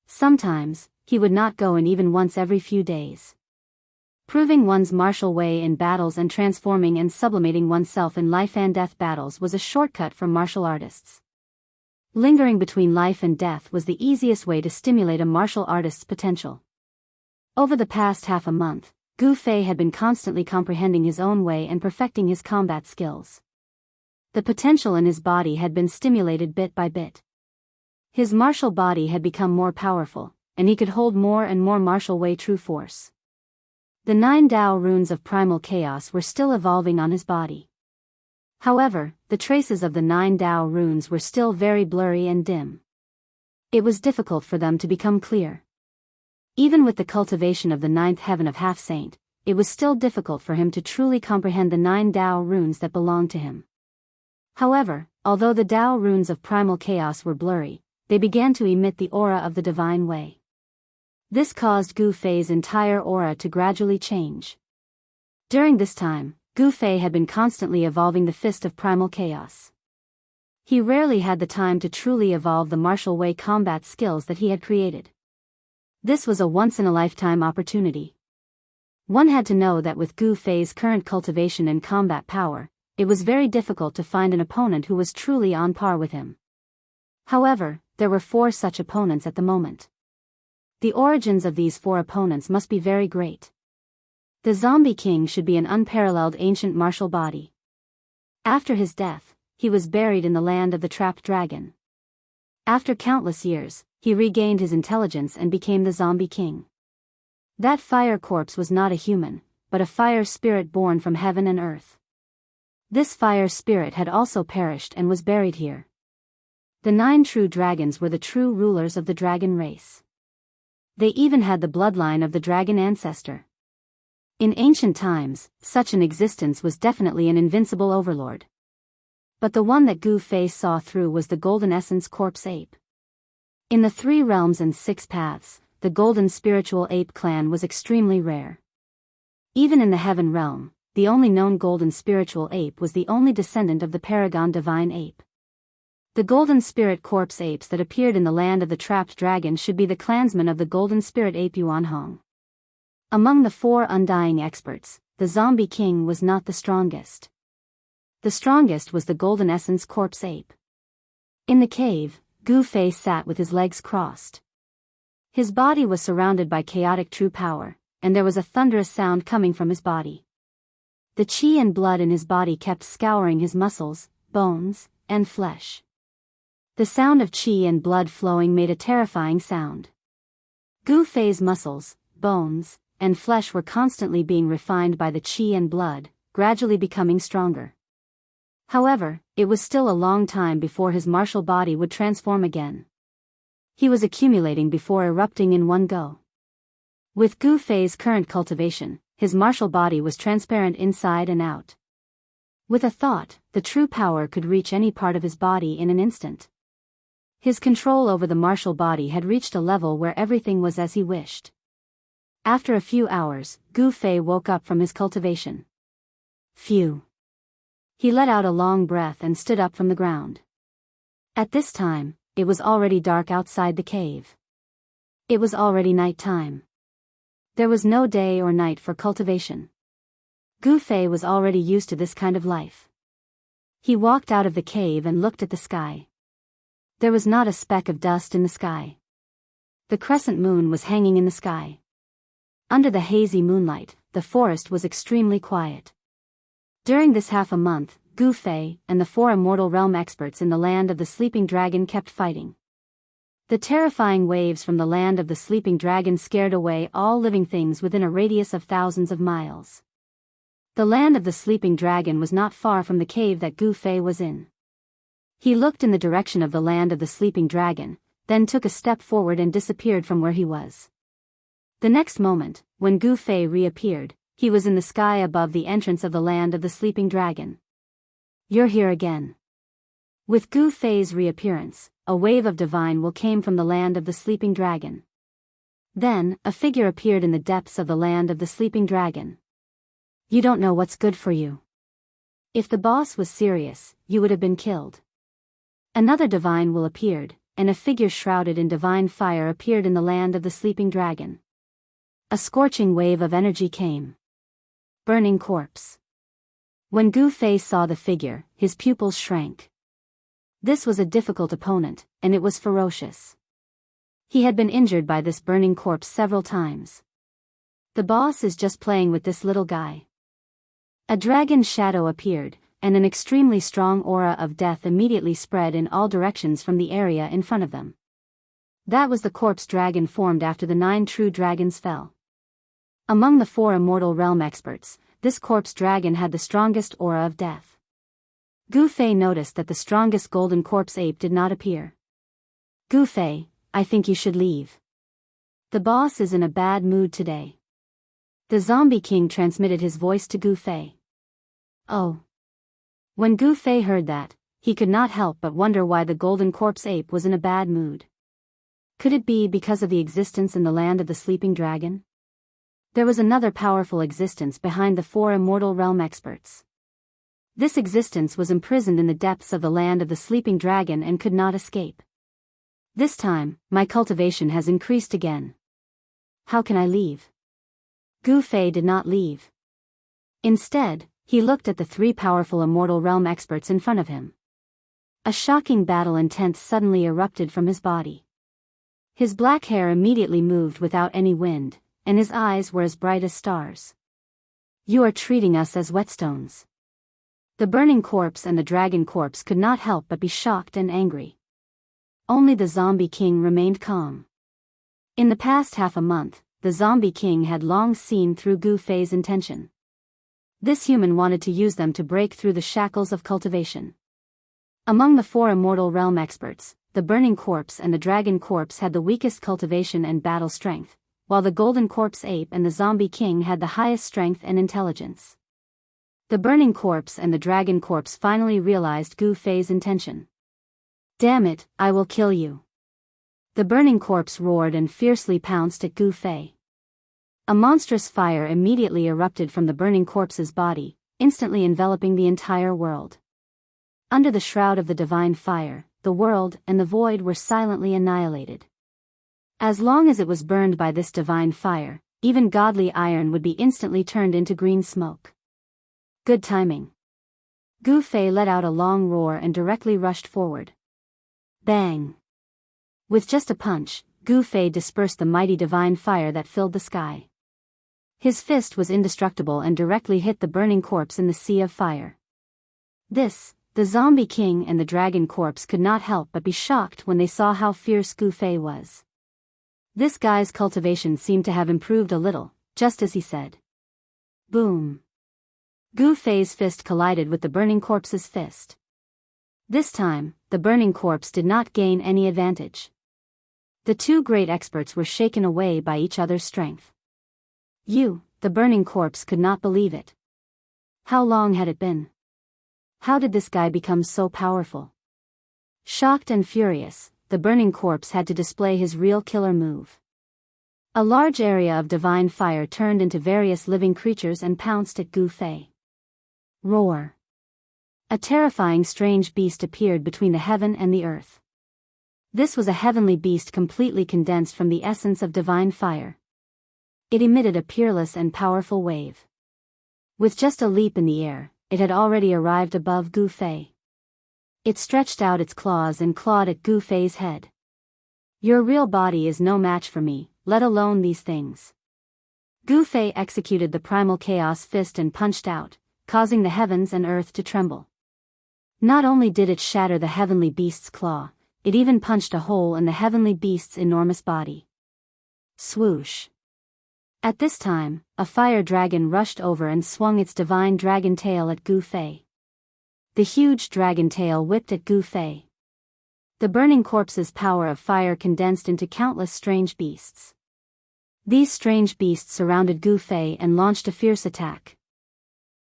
Sometimes, he would not go in even once every few days. Proving one's martial way in battles and transforming and sublimating oneself in life and death battles was a shortcut for martial artists. Lingering between life and death was the easiest way to stimulate a martial artist's potential. Over the past half a month, Gu Fei had been constantly comprehending his own way and perfecting his combat skills. The potential in his body had been stimulated bit by bit. His martial body had become more powerful, and he could hold more and more martial way true force. The 9 Tao runes of primal chaos were still evolving on his body. However, the traces of the 9 Tao runes were still very blurry and dim. It was difficult for them to become clear. Even with the cultivation of the 9th heaven of half-saint, it was still difficult for him to truly comprehend the 9 Tao runes that belonged to him. However, although the Tao runes of primal chaos were blurry, they began to emit the aura of the divine way. This caused Gu Fei's entire aura to gradually change. During this time, Gu Fei had been constantly evolving the fist of primal chaos. He rarely had the time to truly evolve the martial way combat skills that he had created. This was a once-in-a-lifetime opportunity. One had to know that with Gu Fei's current cultivation and combat power, it was very difficult to find an opponent who was truly on par with him. However, there were 4 such opponents at the moment. The origins of these 4 opponents must be very great. The Zombie King should be an unparalleled ancient martial body. After his death, he was buried in the land of the trapped dragon. After countless years, he regained his intelligence and became the Zombie King. That fire corpse was not a human, but a fire spirit born from heaven and earth. This fire spirit had also perished and was buried here. The 9 true dragons were the true rulers of the dragon race. They even had the bloodline of the dragon ancestor. In ancient times, such an existence was definitely an invincible overlord. But the one that Gu Fei saw through was the golden essence corpse ape. In the 3 realms and 6 paths, the golden spiritual ape clan was extremely rare. Even in the heaven realm, the only known golden spiritual ape was the only descendant of the paragon divine ape. The golden spirit corpse apes that appeared in the land of the trapped dragon should be the clansmen of the golden spirit ape Yuan Hong. Among the 4 undying experts, the Zombie King was not the strongest. The strongest was the golden essence corpse ape. In the cave, Gu Fei sat with his legs crossed. His body was surrounded by chaotic true power, and there was a thunderous sound coming from his body. The qi and blood in his body kept scouring his muscles, bones, and flesh. The sound of qi and blood flowing made a terrifying sound. Gu Fei's muscles, bones, and flesh were constantly being refined by the qi and blood, gradually becoming stronger. However, it was still a long time before his martial body would transform again. He was accumulating before erupting in one go. With Gu Fei's current cultivation, his martial body was transparent inside and out. With a thought, the true power could reach any part of his body in an instant. His control over the martial body had reached a level where everything was as he wished. After a few hours, Gu Fei woke up from his cultivation. Phew! He let out a long breath and stood up from the ground. At this time, it was already dark outside the cave. It was already night time. There was no day or night for cultivation. Gu Fei was already used to this kind of life. He walked out of the cave and looked at the sky. There was not a speck of dust in the sky. The crescent moon was hanging in the sky. Under the hazy moonlight, the forest was extremely quiet. During this half a month, Gu Fei and the 4 immortal realm experts in the land of the sleeping dragon kept fighting. The terrifying waves from the land of the sleeping dragon scared away all living things within a radius of thousands of miles. The land of the sleeping dragon was not far from the cave that Gu Fei was in. He looked in the direction of the land of the sleeping dragon, then took a step forward and disappeared from where he was. The next moment, when Gu Fei reappeared, he was in the sky above the entrance of the land of the sleeping dragon. "You're here again." With Gu Fei's reappearance, a wave of divine will came from the land of the sleeping dragon. Then, a figure appeared in the depths of the land of the sleeping dragon. "You don't know what's good for you." If the boss was serious, you would have been killed. Another divine will appeared, and a figure shrouded in divine fire appeared in the land of the sleeping dragon. A scorching wave of energy came. Burning corpse. When Gu Fei saw the figure, his pupils shrank. This was a difficult opponent, and it was ferocious. He had been injured by this burning corpse several times. The boss is just playing with this little guy. A dragon shadow appeared, and an extremely strong aura of death immediately spread in all directions from the area in front of them. That was the corpse dragon formed after the 9 true dragons fell. Among the 4 immortal realm experts, this corpse dragon had the strongest aura of death. Gu Fei noticed that the strongest golden corpse ape did not appear. Gu Fei, I think you should leave. The boss is in a bad mood today. The zombie king transmitted his voice to Gu Fei. Oh. When Gu Fei heard that, he could not help but wonder why the golden corpse ape was in a bad mood. Could it be because of the existence in the land of the sleeping dragon? There was another powerful existence behind the 4 immortal realm experts. This existence was imprisoned in the depths of the land of the sleeping dragon and could not escape. This time, my cultivation has increased again. How can I leave? Gu Fei did not leave. Instead, he looked at the 3 powerful immortal realm experts in front of him. A shocking battle intent suddenly erupted from his body. His black hair immediately moved without any wind, and his eyes were as bright as stars. You are treating us as whetstones. The burning corpse and the dragon corpse could not help but be shocked and angry. Only the zombie king remained calm. In the past half a month, the zombie king had long seen through Gu Fei's intention. This human wanted to use them to break through the shackles of cultivation. Among the 4 immortal realm experts, the burning corpse and the dragon corpse had the weakest cultivation and battle strength, while the golden corpse ape and the zombie king had the highest strength and intelligence. The burning corpse and the dragon corpse finally realized Gu Fei's intention. Damn it, I will kill you. The burning corpse roared and fiercely pounced at Gu Fei. A monstrous fire immediately erupted from the burning corpse's body, instantly enveloping the entire world. Under the shroud of the divine fire, the world and the void were silently annihilated. As long as it was burned by this divine fire, even godly iron would be instantly turned into green smoke. Good timing. Gu Fei let out a long roar and directly rushed forward. Bang! With just a punch, Gu Fei dispersed the mighty divine fire that filled the sky. His fist was indestructible and directly hit the burning corpse in the sea of fire. The zombie king and the dragon corpse could not help but be shocked when they saw how fierce Gu Fei was. This guy's cultivation seemed to have improved a little, just as he said. Boom! Gu Fei's fist collided with the burning corpse's fist. This time, the burning corpse did not gain any advantage. The 2 great experts were shaken away by each other's strength. The burning corpse could not believe it. How long had it been? How did this guy become so powerful? Shocked and furious, the burning corpse had to display his real killer move. A large area of divine fire turned into various living creatures and pounced at Gu Fei. Roar! A terrifying strange beast appeared between the heaven and the earth. This was a heavenly beast completely condensed from the essence of divine fire. It emitted a peerless and powerful wave. With just a leap in the air, it had already arrived above Gu Fei. It stretched out its claws and clawed at Gu Fei's head. Your real body is no match for me, let alone these things. Gu Fei executed the primal chaos fist and punched out, causing the heavens and earth to tremble. Not only did it shatter the heavenly beast's claw, it even punched a hole in the heavenly beast's enormous body. Swoosh! At this time, a fire dragon rushed over and swung its divine dragon tail at Gu Fei. The huge dragon tail whipped at Gu Fei. The burning corpse's power of fire condensed into countless strange beasts. These strange beasts surrounded Gu Fei and launched a fierce attack.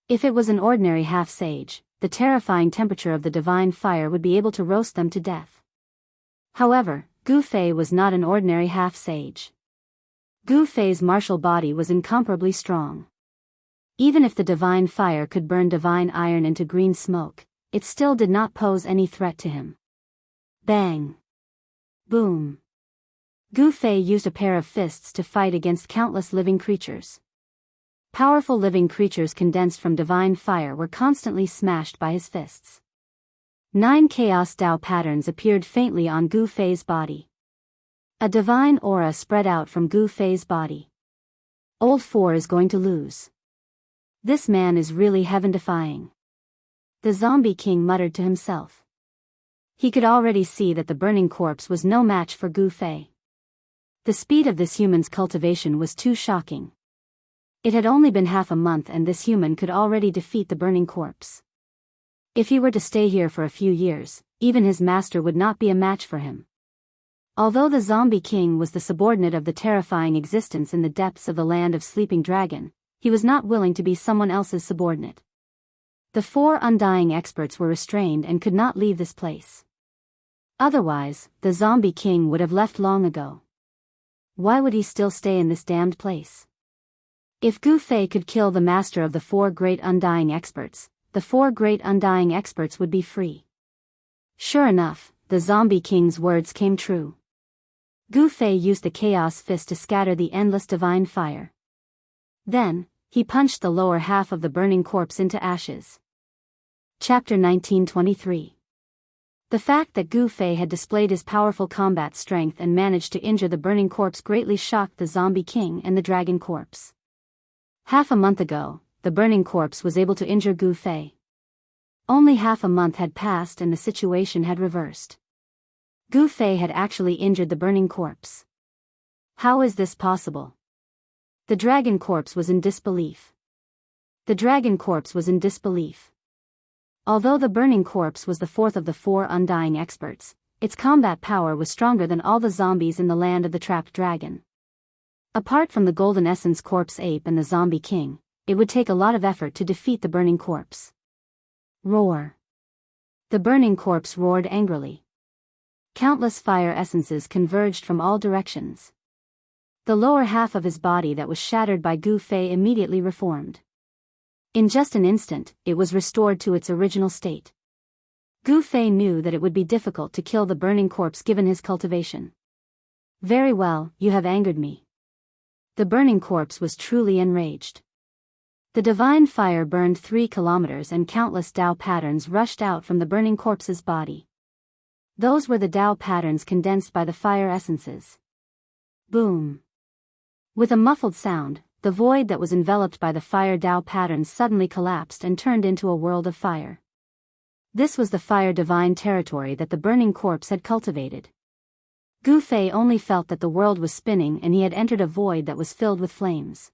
If it was an ordinary half-sage, the terrifying temperature of the divine fire would be able to roast them to death. However, Gu Fei was not an ordinary half-sage. Gu Fei's martial body was incomparably strong. Even if the divine fire could burn divine iron into green smoke, it still did not pose any threat to him. Bang! Boom! Gu Fei used a pair of fists to fight against countless living creatures. Powerful living creatures condensed from divine fire were constantly smashed by his fists. 9 chaos Dao patterns appeared faintly on Gu Fei's body. A divine aura spread out from Gu Fei's body. Old 4 is going to lose. This man is really heaven-defying. The zombie king muttered to himself. He could already see that the burning corpse was no match for Gu Fei. The speed of this human's cultivation was too shocking. It had only been half a month and this human could already defeat the burning corpse. If he were to stay here for a few years, even his master would not be a match for him. Although the zombie king was the subordinate of the terrifying existence in the depths of the land of Sleeping Dragon, he was not willing to be someone else's subordinate. The 4 undying experts were restrained and could not leave this place. Otherwise, the zombie king would have left long ago. Why would he still stay in this damned place? If Gu Fei could kill the master of the 4 great undying experts, the 4 great undying experts would be free. Sure enough, the zombie king's words came true. Gu Fei used the chaos fist to scatter the endless divine fire. Then, he punched the lower half of the burning corpse into ashes. Chapter 1923. The fact that Gu Fei had displayed his powerful combat strength and managed to injure the burning corpse greatly shocked the zombie king and the dragon corpse. Half a month ago, the burning corpse was able to injure Gu Fei. Only half a month had passed and the situation had reversed. Gu Fei had actually injured the burning corpse. How is this possible? The dragon corpse was in disbelief. The dragon corpse was in disbelief. Although the burning corpse was the 4th of the 4 undying experts, its combat power was stronger than all the zombies in the land of the trapped dragon. Apart from the golden essence corpse ape and the zombie king, it would take a lot of effort to defeat the burning corpse. Roar! The burning corpse roared angrily. Countless fire essences converged from all directions. The lower half of his body that was shattered by Gu Fei immediately reformed. In just an instant, it was restored to its original state. Gu Fei knew that it would be difficult to kill the burning corpse given his cultivation. Very well, you have angered me. The burning corpse was truly enraged. The divine fire burned 3 kilometers and countless Dao patterns rushed out from the burning corpse's body. Those were the Dao patterns condensed by the fire essences. Boom! With a muffled sound, the void that was enveloped by the fire Dao patterns suddenly collapsed and turned into a world of fire. This was the fire divine territory that the burning corpse had cultivated. Gu Fei only felt that the world was spinning and he had entered a void that was filled with flames.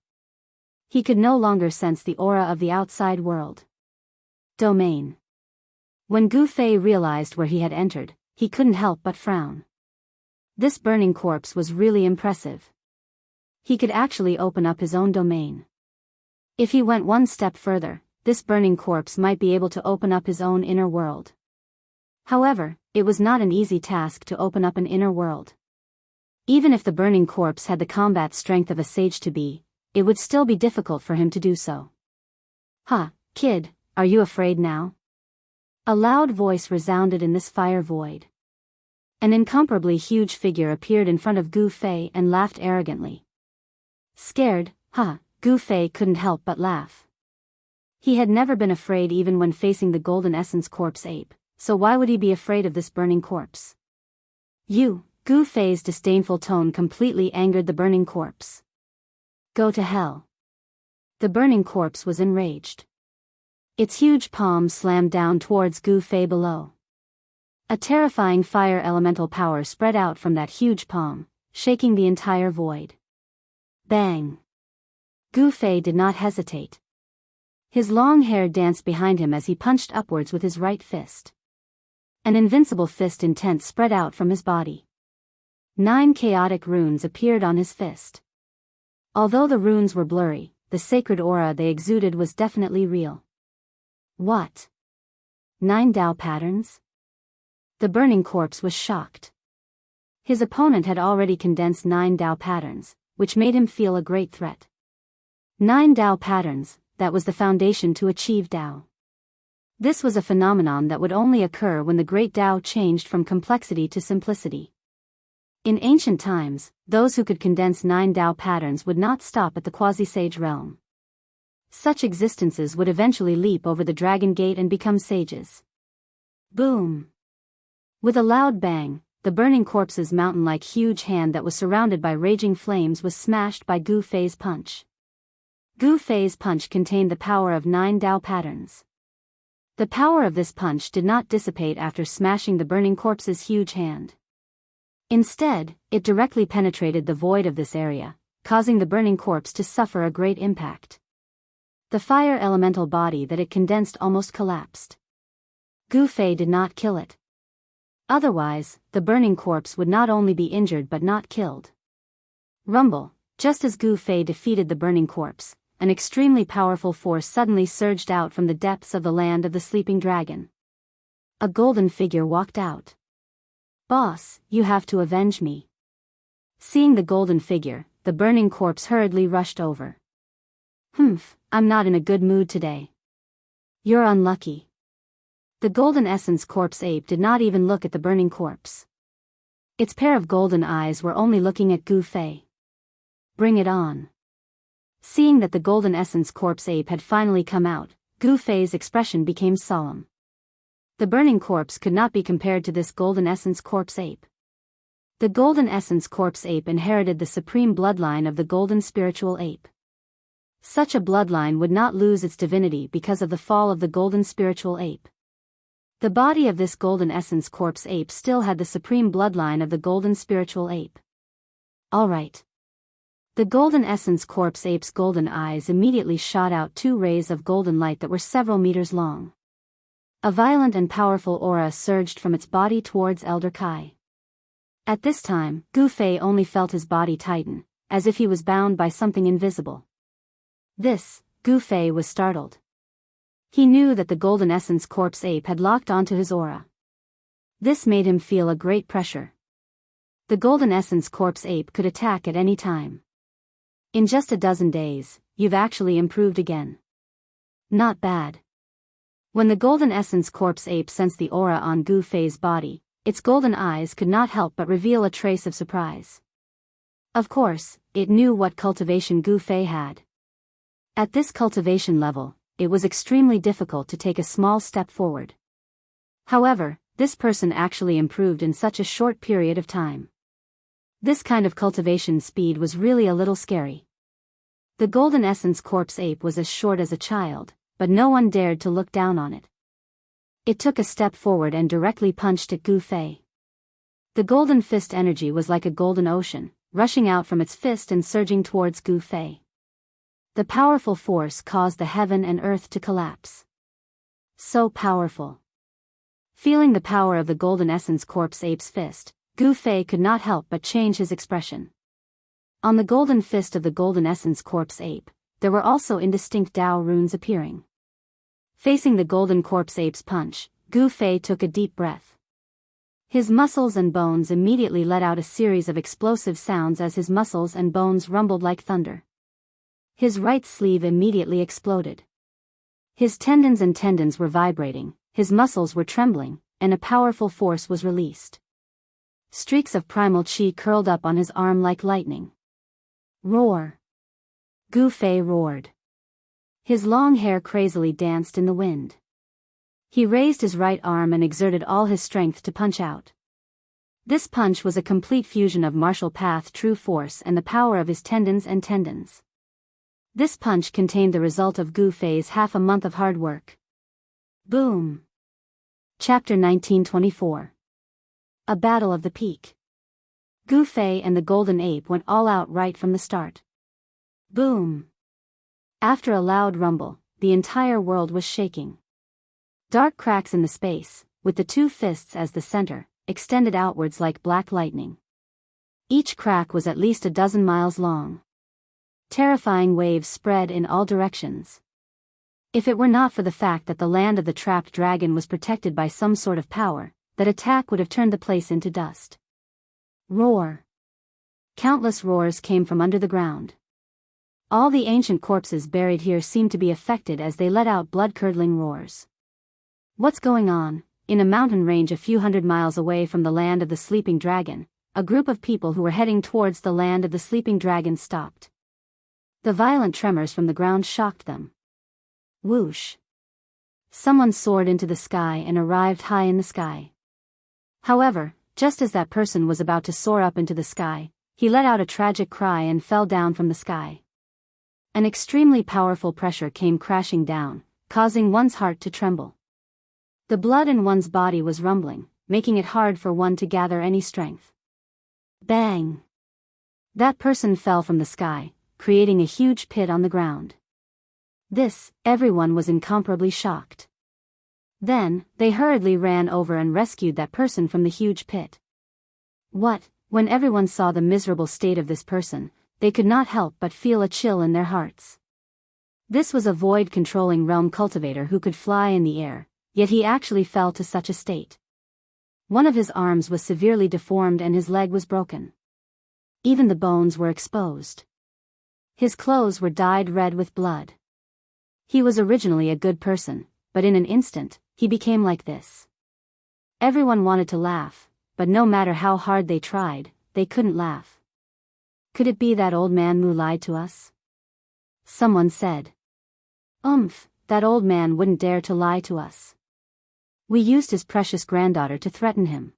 He could no longer sense the aura of the outside world. Domain. When Gu Fei realized where he had entered, he couldn't help but frown. This burning corpse was really impressive. He could actually open up his own domain. If he went one step further, this burning corpse might be able to open up his own inner world. However, it was not an easy task to open up an inner world. Even if the burning corpse had the combat strength of a sage to be, it would still be difficult for him to do so. "Huh, kid, are you afraid now?" A loud voice resounded in this fire void. An incomparably huge figure appeared in front of Gu Fei and laughed arrogantly. Scared, huh? Gu Fei couldn't help but laugh. He had never been afraid even when facing the golden essence corpse ape, so why would he be afraid of this burning corpse? You, Gu Fei's disdainful tone completely angered the burning corpse. Go to hell. The burning corpse was enraged. Its huge palm slammed down towards Gu Fei below. A terrifying fire elemental power spread out from that huge palm, shaking the entire void. Bang! Gu Fei did not hesitate. His long hair danced behind him as he punched upwards with his right fist. An invincible fist intent spread out from his body. 9 chaotic runes appeared on his fist. Although the runes were blurry, the sacred aura they exuded was definitely real. What? 9 Dao patterns? The burning corpse was shocked. His opponent had already condensed 9 Dao patterns, which made him feel a great threat. 9 Dao patterns, that was the foundation to achieve Tao. This was a phenomenon that would only occur when the great Tao changed from complexity to simplicity. In ancient times, those who could condense 9 Tao patterns would not stop at the quasi-sage realm. Such existences would eventually leap over the dragon gate and become sages. Boom! With a loud bang, the burning corpse's mountain-like huge hand that was surrounded by raging flames was smashed by Gu Fei's punch. Gu Fei's punch contained the power of 9 Tao patterns. The power of this punch did not dissipate after smashing the burning corpse's huge hand. Instead, it directly penetrated the void of this area, causing the burning corpse to suffer a great impact. The fire elemental body that it condensed almost collapsed. Gu Fei did not kill it. Otherwise, the burning corpse would not only be injured but not killed. Rumble, just as Gu Fei defeated the burning corpse, an extremely powerful force suddenly surged out from the depths of the land of the sleeping dragon. A golden figure walked out. "Boss, you have to avenge me." Seeing the golden figure, the burning corpse hurriedly rushed over. I'm not in a good mood today." "You're unlucky." The golden essence corpse ape did not even look at the burning corpse. Its pair of golden eyes were only looking at Gu Fei. "Bring it on." Seeing that the golden essence corpse ape had finally come out, Gu Fei's expression became solemn. The burning corpse could not be compared to this golden essence corpse ape. The golden essence corpse ape inherited the supreme bloodline of the golden spiritual ape. Such a bloodline would not lose its divinity because of the fall of the golden spiritual ape. The body of this golden essence corpse ape still had the supreme bloodline of the golden spiritual ape. All right. The golden essence corpse ape's golden eyes immediately shot out 2 rays of golden light that were several meters long. A violent and powerful aura surged from its body towards Elder Kai. At this time, Gu Fei only felt his body tighten, as if he was bound by something invisible. Gu Fei was startled. He knew that the golden essence corpse ape had locked onto his aura. This made him feel a great pressure. The golden essence corpse ape could attack at any time. "In just a dozen days, you've actually improved again. Not bad." When the golden essence corpse ape sensed the aura on Gu Fei's body, its golden eyes could not help but reveal a trace of surprise. Of course, it knew what cultivation Gu Fei had. At this cultivation level, it was extremely difficult to take a small step forward. However, this person actually improved in such a short period of time. This kind of cultivation speed was really a little scary. The golden essence corpse ape was as short as a child, but no one dared to look down on it. It took a step forward and directly punched at Gu Fei. The golden fist energy was like a golden ocean, rushing out from its fist and surging towards Gu Fei. The powerful force caused the heaven and earth to collapse. So powerful. Feeling the power of the golden essence corpse ape's fist, Gu Fei could not help but change his expression. On the golden fist of the golden essence corpse ape, there were also indistinct Tao runes appearing. Facing the golden corpse ape's punch, Gu Fei took a deep breath. His muscles and bones immediately let out a series of explosive sounds as his muscles and bones rumbled like thunder. His right sleeve immediately exploded. His tendons were vibrating, his muscles were trembling, and a powerful force was released. Streaks of primal chi curled up on his arm like lightning. Roar! Gu Fei roared. His long hair crazily danced in the wind. He raised his right arm and exerted all his strength to punch out. This punch was a complete fusion of martial path true force and the power of his tendons. This punch contained the result of Gu Fei's half a month of hard work. Boom! Chapter 1924. A Battle of the Peak. Gu Fei and the Golden Ape went all out right from the start. Boom! After a loud rumble, the entire world was shaking. Dark cracks in the space, with the 2 fists as the center, extended outwards like black lightning. Each crack was at least a dozen miles long. Terrifying waves spread in all directions. If it were not for the fact that the land of the trapped dragon was protected by some sort of power, that attack would have turned the place into dust. Roar! Countless roars came from under the ground. All the ancient corpses buried here seemed to be affected as they let out blood-curdling roars. What's going on? In a mountain range a few hundred miles away from the land of the sleeping dragon, a group of people who were heading towards the land of the sleeping dragon stopped. The violent tremors from the ground shocked them. Whoosh! Someone soared into the sky and arrived high in the sky. However, just as that person was about to soar up into the sky, he let out a tragic cry and fell down from the sky. An extremely powerful pressure came crashing down, causing one's heart to tremble. The blood in one's body was rumbling, making it hard for one to gather any strength. Bang! That person fell from the sky, creating a huge pit on the ground. Everyone was incomparably shocked. Then, they hurriedly ran over and rescued that person from the huge pit. When everyone saw the miserable state of this person, they could not help but feel a chill in their hearts. This was a void-controlling realm cultivator who could fly in the air, yet he actually fell to such a state. One of his arms was severely deformed and his leg was broken. Even the bones were exposed. His clothes were dyed red with blood. He was originally a good person, but in an instant, he became like this. Everyone wanted to laugh, but no matter how hard they tried, they couldn't laugh. Could it be that old man Mu lied to us? Someone said. That old man wouldn't dare to lie to us. We used his precious granddaughter to threaten him.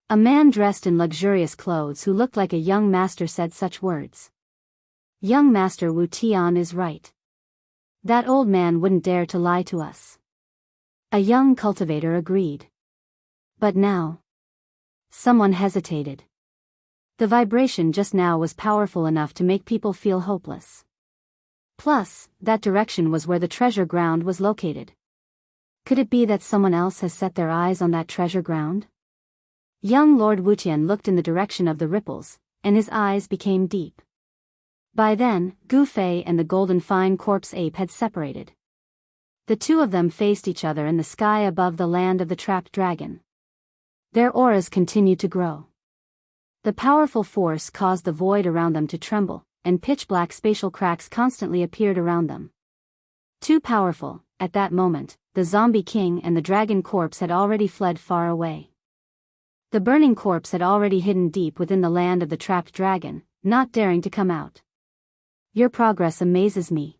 A man dressed in luxurious clothes who looked like a young master said such words. Young Master Wu Tian is right. That old man wouldn't dare to lie to us. A young cultivator agreed. But now? Someone hesitated. The vibration just now was powerful enough to make people feel hopeless. Plus, that direction was where the treasure ground was located. Could it be that someone else has set their eyes on that treasure ground? Young Lord Wutian looked in the direction of the ripples, and his eyes became deep. By then, Gu Fei and the golden fine corpse ape had separated. The two of them faced each other in the sky above the land of the trapped dragon. Their auras continued to grow. The powerful force caused the void around them to tremble, and pitch-black spatial cracks constantly appeared around them. Too powerful, at that moment, the zombie king and the dragon corpse had already fled far away. The burning corpse had already hidden deep within the land of the trapped dragon, not daring to come out. Your progress amazes me.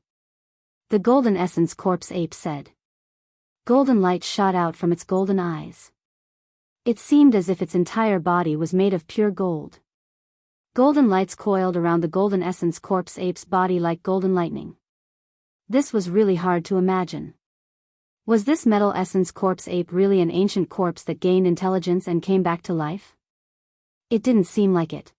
The golden essence corpse ape said. Golden light shot out from its golden eyes. It seemed as if its entire body was made of pure gold. Golden lights coiled around the golden essence corpse ape's body like golden lightning. This was really hard to imagine. Was this metal essence corpse ape really an ancient corpse that gained intelligence and came back to life? It didn't seem like it.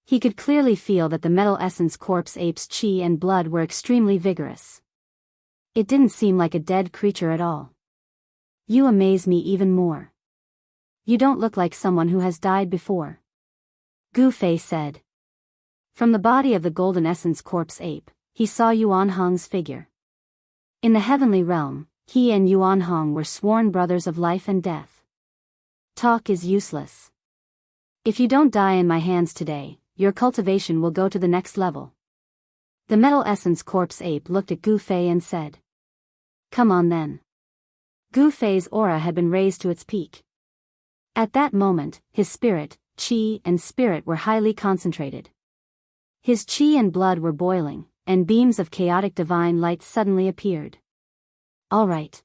He could clearly feel that the metal essence corpse ape's chi and blood were extremely vigorous. It didn't seem like a dead creature at all. You amaze me even more. You don't look like someone who has died before. Gu Fei said. From the body of the golden essence corpse ape, he saw Yuan Hong's figure. In the heavenly realm, he and Yuan Hong were sworn brothers of life and death. Talk is useless. If you don't die in my hands today, your cultivation will go to the next level. The metal essence corpse ape looked at Gu Fei and said. Come on then. Gu Fei's aura had been raised to its peak. At that moment, his spirit, chi and spirit were highly concentrated. His chi and blood were boiling, and beams of chaotic divine light suddenly appeared. All right.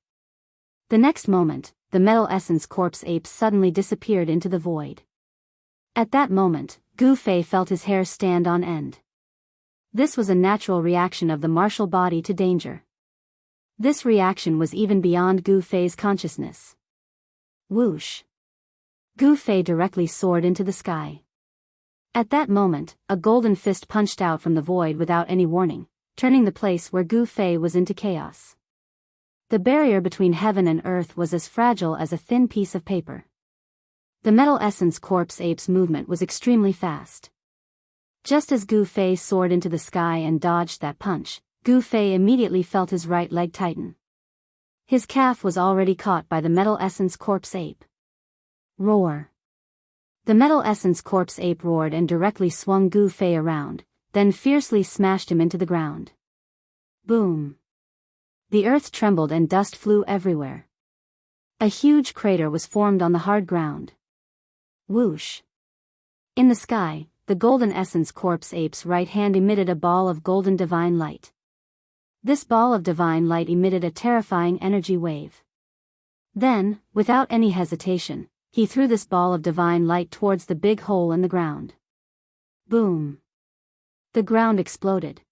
The next moment, the metal essence corpse ape suddenly disappeared into the void. At that moment, Gu Fei felt his hair stand on end. This was a natural reaction of the martial body to danger. This reaction was even beyond Gu Fei's consciousness. Whoosh! Gu Fei directly soared into the sky. At that moment, a golden fist punched out from the void without any warning, turning the place where Gu Fei was into chaos. The barrier between heaven and earth was as fragile as a thin piece of paper. The metal essence corpse ape's movement was extremely fast. Just as Gu Fei soared into the sky and dodged that punch, Gu Fei immediately felt his right leg tighten. His calf was already caught by the metal essence corpse ape. Roar! The metal essence corpse ape roared and directly swung Gu Fei around, then fiercely smashed him into the ground. Boom! The earth trembled and dust flew everywhere. A huge crater was formed on the hard ground. Whoosh! In the sky, the golden essence corpse ape's right hand emitted a ball of golden divine light. This ball of divine light emitted a terrifying energy wave. Then, without any hesitation, he threw this ball of divine light towards the big hole in the ground. Boom! The ground exploded.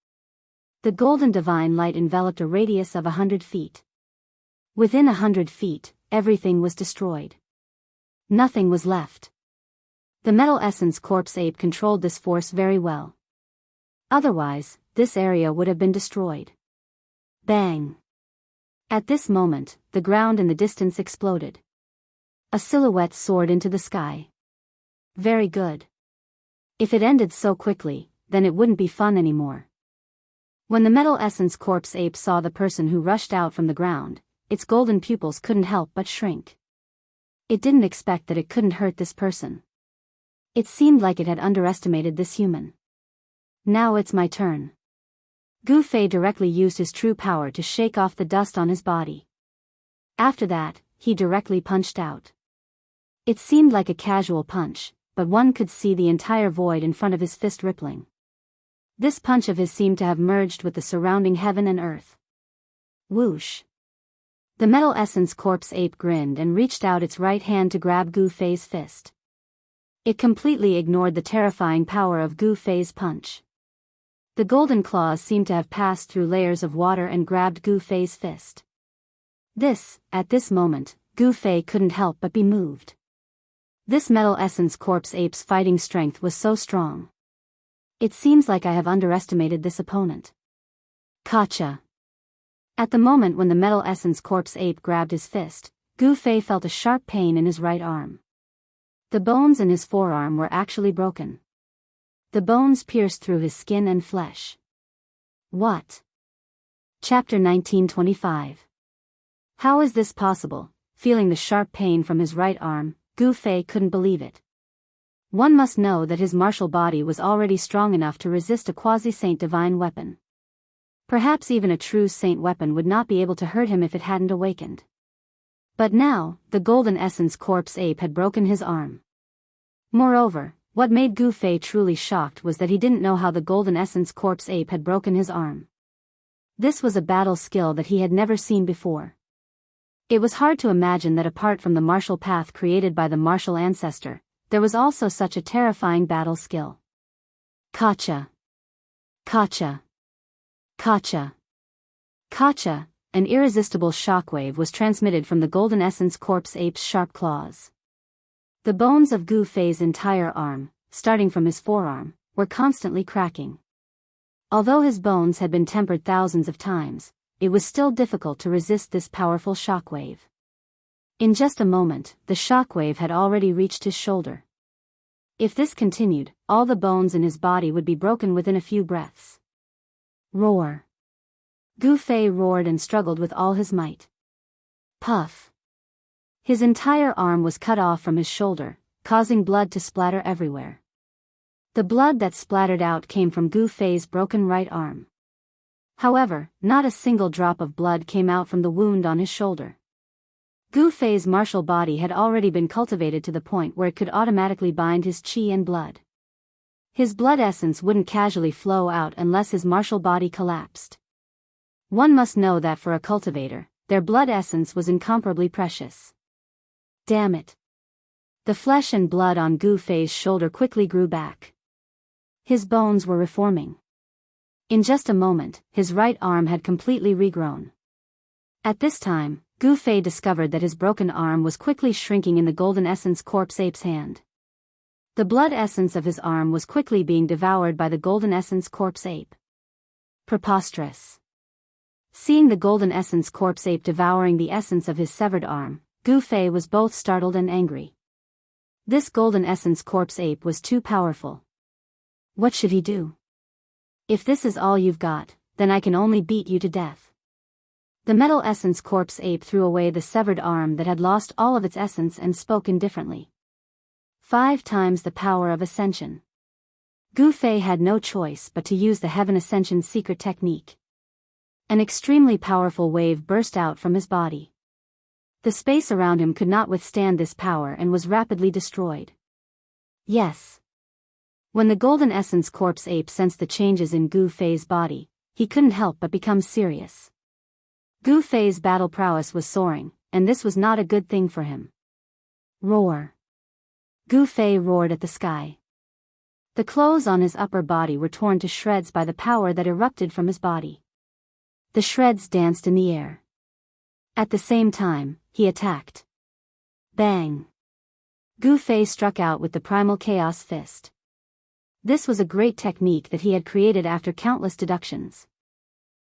The golden divine light enveloped a radius of 100 feet. Within 100 feet, everything was destroyed. Nothing was left. The metal essence corpse ape controlled this force very well. Otherwise, this area would have been destroyed. Bang! At this moment, the ground in the distance exploded. A silhouette soared into the sky. Very good. If it ended so quickly, then it wouldn't be fun anymore. When the metal essence corpse ape saw the person who rushed out from the ground, its golden pupils couldn't help but shrink. It didn't expect that it couldn't hurt this person. It seemed like it had underestimated this human. Now it's my turn. Gu Fei directly used his true power to shake off the dust on his body. After that, he directly punched out. It seemed like a casual punch, but one could see the entire void in front of his fist rippling. This punch of his seemed to have merged with the surrounding heaven and earth. Whoosh! The metal essence corpse ape grinned and reached out its right hand to grab Gu Fei's fist. It completely ignored the terrifying power of Gu Fei's punch. The golden claws seemed to have passed through layers of water and grabbed Gu Fei's fist. At this moment, Gu Fei couldn't help but be moved. This metal essence corpse ape's fighting strength was so strong. It seems like I have underestimated this opponent. Gotcha! At the moment when the metal essence corpse ape grabbed his fist, Gu Fei felt a sharp pain in his right arm. The bones in his forearm were actually broken. The bones pierced through his skin and flesh. What? Chapter 1925. How is this possible? Feeling the sharp pain from his right arm, Gu Fei couldn't believe it. One must know that his martial body was already strong enough to resist a quasi-saint divine weapon. Perhaps even a true saint weapon would not be able to hurt him if it hadn't awakened. But now, the golden essence corpse ape had broken his arm. Moreover, what made Gu Fei truly shocked was that he didn't know how the golden essence corpse ape had broken his arm. This was a battle skill that he had never seen before. It was hard to imagine that apart from the martial path created by the martial ancestor, there was also such a terrifying battle skill. Gotcha! Gotcha! Gotcha! Gotcha! An irresistible shockwave was transmitted from the golden essence corpse ape's sharp claws. The bones of Gu Fei's entire arm, starting from his forearm, were constantly cracking. Although his bones had been tempered thousands of times, it was still difficult to resist this powerful shockwave. In just a moment, the shockwave had already reached his shoulder. If this continued, all the bones in his body would be broken within a few breaths. Roar! Gu Fei roared and struggled with all his might. Puff! His entire arm was cut off from his shoulder, causing blood to splatter everywhere. The blood that splattered out came from Gu Fei's broken right arm. However, not a single drop of blood came out from the wound on his shoulder. Gu Fei's martial body had already been cultivated to the point where it could automatically bind his qi and blood. His blood essence wouldn't casually flow out unless his martial body collapsed. One must know that for a cultivator, their blood essence was incomparably precious. Damn it! The flesh and blood on Gu Fei's shoulder quickly grew back. His bones were reforming. In just a moment, his right arm had completely regrown. At this time, Gu Fei discovered that his broken arm was quickly shrinking in the golden essence corpse ape's hand. The blood essence of his arm was quickly being devoured by the golden essence corpse ape. Preposterous. Seeing the golden essence corpse ape devouring the essence of his severed arm, Gu Fei was both startled and angry. This golden essence corpse ape was too powerful. What should he do? If this is all you've got, then I can only beat you to death. The metal essence corpse ape threw away the severed arm that had lost all of its essence and spoke indifferently. 5 times the power of ascension. Gu Fei had no choice but to use the Heaven Ascension secret technique. An extremely powerful wave burst out from his body. The space around him could not withstand this power and was rapidly destroyed. Yes. When the Golden Essence Corpse Ape sensed the changes in Gu Fei's body, he couldn't help but become serious. Gu Fei's battle prowess was soaring, and this was not a good thing for him. Roar. Gu Fei roared at the sky. The clothes on his upper body were torn to shreds by the power that erupted from his body. The shreds danced in the air. At the same time, he attacked. Bang! Gu Fei struck out with the Primal Chaos Fist. This was a great technique that he had created after countless deductions.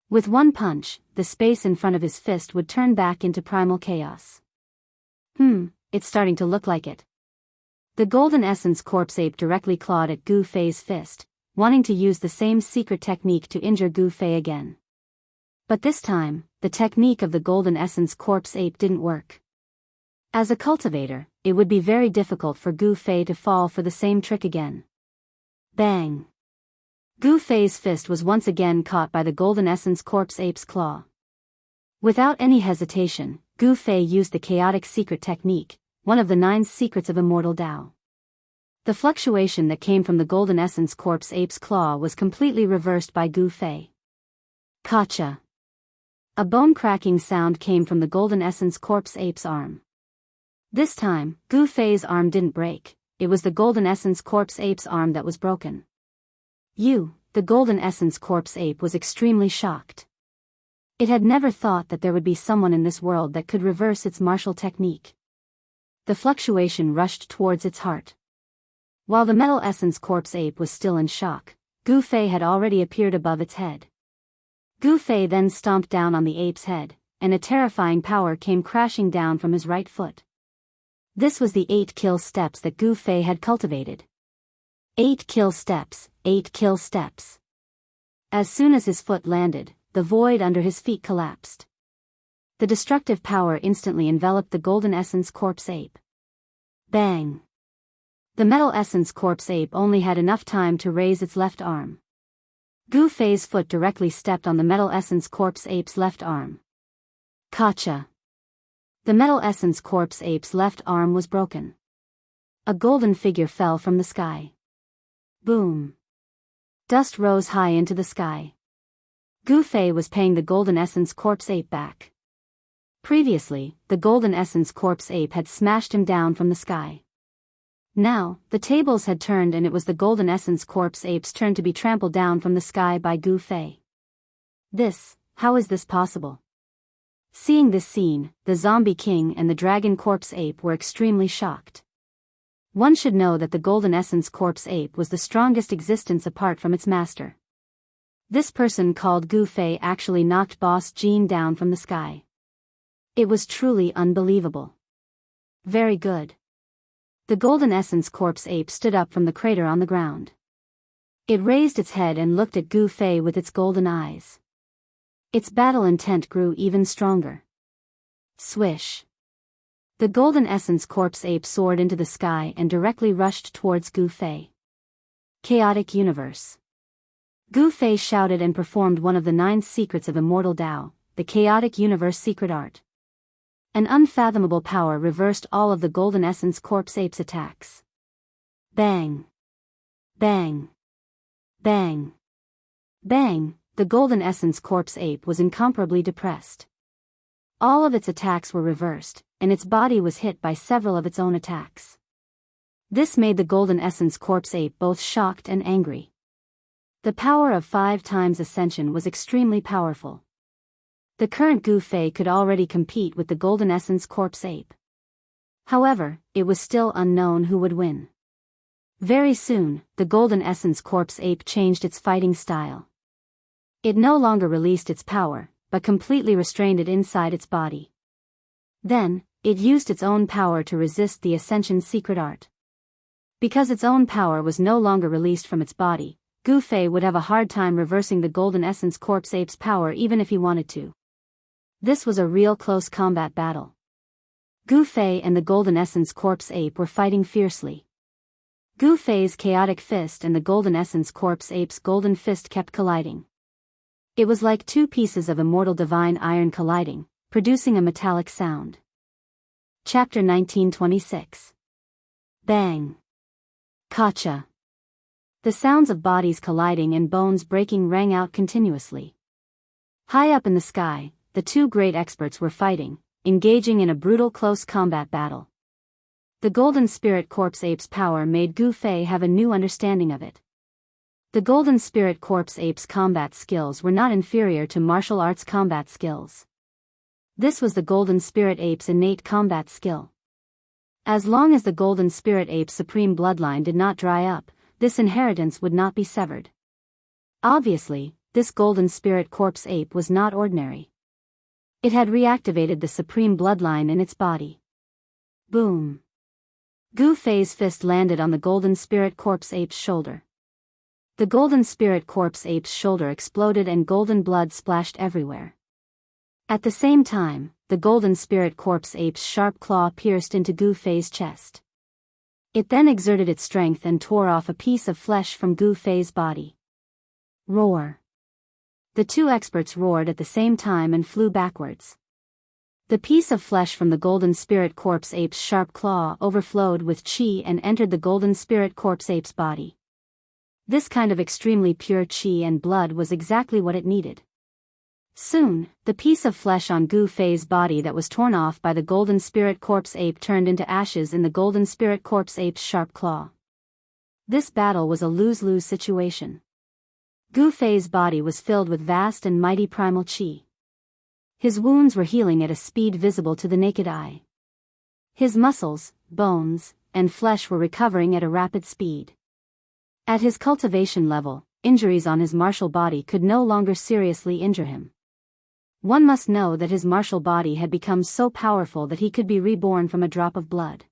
With one punch, the space in front of his fist would turn back into primal chaos. It's starting to look like it. The Golden Essence Corpse Ape directly clawed at Gu Fei's fist, wanting to use the same secret technique to injure Gu Fei again. But this time, the technique of the Golden Essence Corpse Ape didn't work. As a cultivator, it would be very difficult for Gu Fei to fall for the same trick again. Bang! Gu Fei's fist was once again caught by the Golden Essence Corpse Ape's claw. Without any hesitation, Gu Fei used the chaotic secret technique, one of the 9 secrets of Immortal Tao. The fluctuation that came from the Golden Essence Corpse Ape's claw was completely reversed by Gu Fei. Gotcha! A bone-cracking sound came from the Golden Essence Corpse Ape's arm. This time, Gu Fei's arm didn't break, it was the Golden Essence Corpse Ape's arm that was broken. The Golden Essence Corpse Ape was extremely shocked. It had never thought that there would be someone in this world that could reverse its martial technique. The fluctuation rushed towards its heart. While the Metal Essence Corpse Ape was still in shock, Gu Fei had already appeared above its head. Gu Fei then stomped down on the ape's head, and a terrifying power came crashing down from his right foot. This was the 8 kill steps that Gu Fei had cultivated. 8 kill steps, 8 kill steps. As soon as his foot landed, the void under his feet collapsed. The destructive power instantly enveloped the Golden Essence Corpse Ape. Bang! The Metal Essence Corpse Ape only had enough time to raise its left arm. Gu Fei's foot directly stepped on the Metal Essence Corpse Ape's left arm. Gotcha! The Metal Essence Corpse Ape's left arm was broken. A golden figure fell from the sky. Boom! Dust rose high into the sky. Gu Fei was paying the Golden Essence Corpse Ape back. Previously, the Golden Essence Corpse Ape had smashed him down from the sky. Now, the tables had turned and it was the Golden Essence Corpse Ape's turn to be trampled down from the sky by Gu Fei. How is this possible? Seeing this scene, the Zombie King and the Dragon Corpse Ape were extremely shocked. One should know that the Golden Essence Corpse Ape was the strongest existence apart from its master. This person called Gu Fei actually knocked Boss Jean down from the sky. It was truly unbelievable. Very good. The Golden Essence Corpse Ape stood up from the crater on the ground. It raised its head and looked at Gu Fei with its golden eyes. Its battle intent grew even stronger. Swish! The Golden Essence Corpse Ape soared into the sky and directly rushed towards Gu Fei. Chaotic Universe. Gu Fei shouted and performed one of the 9 secrets of Immortal Tao, the Chaotic Universe secret art. An unfathomable power reversed all of the Golden Essence Corpse Ape's attacks. Bang! Bang! Bang! Bang! The Golden Essence Corpse Ape was incomparably depressed. All of its attacks were reversed, and its body was hit by several of its own attacks. This made the Golden Essence Corpse Ape both shocked and angry. The power of 5 times Ascension was extremely powerful. The current Gu Fei could already compete with the Golden Essence Corpse Ape. However, it was still unknown who would win. Very soon, the Golden Essence Corpse Ape changed its fighting style. It no longer released its power, but completely restrained it inside its body. Then, it used its own power to resist the Ascension secret art. Because its own power was no longer released from its body, Gu Fei would have a hard time reversing the Golden Essence Corpse Ape's power even if he wanted to. This was a real close combat battle. Gu Fei and the Golden Essence Corpse Ape were fighting fiercely. Gu Fei's chaotic fist and the golden essence corpse ape's golden fist kept colliding. It was like two pieces of immortal divine iron colliding, producing a metallic sound. Chapter 1926. Bang. Kacha. The sounds of bodies colliding and bones breaking rang out continuously. High up in the sky, the two great experts were fighting, engaging in a brutal close combat battle. The Golden Spirit Corpse Ape's power made Gu Fei have a new understanding of it. The Golden Spirit Corpse Ape's combat skills were not inferior to martial arts combat skills. This was the Golden Spirit Ape's innate combat skill. As long as the Golden Spirit Ape's supreme bloodline did not dry up, this inheritance would not be severed. Obviously, this Golden Spirit Corpse Ape was not ordinary. It had reactivated the supreme bloodline in its body. Boom. Gu Fei's fist landed on the Golden Spirit Corpse Ape's shoulder. The Golden Spirit Corpse Ape's shoulder exploded and golden blood splashed everywhere. At the same time, the Golden Spirit Corpse Ape's sharp claw pierced into Gu Fei's chest. It then exerted its strength and tore off a piece of flesh from Gu Fei's body. Roar. The two experts roared at the same time and flew backwards. The piece of flesh from the Golden Spirit Corpse Ape's sharp claw overflowed with chi and entered the Golden Spirit Corpse Ape's body. This kind of extremely pure chi and blood was exactly what it needed. Soon, the piece of flesh on Gu Fei's body that was torn off by the Golden Spirit Corpse Ape turned into ashes in the Golden Spirit Corpse Ape's sharp claw. This battle was a lose-lose situation. Gu Fei's body was filled with vast and mighty primal chi. His wounds were healing at a speed visible to the naked eye. His muscles, bones, and flesh were recovering at a rapid speed. At his cultivation level, injuries on his martial body could no longer seriously injure him. One must know that his martial body had become so powerful that he could be reborn from a drop of blood.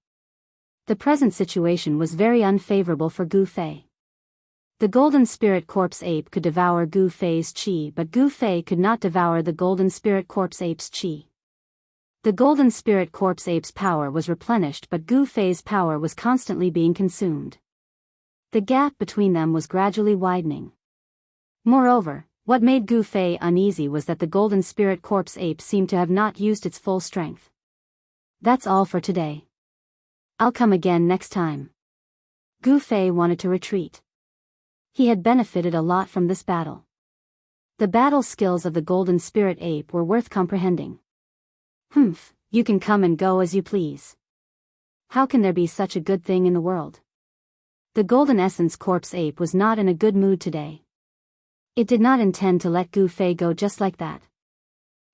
The present situation was very unfavorable for Gu Fei. The Golden Spirit Corpse Ape could devour Gu Fei's chi, but Gu Fei could not devour the Golden Spirit Corpse Ape's chi. The Golden Spirit Corpse Ape's power was replenished, but Gu Fei's power was constantly being consumed. The gap between them was gradually widening. Moreover, what made Gu Fei uneasy was that the Golden Spirit Corpse Ape seemed to have not used its full strength. That's all for today. I'll come again next time. Gu Fei wanted to retreat. He had benefited a lot from this battle. The battle skills of the Golden Spirit Ape were worth comprehending. Humph, you can come and go as you please. How can there be such a good thing in the world? The Golden Essence Corpse Ape was not in a good mood today. It did not intend to let Gu Fei go just like that.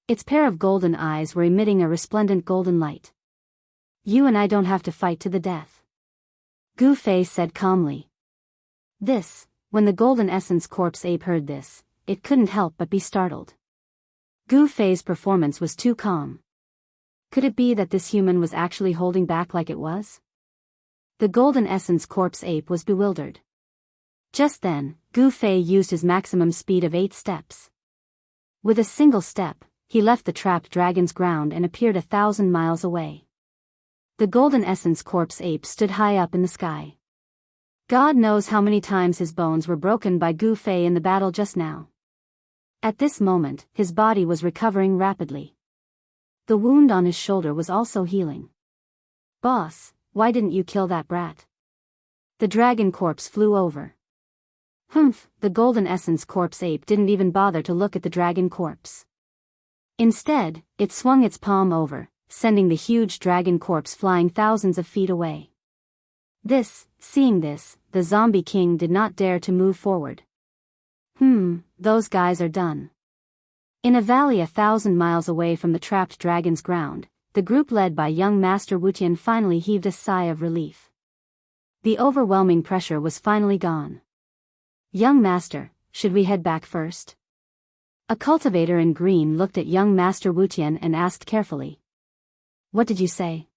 Its pair of golden eyes were emitting a resplendent golden light. You and I don't have to fight to the death. Gu Fei said calmly. When the Golden Essence Corpse Ape heard this, it couldn't help but be startled. Gu Fei's performance was too calm. Could it be that this human was actually holding back like it was? The Golden Essence Corpse Ape was bewildered. Just then, Gu Fei used his maximum speed of 8 steps. With a single step, he left the trapped dragon's ground and appeared 1,000 miles away. The Golden Essence Corpse Ape stood high up in the sky. God knows how many times his bones were broken by Gu Fei in the battle just now. At this moment, his body was recovering rapidly. The wound on his shoulder was also healing. Boss, why didn't you kill that brat? The dragon corpse flew over. Humph, the Golden Essence Corpse Ape didn't even bother to look at the dragon corpse. Instead, it swung its palm over, sending the huge dragon corpse flying thousands of feet away. Seeing this, the zombie king did not dare to move forward. Those guys are done. In a valley 1,000 miles away from the trapped dragon's ground, the group led by young Master Wuxian finally heaved a sigh of relief. The overwhelming pressure was finally gone. Young Master, should we head back first? A cultivator in green looked at young Master Wuxian and asked carefully. What did you say?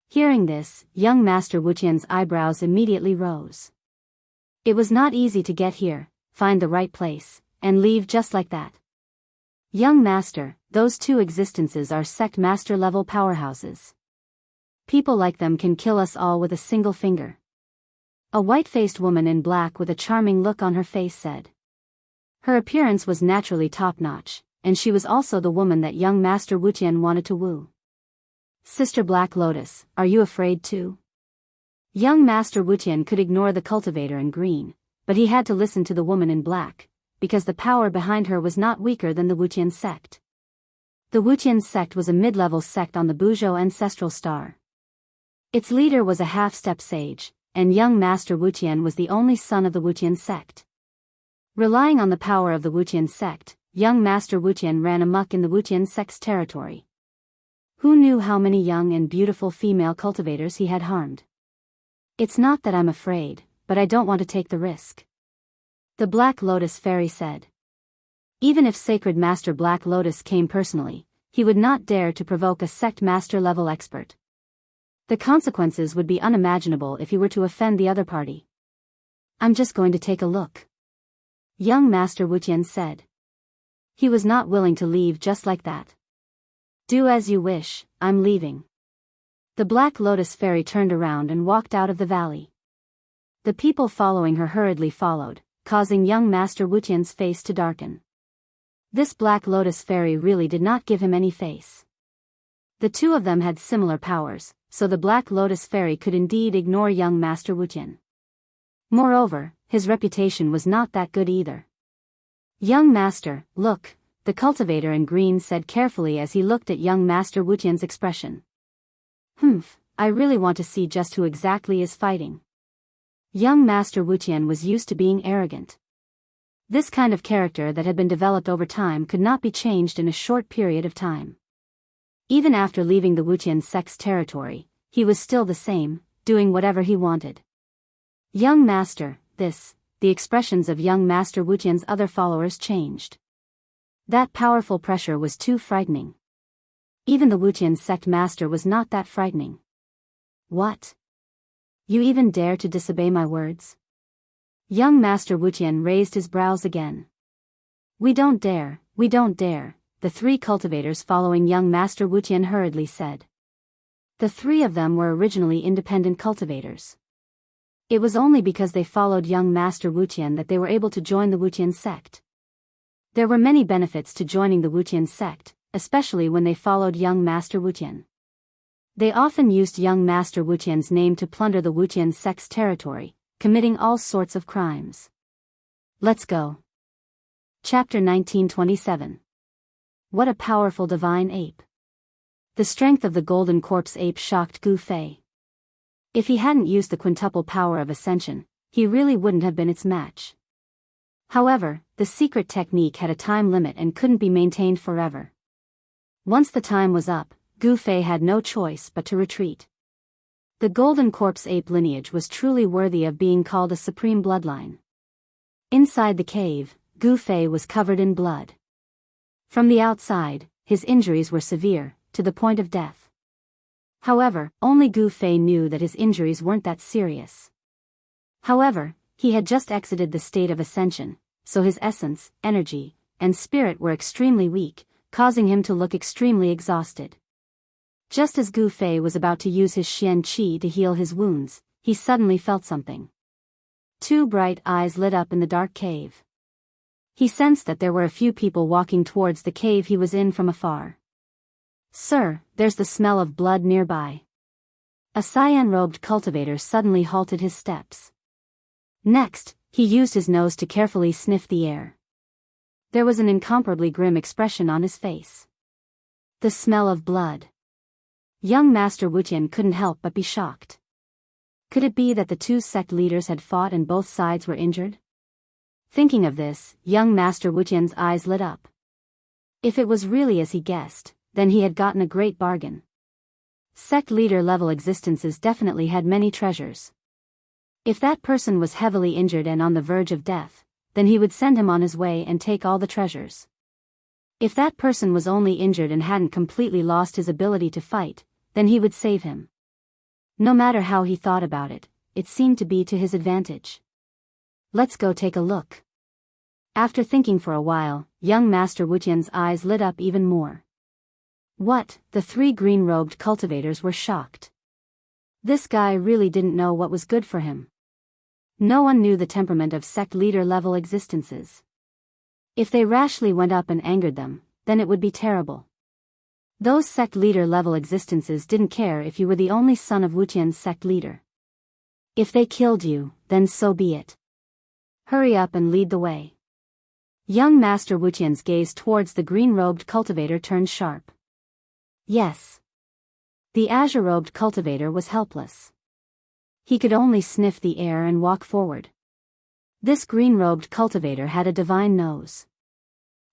Hearing this, young Master Wuxian's eyebrows immediately rose. It was not easy to get here, find the right place, and leave just like that. Young Master, those two existences are sect master level powerhouses. People like them can kill us all with a single finger. A white-faced woman in black with a charming look on her face said. Her appearance was naturally top-notch, and she was also the woman that young Master Wuqian wanted to woo. Sister Black Lotus, are you afraid too? Young Master Wuqian could ignore the cultivator in green, but he had to listen to the woman in black, because the power behind her was not weaker than the Wuqian sect. The Wuqian sect was a mid-level sect on the Biyao ancestral star. Its leader was a half-step sage, and young Master Wuqian was the only son of the Wuqian sect. Relying on the power of the Wuqian sect, young Master Wuqian ran amok in the Wuqian sect's territory. Who knew how many young and beautiful female cultivators he had harmed? It's not that I'm afraid, but I don't want to take the risk. The Black Lotus Fairy said. Even if Sacred Master Black Lotus came personally, he would not dare to provoke a sect master-level expert. The consequences would be unimaginable if he were to offend the other party. I'm just going to take a look. Young Master Wuqian said. He was not willing to leave just like that. Do as you wish, I'm leaving. The Black Lotus Fairy turned around and walked out of the valley. The people following her hurriedly followed, causing young Master Wuqian's face to darken. This Black Lotus Fairy really did not give him any face. The two of them had similar powers, so the Black Lotus Fairy could indeed ignore young Master Wuqian. Moreover, his reputation was not that good either. Young Master, look, the cultivator in green said carefully as he looked at young Master Wuqian's expression. I really want to see just who exactly is fighting. Young Master Wuqian was used to being arrogant. This kind of character that had been developed over time could not be changed in a short period of time. Even after leaving the Wuqian sect's territory, he was still the same, doing whatever he wanted. Young Master, the expressions of young Master Wuqian's other followers changed. That powerful pressure was too frightening. Even the Wuqian sect master was not that frightening. What? You even dare to disobey my words? Young Master Wuqian raised his brows again. We don't dare, the three cultivators following young Master Wuqian hurriedly said. The three of them were originally independent cultivators. It was only because they followed young Master Wuqian that they were able to join the Wuqian sect. There were many benefits to joining the Wuqian sect, especially when they followed young Master Wuqian. They often used young Master Wuqian's name to plunder the Wuqian sect's territory, committing all sorts of crimes. Let's go. Chapter 1927. What a powerful divine ape. The strength of the golden corpse ape shocked Gu Fei. If he hadn't used the quintuple power of ascension, he really wouldn't have been its match. However, the secret technique had a time limit and couldn't be maintained forever. Once the time was up, Gu Fei had no choice but to retreat. The golden corpse ape lineage was truly worthy of being called a supreme bloodline. Inside the cave, Gu Fei was covered in blood. From the outside, his injuries were severe, to the point of death. However, only Gu Fei knew that his injuries weren't that serious. However, he had just exited the state of ascension, so his essence, energy, and spirit were extremely weak, causing him to look extremely exhausted. Just as Gu Fei was about to use his Xian Qi to heal his wounds, he suddenly felt something. Two bright eyes lit up in the dark cave. He sensed that there were a few people walking towards the cave he was in from afar. Sir, there's the smell of blood nearby. A cyan-robed cultivator suddenly halted his steps. Next, he used his nose to carefully sniff the air. There was an incomparably grim expression on his face. The smell of blood. Young Master Wuqian couldn't help but be shocked. Could it be that the two sect leaders had fought and both sides were injured? Thinking of this, young Master Wuqian's eyes lit up. If it was really as he guessed, then he had gotten a great bargain. Sect leader level existences definitely had many treasures. If that person was heavily injured and on the verge of death, then he would send him on his way and take all the treasures. If that person was only injured and hadn't completely lost his ability to fight, then he would save him. No matter how he thought about it, it seemed to be to his advantage. Let's go take a look. After thinking for a while, young Master Wuqian's eyes lit up even more. What? The three green-robed cultivators were shocked. This guy really didn't know what was good for him. No one knew the temperament of sect leader level existences. If they rashly went up and angered them, then it would be terrible. Those sect leader level existences didn't care if you were the only son of Wuqian's sect leader. If they killed you, then so be it. Hurry up and lead the way. Young Master Wuqian's gaze towards the green-robed cultivator turned sharp. Yes. The azure-robed cultivator was helpless. He could only sniff the air and walk forward. This green-robed cultivator had a divine nose.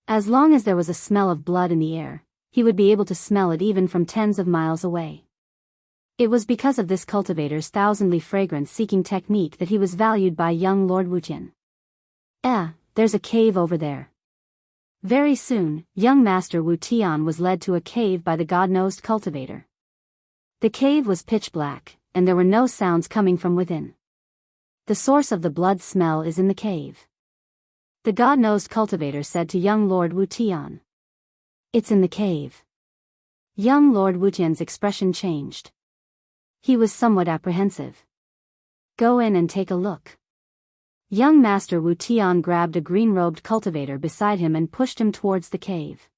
As long as there was a smell of blood in the air, he would be able to smell it even from tens of miles away. It was because of this cultivator's thousandly fragrance-seeking technique that he was valued by young Lord Wuqian. There's a cave over there. Very soon, young Master Wu Tian was led to a cave by the god-nosed cultivator. The cave was pitch black, and there were no sounds coming from within. The source of the blood smell is in the cave. The god-nosed cultivator said to young Lord Wu Tian. It's in the cave. Young Lord Wu Tian's expression changed. He was somewhat apprehensive. Go in and take a look. Young Master Wu Tian grabbed a green-robed cultivator beside him and pushed him towards the cave.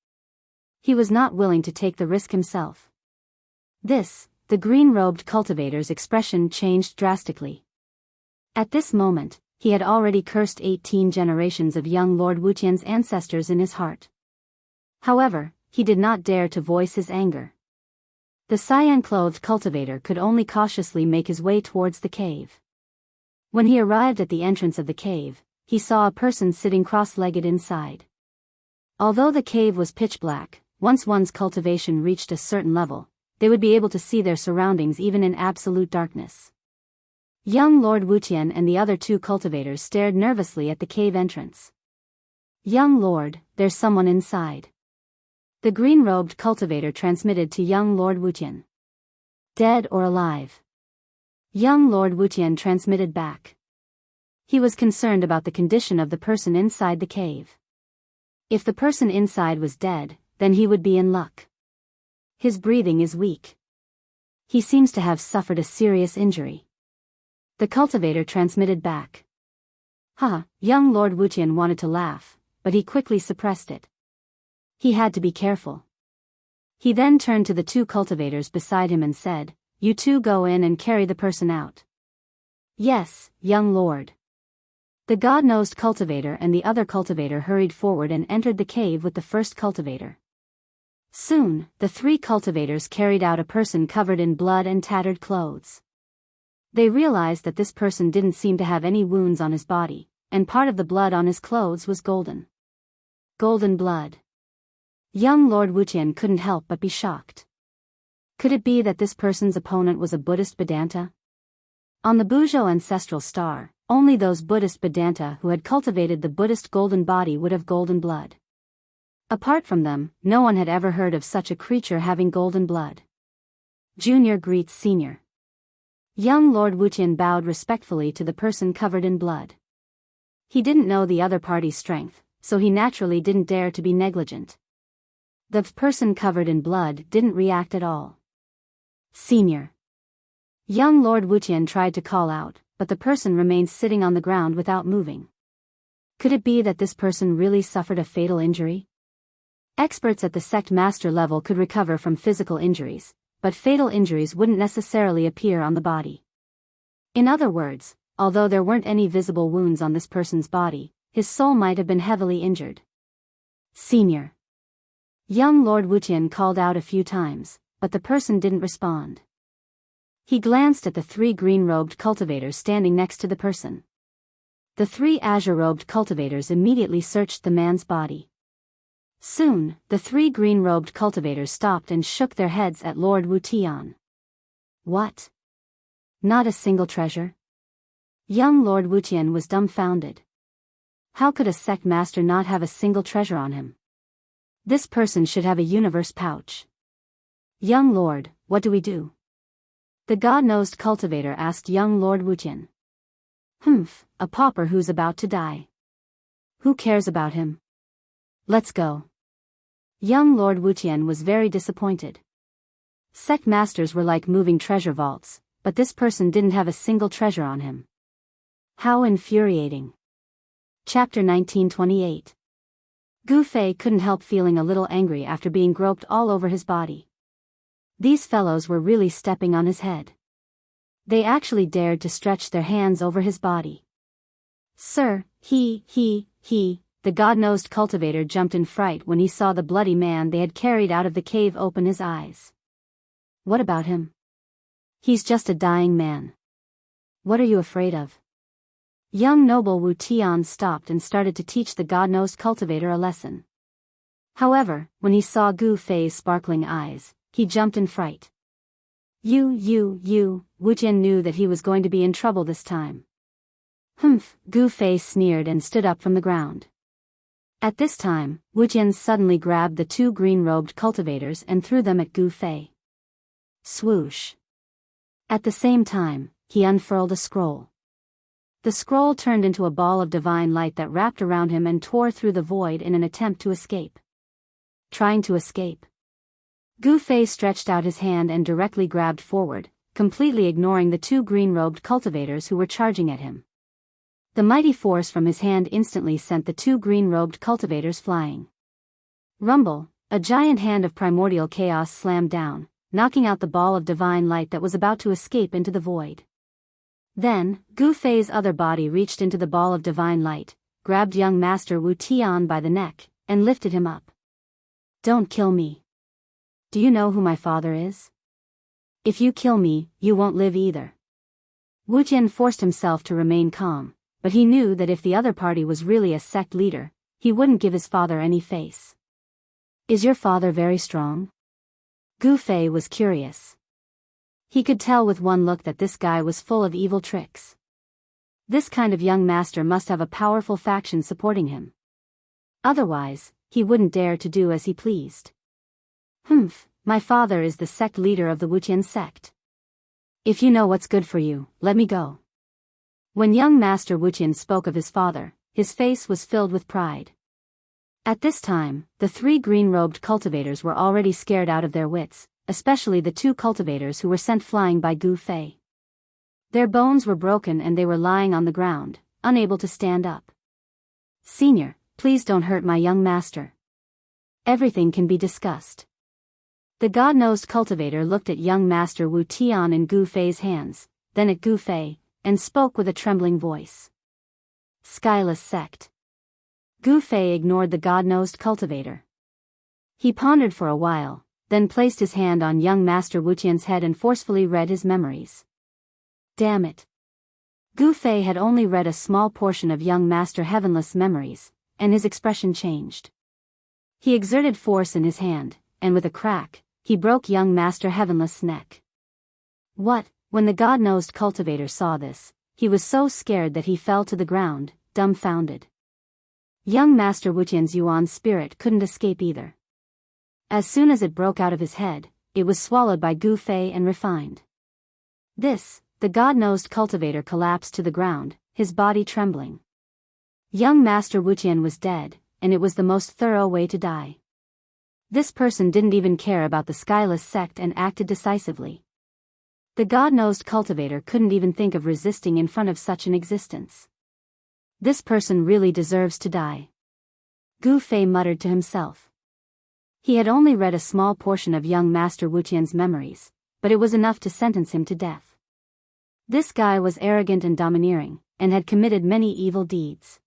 He was not willing to take the risk himself. The green-robed cultivator's expression changed drastically. At this moment, he had already cursed 18 generations of young Lord Wuqian's ancestors in his heart. However, he did not dare to voice his anger. The cyan-clothed cultivator could only cautiously make his way towards the cave. When he arrived at the entrance of the cave, he saw a person sitting cross-legged inside. Although the cave was pitch black, once one's cultivation reached a certain level, they would be able to see their surroundings even in absolute darkness. Young Lord Wuqian and the other two cultivators stared nervously at the cave entrance. Young Lord, there's someone inside. The green-robed cultivator transmitted to young Lord Wuqian. Dead or alive? Young Lord Wuqian transmitted back. He was concerned about the condition of the person inside the cave. If the person inside was dead, then he would be in luck. His breathing is weak. He seems to have suffered a serious injury. The cultivator transmitted back. Young Lord Wuqian wanted to laugh, but he quickly suppressed it. He had to be careful. He then turned to the two cultivators beside him and said, You two go in and carry the person out. Yes, young lord. The god-nosed cultivator and the other cultivator hurried forward and entered the cave with the first cultivator. Soon, the three cultivators carried out a person covered in blood and tattered clothes. They realized that this person didn't seem to have any wounds on his body, and part of the blood on his clothes was golden. Golden blood. Young Lord Wuqian couldn't help but be shocked. Could it be that this person's opponent was a Buddhist Vedanta? On the Biyao ancestral star, only those Buddhist Vedanta who had cultivated the Buddhist golden body would have golden blood. Apart from them, no one had ever heard of such a creature having golden blood. Junior greets senior. Young Lord Wuqian bowed respectfully to the person covered in blood. He didn't know the other party's strength, so he naturally didn't dare to be negligent. The person covered in blood didn't react at all. Senior. Young Lord Wuqian tried to call out, but the person remained sitting on the ground without moving. Could it be that this person really suffered a fatal injury? Experts at the sect master level could recover from physical injuries, but fatal injuries wouldn't necessarily appear on the body. In other words, although there weren't any visible wounds on this person's body, his soul might have been heavily injured. Senior. Young Lord Wuqian called out a few times, but the person didn't respond. He glanced at the three green-robed cultivators standing next to the person. The three azure-robed cultivators immediately searched the man's body. Soon, the three green-robed cultivators stopped and shook their heads at Lord Wu Tian. What? Not a single treasure? Young Lord Wuqian was dumbfounded. How could a sect master not have a single treasure on him? This person should have a universe pouch. Young Lord, what do we do? The god-nosed cultivator asked young Lord Wuqian. A pauper who's about to die. Who cares about him? Let's go. Young Lord Wuqian was very disappointed. Sect masters were like moving treasure vaults, but this person didn't have a single treasure on him. How infuriating. Chapter 1928. Gu Fei couldn't help feeling a little angry after being groped all over his body. These fellows were really stepping on his head. They actually dared to stretch their hands over his body. Sir, the god-nosed cultivator jumped in fright when he saw the bloody man they had carried out of the cave open his eyes. What about him? He's just a dying man. What are you afraid of? Young noble Wu Tian stopped and started to teach the god-nosed cultivator a lesson. However, when he saw Gu Fei's sparkling eyes, he jumped in fright. Wu Tian knew that he was going to be in trouble this time. Humph, Gu Fei sneered and stood up from the ground. At this time, Wu Tian suddenly grabbed the two green-robed cultivators and threw them at Gu Fei. Swoosh. At the same time, he unfurled a scroll. The scroll turned into a ball of divine light that wrapped around him and tore through the void in an attempt to escape. Trying to escape. Gu Fei stretched out his hand and directly grabbed forward, completely ignoring the two green-robed cultivators who were charging at him. The mighty force from his hand instantly sent the two green-robed cultivators flying. Rumble, a giant hand of primordial chaos slammed down, knocking out the ball of divine light that was about to escape into the void. Then, Gu Fei's other body reached into the ball of divine light, grabbed young master Wu Tian by the neck, and lifted him up. Don't kill me. Do you know who my father is? If you kill me, you won't live either. Wu Tian forced himself to remain calm, but he knew that if the other party was really a sect leader, he wouldn't give his father any face. Is your father very strong? Gu Fei was curious. He could tell with one look that this guy was full of evil tricks. This kind of young master must have a powerful faction supporting him. Otherwise, he wouldn't dare to do as he pleased. Humph, my father is the sect leader of the Wuqian sect. If you know what's good for you, let me go. When young Master Wuqian spoke of his father, his face was filled with pride. At this time, the three green-robed cultivators were already scared out of their wits, especially the two cultivators who were sent flying by Gu Fei. Their bones were broken and they were lying on the ground, unable to stand up. Senior, please don't hurt my young master. Everything can be discussed. The god-nosed cultivator looked at young Master Wu Tian in Gu Fei's hands, then at Gu Fei, and spoke with a trembling voice. Skyless sect. Gu Fei ignored the god-nosed cultivator. He pondered for a while, then placed his hand on young Master Wu Tian's head and forcefully read his memories. Damn it. Gu Fei had only read a small portion of young Master Heavenless's memories, and his expression changed. He exerted force in his hand, and with a crack, he broke young Master Heavenless's neck. What? When the god-nosed cultivator saw this, he was so scared that he fell to the ground, dumbfounded. Young Master Wuqian's Yuan spirit couldn't escape either. As soon as it broke out of his head, it was swallowed by Gu Fei and refined. The god-nosed cultivator collapsed to the ground, his body trembling. Young Master Wuqian was dead, and it was the most thorough way to die. This person didn't even care about the Skyless sect and acted decisively. The god-nosed cultivator couldn't even think of resisting in front of such an existence. This person really deserves to die. Gu Fei muttered to himself. He had only read a small portion of young Master Wuqian's memories, but it was enough to sentence him to death. This guy was arrogant and domineering, and had committed many evil deeds.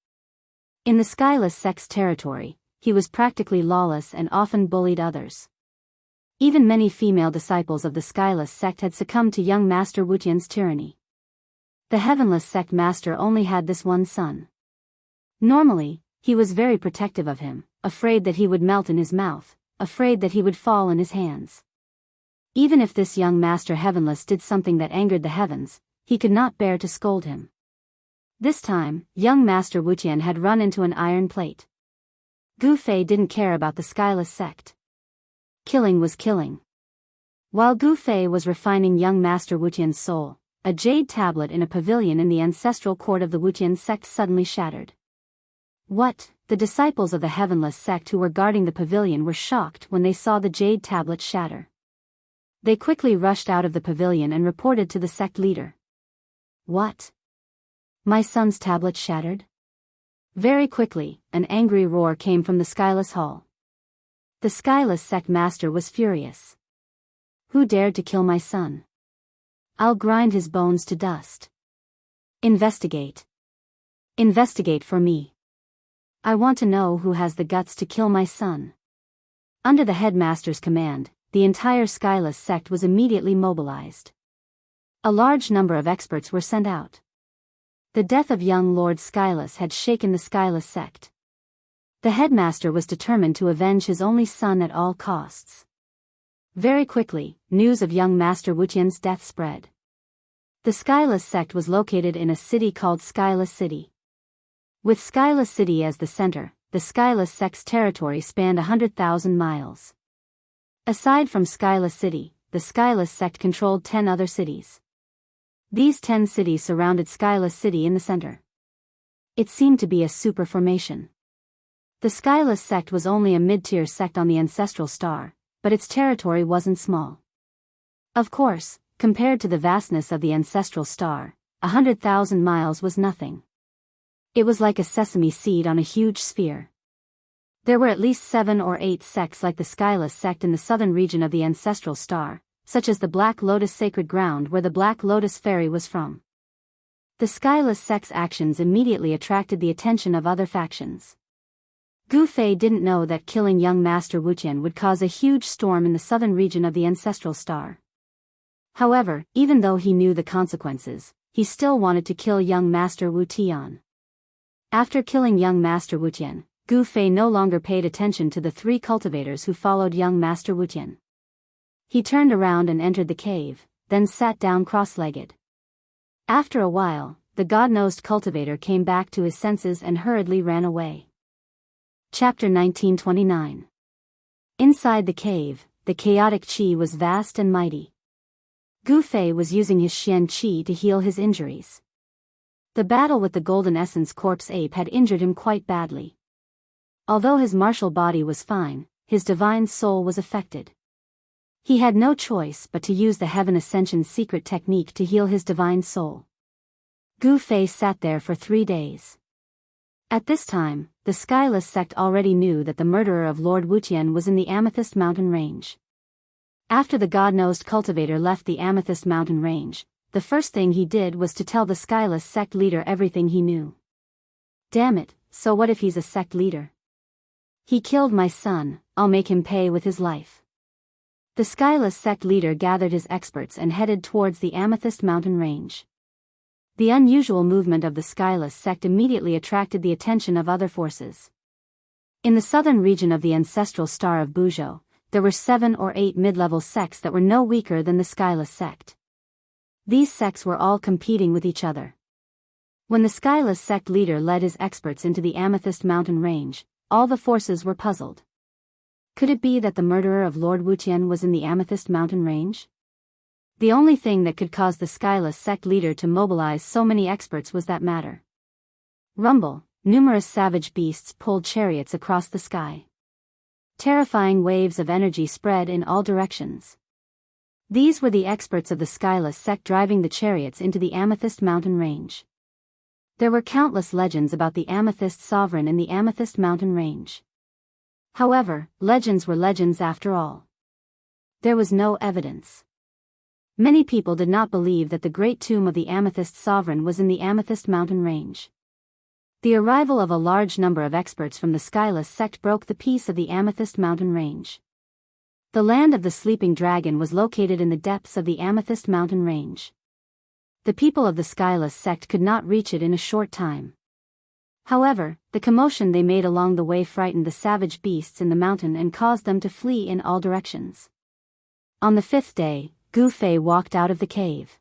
In the Skyless sect's territory, he was practically lawless and often bullied others. Even many female disciples of the Skyless sect had succumbed to young Master Wuqian's tyranny. The Heavenless sect master only had this one son. Normally, he was very protective of him, afraid that he would melt in his mouth, afraid that he would fall in his hands. Even if this young Master Heavenless did something that angered the heavens, he could not bear to scold him. This time, young Master Wuqian had run into an iron plate. Gu Fei didn't care about the Skyless sect. Killing was killing. While Gu Fei was refining young Master Wuqian's soul, a jade tablet in a pavilion in the ancestral court of the Wuqian sect suddenly shattered. What? The disciples of the Heavenless sect who were guarding the pavilion were shocked when they saw the jade tablet shatter. They quickly rushed out of the pavilion and reported to the sect leader. What? My son's tablet shattered? Very quickly, an angry roar came from the Skyless Hall. The Skyless sect master was furious. Who dared to kill my son? I'll grind his bones to dust. Investigate. Investigate for me. I want to know who has the guts to kill my son. Under the headmaster's command, the entire Skyless sect was immediately mobilized. A large number of experts were sent out. The death of young Lord Skyless had shaken the Skyless sect. The headmaster was determined to avenge his only son at all costs. Very quickly, news of young Master Wuqian's death spread. The Skyless sect was located in a city called Skyless City. With Skyless City as the center, the Skyless sect's territory spanned 100,000 miles. Aside from Skyless City, the Skyless sect controlled 10 other cities. These 10 cities surrounded Skyless City in the center. It seemed to be a super formation. The Skyless sect was only a mid-tier sect on the ancestral star, but its territory wasn't small. Of course, compared to the vastness of the ancestral star, 100,000 miles was nothing. It was like a sesame seed on a huge sphere. There were at least 7 or 8 sects like the Skyless sect in the southern region of the ancestral star, such as the Black Lotus sacred ground where the Black Lotus fairy was from. The Skyless sect's actions immediately attracted the attention of other factions. Gu Fei didn't know that killing young Master Wuqian would cause a huge storm in the southern region of the ancestral star. However, even though he knew the consequences, he still wanted to kill young Master Wu Tian. After killing young Master Wuqian, Gu Fei no longer paid attention to the 3 cultivators who followed young Master Wuqian. He turned around and entered the cave, then sat down cross-legged. After a while, the god-nosed cultivator came back to his senses and hurriedly ran away. Chapter 1929. Inside the cave, the chaotic qi was vast and mighty. Gu Fei was using his Xian qi to heal his injuries. The battle with the Golden Essence Corpse ape had injured him quite badly. Although his martial body was fine, his divine soul was affected. He had no choice but to use the Heaven Ascension secret technique to heal his divine soul. Gu Fei sat there for 3 days. At this time, the Skyless sect already knew that the murderer of Lord Wuqian was in the Amethyst Mountain Range. After the god-nosed cultivator left the Amethyst Mountain Range, the first thing he did was to tell the Skyless sect leader everything he knew. Damn it, so what if he's a sect leader? He killed my son, I'll make him pay with his life. The Skyless sect leader gathered his experts and headed towards the Amethyst Mountain Range. The unusual movement of the Skyless sect immediately attracted the attention of other forces. In the southern region of the ancestral star of Biyao, there were 7 or 8 mid-level sects that were no weaker than the Skyless sect. These sects were all competing with each other. When the Skyless sect leader led his experts into the Amethyst Mountain Range, all the forces were puzzled. Could it be that the murderer of Lord Wuqian was in the Amethyst Mountain Range? The only thing that could cause the Skyless sect leader to mobilize so many experts was that matter. Rumble, numerous savage beasts pulled chariots across the sky. Terrifying waves of energy spread in all directions. These were the experts of the Skyless sect driving the chariots into the Amethyst Mountain Range. There were countless legends about the Amethyst Sovereign in the Amethyst Mountain Range. However, legends were legends after all. There was no evidence. Many people did not believe that the great tomb of the Amethyst Sovereign was in the Amethyst Mountain Range. The arrival of a large number of experts from the Skyless sect broke the peace of the Amethyst Mountain Range. The land of the Sleeping Dragon was located in the depths of the Amethyst Mountain Range. The people of the Skyless sect could not reach it in a short time. However, the commotion they made along the way frightened the savage beasts in the mountain and caused them to flee in all directions. On the 5th day, Gu Fei walked out of the cave.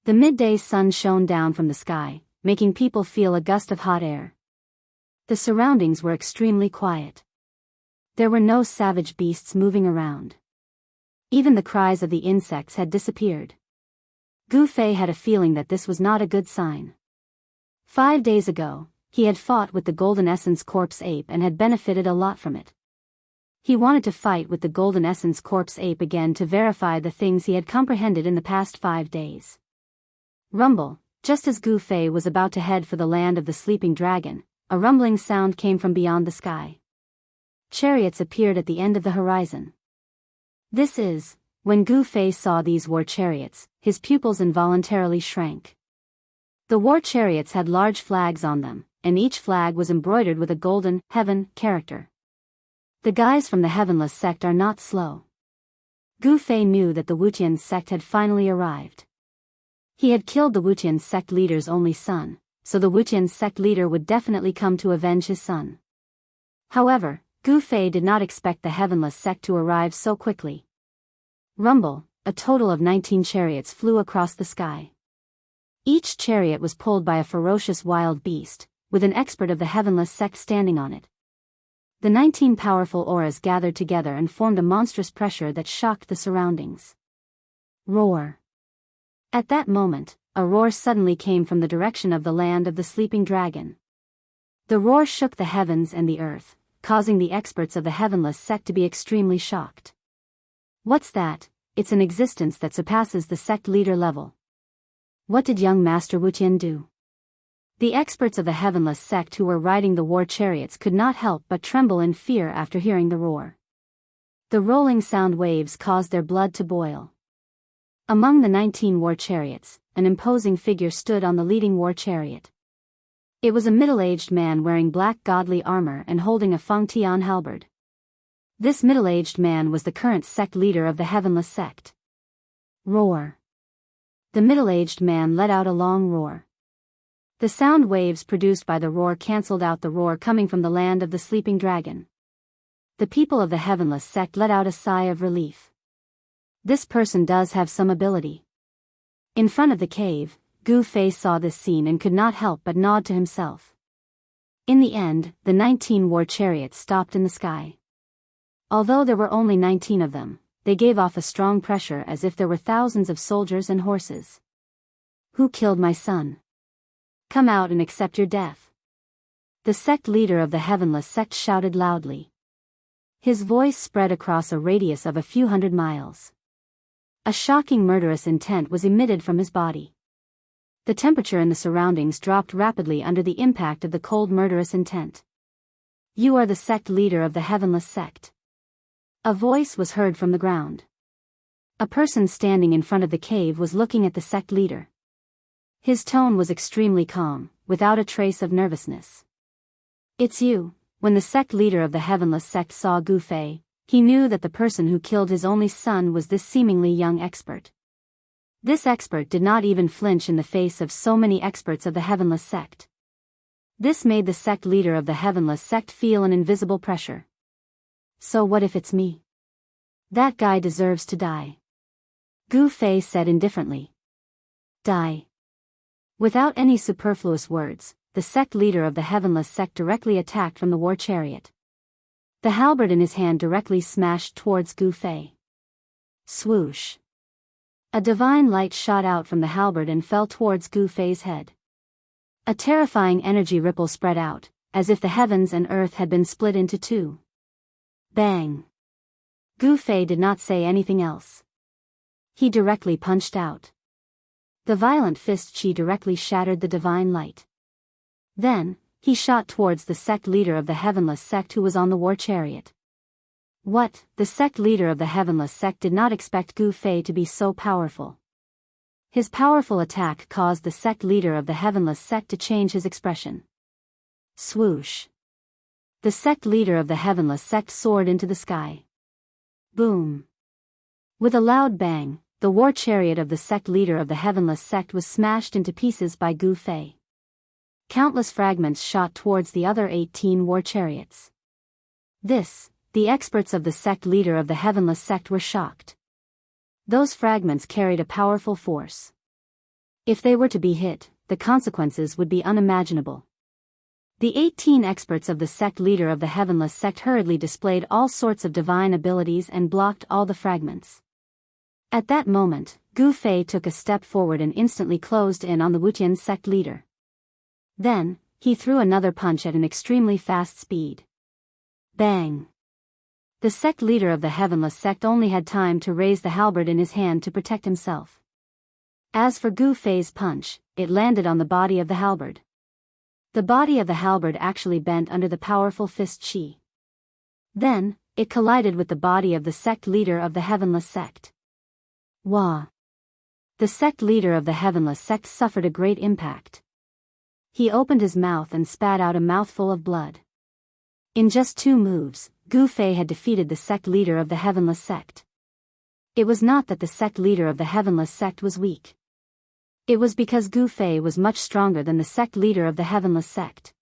The midday sun shone down from the sky, making people feel a gust of hot air. The surroundings were extremely quiet. There were no savage beasts moving around. Even the cries of the insects had disappeared. Gu Fei had a feeling that this was not a good sign. 5 days ago, he had fought with the Golden Essence Corpse ape and had benefited a lot from it. He wanted to fight with the Golden Essence Corpse ape again to verify the things he had comprehended in the past 5 days. Rumble, Just as Gu Fei was about to head for the land of the sleeping dragon, a rumbling sound came from beyond the sky. Chariots appeared at the end of the horizon. When Gu Fei saw these war chariots, his pupils involuntarily shrank. The war chariots had large flags on them, and each flag was embroidered with a golden, heaven, character. The guys from the Heavenless sect are not slow. Gu Fei knew that the Wuxian sect had finally arrived. He had killed the Wuxian sect leader's only son, so the Wuxian sect leader would definitely come to avenge his son. However, Gu Fei did not expect the Heavenless sect to arrive so quickly. Rumble, a total of 19 chariots flew across the sky. Each chariot was pulled by a ferocious wild beast, with an expert of the Heavenless sect standing on it. The 19 powerful auras gathered together and formed a monstrous pressure that shocked the surroundings. Roar. At that moment, a roar suddenly came from the direction of the land of the sleeping dragon. The roar shook the heavens and the earth, causing the experts of the Heavenless sect to be extremely shocked. What's that? It's an existence that surpasses the sect leader level. What did young Master Wuqian do? The experts of the Heavenless sect who were riding the war chariots could not help but tremble in fear after hearing the roar. The rolling sound waves caused their blood to boil. Among the 19 war chariots, an imposing figure stood on the leading war chariot. It was a middle-aged man wearing black godly armor and holding a Feng Tian halberd. This middle-aged man was the current sect leader of the Heavenless sect. Roar. The middle-aged man let out a long roar. The sound waves produced by the roar cancelled out the roar coming from the land of the sleeping dragon. The people of the Heavenless sect let out a sigh of relief. This person does have some ability. In front of the cave, Gu Fei saw this scene and could not help but nod to himself. In the end, the 19 war chariots stopped in the sky. Although there were only 19 of them, they gave off a strong pressure as if there were thousands of soldiers and horses. Who killed my son? Come out and accept your death. The sect leader of the Heavenless sect shouted loudly. His voice spread across a radius of a few hundred miles. A shocking murderous intent was emitted from his body. The temperature in the surroundings dropped rapidly under the impact of the cold murderous intent. You are the sect leader of the Heavenless sect. A voice was heard from the ground. A person standing in front of the cave was looking at the sect leader. His tone was extremely calm, without a trace of nervousness. It's you. When the sect leader of the Heavenless sect saw Gu Fei, he knew that the person who killed his only son was this seemingly young expert. This expert did not even flinch in the face of so many experts of the Heavenless sect. This made the sect leader of the Heavenless sect feel an invisible pressure. So what if it's me? That guy deserves to die. Gu Fei said indifferently. Die. Without any superfluous words, the sect leader of the Heavenless sect directly attacked from the war chariot. The halberd in his hand directly smashed towards Gu Fei. Swoosh. A divine light shot out from the halberd and fell towards Gu Fei's head. A terrifying energy ripple spread out, as if the heavens and earth had been split into two. Bang. Gu Fei did not say anything else. He directly punched out. The violent fist chi directly shattered the divine light. Then, he shot towards the sect leader of the Heavenless sect who was on the war chariot. What? The sect leader of the Heavenless sect did not expect Gu Fei to be so powerful. His powerful attack caused the sect leader of the Heavenless sect to change his expression. Swoosh. The sect leader of the Heavenless sect soared into the sky. Boom. With a loud bang, the war chariot of the sect leader of the Heavenless sect was smashed into pieces by Gu Fei. Countless fragments shot towards the other 18 war chariots. The experts of the sect leader of the Heavenless sect were shocked. Those fragments carried a powerful force. If they were to be hit, the consequences would be unimaginable. The 18 experts of the sect leader of the Heavenless sect hurriedly displayed all sorts of divine abilities and blocked all the fragments. At that moment, Gu Fei took a step forward and instantly closed in on the Wuxian sect leader. Then, he threw another punch at an extremely fast speed. Bang! The sect leader of the Heavenless sect only had time to raise the halberd in his hand to protect himself. As for Gu Fei's punch, it landed on the body of the halberd. The body of the halberd actually bent under the powerful fist chi. Then, it collided with the body of the sect leader of the heavenless sect. Wah! The sect leader of the heavenless sect suffered a great impact. He opened his mouth and spat out a mouthful of blood. In just 2 moves, Gu Fei had defeated the sect leader of the heavenless sect. It was not that the sect leader of the heavenless sect was weak. It was because Gu Fei was much stronger than the sect leader of the heavenless sect.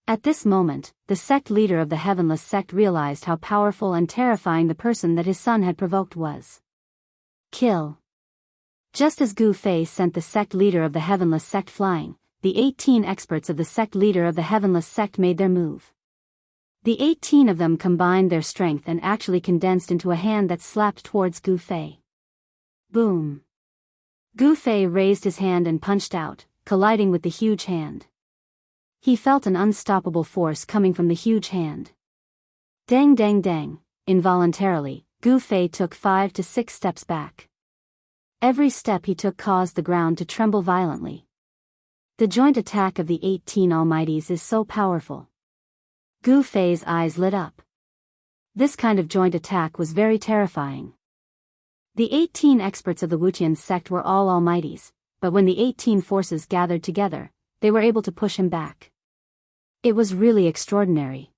At this moment, the sect leader of the heavenless sect realized how powerful and terrifying the person that his son had provoked was. Kill. Just as Gu Fei sent the sect leader of the heavenless sect flying, the 18 experts of the sect leader of the heavenless sect made their move. The 18 of them combined their strength and actually condensed into a hand that slapped towards Gu Fei. Boom! Gu Fei raised his hand and punched out, colliding with the huge hand. He felt an unstoppable force coming from the huge hand. Dang dang dang! Involuntarily, Gu Fei took 5 to 6 steps back. Every step he took caused the ground to tremble violently. The joint attack of the 18 Almighties is so powerful. Gu Fei's eyes lit up. This kind of joint attack was very terrifying. The 18 experts of the Wuxian sect were all Almighties, but when the 18 forces gathered together, they were able to push him back. It was really extraordinary.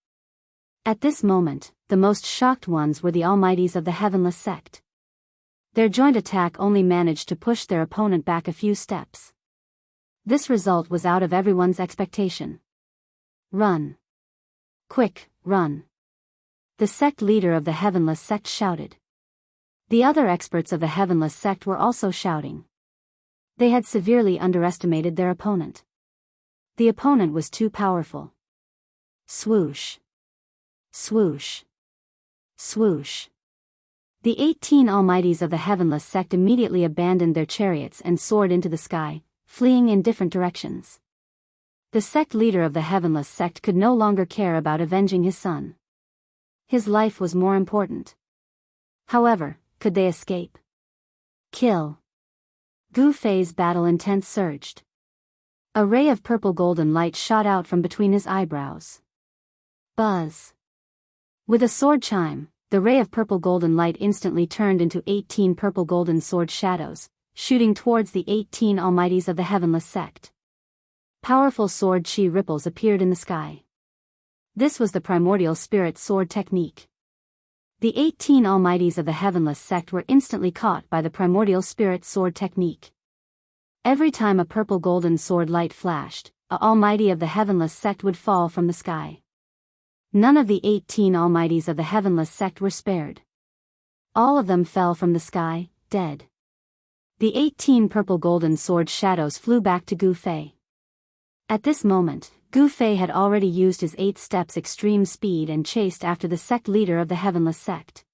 At this moment, the most shocked ones were the Almighties of the heavenless sect. Their joint attack only managed to push their opponent back a few steps. This result was out of everyone's expectation. Run! Quick, run! The sect leader of the heavenless sect shouted. The other experts of the heavenless sect were also shouting. They had severely underestimated their opponent. The opponent was too powerful. Swoosh! Swoosh! Swoosh! The 18 Almighties of the heavenless sect immediately abandoned their chariots and soared into the sky, fleeing in different directions. The sect leader of the heavenless sect could no longer care about avenging his son. His life was more important. However, could they escape? Kill! Gu Fei's battle intent surged. A ray of purple golden light shot out from between his eyebrows. Buzz! With a sword chime, the ray of purple golden light instantly turned into 18 purple golden sword shadows, shooting towards the 18 Almighties of the heavenless sect. Powerful sword chi ripples appeared in the sky. This was the primordial spirit sword technique. The 18 Almighties of the heavenless sect were instantly caught by the primordial spirit sword technique. Every time a purple golden sword light flashed, a Almighty of the heavenless sect would fall from the sky. None of the 18 Almighties of the heavenless sect were spared. All of them fell from the sky, dead. The 18 purple golden sword shadows flew back to Gu Fei. At this moment, Gu Fei had already used his 8 steps extreme speed and chased after the sect leader of the heavenless sect.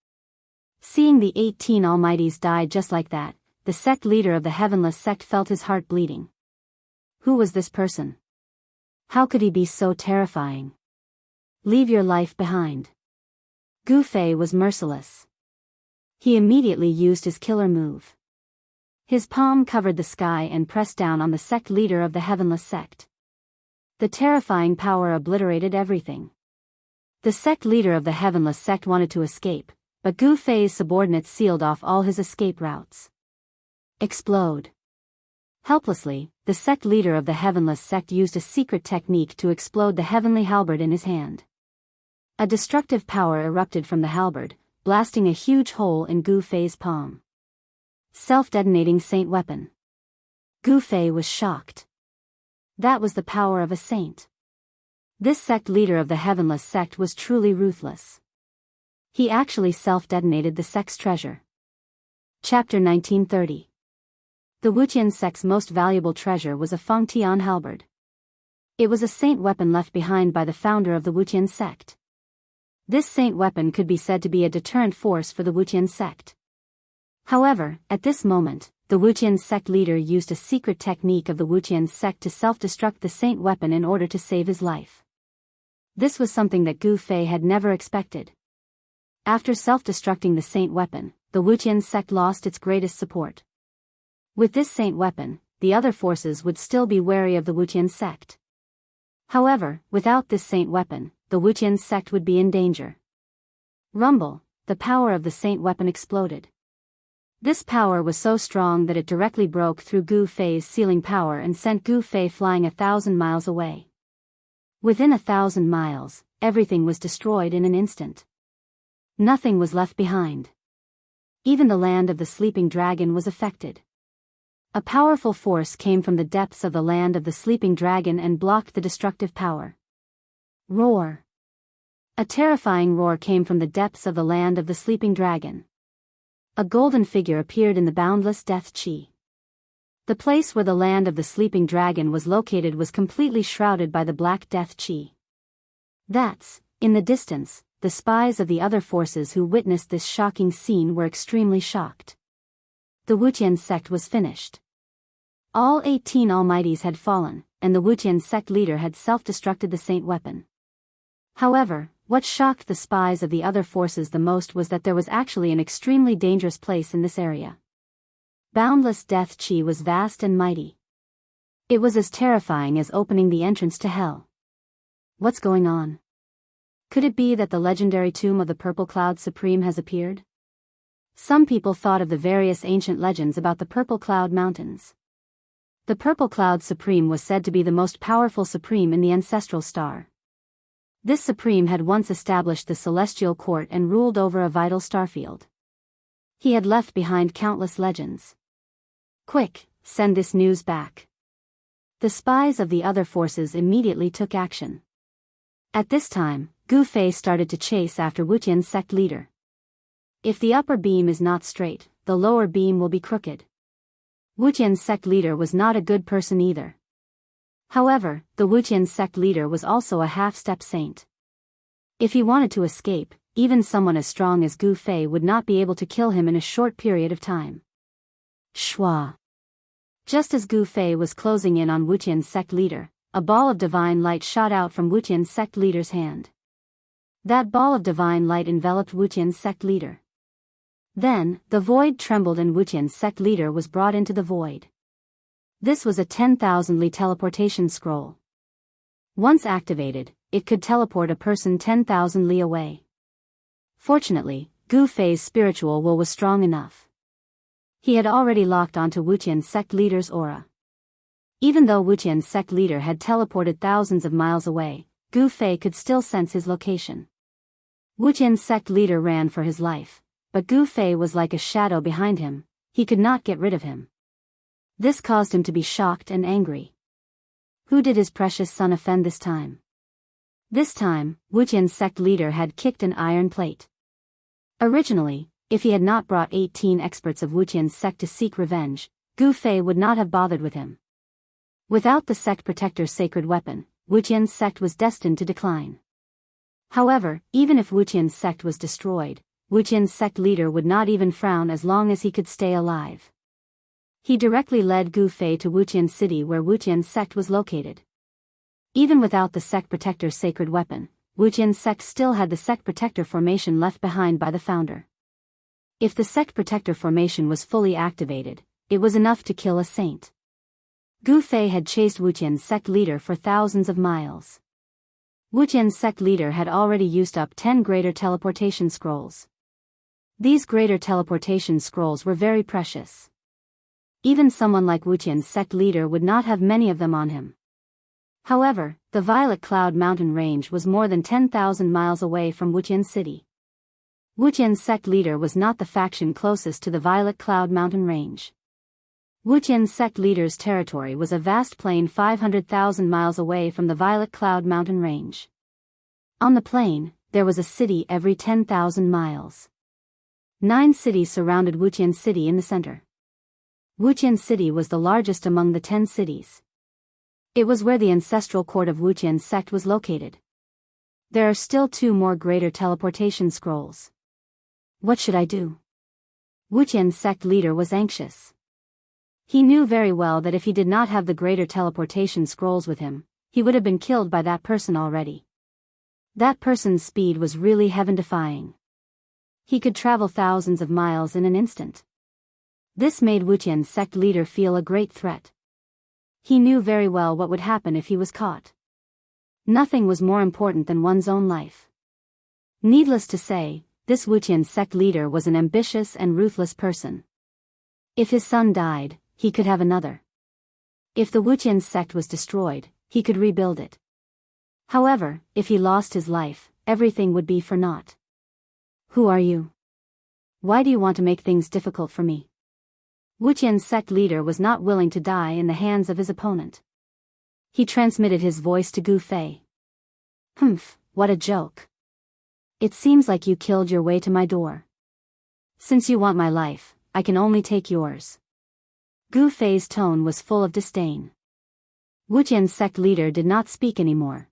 Seeing the 18 Almighties die just like that, the sect leader of the heavenless sect felt his heart bleeding. Who was this person? How could he be so terrifying? Leave your life behind. Gu Fei was merciless. He immediately used his killer move. His palm covered the sky and pressed down on the sect leader of the heavenless sect. The terrifying power obliterated everything. The sect leader of the heavenless sect wanted to escape, but Gu Fei's subordinates sealed off all his escape routes. Explode! Helplessly, the sect leader of the heavenless sect used a secret technique to explode the heavenly halberd in his hand. A destructive power erupted from the halberd, blasting a huge hole in Gu Fei's palm. Self-detonating saint weapon. Gu Fei was shocked. That was the power of a saint. This sect leader of the heavenless sect was truly ruthless. He actually self-detonated the sect's treasure. Chapter 1930. The Wuxian sect's most valuable treasure was a Fangtian halberd. It was a saint weapon left behind by the founder of the Wuxian sect. This saint weapon could be said to be a deterrent force for the Wuxian sect. However, at this moment, the Wuxian sect leader used a secret technique of the Wuxian sect to self-destruct the saint weapon in order to save his life. This was something that Gu Fei had never expected. After self-destructing the saint weapon, the Wuxian sect lost its greatest support. With this saint weapon, the other forces would still be wary of the Wuqian sect. However, without this saint weapon, the Wuqian sect would be in danger. Rumble, the power of the saint weapon exploded. This power was so strong that it directly broke through Gu Fei's sealing power and sent Gu Fei flying 1,000 miles away. Within 1,000 miles, everything was destroyed in an instant. Nothing was left behind. Even the land of the sleeping dragon was affected. A powerful force came from the depths of the land of the sleeping dragon and blocked the destructive power. Roar! A terrifying roar came from the depths of the land of the sleeping dragon. A golden figure appeared in the boundless death chi. The place where the land of the sleeping dragon was located was completely shrouded by the black death chi. That's, in the distance, the spies of the other forces who witnessed this shocking scene were extremely shocked. The Wuqian sect was finished. All 18 almighties had fallen, and the Wuqian sect leader had self-destructed the saint weapon. However, what shocked the spies of the other forces the most was that there was actually an extremely dangerous place in this area. Boundless death chi was vast and mighty. It was as terrifying as opening the entrance to hell. What's going on? Could it be that the legendary tomb of the Purple Cloud Supreme has appeared? Some people thought of the various ancient legends about the Purple Cloud Mountains. The Purple Cloud Supreme was said to be the most powerful supreme in the ancestral star. This supreme had once established the celestial court and ruled over a vital starfield. He had left behind countless legends. Quick, send this news back. The spies of the other forces immediately took action. At this time, Gu Fei started to chase after Wuqian's sect leader. If the upper beam is not straight, the lower beam will be crooked. Wuqian's sect leader was not a good person either. However, the Wuqian sect leader was also a half-step saint. If he wanted to escape, even someone as strong as Gu Fei would not be able to kill him in a short period of time. Shwa! Just as Gu Fei was closing in on Wuqian's sect leader, a ball of divine light shot out from Wuqian's sect leader's hand. That ball of divine light enveloped Wuqian's sect leader. Then, the void trembled and Wuqian's sect leader was brought into the void. This was a 10,000 li teleportation scroll. Once activated, it could teleport a person 10,000 li away. Fortunately, Gu Fei's spiritual will was strong enough. He had already locked onto Wuqian's sect leader's aura. Even though Wuqian's sect leader had teleported thousands of miles away, Gu Fei could still sense his location. Wuqian's sect leader ran for his life, but Gu Fei was like a shadow behind him. He could not get rid of him. This caused him to be shocked and angry. Who did his precious son offend this time? This time, Wuqian's sect leader had kicked an iron plate. Originally, if he had not brought 18 experts of Wuqian's sect to seek revenge, Gu Fei would not have bothered with him. Without the sect protector's sacred weapon, Wuqian's sect was destined to decline. However, even if Wuqian's sect was destroyed, Wuqian's sect leader would not even frown as long as he could stay alive. He directly led Gu Fei to Wuqian City where Wuqian's sect was located. Even without the sect protector's sacred weapon, Wuqian's sect still had the sect protector formation left behind by the founder. If the sect protector formation was fully activated, it was enough to kill a saint. Gu Fei had chased Wuqian's sect leader for thousands of miles. Wuqian's sect leader had already used up 10 greater teleportation scrolls. These greater teleportation scrolls were very precious. Even someone like Wuqian's sect leader would not have many of them on him. However, the Violet Cloud Mountain Range was more than 10,000 miles away from Wuqian City. Wuqian's sect leader was not the faction closest to the Violet Cloud Mountain Range. Wuqian's sect leader's territory was a vast plain 500,000 miles away from the Violet Cloud Mountain Range. On the plain, there was a city every 10,000 miles. 9 cities surrounded Wuqian City in the center. Wuqian City was the largest among the 10 cities. It was where the ancestral court of Wuqian's sect was located. There are still 2 more greater teleportation scrolls. What should I do? Wuqian's sect leader was anxious. He knew very well that if he did not have the greater teleportation scrolls with him, he would have been killed by that person already. That person's speed was really heaven-defying. He could travel thousands of miles in an instant. This made Wuqian's sect leader feel a great threat. He knew very well what would happen if he was caught. Nothing was more important than one's own life. Needless to say, this Wuxian sect leader was an ambitious and ruthless person. If his son died, he could have another. If the Wuxian sect was destroyed, he could rebuild it. However, if he lost his life, everything would be for naught. Who are you? Why do you want to make things difficult for me? Wuxian sect leader was not willing to die in the hands of his opponent. He transmitted his voice to Gu Fei. Humph, what a joke. It seems like you killed your way to my door. Since you want my life, I can only take yours. Gu Fei's tone was full of disdain. Wuxian sect leader did not speak anymore.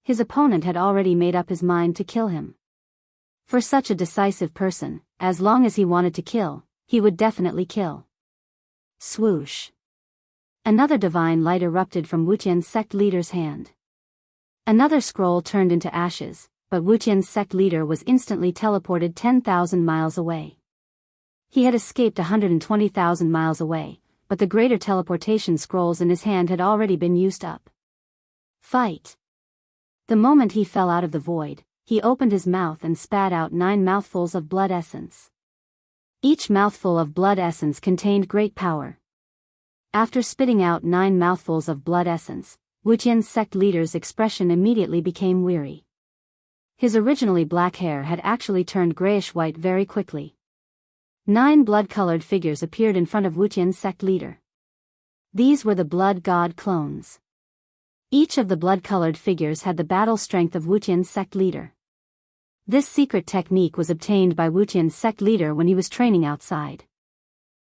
His opponent had already made up his mind to kill him. For such a decisive person, as long as he wanted to kill, he would definitely kill. Swoosh. Another divine light erupted from Wuxian sect leader's hand. Another scroll turned into ashes, but Wuxian sect leader was instantly teleported 10,000 miles away. He had escaped 120,000 miles away, but the greater teleportation scrolls in his hand had already been used up. Fight. The moment he fell out of the void, he opened his mouth and spat out 9 mouthfuls of blood essence. Each mouthful of blood essence contained great power. After spitting out 9 mouthfuls of blood essence, Wuxian sect leader's expression immediately became weary. His originally black hair had actually turned grayish-white very quickly. 9 blood-colored figures appeared in front of Wuxian sect leader. These were the blood god clones. Each of the blood-colored figures had the battle strength of Wuxian sect leader. This secret technique was obtained by Wuxian sect leader when he was training outside.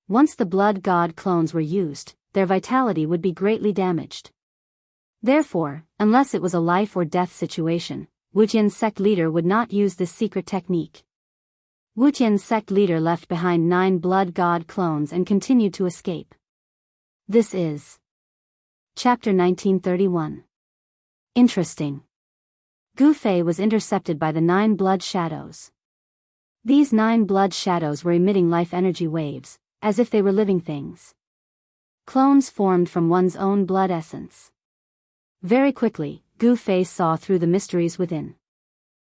Once the blood god clones were used, their vitality would be greatly damaged. Therefore, unless it was a life or death situation, Wuxian sect leader would not use this secret technique. Wuxian sect leader left behind 9 blood god clones and continued to escape. This is Chapter 1931. Interesting. Gu Fei was intercepted by the 9 blood shadows. These 9 blood shadows were emitting life energy waves, as if they were living things. Clones formed from one's own blood essence. Very quickly, Gu Fei saw through the mysteries within.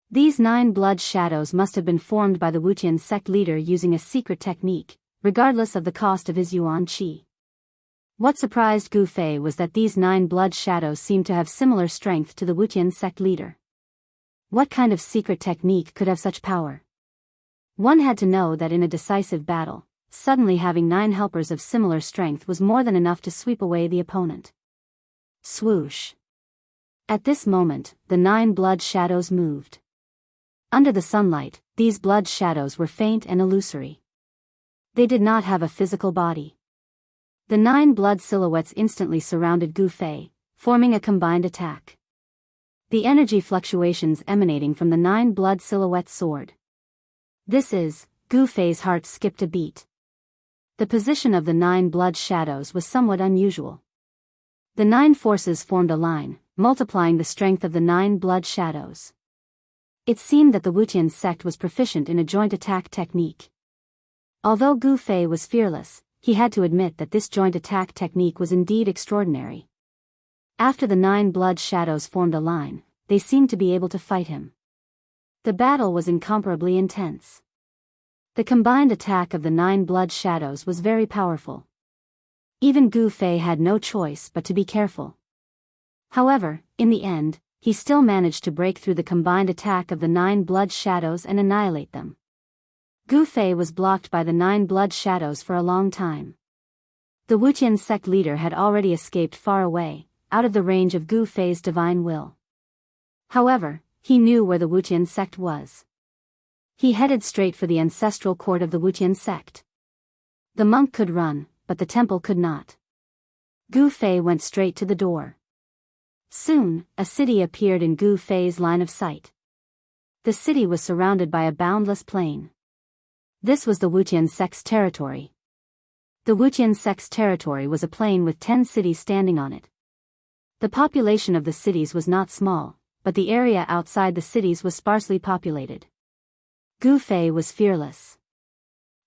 These 9 blood shadows must have been formed by the Wuxian sect leader using a secret technique, regardless of the cost of his yuan qi. What surprised Gu Fei was that these 9 blood shadows seemed to have similar strength to the Wuxian sect leader. What kind of secret technique could have such power? One had to know that in a decisive battle, suddenly having 9 helpers of similar strength was more than enough to sweep away the opponent. Swoosh. At this moment, the 9 blood shadows moved. Under the sunlight, these blood shadows were faint and illusory. They did not have a physical body. The 9 blood silhouettes instantly surrounded Gu Fei, forming a combined attack. The energy fluctuations emanating from the 9 blood silhouettes soared. This is, Gu Fei's heart skipped a beat. The position of the 9 blood shadows was somewhat unusual. The 9 forces formed a line, multiplying the strength of the 9 blood shadows. It seemed that the Wuxian sect was proficient in a joint attack technique. Although Gu Fei was fearless, he had to admit that this joint attack technique was indeed extraordinary. After the 9 blood shadows formed a line, they seemed to be able to fight him. The battle was incomparably intense. The combined attack of the 9 blood shadows was very powerful. Even Gu Fei had no choice but to be careful. However, in the end, he still managed to break through the combined attack of the 9 blood shadows and annihilate them. Gu Fei was blocked by the 9 blood shadows for a long time. The Wuxian sect leader had already escaped far away, out of the range of Gu Fei's divine will. However, he knew where the Wuxian sect was. He headed straight for the ancestral court of the Wuxian sect. The monk could run, but the temple could not. Gu Fei went straight to the door. Soon, a city appeared in Gu Fei's line of sight. The city was surrounded by a boundless plain. This was the Wuxian sect's territory. The Wuxian sect's territory was a plain with 10 cities standing on it. The population of the cities was not small, but the area outside the cities was sparsely populated. Gu Fei was fearless.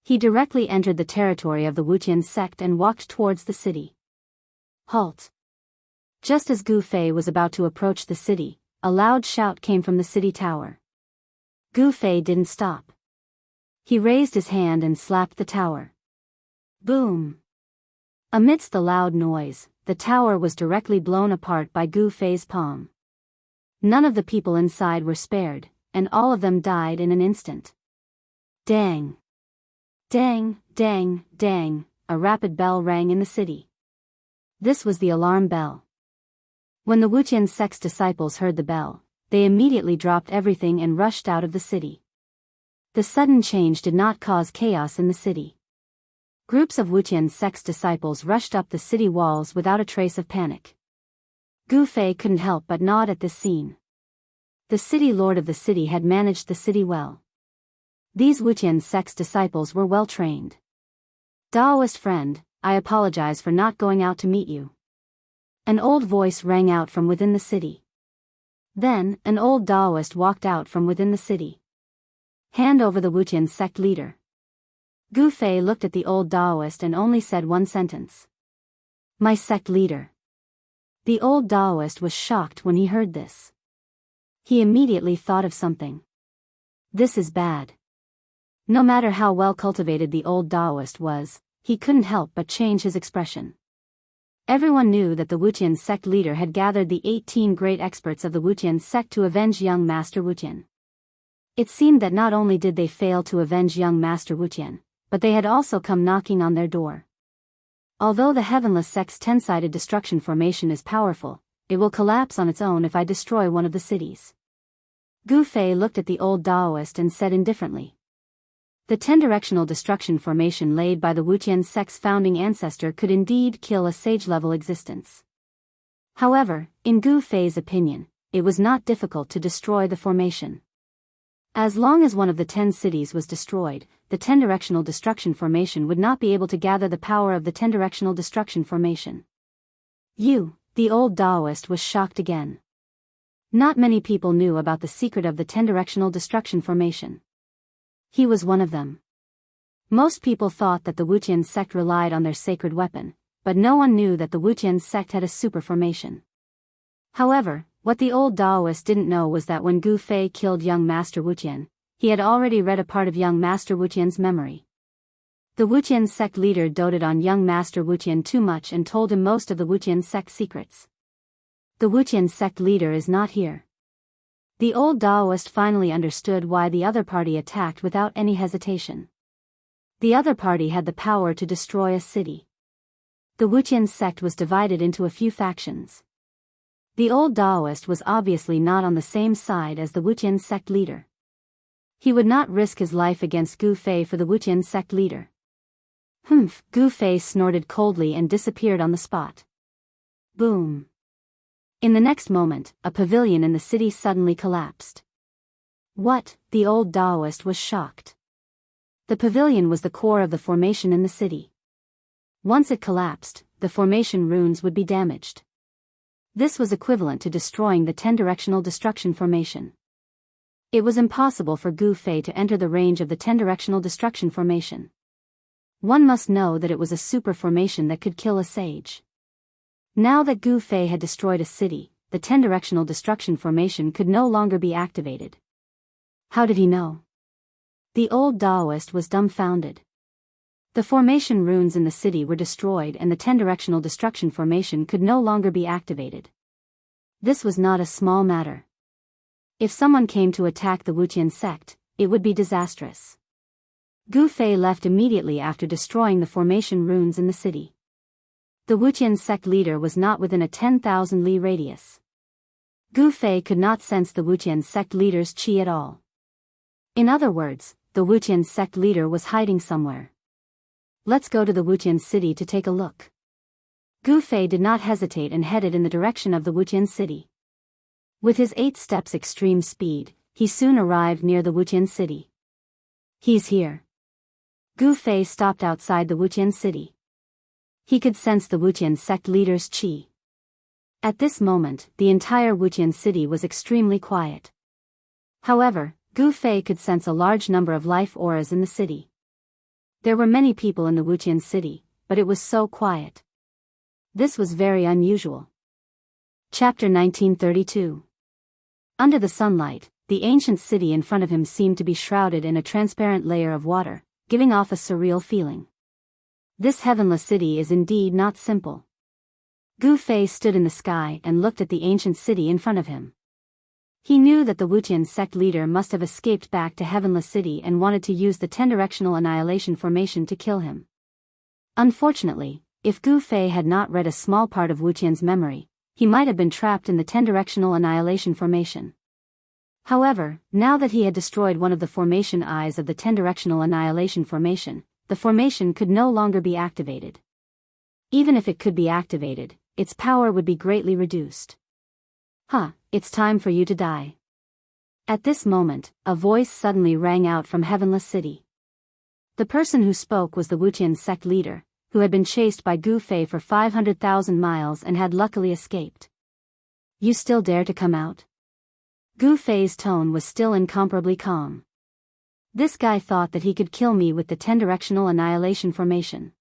He directly entered the territory of the Wuxian sect and walked towards the city. Halt! Just as Gu Fei was about to approach the city, a loud shout came from the city tower. Gu Fei didn't stop. He raised his hand and slapped the tower. Boom! Amidst the loud noise, the tower was directly blown apart by Gu Fei's palm. None of the people inside were spared, and all of them died in an instant. Dang! Dang, dang, dang, a rapid bell rang in the city. This was the alarm bell. When the Wuqian sect's disciples heard the bell, they immediately dropped everything and rushed out of the city. The sudden change did not cause chaos in the city. Groups of Wuqian sect's disciples rushed up the city walls without a trace of panic. Gu Fei couldn't help but nod at this scene. The city lord of the city had managed the city well. These Wuqian sect's disciples were well trained. Daoist friend, I apologize for not going out to meet you. An old voice rang out from within the city. Then, an old Daoist walked out from within the city. Hand over the Wuqian sect leader. Gu Fei looked at the old Daoist and only said one sentence. My sect leader. The old Daoist was shocked when he heard this. He immediately thought of something. This is bad. No matter how well cultivated the old Daoist was, he couldn't help but change his expression. Everyone knew that the Wuqian sect leader had gathered the 18 great experts of the Wuqian sect to avenge young Master Wuqian. It seemed that not only did they fail to avenge young Master Wuqian, but they had also come knocking on their door. Although the Heavenless sect's 10-sided destruction formation is powerful, it will collapse on its own if I destroy one of the cities. Gu Fei looked at the old Daoist and said indifferently. The 10-directional destruction formation laid by the Wuqian sect's founding ancestor could indeed kill a sage-level existence. However, in Gu Fei's opinion, it was not difficult to destroy the formation. As long as one of the 10 cities was destroyed, the 10-directional destruction formation would not be able to gather the power of the 10-directional destruction formation. The old Daoist was shocked again. Not many people knew about the secret of the 10-directional destruction formation. He was one of them. Most people thought that the Wuqian sect relied on their sacred weapon, but no one knew that the Wuqian sect had a super formation. However, what the old Daoist didn't know was that when Gu Fei killed young Master Wuqian, he had already read a part of young Master Wuqian's memory. The Wuqian sect leader doted on young Master Wuqian too much and told him most of the Wuqian sect secrets. The Wuqian sect leader is not here. The old Daoist finally understood why the other party attacked without any hesitation. The other party had the power to destroy a city. The Wuqian sect was divided into a few factions. The old Daoist was obviously not on the same side as the Wuqian sect leader. He would not risk his life against Gu Fei for the Wuqian sect leader. Humph! Gu Fei snorted coldly and disappeared on the spot. Boom! In the next moment, a pavilion in the city suddenly collapsed. What? The old Daoist was shocked. The pavilion was the core of the formation in the city. Once it collapsed, the formation runes would be damaged. This was equivalent to destroying the 10-directional destruction formation. It was impossible for Gu Fei to enter the range of the 10-directional destruction formation. One must know that it was a super formation that could kill a sage. Now that Gu Fei had destroyed a city, the 10-directional destruction formation could no longer be activated. How did he know? The old Daoist was dumbfounded. The formation runes in the city were destroyed and the 10-directional destruction formation could no longer be activated. This was not a small matter. If someone came to attack the Wuqian sect, it would be disastrous. Gu Fei left immediately after destroying the formation runes in the city. The Wuqian sect leader was not within a 10,000 li radius. Gu Fei could not sense the Wuqian sect leader's qi at all. In other words, the Wuqian sect leader was hiding somewhere. Let's go to the Wuqian city to take a look. Gu Fei did not hesitate and headed in the direction of the Wuqian city. With his 8 steps extreme speed, he soon arrived near the Wuqian city. He's here. Gu Fei stopped outside the Wuqian city. He could sense the Wuqian sect leader's qi. At this moment, the entire Wuqian city was extremely quiet. However, Gu Fei could sense a large number of life auras in the city. There were many people in the Wuqian city, but it was so quiet. This was very unusual. Chapter 1932. Under the sunlight, the ancient city in front of him seemed to be shrouded in a transparent layer of water, giving off a surreal feeling. This heavenless city is indeed not simple. Gu Fei stood in the sky and looked at the ancient city in front of him. He knew that the Wuqian sect leader must have escaped back to Heavenless City and wanted to use the 10-directional annihilation formation to kill him. Unfortunately, if Gu Fei had not read a small part of Wuqian's memory, he might have been trapped in the 10-directional annihilation formation. However, now that he had destroyed one of the formation eyes of the 10-directional annihilation formation, the formation could no longer be activated. Even if it could be activated, its power would be greatly reduced. It's time for you to die. At this moment, a voice suddenly rang out from Heavenless City. The person who spoke was the Wuqian sect leader, who had been chased by Gu Fei for 500,000 miles and had luckily escaped. You still dare to come out? Gu Fei's tone was still incomparably calm. This guy thought that he could kill me with the 10-directional annihilation formation.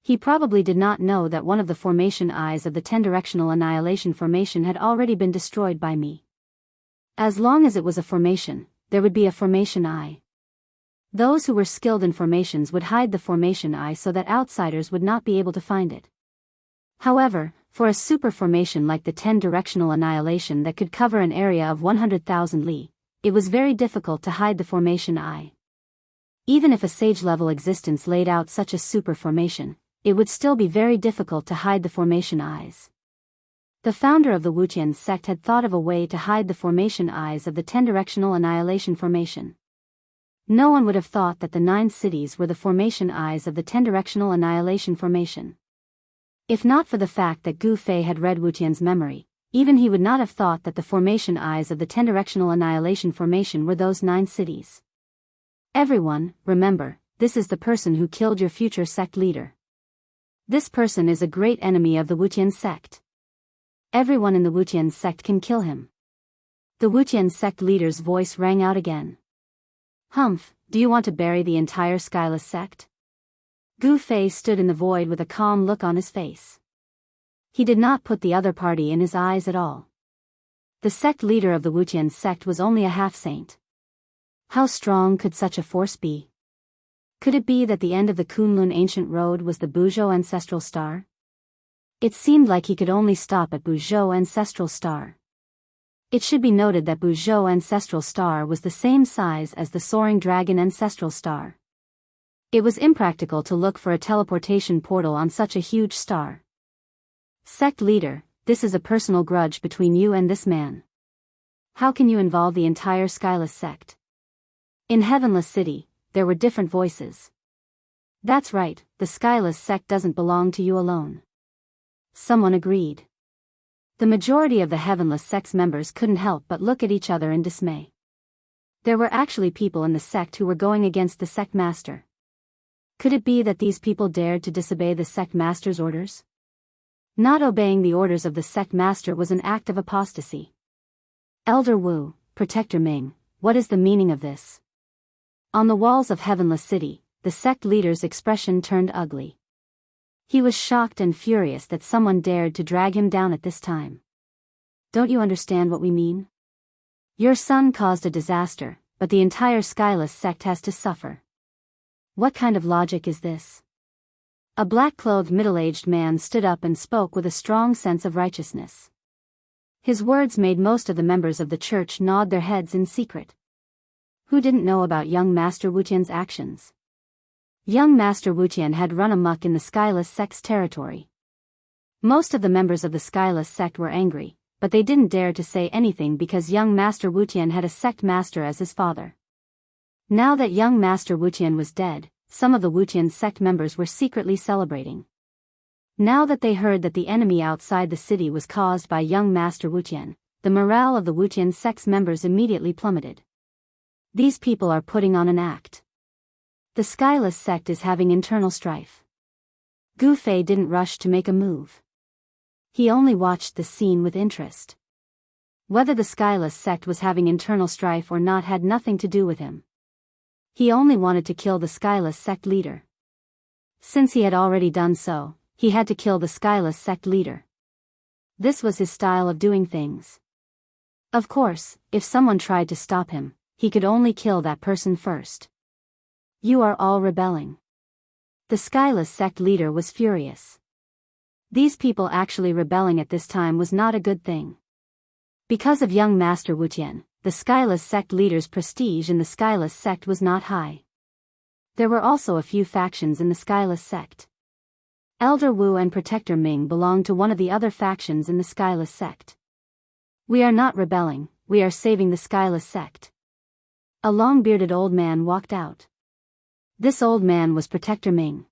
He probably did not know that one of the formation eyes of the 10-directional annihilation formation had already been destroyed by me. As long as it was a formation, there would be a formation eye. Those who were skilled in formations would hide the formation eye so that outsiders would not be able to find it. However, for a super formation like the 10-directional annihilation that could cover an area of 100,000 li, it was very difficult to hide the formation eye. Even if a sage-level existence laid out such a super formation, it would still be very difficult to hide the formation eyes. The founder of the Wuqian sect had thought of a way to hide the formation eyes of the 10-directional annihilation formation. No one would have thought that the 9 cities were the formation eyes of the 10-directional annihilation formation. If not for the fact that Gu Fei had read Wuqian's memory, even he would not have thought that the formation eyes of the 10-directional annihilation formation were those 9 cities. Everyone, remember, this is the person who killed your future sect leader. This person is a great enemy of the Wuqian sect. Everyone in the Wuqian sect can kill him. The Wuqian sect leader's voice rang out again. Humph, do you want to bury the entire Skyless sect? Gu Fei stood in the void with a calm look on his face. He did not put the other party in his eyes at all. The sect leader of the Wuqian sect was only a half-saint. How strong could such a force be? Could it be that the end of the Kunlun ancient road was the Biyao ancestral star? It seemed like he could only stop at Biyao ancestral star. It should be noted that Biyao ancestral star was the same size as the soaring dragon ancestral star. It was impractical to look for a teleportation portal on such a huge star. Sect leader, this is a personal grudge between you and this man. How can you involve the entire Skyless sect? In Heavenless City, there were different voices. That's right, the Skyless sect doesn't belong to you alone. Someone agreed. The majority of the Heavenless sect's members couldn't help but look at each other in dismay. There were actually people in the sect who were going against the sect master. Could it be that these people dared to disobey the sect master's orders? Not obeying the orders of the sect master was an act of apostasy. Elder Wu, Protector Ming, what is the meaning of this? On the walls of Heavenless City, the sect leader's expression turned ugly. He was shocked and furious that someone dared to drag him down at this time. Don't you understand what we mean? Your son caused a disaster, but the entire Skyless sect has to suffer. What kind of logic is this? A black-clothed middle-aged man stood up and spoke with a strong sense of righteousness. His words made most of the members of the church nod their heads in secret. Who didn't know about young Master Wuqian's actions? Young Master Wuqian had run amok in the Skyless sect's territory. Most of the members of the Skyless sect were angry, but they didn't dare to say anything because young Master Wuqian had a sect master as his father. Now that young Master Wuqian was dead, some of the Wuqian sect members were secretly celebrating. Now that they heard that the enemy outside the city was caused by young Master Wuqian, the morale of the Wuqian sect's members immediately plummeted. These people are putting on an act. The Skyless sect is having internal strife. Gu Fei didn't rush to make a move. He only watched the scene with interest. Whether the Skyless sect was having internal strife or not had nothing to do with him. He only wanted to kill the Skyless sect leader. Since he had already done so, he had to kill the Skyless sect leader. This was his style of doing things. Of course, if someone tried to stop him, he could only kill that person first. You are all rebelling. The Skyless sect leader was furious. These people actually rebelling at this time was not a good thing. Because of young Master Wu Tian, the Skyless sect leader's prestige in the Skyless sect was not high. There were also a few factions in the Skyless sect. Elder Wu and Protector Ming belonged to one of the other factions in the Skyless sect. We are not rebelling, we are saving the Skyless sect. A long-bearded old man walked out. This old man was Protector Ming.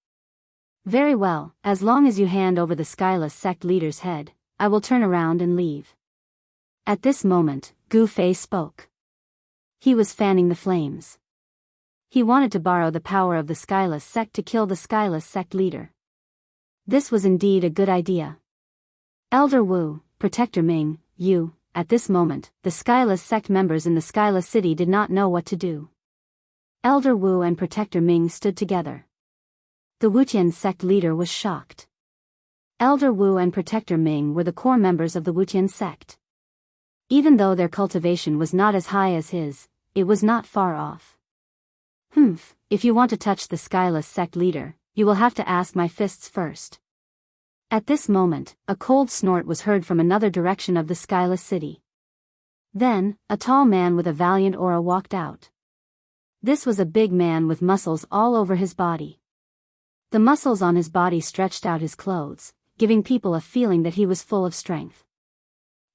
Very well, as long as you hand over the Skyless sect leader's head, I will turn around and leave. At this moment, Gu Fei spoke. He was fanning the flames. He wanted to borrow the power of the Skyless sect to kill the Skyless sect leader. This was indeed a good idea. Elder Wu, Protector Ming, you, at this moment, the Skyless sect members in the Skyless city did not know what to do. Elder Wu and Protector Ming stood together. The Wutian sect leader was shocked. Elder Wu and Protector Ming were the core members of the Wutian sect. Even though their cultivation was not as high as his, it was not far off. If you want to touch the Skyless sect leader, you will have to ask my fists first. At this moment, a cold snort was heard from another direction of the Skyless city. Then, a tall man with a valiant aura walked out. This was a big man with muscles all over his body. The muscles on his body stretched out his clothes, giving people a feeling that he was full of strength.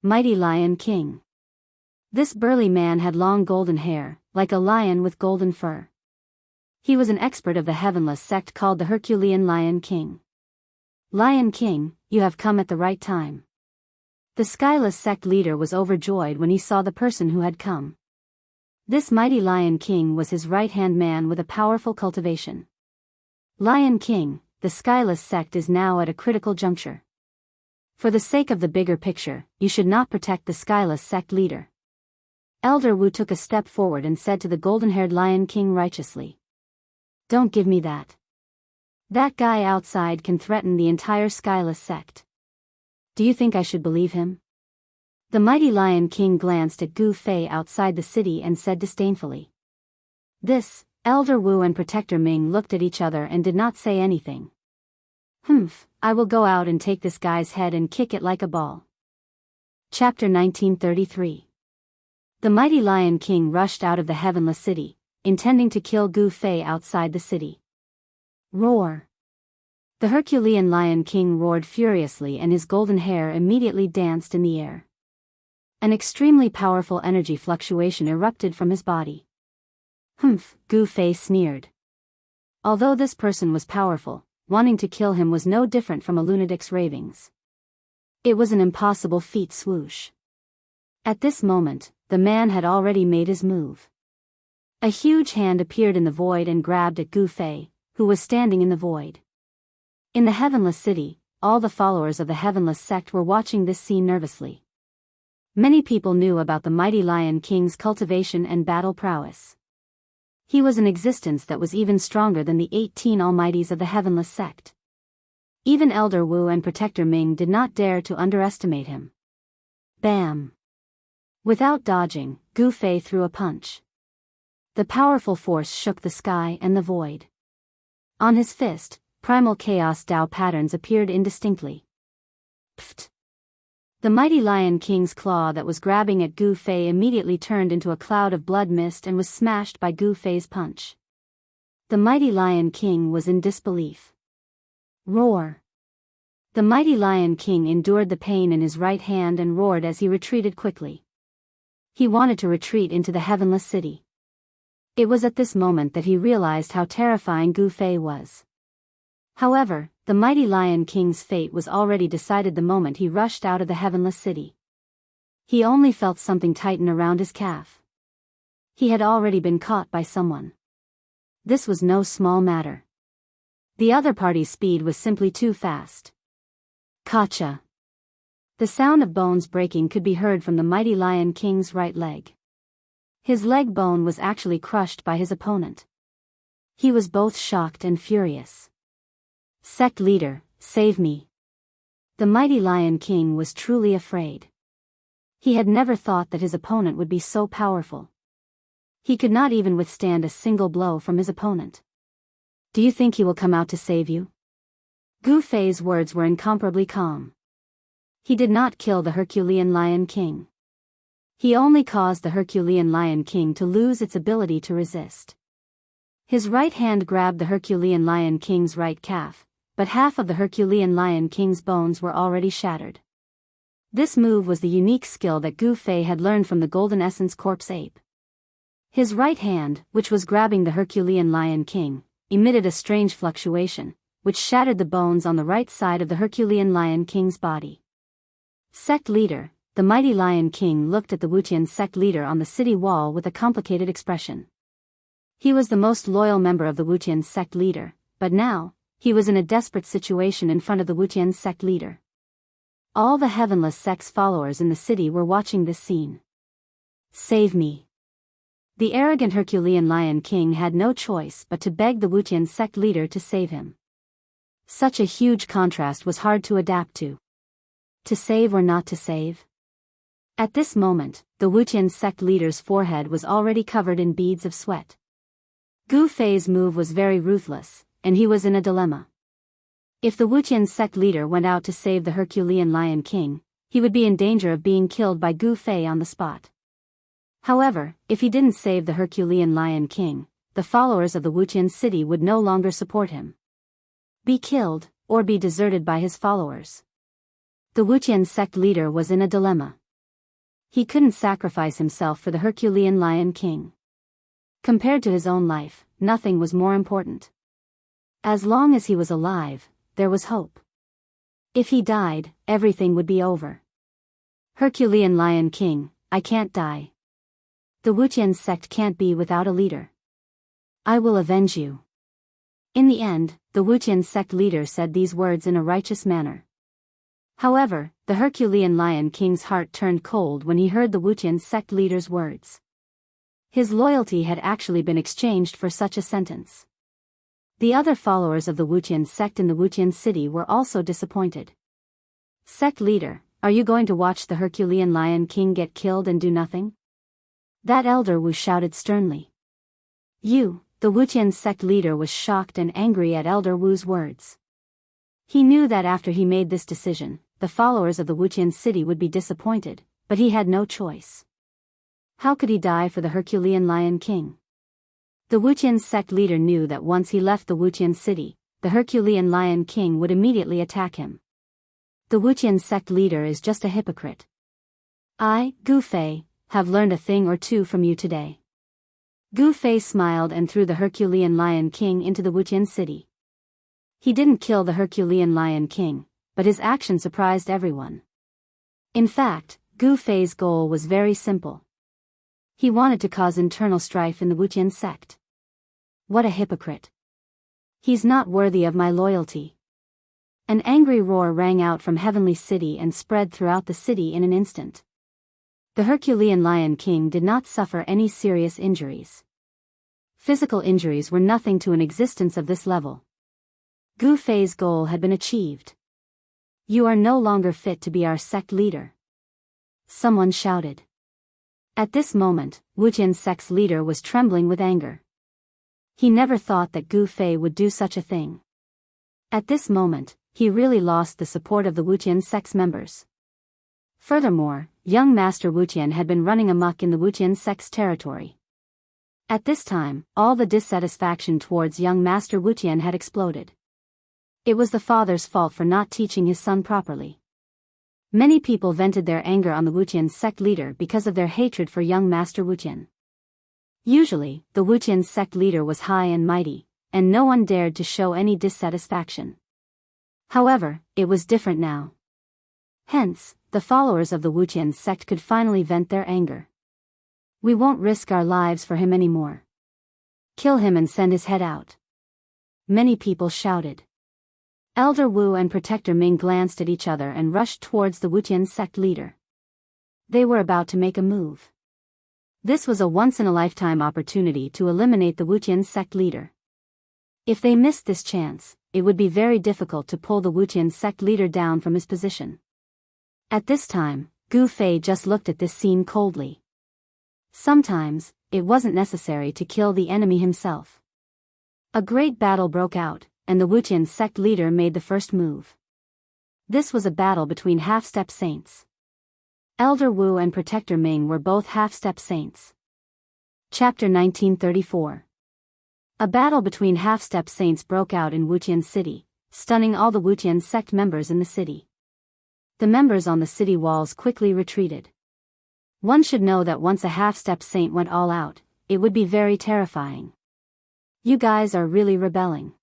Mighty Lion King. This burly man had long golden hair, like a lion with golden fur. He was an expert of the Heavenless sect called the Herculean Lion King. Lion King, you have come at the right time. The Skyless sect leader was overjoyed when he saw the person who had come. This mighty Lion King was his right-hand man with a powerful cultivation. Lion King, the Skyless sect is now at a critical juncture. For the sake of the bigger picture, you should not protect the Skyless sect leader. Elder Wu took a step forward and said to the golden-haired Lion King righteously. Don't give me that. That guy outside can threaten the entire Skyless sect. Do you think I should believe him? The mighty Lion King glanced at Gu Fei outside the city and said disdainfully. This, Elder Wu and Protector Ming looked at each other and did not say anything. I will go out and take this guy's head and kick it like a ball. Chapter 1933. The mighty Lion King rushed out of the Heavenless city, intending to kill Gu Fei outside the city. Roar! The Herculean Lion King roared furiously and his golden hair immediately danced in the air. An extremely powerful energy fluctuation erupted from his body. Gu Fei sneered. Although this person was powerful, wanting to kill him was no different from a lunatic's ravings. It was an impossible feat. Swoosh. At this moment, the man had already made his move. A huge hand appeared in the void and grabbed at Gu Fei, who was standing in the void. In the Heavenless city, all the followers of the Heavenless sect were watching this scene nervously. Many people knew about the mighty Lion King's cultivation and battle prowess. He was an existence that was even stronger than the 18 Almighties of the Heavenless sect. Even Elder Wu and Protector Ming did not dare to underestimate him. Bam! Without dodging, Gu Fei threw a punch. The powerful force shook the sky and the void. On his fist, primal chaos Dao patterns appeared indistinctly. Pfft! The mighty Lion King's claw that was grabbing at Gu Fei immediately turned into a cloud of blood mist and was smashed by Gu Fei's punch. The mighty Lion King was in disbelief. Roar! The mighty Lion King endured the pain in his right hand and roared as he retreated quickly. He wanted to retreat into the Heavenless city. It was at this moment that he realized how terrifying Gu Fei was. However, the mighty Lion King's fate was already decided the moment he rushed out of the Heavenless city. He only felt something tighten around his calf. He had already been caught by someone. This was no small matter. The other party's speed was simply too fast. Gotcha! The sound of bones breaking could be heard from the mighty Lion King's right leg. His leg bone was actually crushed by his opponent. He was both shocked and furious. Sect leader, Save me. The mighty Lion King was truly afraid. He had never thought that his opponent would be so powerful. He could not even withstand a single blow from his opponent. Do you think he will come out to save you? Gu Fei's words were incomparably calm. He did not kill the Herculean Lion King. He only caused the Herculean Lion King to lose its ability to resist. His right hand grabbed the Herculean Lion King's right calf, but half of the Herculean Lion King's bones were already shattered. This move was the unique skill that Gu Fei had learned from the Golden Essence Corpse ape. His right hand, which was grabbing the Herculean Lion King, emitted a strange fluctuation, which shattered the bones on the right side of the Herculean Lion King's body. Sect leader, the mighty Lion King looked at the Wuqian sect leader on the city wall with a complicated expression. He was the most loyal member of the Wuqian sect leader, but now, he was in a desperate situation in front of the Wuqian sect leader. All the Heavenless sect's followers in the city were watching this scene. Save me. The arrogant Herculean Lion King had no choice but to beg the Wuqian sect leader to save him. Such a huge contrast was hard to adapt to. To save or not to save? At this moment, the Wuqian sect leader's forehead was already covered in beads of sweat. Gu Fei's move was very ruthless, and he was in a dilemma. If the Wuqian sect leader went out to save the Herculean Lion King, he would be in danger of being killed by Gu Fei on the spot. However, if he didn't save the Herculean Lion King, the followers of the Wuqian city would no longer support him. Be killed, or be deserted by his followers. The Wuqian sect leader was in a dilemma. He couldn't sacrifice himself for the Herculean Lion King. Compared to his own life, nothing was more important. As long as he was alive, there was hope. If he died, everything would be over. Herculean Lion King, I can't die. The Wuqian sect can't be without a leader. I will avenge you. In the end, the Wuqian sect leader said these words in a righteous manner. However, the Herculean Lion King's heart turned cold when he heard the Wuqian sect leader's words. His loyalty had actually been exchanged for such a sentence. The other followers of the Wuqian sect in the Wuqian city were also disappointed. Sect leader, are you going to watch the Herculean Lion King get killed and do nothing? That elder Wu shouted sternly. The Wuqian sect leader was shocked and angry at Elder Wu's words. He knew that after he made this decision, the followers of the Wuqian city would be disappointed, but he had no choice. How could he die for the Herculean Lion King? The Wuqian sect leader knew that once he left the Wuqian city, the Herculean Lion King would immediately attack him. The Wuqian sect leader is just a hypocrite. I, Gu Fei, have learned a thing or two from you today. Gu Fei smiled and threw the Herculean Lion King into the Wuqian city. He didn't kill the Herculean Lion King, but his action surprised everyone. In fact, Gu Fei's goal was very simple. He wanted to cause internal strife in the Wuqian sect. What a hypocrite. He's not worthy of my loyalty. An angry roar rang out from Heavenly City and spread throughout the city in an instant. The Herculean Lion King did not suffer any serious injuries. Physical injuries were nothing to an existence of this level. Gu Fei's goal had been achieved. You are no longer fit to be our sect leader. Someone shouted. At this moment, Wuqian sect's leader was trembling with anger. He never thought that Gu Fei would do such a thing. At this moment, he really lost the support of the Wuqian sect's members. Furthermore, young Master Wuqian had been running amok in the Wuqian sect's territory. At this time, all the dissatisfaction towards young Master Wuqian had exploded. It was the father's fault for not teaching his son properly. Many people vented their anger on the Wuqian sect leader because of their hatred for young Master Wuqian. Usually, the Wuqian sect leader was high and mighty, and no one dared to show any dissatisfaction. However, it was different now. Hence, the followers of the Wuqian sect could finally vent their anger. We won't risk our lives for him anymore. Kill him and send his head out. Many people shouted. Elder Wu and Protector Ming glanced at each other and rushed towards the Wuqian sect leader. They were about to make a move. This was a once-in-a-lifetime opportunity to eliminate the Wuqian sect leader. If they missed this chance, it would be very difficult to pull the Wuqian sect leader down from his position. At this time, Gu Fei just looked at this scene coldly. Sometimes, it wasn't necessary to kill the enemy himself. A great battle broke out, and the Wuqian sect leader made the first move. This was a battle between half-step saints. Elder Wu and Protector Ming were both half-step saints. Chapter 1934. A battle between half-step saints broke out in Wuqian City, stunning all the Wuqian sect members in the city. The members on the city walls quickly retreated. One should know that once a half-step saint went all out, it would be very terrifying. You guys are really rebelling.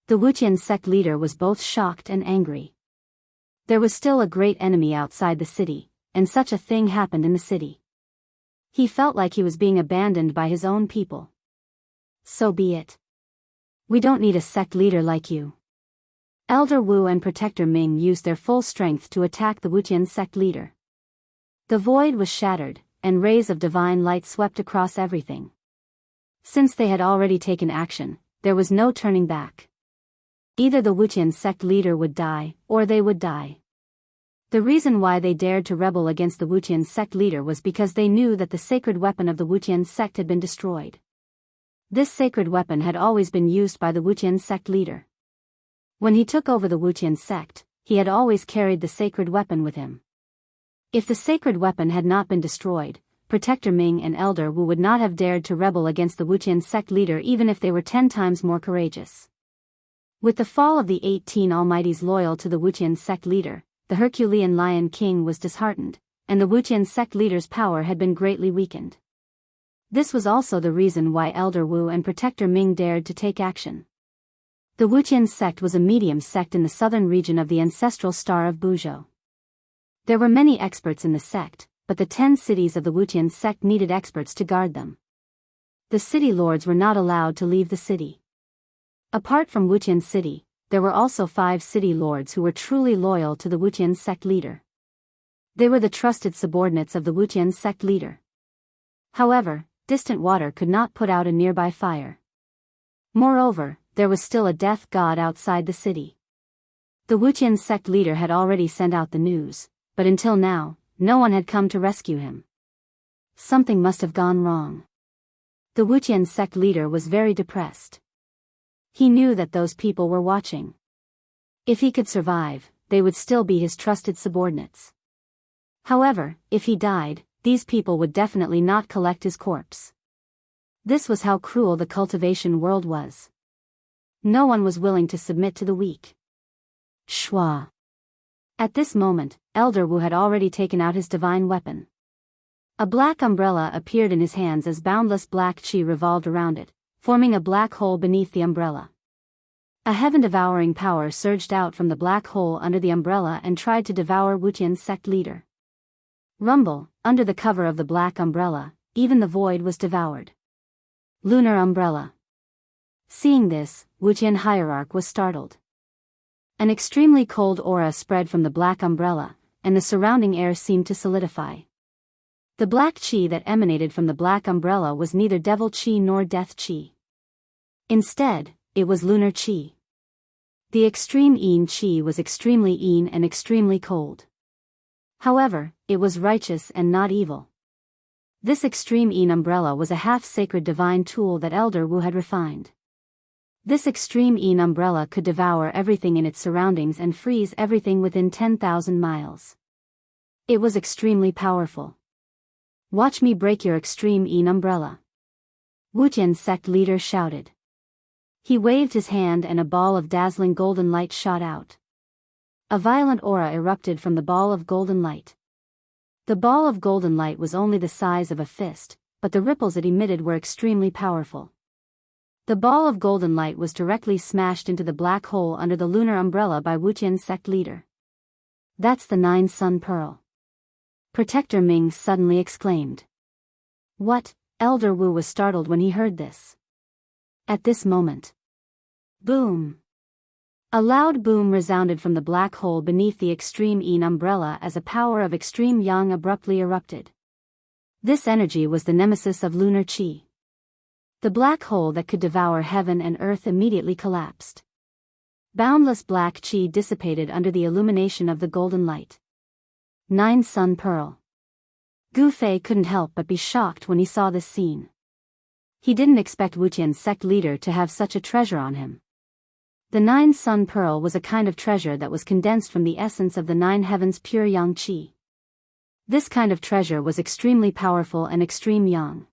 The Wuqian sect leader was both shocked and angry. There was still a great enemy outside the city, and such a thing happened in the city. He felt like he was being abandoned by his own people. So be it. We don't need a sect leader like you. Elder Wu and Protector Ming used their full strength to attack the Wuqian sect leader. The void was shattered, and rays of divine light swept across everything. Since they had already taken action, there was no turning back. Either the Wuqian sect leader would die, or they would die. The reason why they dared to rebel against the Wuqian sect leader was because they knew that the sacred weapon of the Wuqian sect had been destroyed. This sacred weapon had always been used by the Wuqian sect leader. When he took over the Wuqian sect, he had always carried the sacred weapon with him. If the sacred weapon had not been destroyed, Protector Ming and Elder Wu would not have dared to rebel against the Wuqian sect leader even if they were 10 times more courageous. With the fall of the 18 Almighties loyal to the Wuqian sect leader, the Herculean Lion King was disheartened, and the Wuqian sect leader's power had been greatly weakened. This was also the reason why Elder Wu and Protector Ming dared to take action. The Wuqian sect was a medium sect in the southern region of the ancestral star of Buzhou. There were many experts in the sect, but the 10 cities of the Wuqian sect needed experts to guard them. The city lords were not allowed to leave the city. Apart from Wuqian City, there were also 5 city lords who were truly loyal to the Wuqian sect leader. They were the trusted subordinates of the Wuqian sect leader. However, distant water could not put out a nearby fire. Moreover, there was still a death god outside the city. The Wuqian sect leader had already sent out the news, but until now, no one had come to rescue him. Something must have gone wrong. The Wuqian sect leader was very depressed. He knew that those people were watching. If he could survive, they would still be his trusted subordinates. However, if he died, these people would definitely not collect his corpse. This was how cruel the cultivation world was. No one was willing to submit to the weak. Shua. At this moment, Elder Wu had already taken out his divine weapon. A black umbrella appeared in his hands as boundless black chi revolved around it, forming a black hole beneath the umbrella. A heaven-devouring power surged out from the black hole under the umbrella and tried to devour Wuqian's sect leader. Rumble, under the cover of the black umbrella, even the void was devoured. Lunar umbrella. Seeing this, Wuqian hierarch was startled. An extremely cold aura spread from the black umbrella, and the surrounding air seemed to solidify. The black chi that emanated from the black umbrella was neither devil chi nor death chi. Instead, it was lunar chi. The extreme yin chi was extremely yin and extremely cold. However, it was righteous and not evil. This extreme yin umbrella was a half-sacred divine tool that Elder Wu had refined. This extreme yin umbrella could devour everything in its surroundings and freeze everything within 10,000 miles. It was extremely powerful. Watch me break your extreme yin umbrella. Wuqian sect leader shouted. He waved his hand and a ball of dazzling golden light shot out. A violent aura erupted from the ball of golden light. The ball of golden light was only the size of a fist, but the ripples it emitted were extremely powerful. The ball of golden light was directly smashed into the black hole under the lunar umbrella by Wuqian's sect leader. That's the 9-sun pearl. Protector Ming suddenly exclaimed. What? Elder Wu was startled when he heard this. At this moment. Boom! A loud boom resounded from the black hole beneath the extreme yin umbrella as a power of extreme yang abruptly erupted. This energy was the nemesis of lunar chi. The black hole that could devour heaven and earth immediately collapsed. Boundless black chi dissipated under the illumination of the golden light. 9 Sun Pearl. Gu Fei couldn't help but be shocked when he saw this scene. He didn't expect Wuqian's sect leader to have such a treasure on him. The 9 Sun Pearl was a kind of treasure that was condensed from the essence of the 9 heavens' pure yang qi. This kind of treasure was extremely powerful and extreme yang.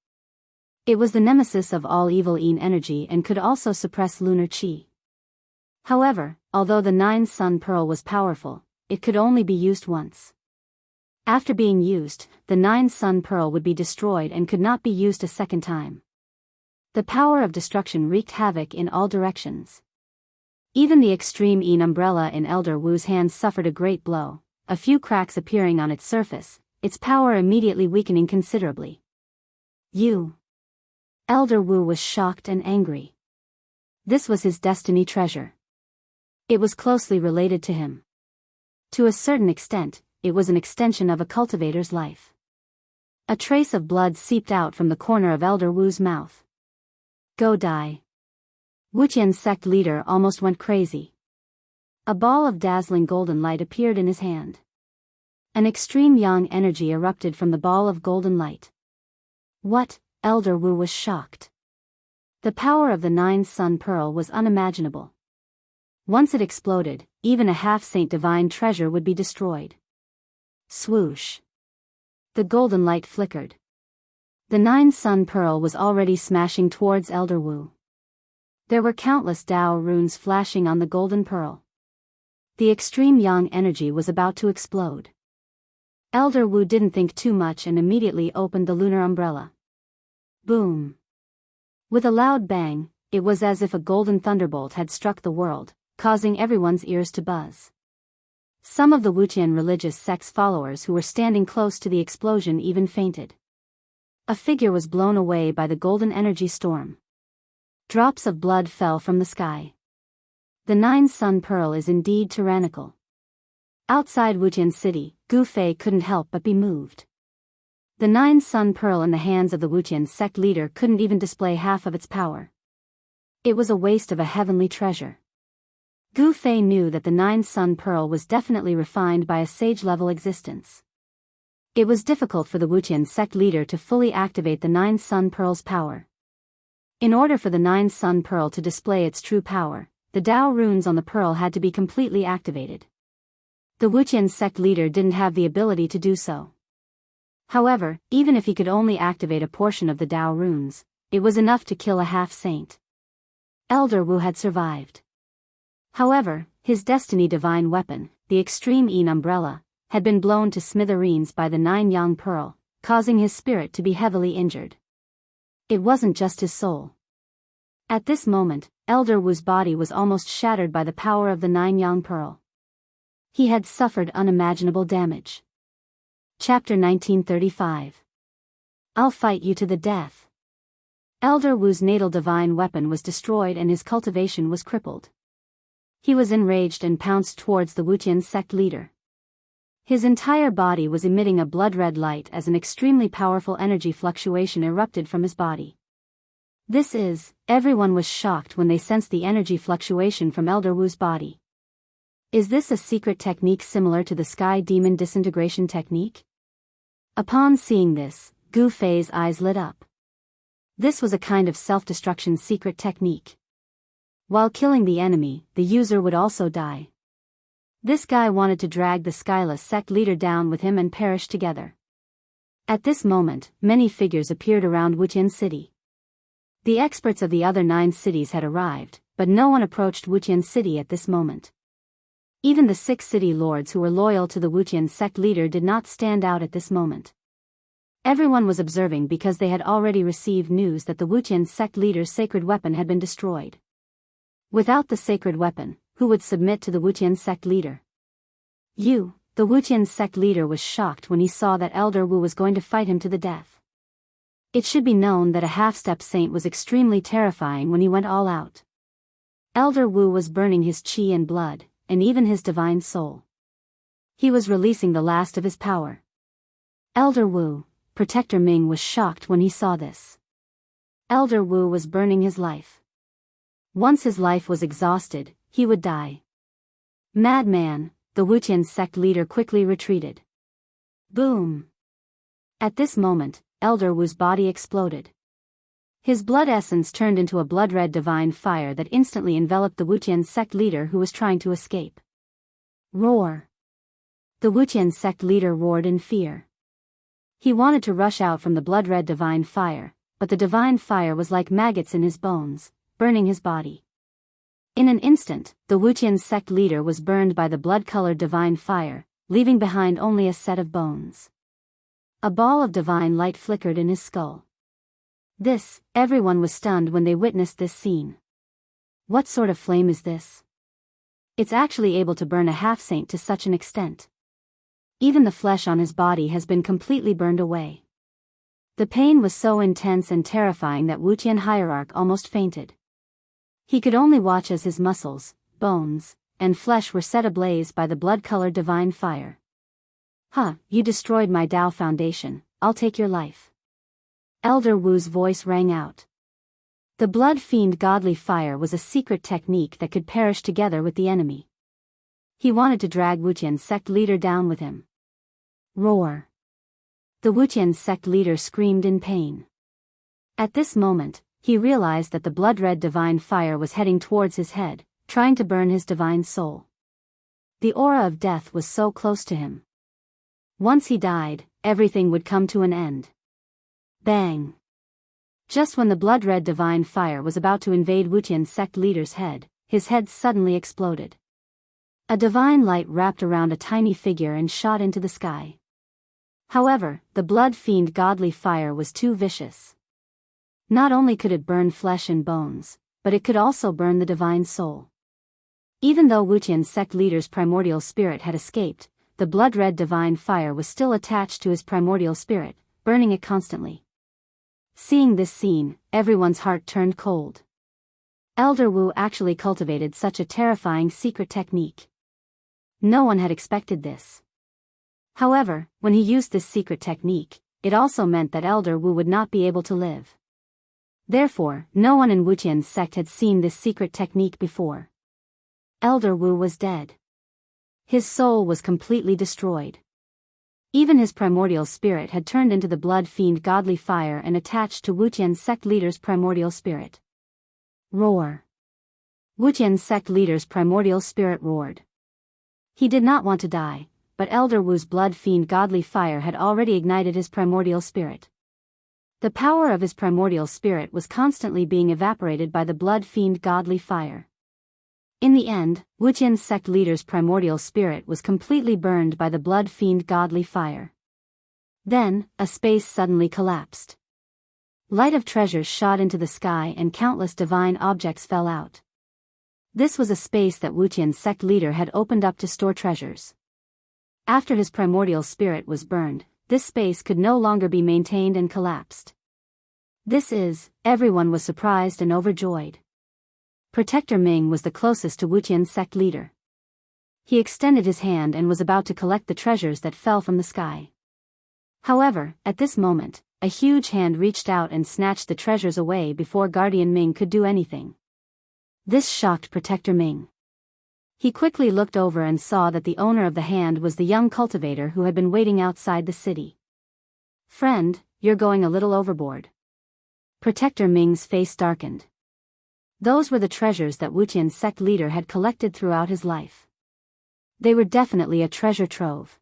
It was the nemesis of all evil yin energy and could also suppress lunar qi. However, although the 9 Sun Pearl was powerful, it could only be used once. After being used, the 9 Sun Pearl would be destroyed and could not be used a second time. The power of destruction wreaked havoc in all directions. Even the extreme yin umbrella in Elder Wu's hands suffered a great blow, a few cracks appearing on its surface, its power immediately weakening considerably. Elder Wu was shocked and angry. This was his destiny treasure. It was closely related to him. To a certain extent, it was an extension of a cultivator's life. A trace of blood seeped out from the corner of Elder Wu's mouth. Go die. Wuqian's sect leader almost went crazy. A ball of dazzling golden light appeared in his hand. An extreme yang energy erupted from the ball of golden light. What? Elder Wu was shocked. The power of the 9 Sun Pearl was unimaginable. Once it exploded, even a half-saint divine treasure would be destroyed. Swoosh. The golden light flickered. The 9 Sun Pearl was already smashing towards Elder Wu. There were countless Tao runes flashing on the golden pearl. The extreme yang energy was about to explode. Elder Wu didn't think too much and immediately opened the lunar umbrella. Boom. With a loud bang, it was as if a golden thunderbolt had struck the world, causing everyone's ears to buzz. Some of the Wuqian religious sect's followers who were standing close to the explosion even fainted. A figure was blown away by the golden energy storm. Drops of blood fell from the sky. The 9 Sun Pearl is indeed tyrannical. Outside Wuqian City, Gu Fei couldn't help but be moved. The 9 Sun Pearl in the hands of the Wuqian sect leader couldn't even display half of its power. It was a waste of a heavenly treasure. Gu Fei knew that the 9 Sun Pearl was definitely refined by a sage-level existence. It was difficult for the Wuqian sect leader to fully activate the 9 Sun Pearl's power. In order for the 9 Sun Pearl to display its true power, the Tao runes on the pearl had to be completely activated. The Wuqian sect leader didn't have the ability to do so. However, even if he could only activate a portion of the Tao runes, it was enough to kill a half-saint. Elder Wu had survived. However, his destiny divine weapon, the extreme yin umbrella, had been blown to smithereens by the 9 Yang Pearl, causing his spirit to be heavily injured. It wasn't just his soul. At this moment, Elder Wu's body was almost shattered by the power of the 9 Yang Pearl. He had suffered unimaginable damage. Chapter 1935. I'll fight you to the death. Elder Wu's natal divine weapon was destroyed and his cultivation was crippled. He was enraged and pounced towards the Wuqian sect leader. His entire body was emitting a blood-red light as an extremely powerful energy fluctuation erupted from his body. Everyone was shocked when they sensed the energy fluctuation from Elder Wu's body. Is this a secret technique similar to the Sky Demon disintegration technique? Upon seeing this, Gu Fei's eyes lit up. This was a kind of self-destruction secret technique. While killing the enemy, the user would also die. This guy wanted to drag the Skyless sect leader down with him and perish together. At this moment, many figures appeared around Wuqian City. The experts of the other 9 cities had arrived, but no one approached Wuqian City at this moment. Even the 6 city lords who were loyal to the Wuqian sect leader did not stand out at this moment. Everyone was observing because they had already received news that the Wuqian sect leader's sacred weapon had been destroyed. Without the sacred weapon, who would submit to the Wuqian sect leader? The Wuqian sect leader was shocked when he saw that Elder Wu was going to fight him to the death. It should be known that a half-step saint was extremely terrifying when he went all out. Elder Wu was burning his qi and blood, and even his divine soul. He was releasing the last of his power. Elder Wu, Protector Ming was shocked when he saw this. Elder Wu was burning his life. Once his life was exhausted, he would die. Madman, the Wuqian sect leader quickly retreated. Boom! At this moment, Elder Wu's body exploded. His blood essence turned into a blood-red divine fire that instantly enveloped the Wuqian sect leader who was trying to escape. Roar! The Wuqian sect leader roared in fear. He wanted to rush out from the blood-red divine fire, but the divine fire was like maggots in his bones, burning his body. In an instant, the Wuqian sect leader was burned by the blood-colored divine fire, leaving behind only a set of bones. A ball of divine light flickered in his skull. Everyone was stunned when they witnessed this scene. What sort of flame is this? It's actually able to burn a half-saint to such an extent. Even the flesh on his body has been completely burned away. The pain was so intense and terrifying that Wuqian hierarch almost fainted. He could only watch as his muscles, bones, and flesh were set ablaze by the blood-colored divine fire. You destroyed my Tao foundation, I'll take your life. Elder Wu's voice rang out. The blood fiend godly fire was a secret technique that could perish together with the enemy. He wanted to drag Wuqian sect leader down with him. Roar! The Wuqian sect leader screamed in pain. At this moment, he realized that the blood-red divine fire was heading towards his head, trying to burn his divine soul. The aura of death was so close to him. Once he died, everything would come to an end. Bang! Just when the blood-red divine fire was about to invade Wuqian sect leader's head, his head suddenly exploded. A divine light wrapped around a tiny figure and shot into the sky. However, the blood fiend godly fire was too vicious. Not only could it burn flesh and bones, but it could also burn the divine soul. Even though Wuqian sect leader's primordial spirit had escaped, the blood-red divine fire was still attached to his primordial spirit, burning it constantly. Seeing this scene, everyone's heart turned cold. Elder Wu actually cultivated such a terrifying secret technique. No one had expected this. However, when he used this secret technique, it also meant that Elder Wu would not be able to live. Therefore, no one in Wuqian's sect had seen this secret technique before. Elder Wu was dead. His soul was completely destroyed. Even his primordial spirit had turned into the blood fiend godly fire and attached to Wuqian's sect leader's primordial spirit. Roar! Wuqian's sect leader's primordial spirit roared. He did not want to die, but Elder Wu's blood fiend godly fire had already ignited his primordial spirit. The power of his primordial spirit was constantly being evaporated by the blood fiend godly fire. In the end, Wuqian's sect leader's primordial spirit was completely burned by the blood fiend godly fire. Then, a space suddenly collapsed. Light of treasures shot into the sky and countless divine objects fell out. This was a space that Wuqian's sect leader had opened up to store treasures. After his primordial spirit was burned, this space could no longer be maintained and collapsed. Everyone was surprised and overjoyed. Protector Ming was the closest to Wuqian's sect leader. He extended his hand and was about to collect the treasures that fell from the sky. However, at this moment, a huge hand reached out and snatched the treasures away before Guardian Ming could do anything. This shocked Protector Ming. He quickly looked over and saw that the owner of the hand was the young cultivator who had been waiting outside the city. "Friend, you're going a little overboard." Protector Ming's face darkened. Those were the treasures that Wuqian's sect leader had collected throughout his life. They were definitely a treasure trove.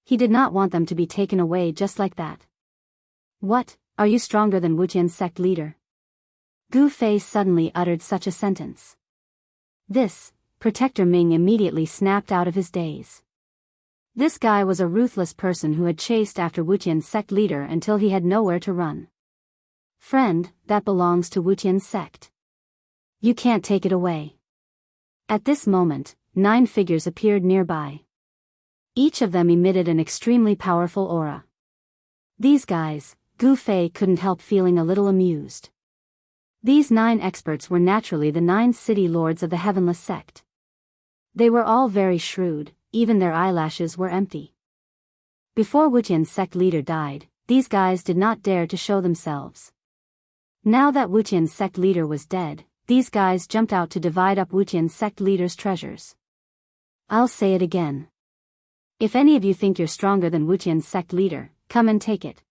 He did not want them to be taken away just like that. "What, are you stronger than Wuqian's sect leader?" Gu Fei suddenly uttered such a sentence. Protector Ming immediately snapped out of his daze. This guy was a ruthless person who had chased after Wuqian's sect leader until he had nowhere to run. "Friend, that belongs to Wuqian's sect. You can't take it away." At this moment, 9 figures appeared nearby. Each of them emitted an extremely powerful aura. These guys, Gu Fei couldn't help feeling a little amused. These 9 experts were naturally the 9 city lords of the Heavenless sect. They were all very shrewd, even their eyelashes were empty. Before Wuqian's sect leader died, these guys did not dare to show themselves. Now that Wuqian's sect leader was dead, these guys jumped out to divide up Wuqian's sect leader's treasures. I'll say it again. If any of you think you're stronger than Wuqian's sect leader, come and take it.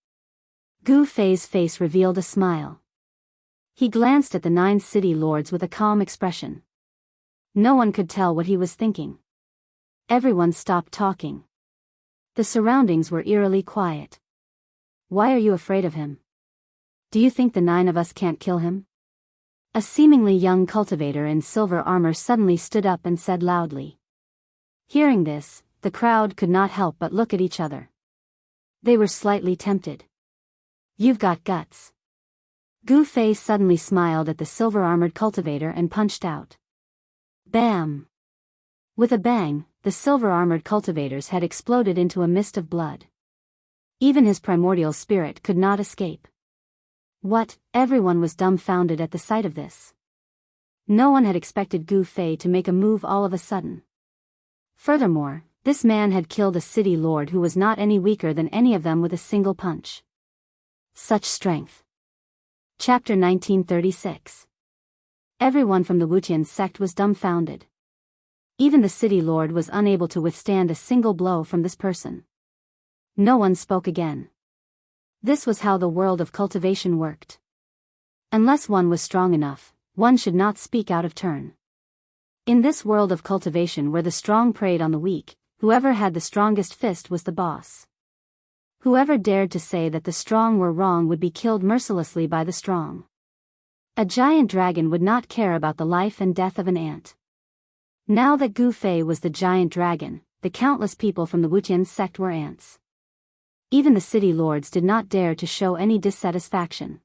Gu Fei's face revealed a smile. He glanced at the 9 city lords with a calm expression. No one could tell what he was thinking. Everyone stopped talking. The surroundings were eerily quiet. Why are you afraid of him? Do you think the 9 of us can't kill him? A seemingly young cultivator in silver armor suddenly stood up and said loudly. Hearing this, the crowd could not help but look at each other. They were slightly tempted. You've got guts. Gu Fei suddenly smiled at the silver-armored cultivator and punched out. Bam! With a bang, the silver-armored cultivator's head exploded into a mist of blood. Even his primordial spirit could not escape. What? Everyone was dumbfounded at the sight of this. No one had expected Gu Fei to make a move all of a sudden. Furthermore, this man had killed a city lord who was not any weaker than any of them with a single punch. Such strength. Chapter 1936. Everyone from the Wuqian sect was dumbfounded. Even the city lord was unable to withstand a single blow from this person. No one spoke again. This was how the world of cultivation worked. Unless one was strong enough, one should not speak out of turn. In this world of cultivation where the strong preyed on the weak, whoever had the strongest fist was the boss. Whoever dared to say that the strong were wrong would be killed mercilessly by the strong. A giant dragon would not care about the life and death of an ant. Now that Gu Fei was the giant dragon, the countless people from the Wuqian sect were ants. Even the city lords did not dare to show any dissatisfaction.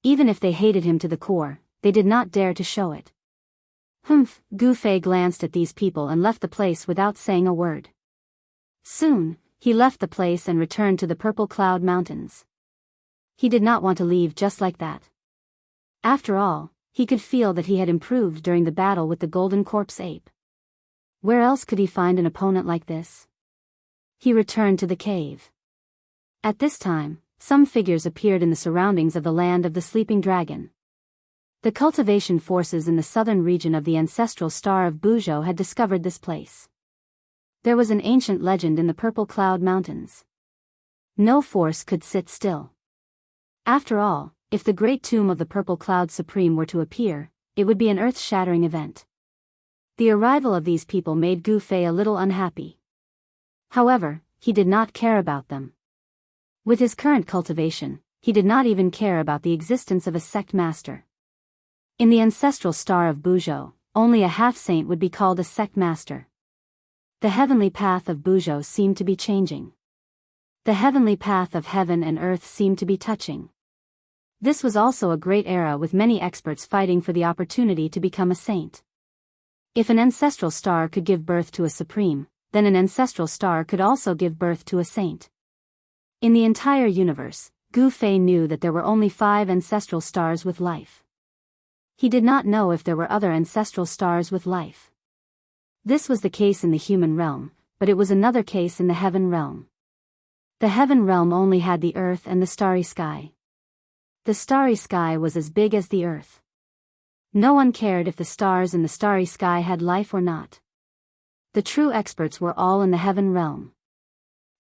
Even if they hated him to the core, they did not dare to show it. Humph, Gu Fei glanced at these people and left the place without saying a word. Soon, he left the place and returned to the Purple Cloud Mountains. He did not want to leave just like that. After all, he could feel that he had improved during the battle with the Golden Corpse Ape. Where else could he find an opponent like this? He returned to the cave. At this time, some figures appeared in the surroundings of the land of the sleeping dragon. The cultivation forces in the southern region of the ancestral star of Biyao had discovered this place. There was an ancient legend in the Purple Cloud Mountains. No force could sit still. After all, if the great tomb of the Purple Cloud Supreme were to appear, it would be an earth-shattering event. The arrival of these people made Gu Fei a little unhappy. However, he did not care about them. With his current cultivation, he did not even care about the existence of a sect master. In the ancestral star of Biyao, only a half-saint would be called a sect master. The heavenly path of Biyao seemed to be changing. The heavenly path of heaven and earth seemed to be touching. This was also a great era with many experts fighting for the opportunity to become a saint. If an ancestral star could give birth to a supreme, then an ancestral star could also give birth to a saint. In the entire universe, Gu Fei knew that there were only 5 ancestral stars with life. He did not know if there were other ancestral stars with life. This was the case in the human realm, but it was another case in the heaven realm. The heaven realm only had the earth and the starry sky. The starry sky was as big as the earth. No one cared if the stars in the starry sky had life or not. The true experts were all in the heaven realm.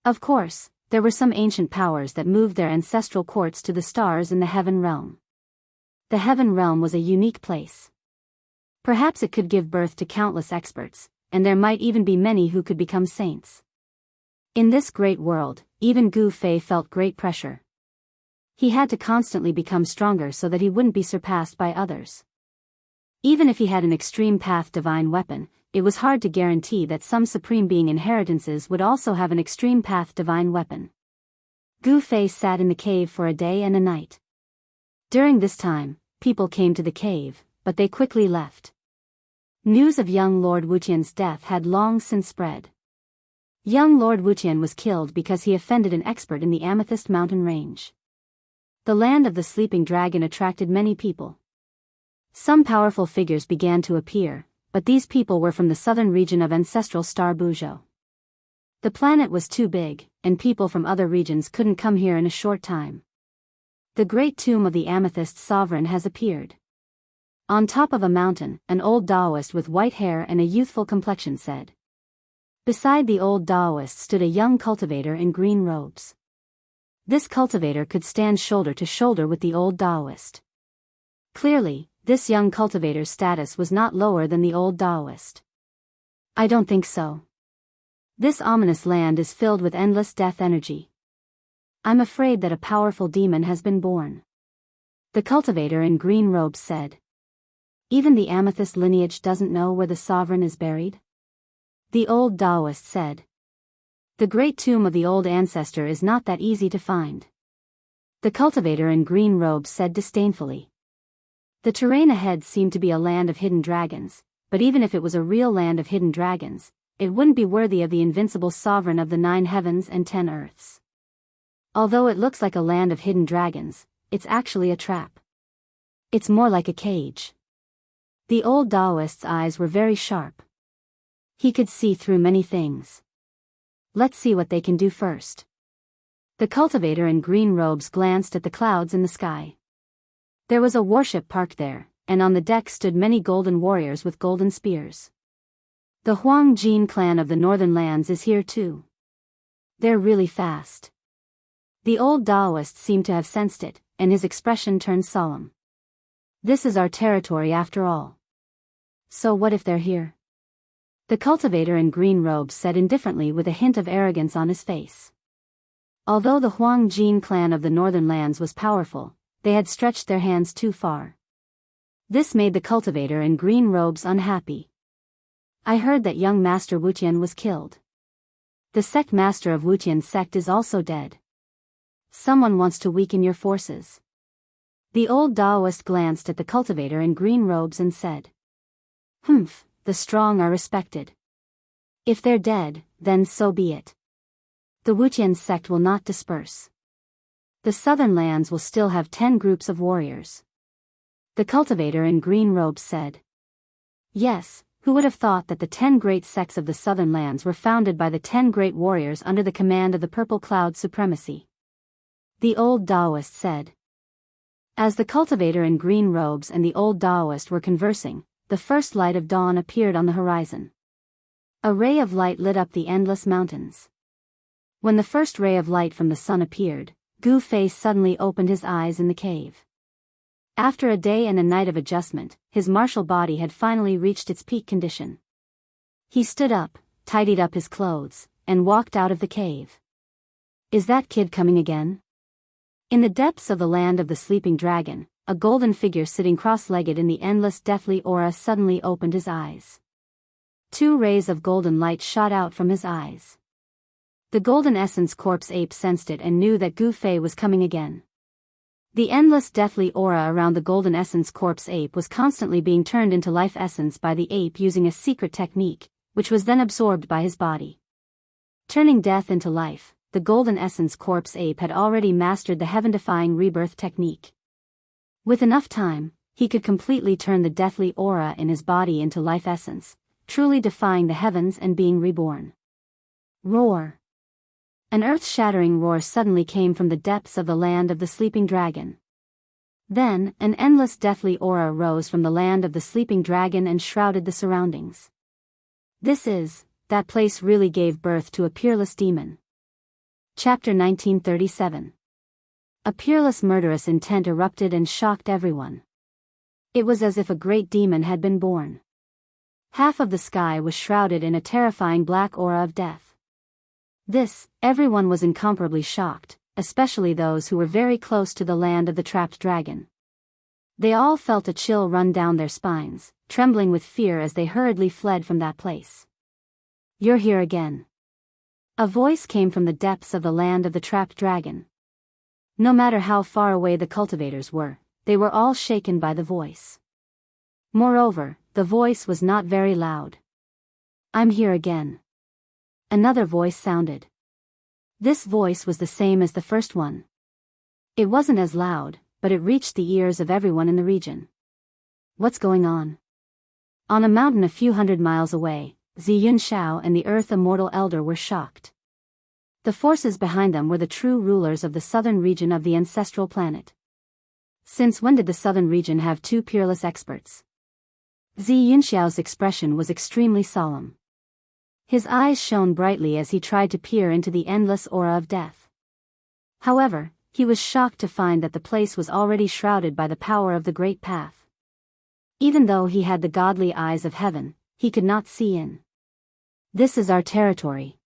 Of course, there were some ancient powers that moved their ancestral courts to the stars in the heaven realm. The heaven realm was a unique place. Perhaps it could give birth to countless experts, and there might even be many who could become saints. In this great world, even Gu Fei felt great pressure. He had to constantly become stronger so that he wouldn't be surpassed by others. Even if he had an extreme path divine weapon, it was hard to guarantee that some supreme being inheritances would also have an extreme path divine weapon. Gu Fei sat in the cave for a day and a night. During this time, people came to the cave, but they quickly left. News of young Lord Wuqian's death had long since spread. Young Lord Wuqian was killed because he offended an expert in the Amethyst Mountain Range. The land of the sleeping dragon attracted many people. Some powerful figures began to appear, but these people were from the southern region of ancestral star Biyao. The planet was too big, and people from other regions couldn't come here in a short time. The great tomb of the Amethyst sovereign has appeared. On top of a mountain, an old Taoist with white hair and a youthful complexion said. Beside the old Taoist stood a young cultivator in green robes. This cultivator could stand shoulder to shoulder with the old Taoist. Clearly, this young cultivator's status was not lower than the old Taoist. I don't think so. This ominous land is filled with endless death energy. I'm afraid that a powerful demon has been born. The cultivator in green robes said. Even the amethyst lineage doesn't know where the sovereign is buried? The old Taoist said. The great tomb of the old ancestor is not that easy to find. The cultivator in green robes said disdainfully. The terrain ahead seemed to be a land of hidden dragons, but even if it was a real land of hidden dragons, it wouldn't be worthy of the invincible sovereign of the 9 heavens and 10 earths. Although it looks like a land of hidden dragons, it's actually a trap. It's more like a cage. The old Taoist's eyes were very sharp. He could see through many things. Let's see what they can do first. The cultivator in green robes glanced at the clouds in the sky. There was a warship parked there, and on the deck stood many golden warriors with golden spears. The Huang Jin clan of the northern lands is here too. They're really fast. The old Taoist seemed to have sensed it, and his expression turned solemn. This is our territory after all. So what if they're here? The cultivator in green robes said indifferently with a hint of arrogance on his face. Although the Huang Jin clan of the northern lands was powerful, they had stretched their hands too far. This made the cultivator in green robes unhappy. I heard that young Master Wuqian was killed. The sect master of Wuqian's sect is also dead. Someone wants to weaken your forces. The old Taoist glanced at the cultivator in green robes and said. Humph, the strong are respected. If they're dead, then so be it. The Wuqian sect will not disperse. The southern lands will still have 10 groups of warriors. The cultivator in green robes said. Yes, who would have thought that the 10 great sects of the southern lands were founded by the 10 great warriors under the command of the Purple Cloud Supremacy? The old Taoist said. As the cultivator in green robes and the old Taoist were conversing, the first light of dawn appeared on the horizon. A ray of light lit up the endless mountains. When the first ray of light from the sun appeared, Gu Fei suddenly opened his eyes in the cave. After a day and a night of adjustment, his martial body had finally reached its peak condition. He stood up, tidied up his clothes, and walked out of the cave. Is that kid coming again? In the depths of the land of the sleeping dragon, a golden figure sitting cross-legged in the endless deathly aura suddenly opened his eyes. 2 rays of golden light shot out from his eyes. The golden essence corpse ape sensed it and knew that Gu Fei was coming again. The endless deathly aura around the golden essence corpse ape was constantly being turned into life essence by the ape using a secret technique, which was then absorbed by his body. Turning death into life, the golden essence corpse ape had already mastered the heaven-defying rebirth technique. With enough time, he could completely turn the deathly aura in his body into life essence, truly defying the heavens and being reborn. Roar! An earth-shattering roar suddenly came from the depths of the land of the sleeping dragon. Then, an endless deathly aura rose from the land of the sleeping dragon and shrouded the surroundings. That place really gave birth to a peerless demon. Chapter 1937. A peerless murderous intent erupted and shocked everyone. It was as if a great demon had been born. Half of the sky was shrouded in a terrifying black aura of death. Everyone was incomparably shocked, especially those who were very close to the land of the trapped dragon. They all felt a chill run down their spines, trembling with fear as they hurriedly fled from that place. You're here again. A voice came from the depths of the land of the trapped dragon. No matter how far away the cultivators were, they were all shaken by the voice. Moreover, the voice was not very loud. I'm here again. Another voice sounded. This voice was the same as the first one. It wasn't as loud, but it reached the ears of everyone in the region. What's going on? On a mountain a few hundred miles away, Zi Yunxiao and the Earth Immortal Elder were shocked. The forces behind them were the true rulers of the southern region of the ancestral planet. Since when did the southern region have two peerless experts? Zi Yunxiao's expression was extremely solemn. His eyes shone brightly as he tried to peer into the endless aura of death. However, he was shocked to find that the place was already shrouded by the power of the Great Path. Even though he had the godly eyes of heaven, he could not see in. This is our territory.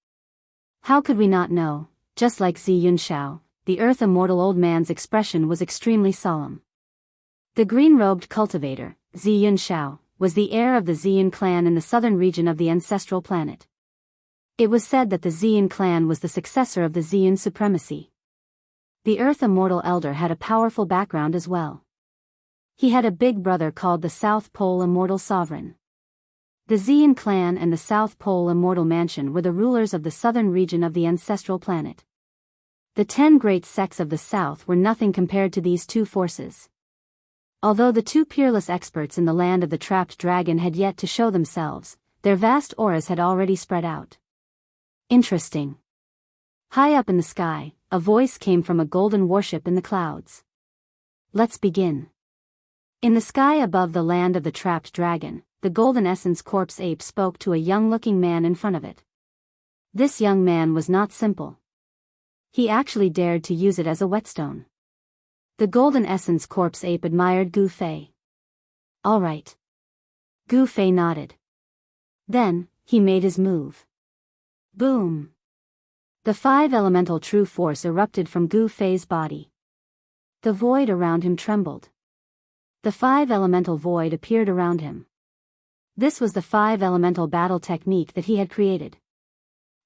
How could we not know? Just like Zi Yunxiao, the Earth Immortal old man's expression was extremely solemn. The green-robed cultivator, Zi Yunxiao, was the heir of the Ziyan clan in the southern region of the ancestral planet. It was said that the Ziyan clan was the successor of the Ziyan supremacy. The Earth Immortal elder had a powerful background as well. He had a big brother called the South Pole Immortal Sovereign. The Ziyan clan and the South Pole Immortal Mansion were the rulers of the southern region of the ancestral planet. The 10 great sects of the south were nothing compared to these two forces. Although the two peerless experts in the land of the trapped dragon had yet to show themselves, their vast auras had already spread out. Interesting. High up in the sky, a voice came from a golden warship in the clouds. Let's begin. In the sky above the land of the trapped dragon, the golden essence corpse ape spoke to a young-looking man in front of it. This young man was not simple. He actually dared to use it as a whetstone. The golden essence corpse ape admired Gu Fei. All right. Gu Fei nodded. Then, he made his move. Boom! The 5 elemental true force erupted from Gu Fei's body. The void around him trembled. The 5 elemental void appeared around him. This was the 5 elemental battle technique that he had created.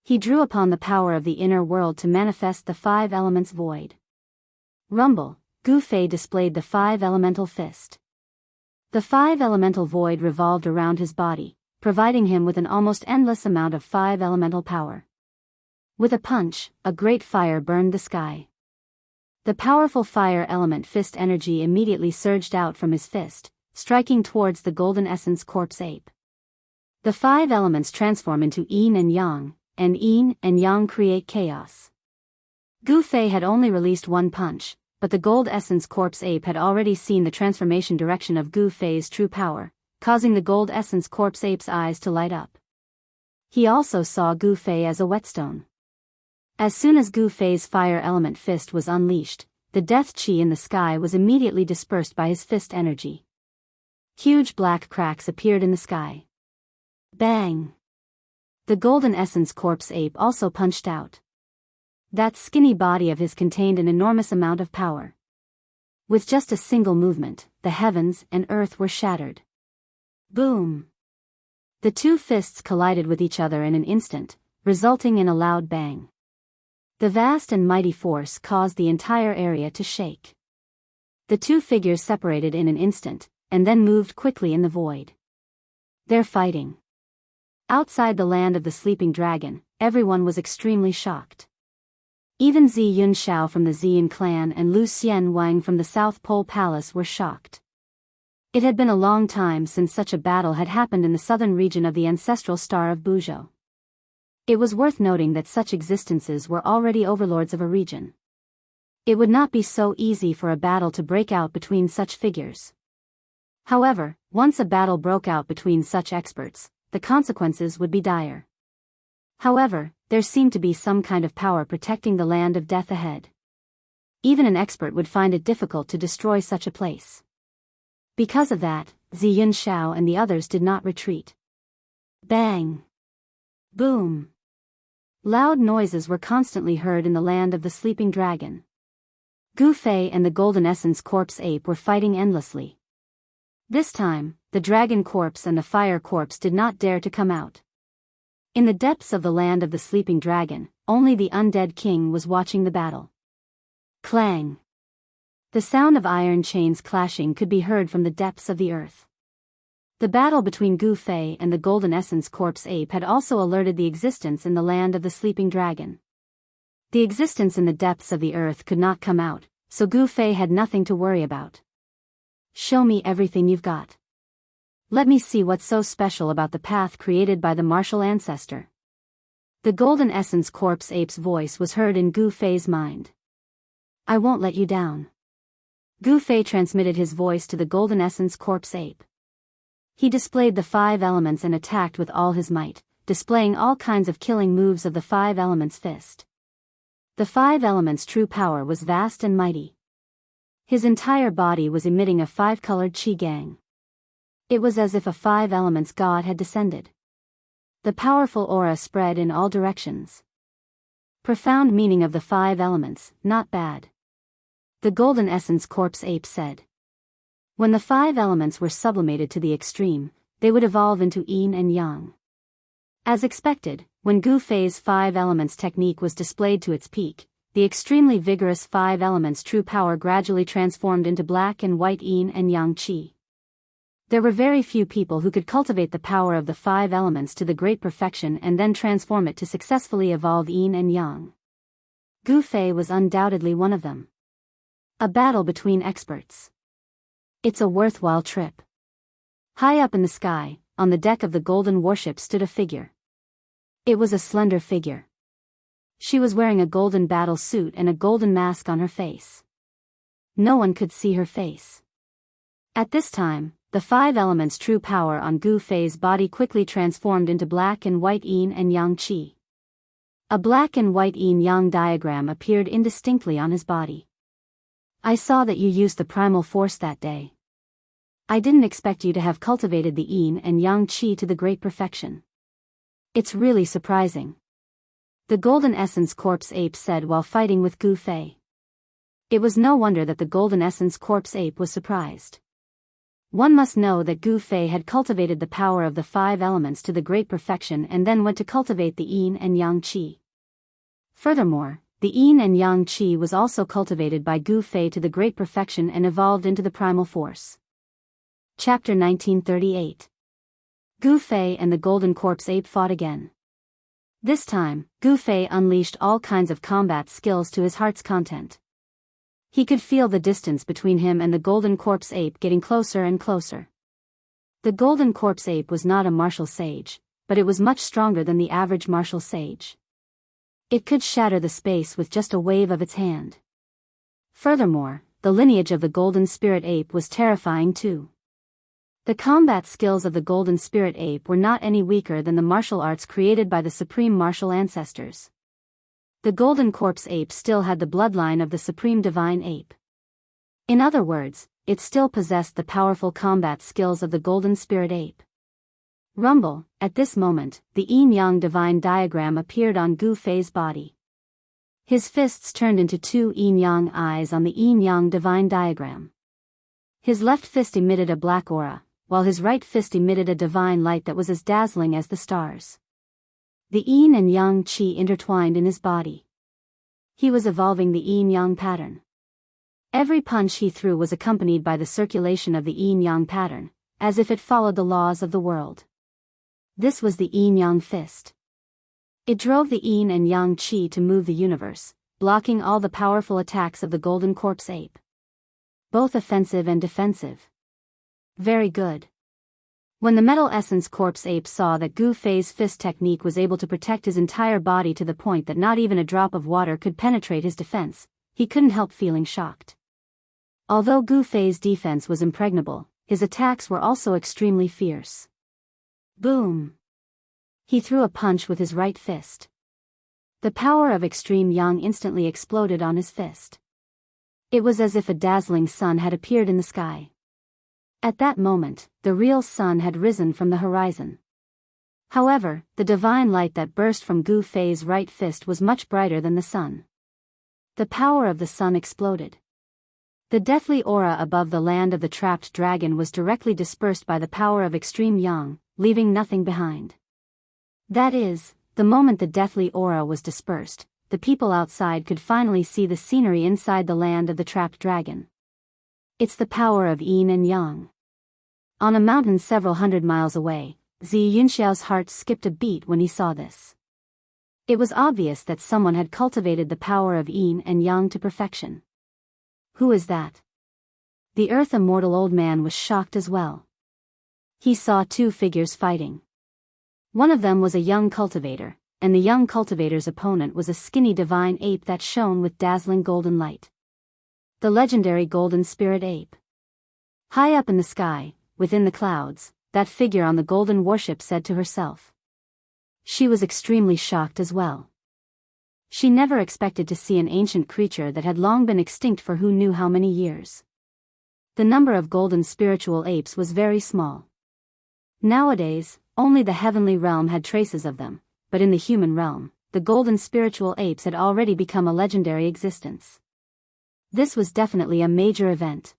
He drew upon the power of the inner world to manifest the 5 elements void. Rumble, Gu Fei displayed the 5 elemental fist. The 5 elemental void revolved around his body, providing him with an almost endless amount of 5 elemental power. With a punch, a great fire burned the sky. The powerful fire element fist energy immediately surged out from his fist, striking towards the golden essence corpse ape. The 5 elements transform into yin and yang, and yin and yang create chaos. Gu Fei had only released one punch, but the gold essence corpse ape had already seen the transformation direction of Gu Fei's true power, causing the gold essence corpse ape's eyes to light up. He also saw Gu Fei as a whetstone. As soon as Gu Fei's fire element fist was unleashed, the death chi in the sky was immediately dispersed by his fist energy. Huge black cracks appeared in the sky. Bang! The golden essence corpse ape also punched out. That skinny body of his contained an enormous amount of power. With just a single movement, the heavens and earth were shattered. Boom! The two fists collided with each other in an instant, resulting in a loud bang. The vast and mighty force caused the entire area to shake. The two figures separated in an instant, and then moved quickly in the void. They're fighting. Outside the land of the sleeping dragon, everyone was extremely shocked. Even Zi Yunxiao from the Ziyan clan and Lu Xianwang from the South Pole Palace were shocked. It had been a long time since such a battle had happened in the southern region of the ancestral star of Buzhou. It was worth noting that such existences were already overlords of a region. It would not be so easy for a battle to break out between such figures. However, once a battle broke out between such experts, the consequences would be dire. However, there seemed to be some kind of power protecting the land of death ahead. Even an expert would find it difficult to destroy such a place. Because of that, Zi Yunxiao and the others did not retreat. Bang! Boom! Loud noises were constantly heard in the land of the sleeping dragon. Gu Fei and the golden essence corpse ape were fighting endlessly. This time, the dragon corpse and the fire corpse did not dare to come out. In the depths of the land of the sleeping dragon, only the undead king was watching the battle. Clang! The sound of iron chains clashing could be heard from the depths of the earth. The battle between Gu Fei and the golden essence corpse ape had also alerted the existence in the land of the sleeping dragon. The existence in the depths of the earth could not come out, so Gu Fei had nothing to worry about. Show me everything you've got. Let me see what's so special about the path created by the martial ancestor. The golden essence corpse ape's voice was heard in Gu Fei's mind. I won't let you down. Gu Fei transmitted his voice to the Golden Essence Corpse Ape. He displayed the 5 elements and attacked with all his might, displaying all kinds of killing moves of the 5 elements fist. The 5 elements' true power was vast and mighty. His entire body was emitting a 5-colored qi gang. It was as if a 5 elements god had descended. The powerful aura spread in all directions. Profound meaning of the 5 elements, not bad. The Golden Essence Corpse Ape said. When the 5 elements were sublimated to the extreme, they would evolve into yin and yang. As expected, when Gu Fei's 5 elements technique was displayed to its peak, the extremely vigorous 5 elements true power gradually transformed into black and white yin and yang qi. There were very few people who could cultivate the power of the 5 elements to the great perfection and then transform it to successfully evolve yin and yang. Gu Fei was undoubtedly one of them. A battle between experts. It's a worthwhile trip. High up in the sky, on the deck of the golden warship stood a figure. It was a slender figure. She was wearing a golden battle suit and a golden mask on her face. No one could see her face. At this time, the 5 elements' true power on Gu Fei's body quickly transformed into black and white yin and yang qi. A black and white yin-yang diagram appeared indistinctly on his body. I saw that you used the primal force that day. I didn't expect you to have cultivated the yin and yang qi to the great perfection. It's really surprising. The Golden Essence Corpse Ape said while fighting with Gu Fei. It was no wonder that the Golden Essence Corpse Ape was surprised. One must know that Gu Fei had cultivated the power of the 5 elements to the great perfection and then went to cultivate the yin and yang qi. Furthermore, the yin and yang qi was also cultivated by Gu Fei to the great perfection and evolved into the primal force. Chapter 1938. Gu Fei and the Golden Corpse Ape fought again. This time, Gu Fei unleashed all kinds of combat skills to his heart's content. He could feel the distance between him and the Golden Corpse Ape getting closer and closer. The Golden Corpse Ape was not a martial sage, but it was much stronger than the average martial sage. It could shatter the space with just a wave of its hand. Furthermore, the lineage of the Golden Spirit Ape was terrifying too. The combat skills of the Golden Spirit Ape were not any weaker than the martial arts created by the supreme martial ancestors. The Golden Corpse Ape still had the bloodline of the Supreme Divine Ape. In other words, it still possessed the powerful combat skills of the Golden Spirit Ape. Rumble, at this moment, the yin-yang divine diagram appeared on Gu Fei's body. His fists turned into 2 yin-yang eyes on the yin-yang divine diagram. His left fist emitted a black aura, while his right fist emitted a divine light that was as dazzling as the stars. The yin and yang qi intertwined in his body. He was evolving the yin-yang pattern. Every punch he threw was accompanied by the circulation of the yin-yang pattern, as if it followed the laws of the world. This was the yin-yang fist. It drove the yin and yang qi to move the universe, blocking all the powerful attacks of the Golden Corpse Ape. Both offensive and defensive. Very good. When the Metal Essence Corpse Ape saw that Gu Fei's fist technique was able to protect his entire body to the point that not even a drop of water could penetrate his defense, he couldn't help feeling shocked. Although Gu Fei's defense was impregnable, his attacks were also extremely fierce. Boom! He threw a punch with his right fist. The power of extreme yang instantly exploded on his fist. It was as if a dazzling sun had appeared in the sky. At that moment, the real sun had risen from the horizon. However, the divine light that burst from Gu Fei's right fist was much brighter than the sun. The power of the sun exploded. The deathly aura above the land of the trapped dragon was directly dispersed by the power of extreme yang, leaving nothing behind. That is, the moment the deathly aura was dispersed, the people outside could finally see the scenery inside the land of the trapped dragon. It's the power of yin and yang. On a mountain several hundred miles away, Zi Yunxiao's heart skipped a beat when he saw this. It was obvious that someone had cultivated the power of yin and yang to perfection. Who is that? The Earth Immortal old man was shocked as well. He saw 2 figures fighting. One of them was a young cultivator, and the young cultivator's opponent was a skinny divine ape that shone with dazzling golden light. The legendary golden spirit ape. High up in the sky, within the clouds, that figure on the golden warship said to herself. She was extremely shocked as well. She never expected to see an ancient creature that had long been extinct for who knew how many years. The number of golden spiritual apes was very small. Nowadays, only the heavenly realm had traces of them, but in the human realm, the golden spiritual apes had already become a legendary existence. This was definitely a major event.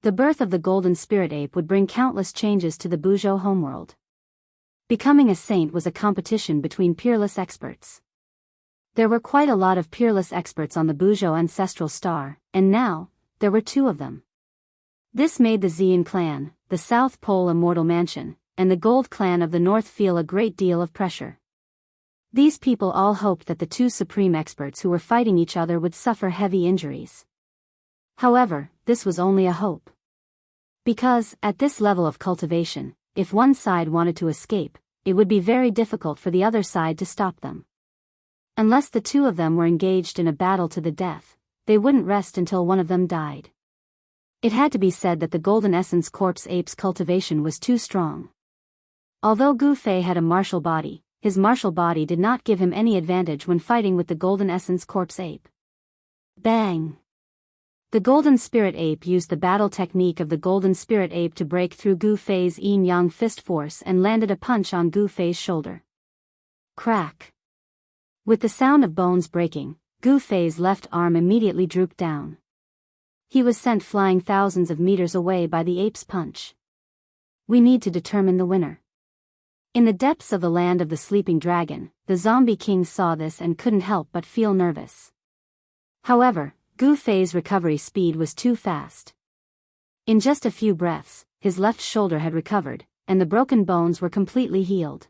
The birth of the golden spirit ape would bring countless changes to the Biyao homeworld. Becoming a saint was a competition between peerless experts. There were quite a lot of peerless experts on the Biyao ancestral star, and now, there were 2 of them. This made the Xian clan, the South Pole Immortal Mansion, and the Gold clan of the North feel a great deal of pressure. These people all hoped that the 2 supreme experts who were fighting each other would suffer heavy injuries. However, this was only a hope. Because, at this level of cultivation, if one side wanted to escape, it would be very difficult for the other side to stop them. Unless the 2 of them were engaged in a battle to the death, they wouldn't rest until one of them died. It had to be said that the Golden Essence Corpse ape's cultivation was too strong. Although Gu Fei had a martial body, his martial body did not give him any advantage when fighting with the Golden Essence Corpse ape. Bang! The Golden Spirit Ape used the battle technique of the Golden Spirit Ape to break through Gu Fei's yin-yang fist force and landed a punch on Gu Fei's shoulder. Crack! With the sound of bones breaking, Gu Fei's left arm immediately drooped down. He was sent flying thousands of meters away by the ape's punch. We need to determine the winner. In the depths of the land of the sleeping dragon, the zombie king saw this and couldn't help but feel nervous. However, Gu Fei's recovery speed was too fast. In just a few breaths, his left shoulder had recovered, and the broken bones were completely healed.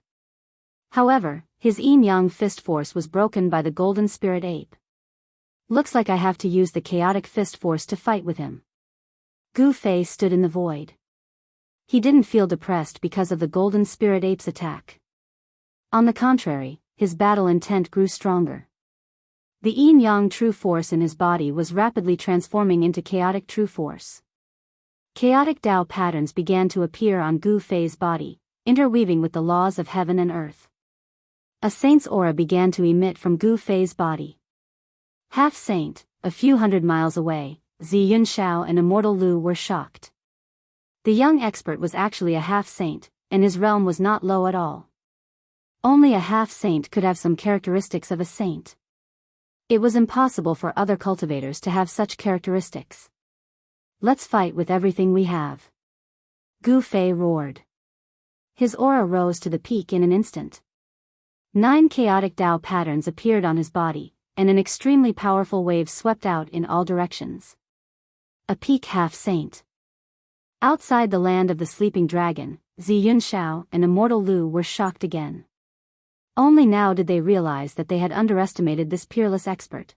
However, his yin-yang fist force was broken by the Golden Spirit Ape. Looks like I have to use the chaotic fist force to fight with him. Gu Fei stood in the void. He didn't feel depressed because of the Golden Spirit Ape's attack. On the contrary, his battle intent grew stronger. The yin-yang true force in his body was rapidly transforming into chaotic true force. Chaotic Tao patterns began to appear on Gu Fei's body, interweaving with the laws of heaven and earth. A saint's aura began to emit from Gu Fei's body. Half-saint, a few hundred miles away, Zi Yunxiao and Immortal Lu were shocked. The young expert was actually a half-saint, and his realm was not low at all. Only a half-saint could have some characteristics of a saint. It was impossible for other cultivators to have such characteristics. Let's fight with everything we have. Gu Fei roared. His aura rose to the peak in an instant. 9 chaotic Tao patterns appeared on his body, and an extremely powerful wave swept out in all directions. A peak half-saint. Outside the land of the sleeping dragon, Zi Yunxiao and Immortal Lu were shocked again. Only now did they realize that they had underestimated this peerless expert.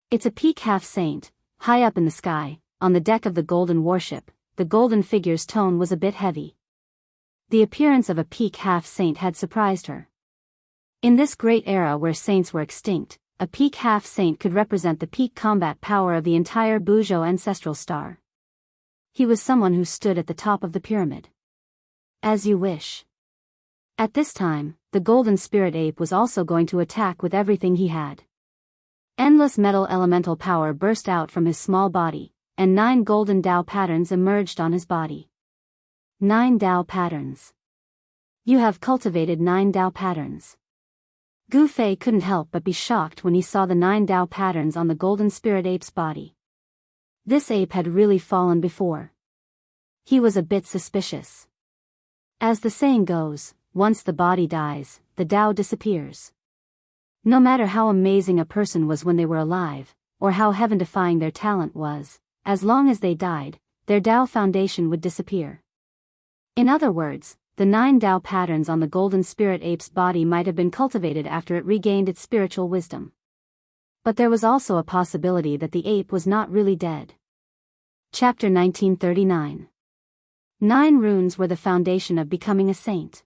It's a peak half-saint, high up in the sky, on the deck of the golden warship. The golden figure's tone was a bit heavy. The appearance of a peak half-saint had surprised her. In this great era where saints were extinct, a peak half-saint could represent the peak combat power of the entire Biyao ancestral star. He was someone who stood at the top of the pyramid. As you wish. At this time, the Golden Spirit Ape was also going to attack with everything he had. Endless metal elemental power burst out from his small body, and 9 golden Tao patterns emerged on his body. 9 Tao patterns. You have cultivated 9 Tao patterns. Gu Fei couldn't help but be shocked when he saw the 9 Tao patterns on the Golden Spirit Ape's body. This ape had really fallen before. He was a bit suspicious. As the saying goes, once the body dies, the Tao disappears. No matter how amazing a person was when they were alive, or how heaven-defying their talent was, as long as they died, their Tao foundation would disappear. In other words, the 9 Tao patterns on the Golden Spirit Ape's body might have been cultivated after it regained its spiritual wisdom. But there was also a possibility that the ape was not really dead. Chapter 1939. 9 runes were the foundation of becoming a saint.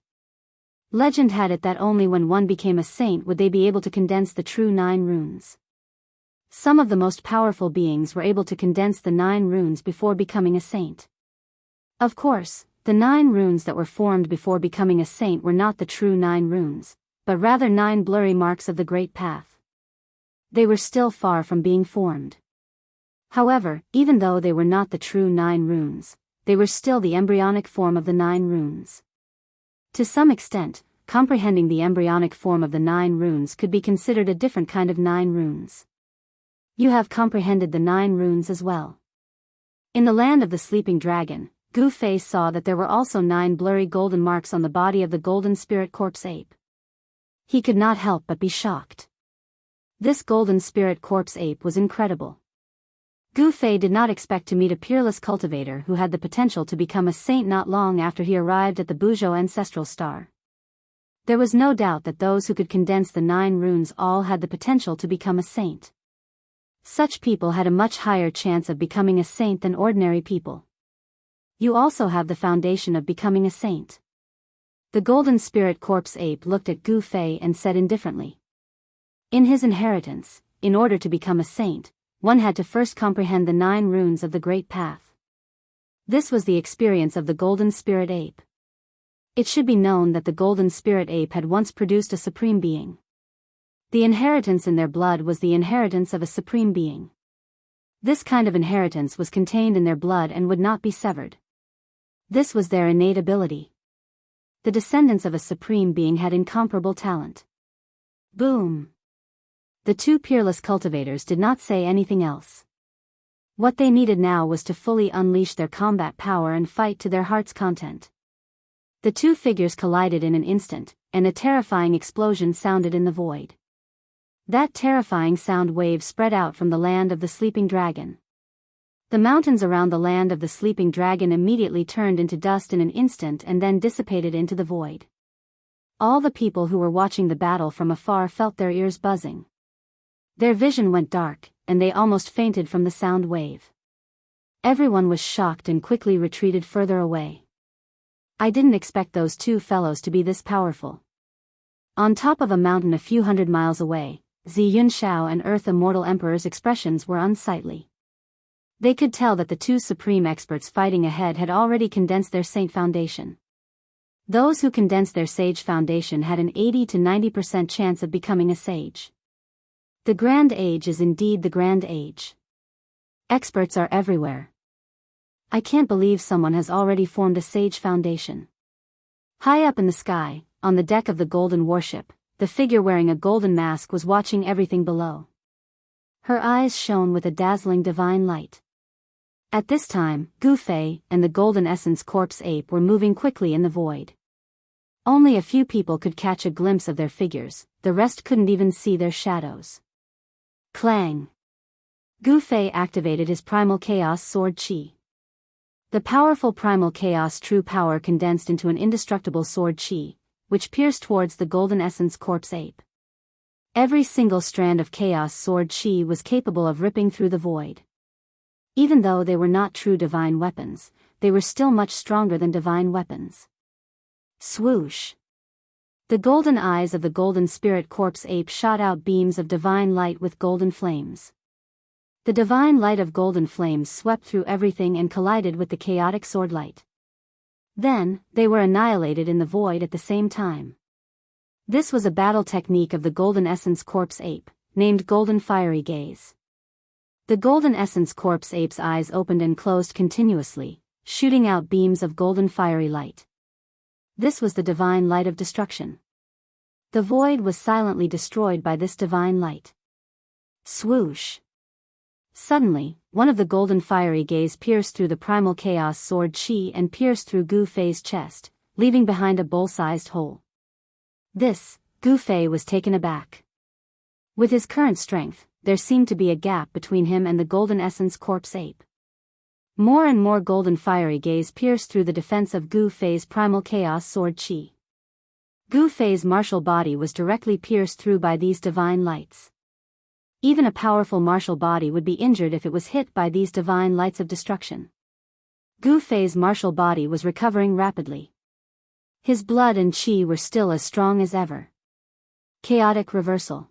Legend had it that only when one became a saint would they be able to condense the true 9 runes. Some of the most powerful beings were able to condense the 9 runes before becoming a saint. Of course, the 9 runes that were formed before becoming a saint were not the true 9 runes, but rather 9 blurry marks of the Great Path. They were still far from being formed. However, even though they were not the true 9 runes, they were still the embryonic form of the 9 runes. To some extent, comprehending the embryonic form of the 9 runes could be considered a different kind of 9 runes. You have comprehended the 9 runes as well. In the land of the sleeping dragon, Gu Fei saw that there were also 9 blurry golden marks on the body of the golden spirit corpse ape. He could not help but be shocked. This golden spirit corpse ape was incredible. Gu Fei did not expect to meet a peerless cultivator who had the potential to become a saint not long after he arrived at the Biyao ancestral star. There was no doubt that those who could condense the 9 runes all had the potential to become a saint. Such people had a much higher chance of becoming a saint than ordinary people. You also have the foundation of becoming a saint. The golden spirit corpse ape looked at Gu Fei and said indifferently. In his inheritance, in order to become a saint, one had to first comprehend the 9 runes of the Great Path. This was the experience of the golden spirit ape. It should be known that the golden spirit ape had once produced a supreme being. The inheritance in their blood was the inheritance of a supreme being. This kind of inheritance was contained in their blood and would not be severed. This was their innate ability. The descendants of a supreme being had incomparable talent. Boom! The 2 peerless cultivators did not say anything else. What they needed now was to fully unleash their combat power and fight to their heart's content. The 2 figures collided in an instant, and a terrifying explosion sounded in the void. That terrifying sound wave spread out from the land of the sleeping dragon. The mountains around the land of the sleeping dragon immediately turned into dust in an instant and then dissipated into the void. All the people who were watching the battle from afar felt their ears buzzing. Their vision went dark, and they almost fainted from the sound wave. Everyone was shocked and quickly retreated further away. I didn't expect those 2 fellows to be this powerful. On top of a mountain a few hundred miles away, Zi Yunxiao and Earth Immortal Emperor's expressions were unsightly. They could tell that the 2 supreme experts fighting ahead had already condensed their saint foundation. Those who condensed their sage foundation had an 80 to 90% chance of becoming a sage. The Grand Age is indeed the Grand Age. Experts are everywhere. I can't believe someone has already formed a sage foundation. High up in the sky, on the deck of the golden warship, the figure wearing a golden mask was watching everything below. Her eyes shone with a dazzling divine light. At this time, Gu Fei and the golden essence corpse ape were moving quickly in the void. Only a few people could catch a glimpse of their figures, the rest couldn't even see their shadows. Clang! Gu Fei activated his primal chaos sword chi. The powerful primal chaos true power condensed into an indestructible sword chi, which pierced towards the golden essence corpse ape. Every single strand of chaos sword chi was capable of ripping through the void. Even though they were not true divine weapons, they were still much stronger than divine weapons. Swoosh! The golden eyes of the golden spirit corpse ape shot out beams of divine light with golden flames. The divine light of golden flames swept through everything and collided with the chaotic sword light. Then, they were annihilated in the void at the same time. This was a battle technique of the golden essence corpse ape, named Golden Fiery Gaze. The golden essence corpse ape's eyes opened and closed continuously, shooting out beams of golden fiery light. This was the divine light of destruction. The void was silently destroyed by this divine light. Swoosh! Suddenly, one of the golden fiery gaze pierced through the primal chaos sword chi and pierced through Gu Fei's chest, leaving behind a bowl-sized hole. This, Gu Fei was taken aback. With his current strength, there seemed to be a gap between him and the golden essence corpse ape. More and more golden fiery gaze pierced through the defense of Gu Fei's primal chaos sword chi. Gu Fei's martial body was directly pierced through by these divine lights. Even a powerful martial body would be injured if it was hit by these divine lights of destruction. Gu Fei's martial body was recovering rapidly. His blood and chi were still as strong as ever. Chaotic reversal.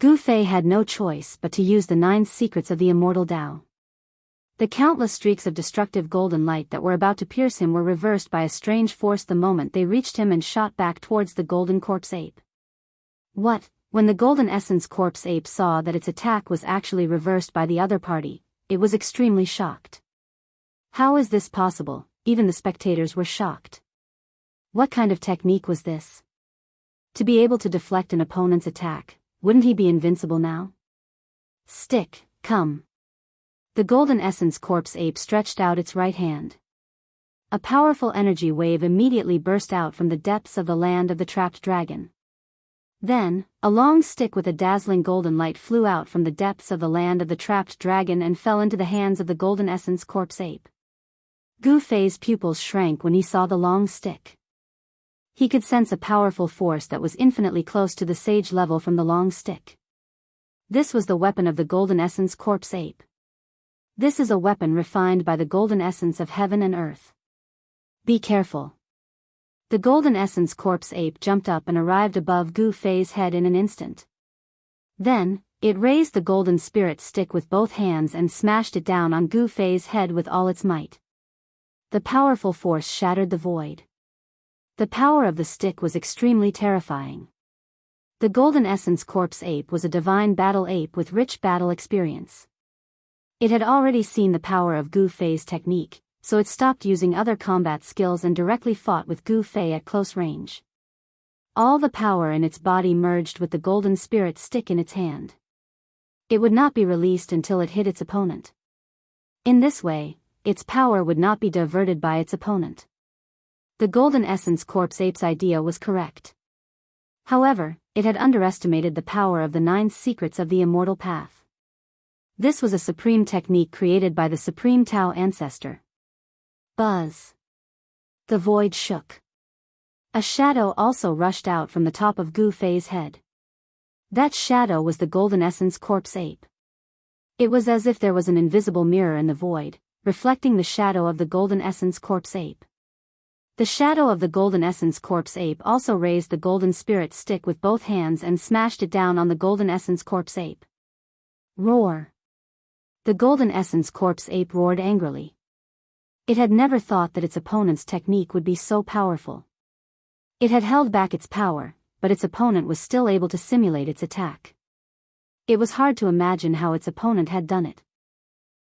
Gu Fei had no choice but to use the 9 secrets of the Immortal Tao. The countless streaks of destructive golden light that were about to pierce him were reversed by a strange force the moment they reached him and shot back towards the golden corpse ape. When the golden essence corpse ape saw that its attack was actually reversed by the other party, it was extremely shocked. How is this possible? Even the spectators were shocked. What kind of technique was this? To be able to deflect an opponent's attack, wouldn't he be invincible now? Stick, come. The golden essence corpse ape stretched out its right hand. A powerful energy wave immediately burst out from the depths of the land of the trapped dragon. Then, a long stick with a dazzling golden light flew out from the depths of the land of the trapped dragon and fell into the hands of the golden essence corpse ape. Gu Fei's pupils shrank when he saw the long stick. He could sense a powerful force that was infinitely close to the sage level from the long stick. This was the weapon of the golden essence corpse ape. This is a weapon refined by the golden essence of heaven and earth. Be careful. The golden essence corpse ape jumped up and arrived above Gu Fei's head in an instant. Then, it raised the golden spirit stick with both hands and smashed it down on Gu Fei's head with all its might. The powerful force shattered the void. The power of the stick was extremely terrifying. The golden essence corpse ape was a divine battle ape with rich battle experience. It had already seen the power of Gu Fei's technique, so it stopped using other combat skills and directly fought with Gu Fei at close range. All the power in its body merged with the golden spirit stick in its hand. It would not be released until it hit its opponent. In this way, its power would not be diverted by its opponent. The golden essence corpse ape's idea was correct. However, it had underestimated the power of the 9 secrets of the immortal path. This was a supreme technique created by the supreme Tao ancestor. Buzz. The void shook. A shadow also rushed out from the top of Gu Fei's head. That shadow was the golden essence corpse ape. It was as if there was an invisible mirror in the void, reflecting the shadow of the golden essence corpse ape. The shadow of the golden essence corpse ape also raised the golden spirit stick with both hands and smashed it down on the golden essence corpse ape. Roar. The golden essence corpse ape roared angrily. It had never thought that its opponent's technique would be so powerful. It had held back its power, but its opponent was still able to simulate its attack. It was hard to imagine how its opponent had done it.